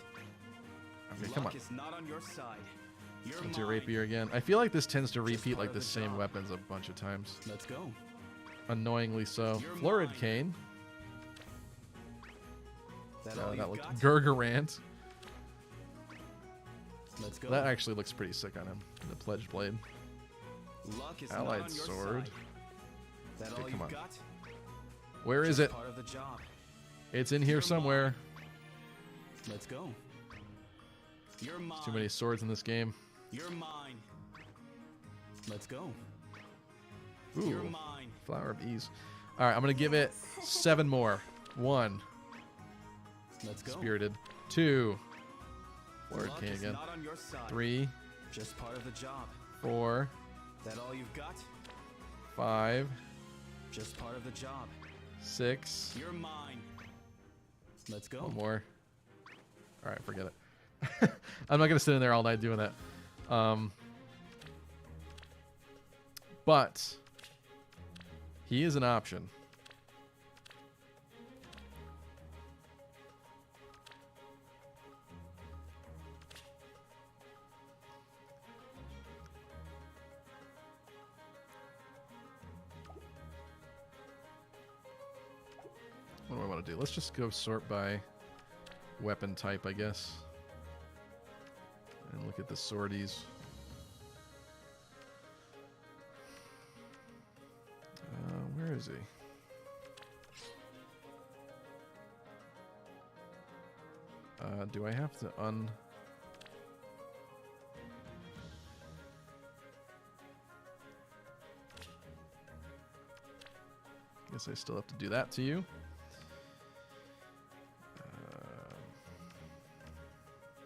Okay, come on. Luck is not on your side. You're Into your mine. rapier again. I feel like this tends to repeat part like of the the same job. weapons a bunch of times. Let's go. Annoyingly so. You're Florid mine. Cane. That all That you've looked got? Gurgurant. Let's go. That actually looks pretty sick on him. The Pledge Blade. Luck is Allied not on your sword. side. That Okay, all come you've on. got? Where is Just it? Part of the job. It's in here You're somewhere. Let's go. You're mine. Too many swords in this game. You're mine. Let's go. Ooh. You're mine. Flower of Ease. All right, I'm going to give it 7 more. 1. Let's go. Spirited. 2. Florid Luck Cane is again. not on your side. 3. Just part of the job. 4. That all you've got? 5. Just part of the job. 6. You're mine. Let's go. 1 more. All right, forget it. I'm not going to sit in there all night doing that. But he is an option. What do I want to do? Let's just go sort by weapon type, I guess. And look at the swordies. Where is he? Do I have to Guess I still have to do that to you.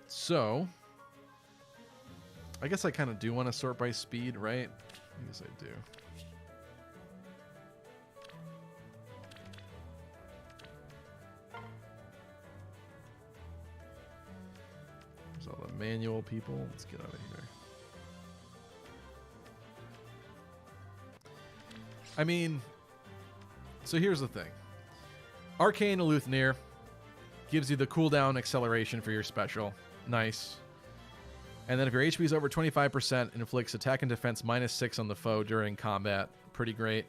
So, I guess I kind of do want to sort by speed, right? I guess I do. There's all the manual people. Let's get out of here. I mean, so here's the thing. Arcane Eleuthner gives you the cooldown acceleration for your special. Nice. And then if your HP is over 25%, it inflicts attack and defense -6 on the foe during combat. Pretty great.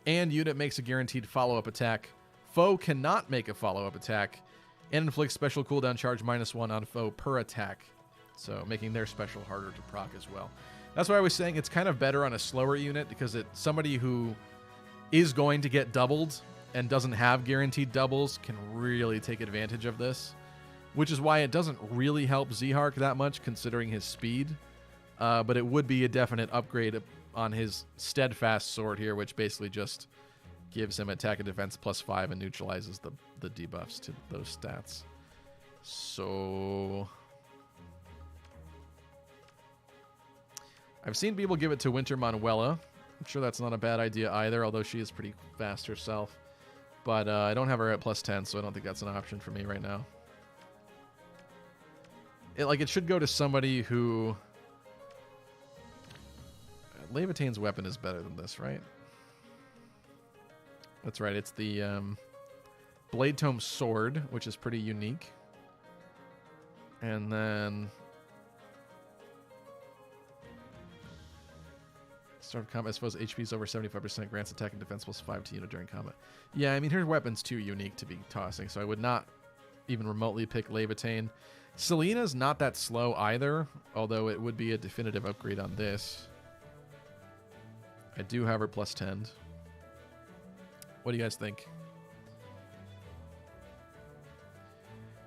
And unit makes a guaranteed follow-up attack. Foe cannot make a follow-up attack. And inflicts special cooldown charge -1 on foe per attack. So making their special harder to proc as well. That's why I was saying it's kind of better on a slower unit because it's somebody who is going to get doubled and doesn't have guaranteed doubles can really take advantage of this. Which is why it doesn't really help Z-Hark that much considering his speed. But it would be a definite upgrade on his steadfast sword here, which basically just gives him attack and defense +5 and neutralizes the debuffs to those stats. So I've seen people give it to Winter Manuela. I'm sure that's not a bad idea either, although she is pretty fast herself. But I don't have her at +10, so I don't think that's an option for me right now. It should go to somebody who... Levitane's weapon is better than this, right? That's right, it's the Blade Tome Sword, which is pretty unique. And then... Start of combat, I suppose HP is over 75%, grants attack and defense +5 to unit during combat. Yeah, I mean, her weapon's too unique to be tossing, so I would not even remotely pick Levitane. Selena's not that slow either, although it would be a definitive upgrade on this. I do have her +10. What do you guys think?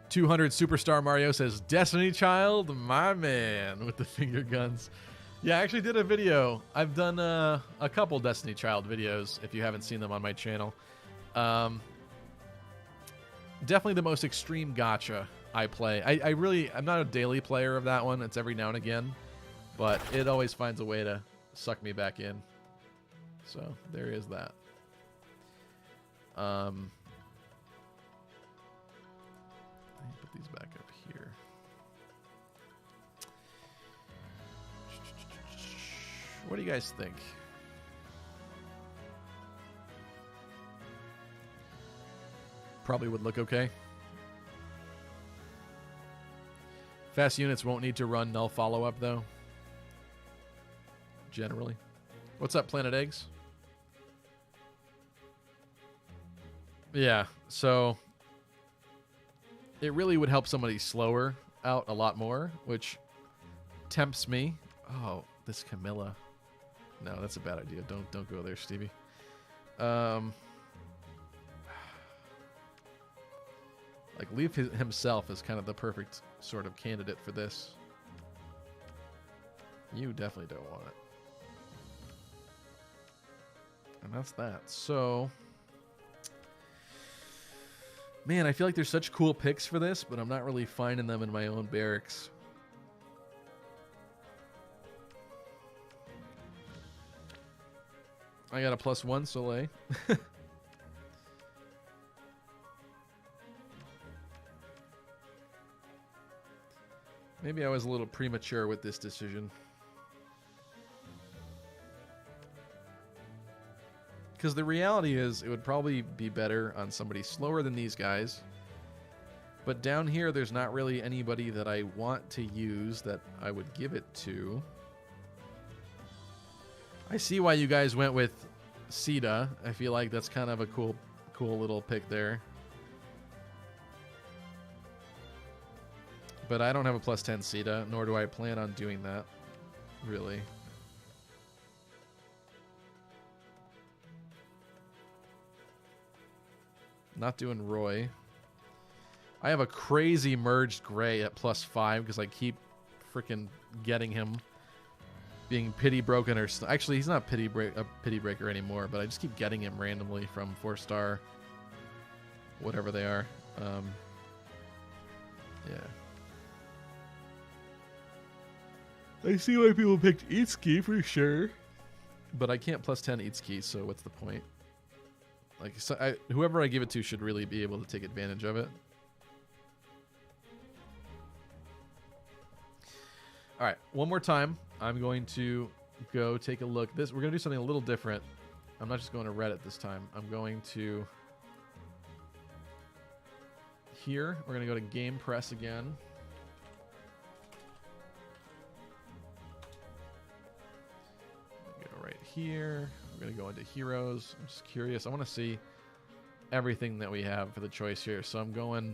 200 Superstar Mario says, Destiny Child, my man, with the finger guns. Yeah, I actually did a video. I've done a couple Destiny Child videos, if you haven't seen them on my channel. Definitely the most extreme gacha I play. I'm not a daily player of that one. It's every now and again. But it always finds a way to suck me back in. So, there is that. Let me put these back up here. What do you guys think? Probably would look okay. Fast units won't need to run null follow-up, though. Generally. What's up, Planet Eggs? Yeah, so... It really would help somebody slower out a lot more, which tempts me. Oh, this Camilla. No, that's a bad idea. Don't go there, Stevie. Like, Leaf himself is kind of the perfect sort of candidate for this. You definitely don't want it. And that's that. So... Man, I feel like there's such cool picks for this, but I'm not really finding them in my own barracks. I got a +1 Soleil. Maybe I was a little premature with this decision. Because the reality is, it would probably be better on somebody slower than these guys. But down here, there's not really anybody that I want to use that I would give it to. I see why you guys went with Sita. I feel like that's kind of a cool little pick there. But I don't have a +10 Sita, nor do I plan on doing that, really. Not doing Roy. I have a crazy merged Gray at +5 because I keep freaking getting him being pity broken or actually he's not a pity breaker anymore, but I just keep getting him randomly from 4-star whatever they are. Yeah. I see why people picked Itsuki for sure, but I can't +10 Itsuki, so what's the point? Like, so whoever I give it to should really be able to take advantage of it. All right, one more time. I'm going to go take a look. We're going to do something a little different. I'm not just going to Reddit this time. I'm going to here. We're going to go to Game Press again. Go right here. We're going to go into Heroes. I'm just curious. I want to see everything that we have for the choice here. So I'm going...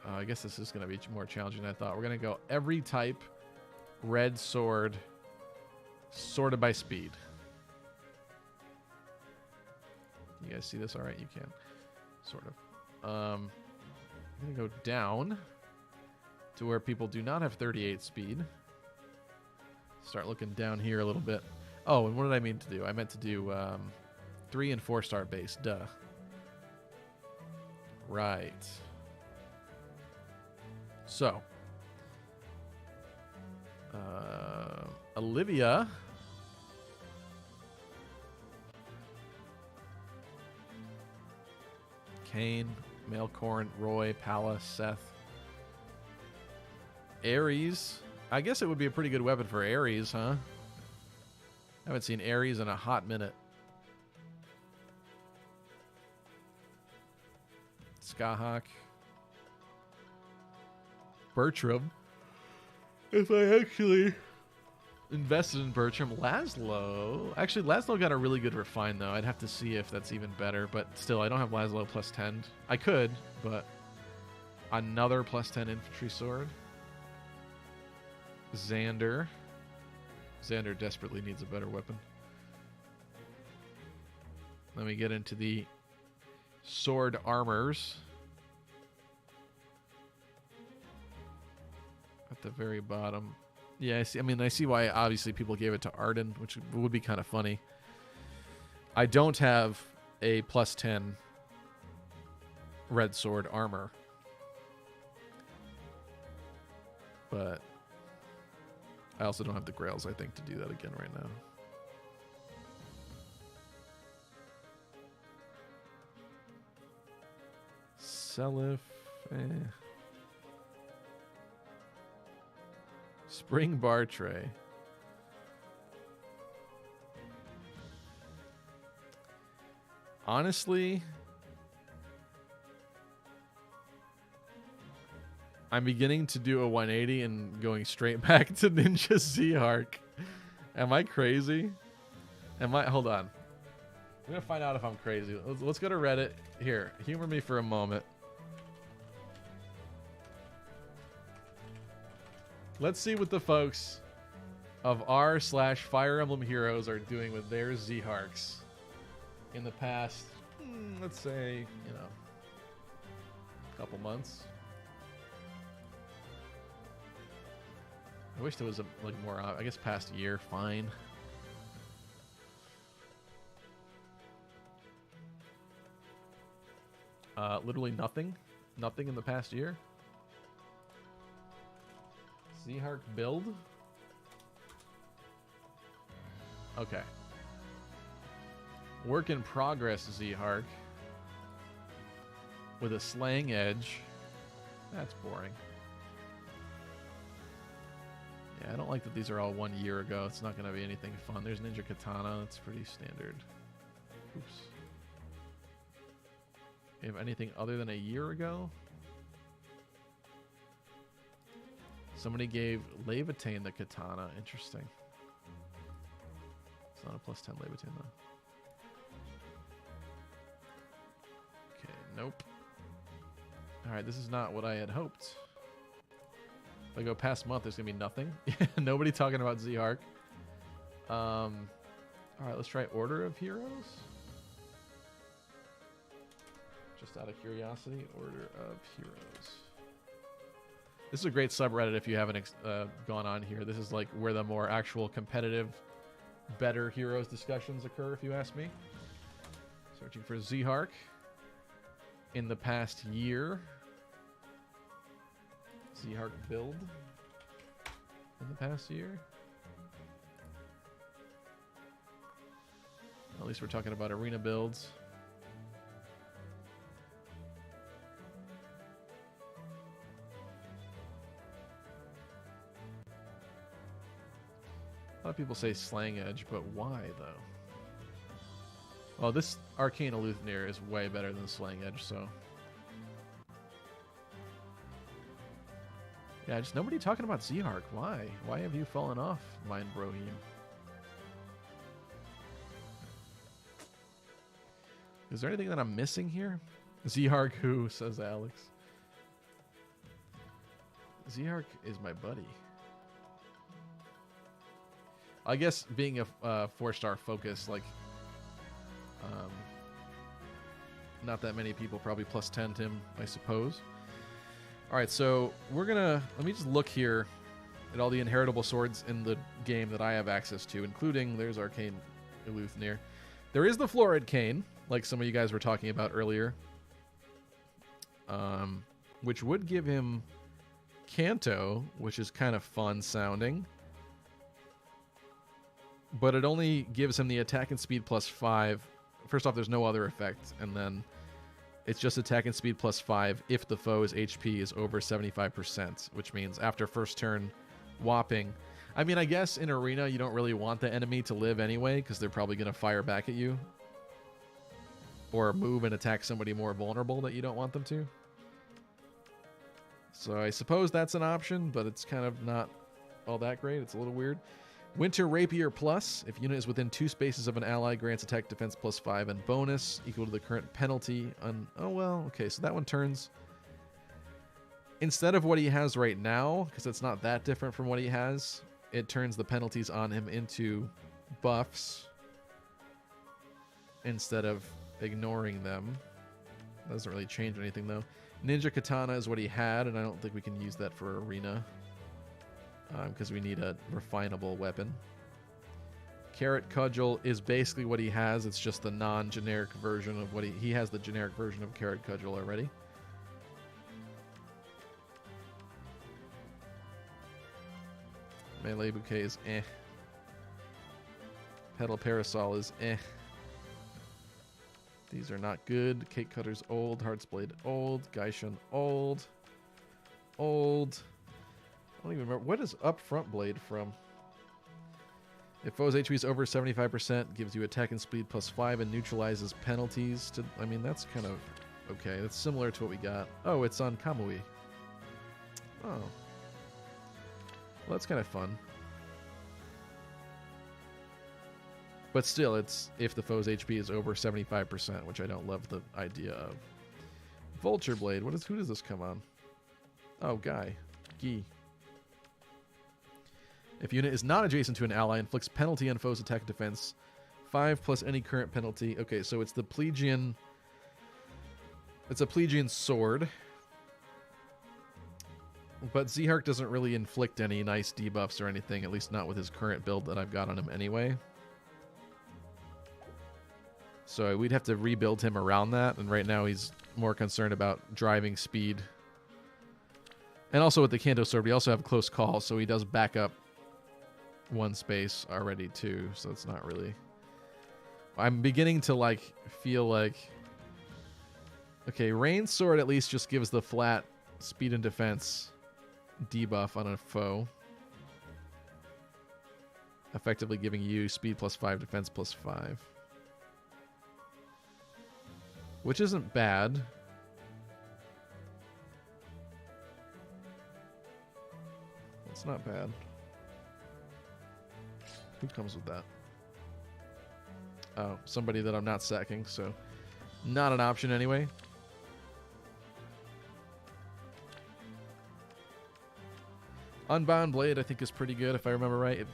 I guess this is going to be more challenging than I thought. We're going to go every type, red sword, sorted by speed. You guys see this? All right, you can. Sort of. I'm going to go down to where people do not have 38 speed. Start looking down here a little bit. Oh, and what did I mean to do? I meant to do 3 and 4 star base. Duh. Right. So. Olivia. Kane, Mailcorn, Roy, Pala, Seth. Ares. I guess it would be a pretty good weapon for Ares, huh? I haven't seen Ares in a hot minute. Skahawk. Bertram. If I actually invested in Bertram. Laszlo. Actually, Laszlo got a really good refine, though. I'd have to see if that's even better. But still, I don't have Laszlo plus 10. I could, but another plus 10 infantry sword. Xander. Xander desperately needs a better weapon. Let me get into the sword armors. At the very bottom. Yeah, I see. I mean, I see why obviously people gave it to Arden, which would be kind of funny. I don't have a plus 10 red sword armor. But I also don't have the Grails, I think, to do that again right now. Selif. Spring bar tray. Honestly, I'm beginning to do a 180 and going straight back to Ninja Z-Hark. Am I crazy? Hold on. I'm going to find out if I'm crazy. Let's go to Reddit. Here, humor me for a moment. Let's see what the folks of r/Fire Emblem Heroes are doing with their Z-Harks in the past, let's say, couple months. I wish there was more, I guess past year, fine. Literally nothing. Nothing in the past year. Z-Hark build? Okay. Work in progress Z-Hark. With a slaying edge. That's boring. Yeah, I don't like that these are all 1 year ago. It's not going to be anything fun. There's Ninja Katana. That's pretty standard. Oops. You have anything other than a year ago? Somebody gave Levitain the katana. Interesting. It's not a plus 10 Levitain, though. Okay, nope. Alright, this is not what I had hoped. If I go past month, there's going to be nothing. Nobody talking about Z-Hark. Alright, let's try Order of Heroes. Just out of curiosity, Order of Heroes. This is a great subreddit if you haven't gone on here. This is like where the more actual competitive, better heroes discussions occur, if you ask me. Searching for Z-Hark in the past year. Z-Hark build in the past year. At least we're talking about arena builds. A lot of people say Slang Edge, but why, though? Well, this Arcane Eleuthenir is way better than Slang Edge, so... Yeah, just nobody talking about Z-Hark. Why? Why have you fallen off, Mind Brohim? Is there anything that I'm missing here? Z-Hark who, says Alex. Z-Hark is my buddy. I guess being a 4-star focus, like, not that many people probably plus 10'd him, I suppose. All right, so we're gonna, let me just look here and all the inheritable swords in the game that I have access to, including, there's Arcane Eleuthnir. There is the Florid Cane, like some of you guys were talking about earlier, which would give him Canto, which is kind of fun sounding. But it only gives him the attack and speed plus 5. First off, there's no other effect, and then it's just attack and speed plus 5 if the foe's HP is over 75%, which means after first turn whopping. I mean, I guess in Arena you don't really want the enemy to live anyway, because they're probably going to fire back at you. Or move and attack somebody more vulnerable that you don't want them to. So I suppose that's an option, but it's kind of not all that great. It's a little weird. Winter Rapier Plus. If unit is within 2 spaces of an ally, grants attack defense plus 5 and bonus equal to the current penalty. Oh, well, okay, so that one turns... Instead of what he has right now, because it's not that different from what he has, it turns the penalties on him into buffs instead of ignoring them. Doesn't really change anything, though. Ninja Katana is what he had, and I don't think we can use that for Arena. Because we need a refinable weapon. Carrot Cudgel is basically what he has. It's just the non-generic version of what he has the generic version of Carrot Cudgel already. Melee Bouquet is eh. Petal Parasol is eh. These are not good. Cake Cutter's old. Heart's Blade old. Gaishan old. Old. I don't even remember. What is Upfront Blade from? If foe's HP is over 75%, gives you attack and speed plus 5 and neutralizes penalties. I mean, that's kind of okay. That's similar to what we got. Oh, it's on Kamui. Oh. Well, that's kind of fun. But still, it's if the foe's HP is over 75%, which I don't love the idea of. Vulture Blade. Who does this come on? Oh, Guy. Guy. If unit is not adjacent to an ally, inflicts penalty on foe's attack defense. 5 plus any current penalty. Okay, so it's the Plegian... It's a Plegian sword. But Zehark doesn't really inflict any nice debuffs or anything, at least not with his current build that I've got on him anyway. So we'd have to rebuild him around that, and right now he's more concerned about driving speed. And also with the Kanto sword, we also have close call, so he does back up 1 space already too, so it's not really... I'm beginning to feel like... Okay, Rain Sword at least just gives the flat speed and defense debuff on a foe. Effectively giving you speed plus 5, defense plus 5. Which isn't bad. It's not bad. Who comes with that? Oh, somebody that I'm not sacking, so not an option anyway. Unbound Blade, I think, is pretty good if I remember right.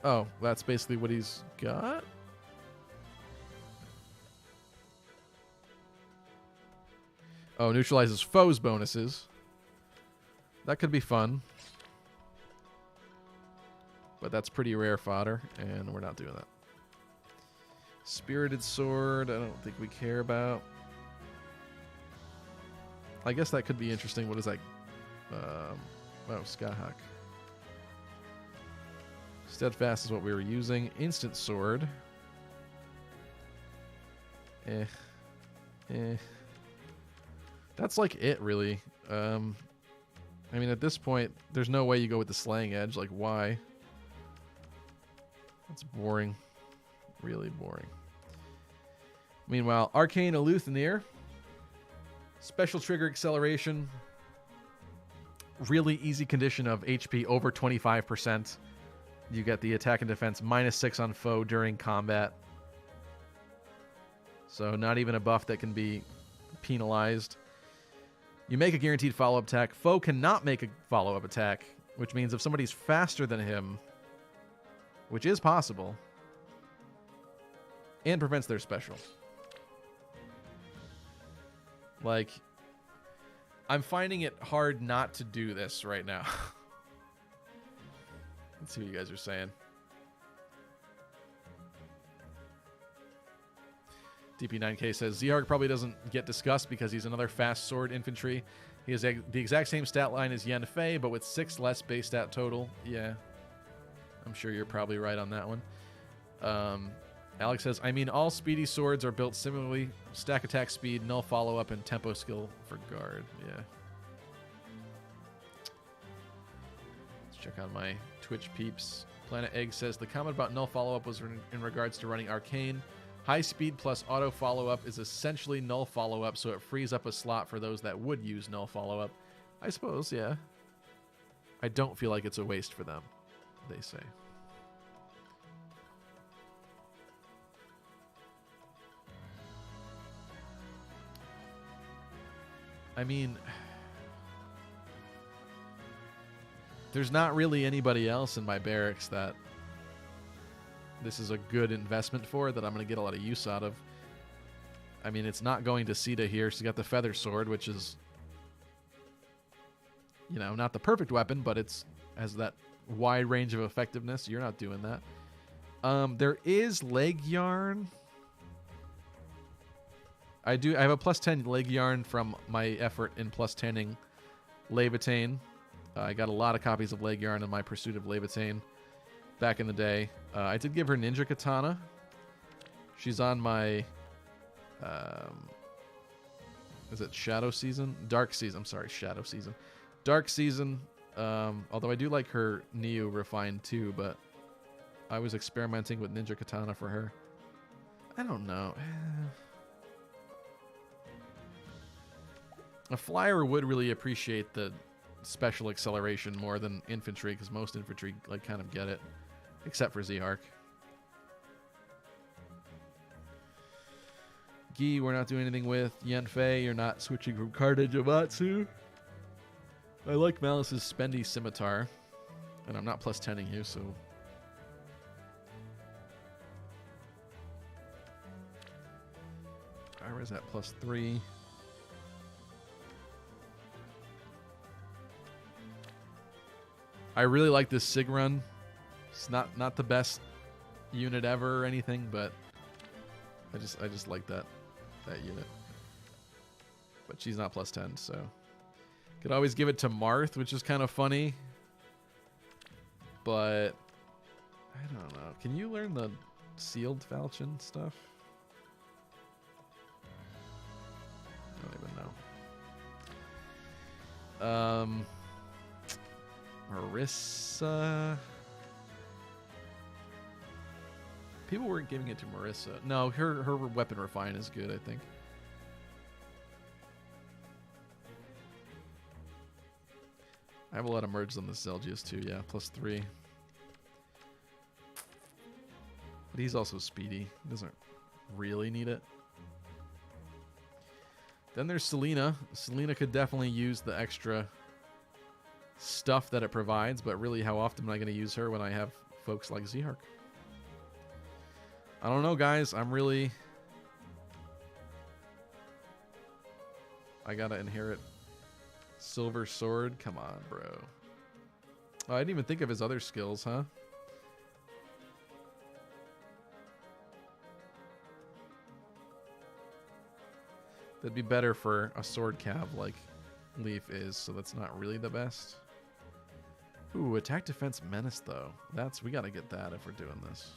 Oh, that's basically what he's got? Oh, neutralizes foes bonuses. That could be fun. But that's pretty rare fodder, and we're not doing that. Spirited Sword, I don't think we care about. I guess that could be interesting. What is that? Oh, Skyhawk. Steadfast is what we were using. Instant Sword. That's like it, really. I mean, at this point, there's no way you go with the Slaying Edge. Like, why? That's boring. Really boring. Meanwhile, Arcane Eleuthnir. Special Trigger Acceleration. Really easy condition of HP over 25%. You get the attack and defense -6 on foe during combat. So not even a buff that can be penalized. You make a guaranteed follow-up attack. Foe cannot make a follow-up attack, which means if somebody's faster than him, which is possible, and prevents their special. Like, I'm finding it hard not to do this right now. Let's see what you guys are saying. DP9K says, Zhark probably doesn't get discussed because he's another fast sword infantry. He has the exact same stat line as Yen Fei, but with 6 less base stat total. Yeah. I'm sure you're probably right on that one. Alex says, I mean, all speedy swords are built similarly. Stack attack speed, null follow-up, and tempo skill for guard. Yeah. Let's check on my Twitch peeps. Planet Egg says, the comment about null follow-up was in regards to running Arcane. High speed plus auto follow-up is essentially null follow-up, so it frees up a slot for those that would use null follow-up. I suppose, yeah. I don't feel like it's a waste for them, they say. I mean, there's not really anybody else in my barracks that this is a good investment for, that I'm going to get a lot of use out of. I mean, it's not going to Sita here. She's got the feather sword, which is, you know, not the perfect weapon, but it's has that wide range of effectiveness. You're not doing that. There is leg yarn. I have a plus 10 leg yarn from my effort in plus 10ing Levitane. I got a lot of copies of leg yarn in my pursuit of Levitane back in the day. I did give her Ninja Katana. She's on my... is it Shadow Season? Dark Season. I'm sorry, Shadow Season. Dark Season. Although I do like her Neo Refined too, but I was experimenting with Ninja Katana for her. I don't know. A flyer would really appreciate the special acceleration more than infantry, because most infantry like kind of get it, except for Zhark. Gi, we're not doing anything with Yen Fei. You're not switching from Karta Jamatsu. I like Malice's Spendy Scimitar, and I'm not plus 10ing you, so... Ira's at plus 3. I really like this Sig run. It's not the best unit ever or anything, but I just like that unit. But she's not plus 10, so could always give it to Marth, which is kind of funny. But I don't know. Can you learn the sealed falchion stuff? I don't even know. Marissa. People weren't giving it to Marissa. No, her weapon refine is good, I think. I have a lot of merges on the Zelgius too, yeah, plus 3. But he's also speedy. He doesn't really need it. Then there's Selena. Selena could definitely use the extra stuff that it provides, but really how often am I going to use her when I have folks like Zhark? I don't know, guys. I gotta inherit Silver Sword. Come on, bro. Oh, I didn't even think of his other skills, huh? That'd be better for a sword cav like Leaf is, so that's not really the best. Ooh, attack defense menace though. We gotta get that if we're doing this.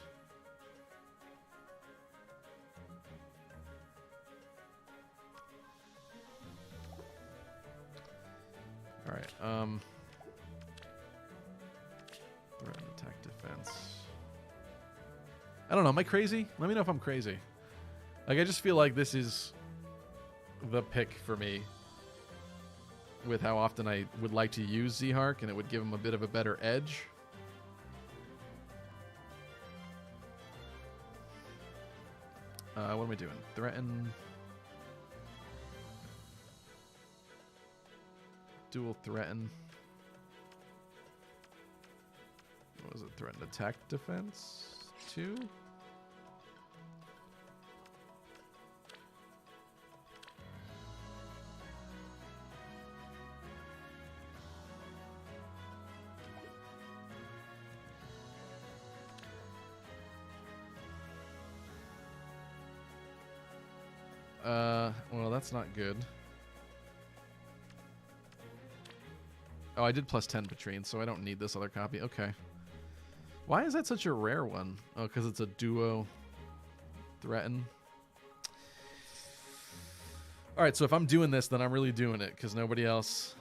Alright, threat and attack defense. I don't know, am I crazy? Let me know if I'm crazy. Like, I just feel like this is the pick for me with how often I would like to use Zhark, and it would give him a bit of a better edge. What am I doing? Threaten. Dual threaten. What was it? Threaten attack defense? 2? Well, that's not good. Oh, I did plus 10 Patrine, so I don't need this other copy. Okay. Why is that such a rare one? Oh, because it's a duo threaten. All right, so if I'm doing this, then I'm really doing it, because nobody else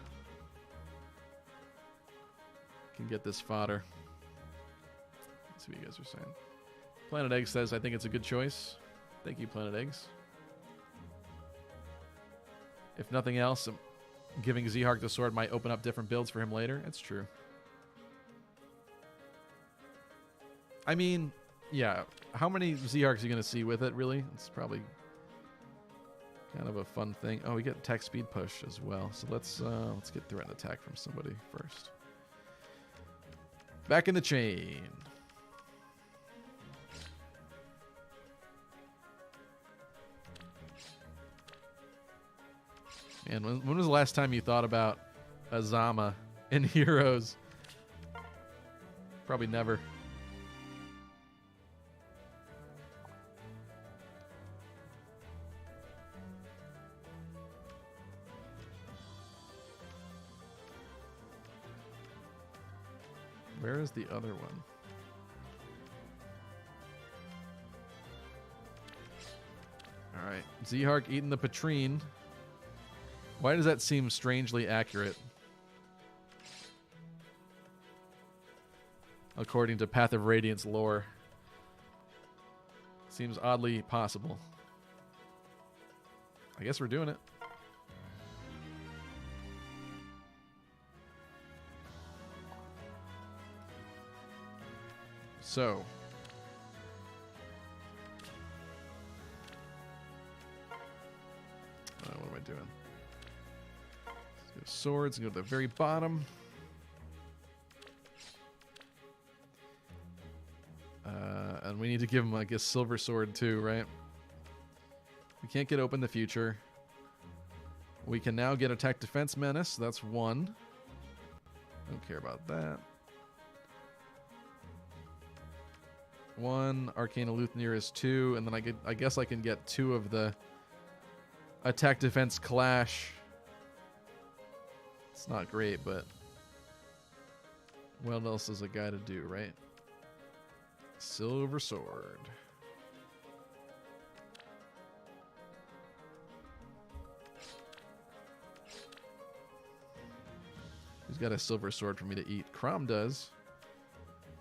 can get this fodder. Let's see what you guys are saying. Planet Egg says, I think it's a good choice. Thank you, Planet Eggs. If nothing else, giving Zehark the sword might open up different builds for him later. It's true. I mean, yeah. How many Zeharks are you going to see with it, really? It's probably kind of a fun thing. Oh, we get attack speed push as well. So let's get threat and attack from somebody first. Back in the chain. And when was the last time you thought about Azama in Heroes? Probably never. Where is the other one? All right, Zehark eating the Patrine. Why does that seem strangely accurate? According to Path of Radiance lore. Seems oddly possible. I guess we're doing it. So. What am I doing? Swords, go to the very bottom. And we need to give him, I guess, silver sword too, right? We can't get open the future. We can now get attack defense menace. That's 1. Don't care about that. 1. Arcane Eleuthir is 2. And then I guess I can get 2 of the attack defense clash. It's not great, but what else is a guy to do, right? Silver sword. Who's got a silver sword for me to eat? Crom does.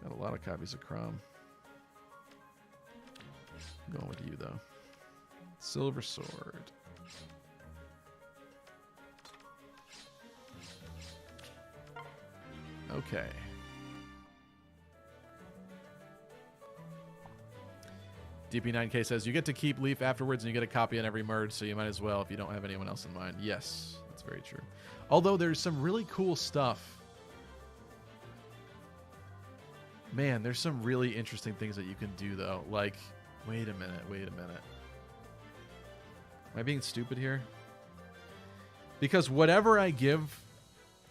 Got a lot of copies of Crom. I'm going with you, though. Silver sword. Okay. DP9K says, you get to keep Leaf afterwards and you get a copy on every merge, so you might as well if you don't have anyone else in mind. Yes, that's very true. Although there's some really cool stuff. Man, there's some really interesting things that you can do, though. Like, wait a minute. Am I being stupid here? Because whatever I give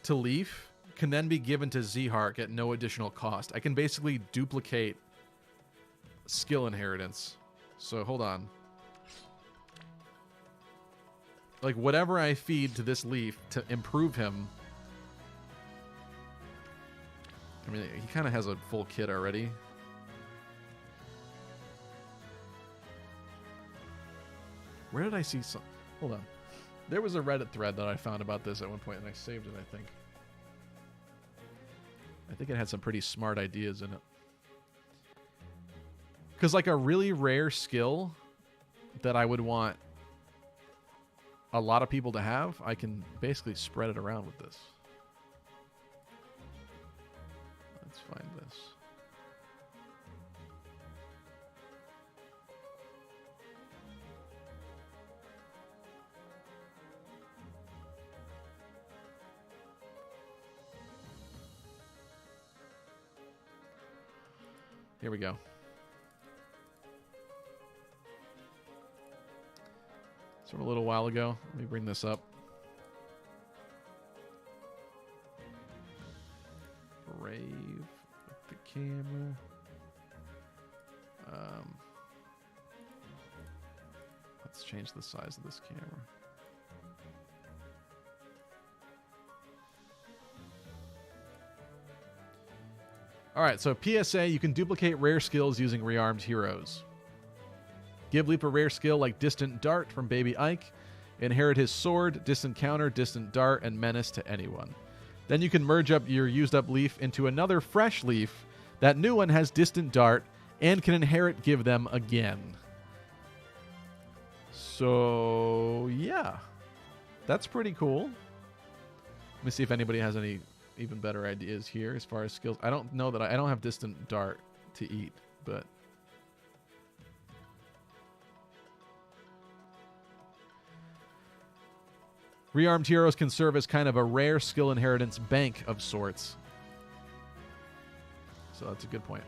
to Leaf can then be given to Zehark at no additional cost. I can basically duplicate skill inheritance. So hold on. Like whatever I feed to this Leaf to improve him. I mean, he kind of has a full kit already. Where did I see some? Hold on. There was a Reddit thread that I found about this at one point and I saved it, I think. I think it had some pretty smart ideas in it. Because like a really rare skill that I would want a lot of people to have, I can basically spread it around with this. Let's find this. Here we go. So a little while ago, let me bring this up. Brave with the camera. Let's change the size of this camera. All right, so PSA, you can duplicate rare skills using rearmed heroes. Give Leap a rare skill like Distant Dart from Baby Ike. Inherit his sword, Distant Counter, Distant Dart, and Menace to anyone. Then you can merge up your used up leaf into another fresh leaf. That new one has Distant Dart and can inherit give them again. So, yeah. That's pretty cool. Let me see if anybody has any even better ideas here as far as skills. I don't know that I don't have Distant Dart to eat, but rearmed heroes can serve as kind of a rare skill inheritance bank of sorts. So that's a good point.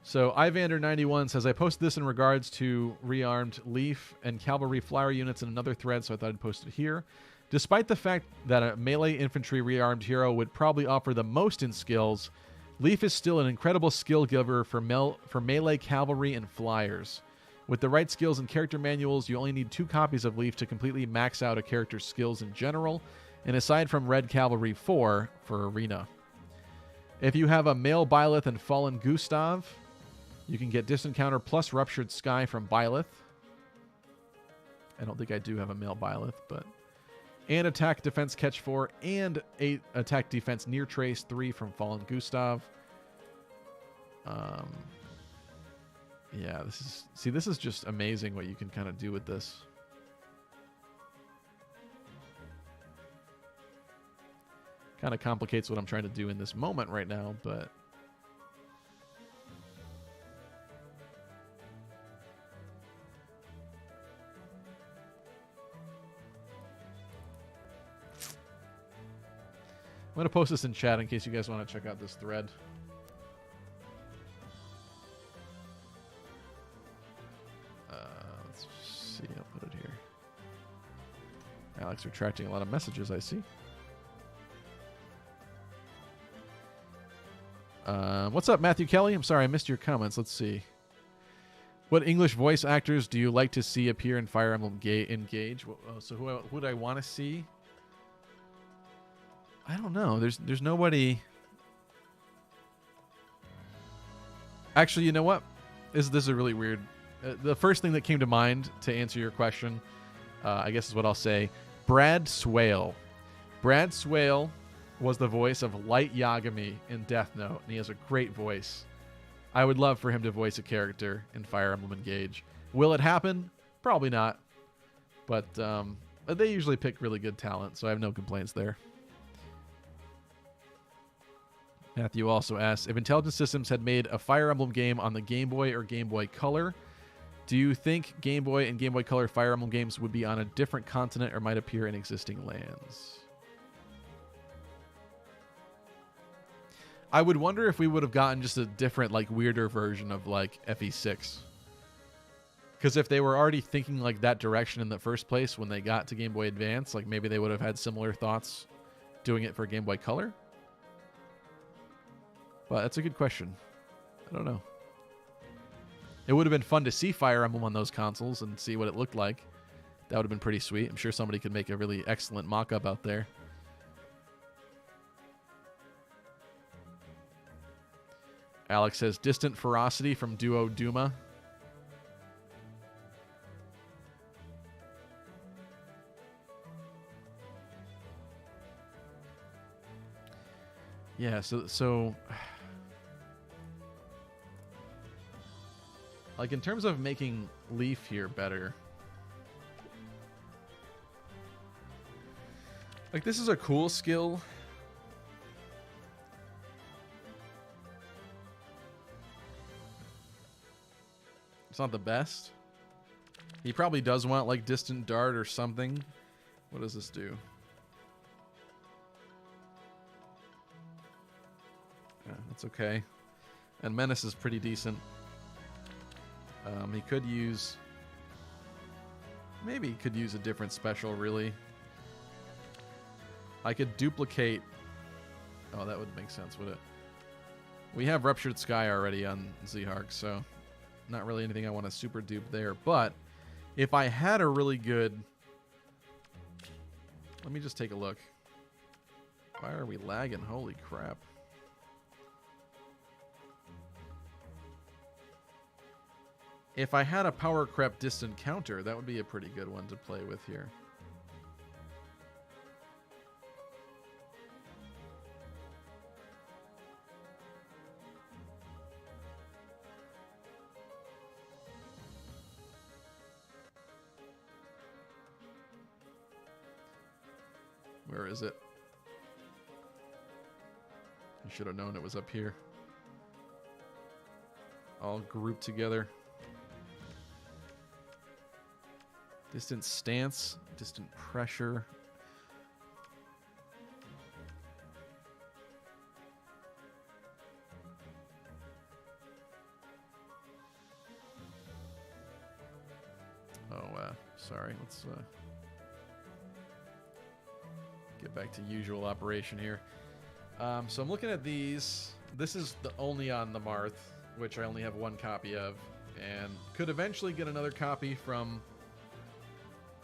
So Ivander91 says, I posted this in regards to rearmed Leaf and Cavalry Flyer units in another thread, so I thought I'd post it here. Despite the fact that a melee infantry rearmed hero would probably offer the most in skills, Leaf is still an incredible skill giver for melee cavalry and flyers. With the right skills and character manuals, you only need 2 copies of Leaf to completely max out a character's skills in general, and aside from Red Cavalry 4 for Arena. If you have a male Byleth and Fallen Gustav, you can get Distant Counter plus Ruptured Sky from Byleth. I don't think I do have a male Byleth, but... And Attack Defense Catch 4 and 8 Attack Defense Near Trace 3 from Fallen Gustav. Yeah, this is just amazing what you can kind of do with this. Kind of complicates what I'm trying to do in this moment right now, but... I'm going to post this in chat in case you guys want to check out this thread. Let's see. I'll put it here. Alex retracting a lot of messages, I see. What's up, Matthew Kelly? I'm sorry, I missed your comments. Let's see. What English voice actors do you like to see appear in Fire Emblem Engage? So who would I want to see? I don't know. There's nobody. Actually, you know what? This is a really weird. The first thing that came to mind to answer your question, I guess is what I'll say. Brad Swale. Brad Swale was the voice of Light Yagami in Death Note, and he has a great voice. I would love for him to voice a character in Fire Emblem Engage. Will it happen? Probably not. But they usually pick really good talent, so I have no complaints there. Matthew also asks, if Intelligent Systems had made a Fire Emblem game on the Game Boy or Game Boy Color, do you think Game Boy and Game Boy Color Fire Emblem games would be on a different continent or might appear in existing lands? I would wonder if we would have gotten just a different, like, weirder version of, like, FE6. Because if they were already thinking, like, that direction in the first place when they got to Game Boy Advance, like, maybe they would have had similar thoughts doing it for Game Boy Color. But that's a good question. I don't know. It would have been fun to see Fire Emblem on those consoles and see what it looked like. That would have been pretty sweet. I'm sure somebody could make a really excellent mock-up out there. Alex says, Distant Ferocity from Duo Duma. Yeah, so like in terms of making Leaf here better, like this is a cool skill. It's not the best. He probably does want like Distant Dart or something. What does this do? Yeah, that's okay. And Menace is pretty decent. He could use... Maybe he could use a different special, really. I could duplicate... Oh, that would make sense, would it? We have Ruptured Sky already on Z-Hark, so not really anything I want to super dupe there. But if I had a really good... Let me just take a look. Why are we lagging? Holy crap. If I had a Power Creep Distant Counter, that would be a pretty good one to play with here. Where is it? I should have known it was up here. All grouped together. Distant stance, distant pressure. Oh, sorry. Let's get back to usual operation here. So I'm looking at these. This is only on the Marth, which I only have one copy of, and could eventually get another copy from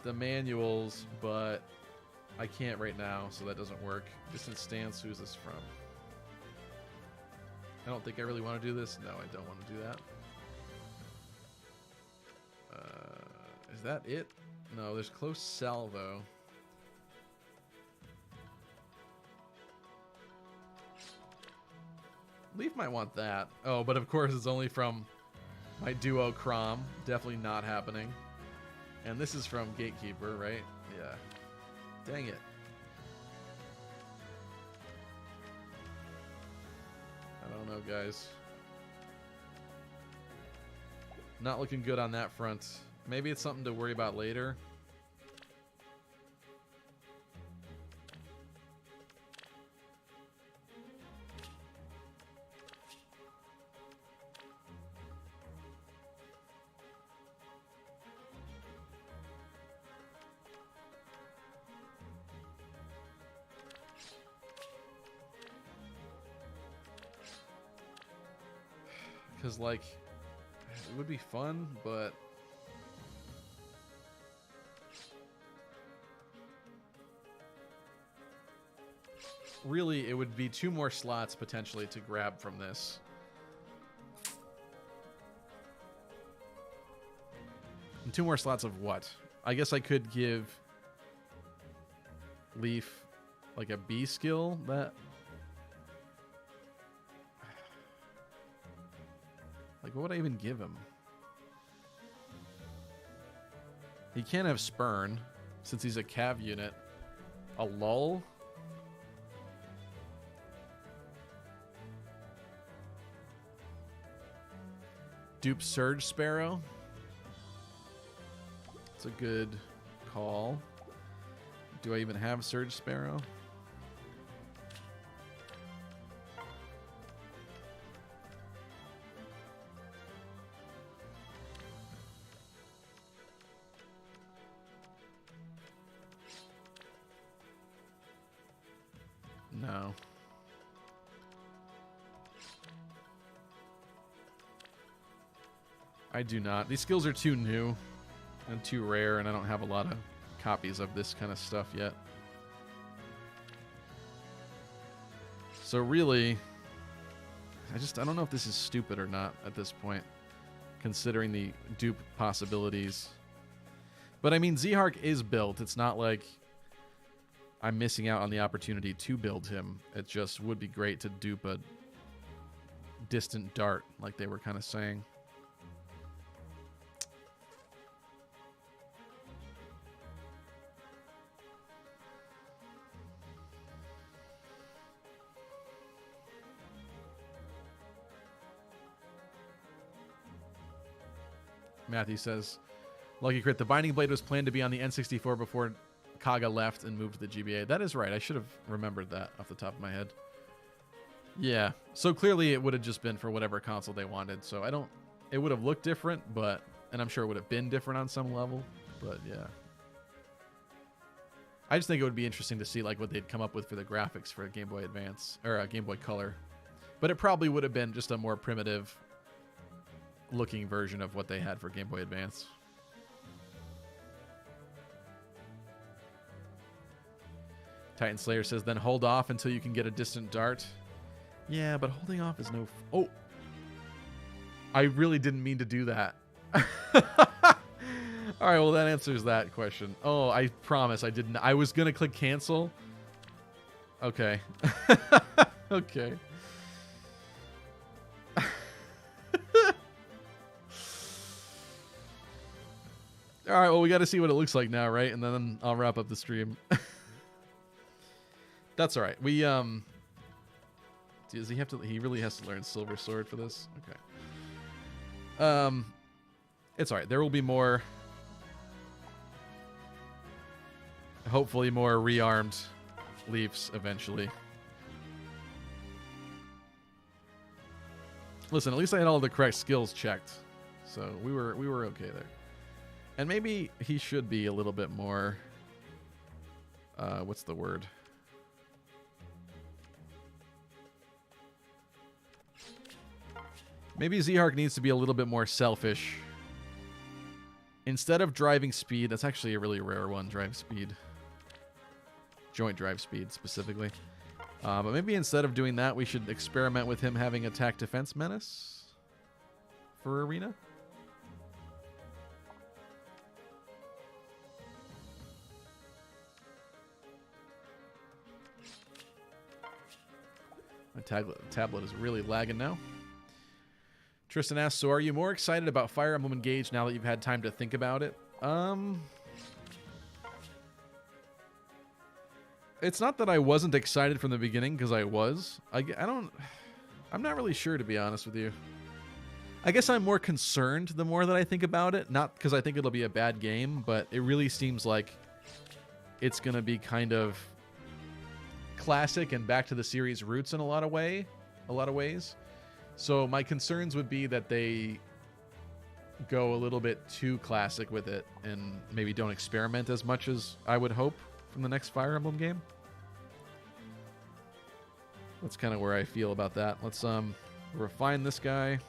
the manuals, but I can't right now, so that doesn't work. Distant stance, who's this from? I don't think I really want to do this. No, I don't want to do that. Is that it? No, there's close salvo. Leaf might want that. Oh, but of course it's only from my duo Crom. Definitely not happening. And this is from Gatekeeper, right? Yeah. Dang it. I don't know, guys. Not looking good on that front. Maybe it's something to worry about later. Because, like, it would be fun, but... really, it would be 2 more slots, potentially, to grab from this. And 2 more slots of what? I guess I could give Leaf, like, a B skill that... Like, what would I even give him? He can't have Spurn, since he's a Cav unit. A Lull? Dupe Surge Sparrow? It's a good call. Do I even have Surge Sparrow? No. I do not. These skills are too new and too rare, and I don't have a lot of copies of this kind of stuff yet. So really, I don't know if this is stupid or not at this point, considering the dupe possibilities. But I mean, Z-Hark is built. It's not like I'm missing out on the opportunity to build him. It just would be great to dupe a distant dart, like they were kind of saying. Matthew says, Lucky Crit, the Binding Blade was planned to be on the N64 before Kaga left and moved to the GBA. That is right. I should have remembered that off the top of my head. Yeah. So clearly it would have just been for whatever console they wanted. So I don't... It would have looked different, but... And I'm sure it would have been different on some level. But yeah. I just think it would be interesting to see like what they'd come up with for the graphics for a Game Boy Advance or a Game Boy Color. But it probably would have been just a more primitive looking version of what they had for Game Boy Advance. Titan Slayer says, then hold off until you can get a distant dart. Yeah, but holding off is no... Oh! I really didn't mean to do that. All right, well, that answers that question. Oh, I promise I didn't. I was going to click cancel. Okay. Okay. All right, well, we got to see what it looks like now, right? And then I'll wrap up the stream. That's all right. We, does he have to, he really has to learn Silver Sword for this? Okay. It's all right. There will be more, hopefully more rearmed Leafs eventually. Listen, at least I had all the correct skills checked. So we were okay there. And maybe he should be a little bit more, what's the word? Maybe Zehark needs to be a little bit more selfish. Instead of driving speed, that's actually a really rare one, drive speed. Joint drive speed, specifically. But maybe instead of doing that, we should experiment with him having attack defense menace for Arena. My tablet is really lagging now. Tristan asks, so are you more excited about Fire Emblem Engage now that you've had time to think about it? It's not that I wasn't excited from the beginning, because I was. I'm not really sure, to be honest with you. I guess I'm more concerned the more that I think about it. Not because I think it'll be a bad game, but it really seems like it's going to be kind of classic and back to the series roots in a lot of ways. So my concerns would be that they go a little bit too classic with it and maybe don't experiment as much as I would hope from the next Fire Emblem game. That's kind of where I feel about that. Let's refine this guy.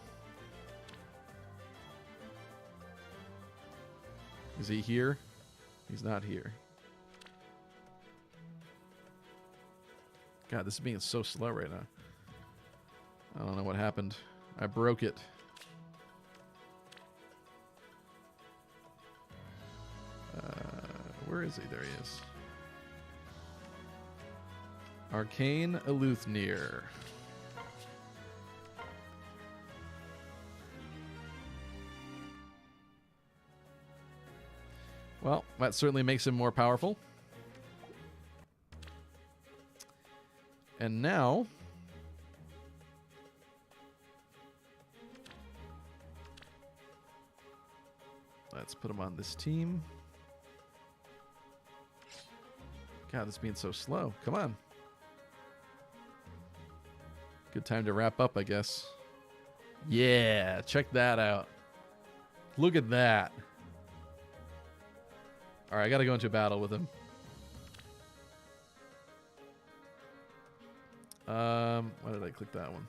Is he here? He's not here. God, this is being so slow right now. I don't know what happened. I broke it. Where is he? There he is. Arcane Eluthnir. Well, that certainly makes him more powerful. And now... let's put him on this team. God, this is being so slow. Come on. Good time to wrap up, I guess. Yeah, check that out. Look at that. All right, I got to go into a battle with him. Why did I click that one?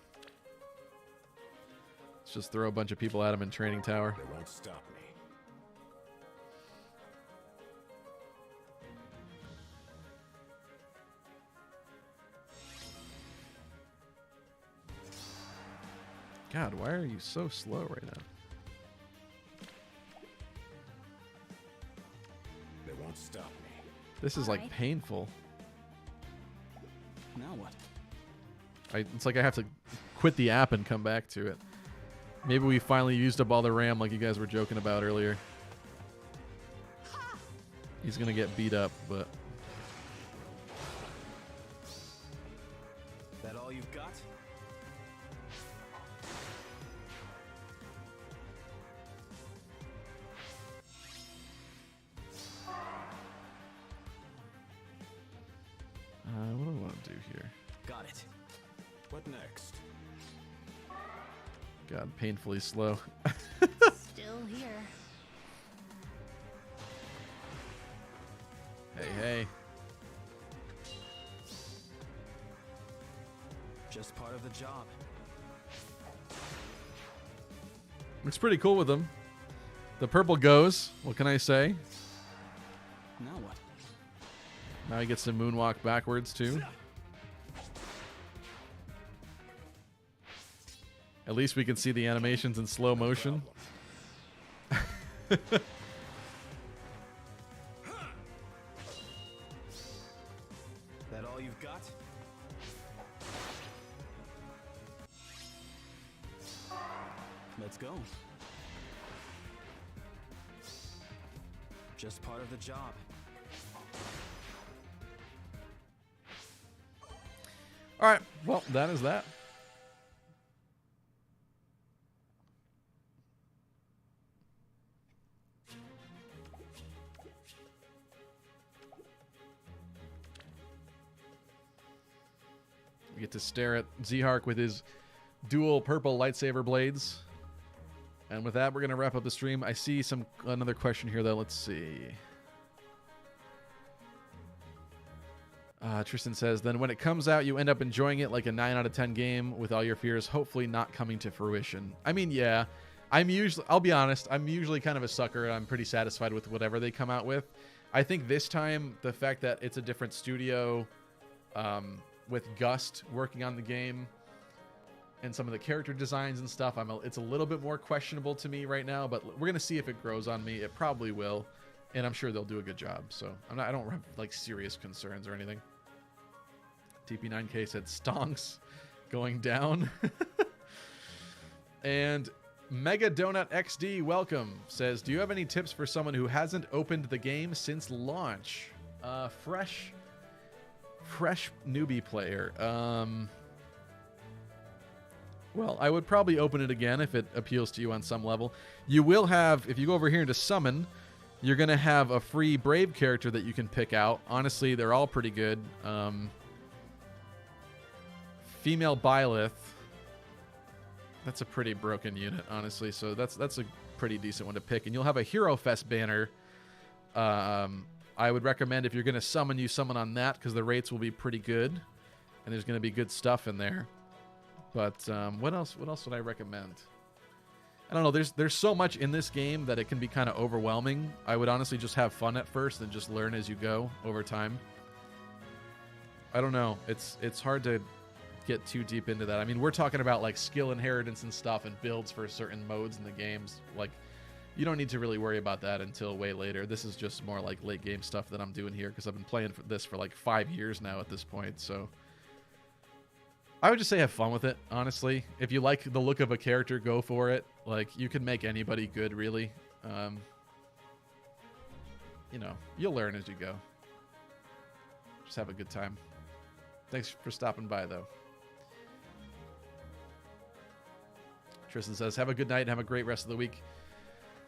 Let's just throw a bunch of people at him in Training Tower. They won't stop me. God, why are you so slow right now? They won't stop me. This is like painful. Now what? It's like I have to quit the app and come back to it. Maybe we finally used up all the RAM like you guys were joking about earlier. He's gonna get beat up, but... That all you've got? What do I want to do here? Got it. What next? God, painfully slow. Still here. Hey, hey. Just part of the job. Looks pretty cool with them. The purple goes. What can I say? Now what? Now he gets to moonwalk backwards too. At least we can see the animations in slow motion. That all you've got? Let's go. Just part of the job. All right. Well, that is that. We get to stare at Zhark with his dual purple lightsaber blades. And with that, we're going to wrap up the stream. I see another question here, though. Let's see. Tristan says, then when it comes out, you end up enjoying it like a 9 out of 10 game with all your fears hopefully not coming to fruition. I mean, yeah. I'll be honest, I'm usually kind of a sucker, and I'm pretty satisfied with whatever they come out with. I think this time, the fact that it's a different studio with Gust working on the game and some of the character designs and stuff, it's a little bit more questionable to me right now, but we're going to see if it grows on me. It probably will, and I'm sure they'll do a good job. So I don't have like serious concerns or anything. TP9K said stonks going down. And Mega Donut XD, welcome, says, do you have any tips for someone who hasn't opened the game since launch? Fresh newbie player. Well, I would probably open it again if it appeals to you on some level. You will have, if you go over here into summon, you're going to have a free Brave character that you can pick out. Honestly, they're all pretty good. Female Byleth. That's a pretty broken unit, honestly. So that's a pretty decent one to pick. And you'll have a Hero Fest banner. I would recommend if you're going to summon, you summon on that because the rates will be pretty good. And there's going to be good stuff in there. But what else would I recommend? I don't know. There's so much in this game that it can be kind of overwhelming. I would honestly just have fun at first and just learn as you go over time. I don't know. It's hard to get too deep into that. I mean, we're talking about like skill inheritance and stuff and builds for certain modes in the games. Like, you don't need to really worry about that until way later. This is just more like late game stuff that I'm doing here because I've been playing this for like 5 years now at this point. So I would just say have fun with it, honestly. If you like the look of a character, go for it. Like, you can make anybody good, really. You know, you'll learn as you go. Just have a good time. Thanks for stopping by, though. Tristan says, have a good night and have a great rest of the week.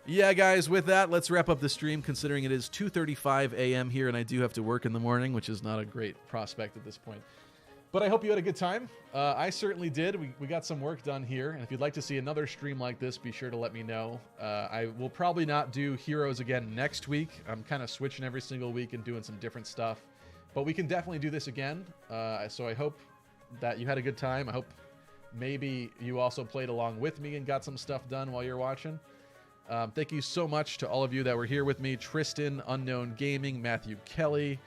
Yeah, guys, with that, let's wrap up the stream, considering it is 2:35 a.m. here, and I do have to work in the morning, which is not a great prospect at this point. But I hope you had a good time. I certainly did. We got some work done here. And if you'd like to see another stream like this, be sure to let me know. I will probably not do Heroes again next week. I'm kind of switching every single week and doing some different stuff. But we can definitely do this again. So I hope that you had a good time. I hope maybe you also played along with me and got some stuff done while you're watching. Thank you so much to all of you that were here with me. Tristan, Unknown Gaming, Matthew Kelly,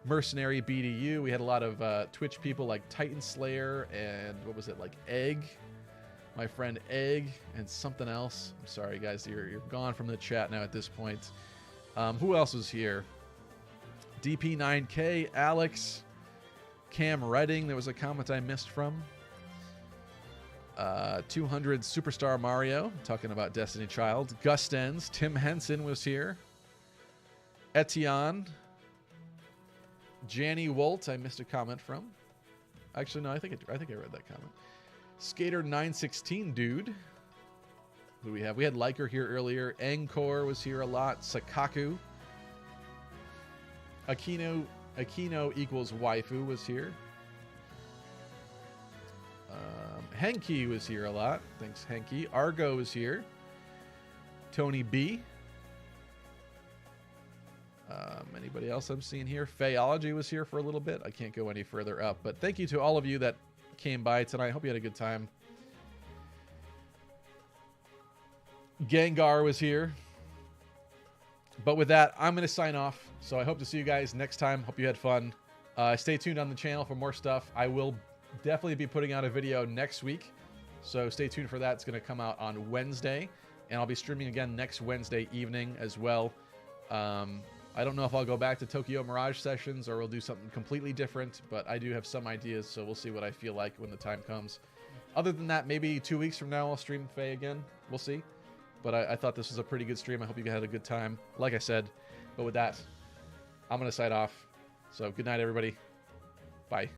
Mercenary BDU. We had a lot of Twitch people like Titan Slayer and what was it, like Egg, my friend Egg, and something else. I'm sorry, guys, you're gone from the chat now at this point. Who else was here? DP9K, Alex, Cam Redding. There was a comment I missed from. 200 Superstar Mario, talking about Destiny Child. Gustens, Tim Henson was here. Etienne. Janny Wolt, I missed a comment from. Actually, no, I think I read that comment. Skater 916 dude. Who do we have? We had Liker here earlier. Angkor was here a lot. Sakaku. Akino equals waifu was here. Henki was here a lot. Thanks, Henki. Argo was here. Tony B. Anybody else I'm seeing here? Phaeology was here for a little bit. I can't go any further up, but thank you to all of you that came by tonight. Hope you had a good time. Gengar was here. But with that, I'm going to sign off. So I hope to see you guys next time. Hope you had fun. Stay tuned on the channel for more stuff. I will definitely be putting out a video next week. So stay tuned for that. It's going to come out on Wednesday. And I'll be streaming again next Wednesday evening as well. I don't know if I'll go back to Tokyo Mirage sessions or we'll do something completely different. But I do have some ideas. So we'll see what I feel like when the time comes. Other than that, maybe 2 weeks from now I'll stream Faye again. We'll see. But I thought this was a pretty good stream. I hope you had a good time, like I said. But with that, I'm going to sign off. So good night, everybody. Bye.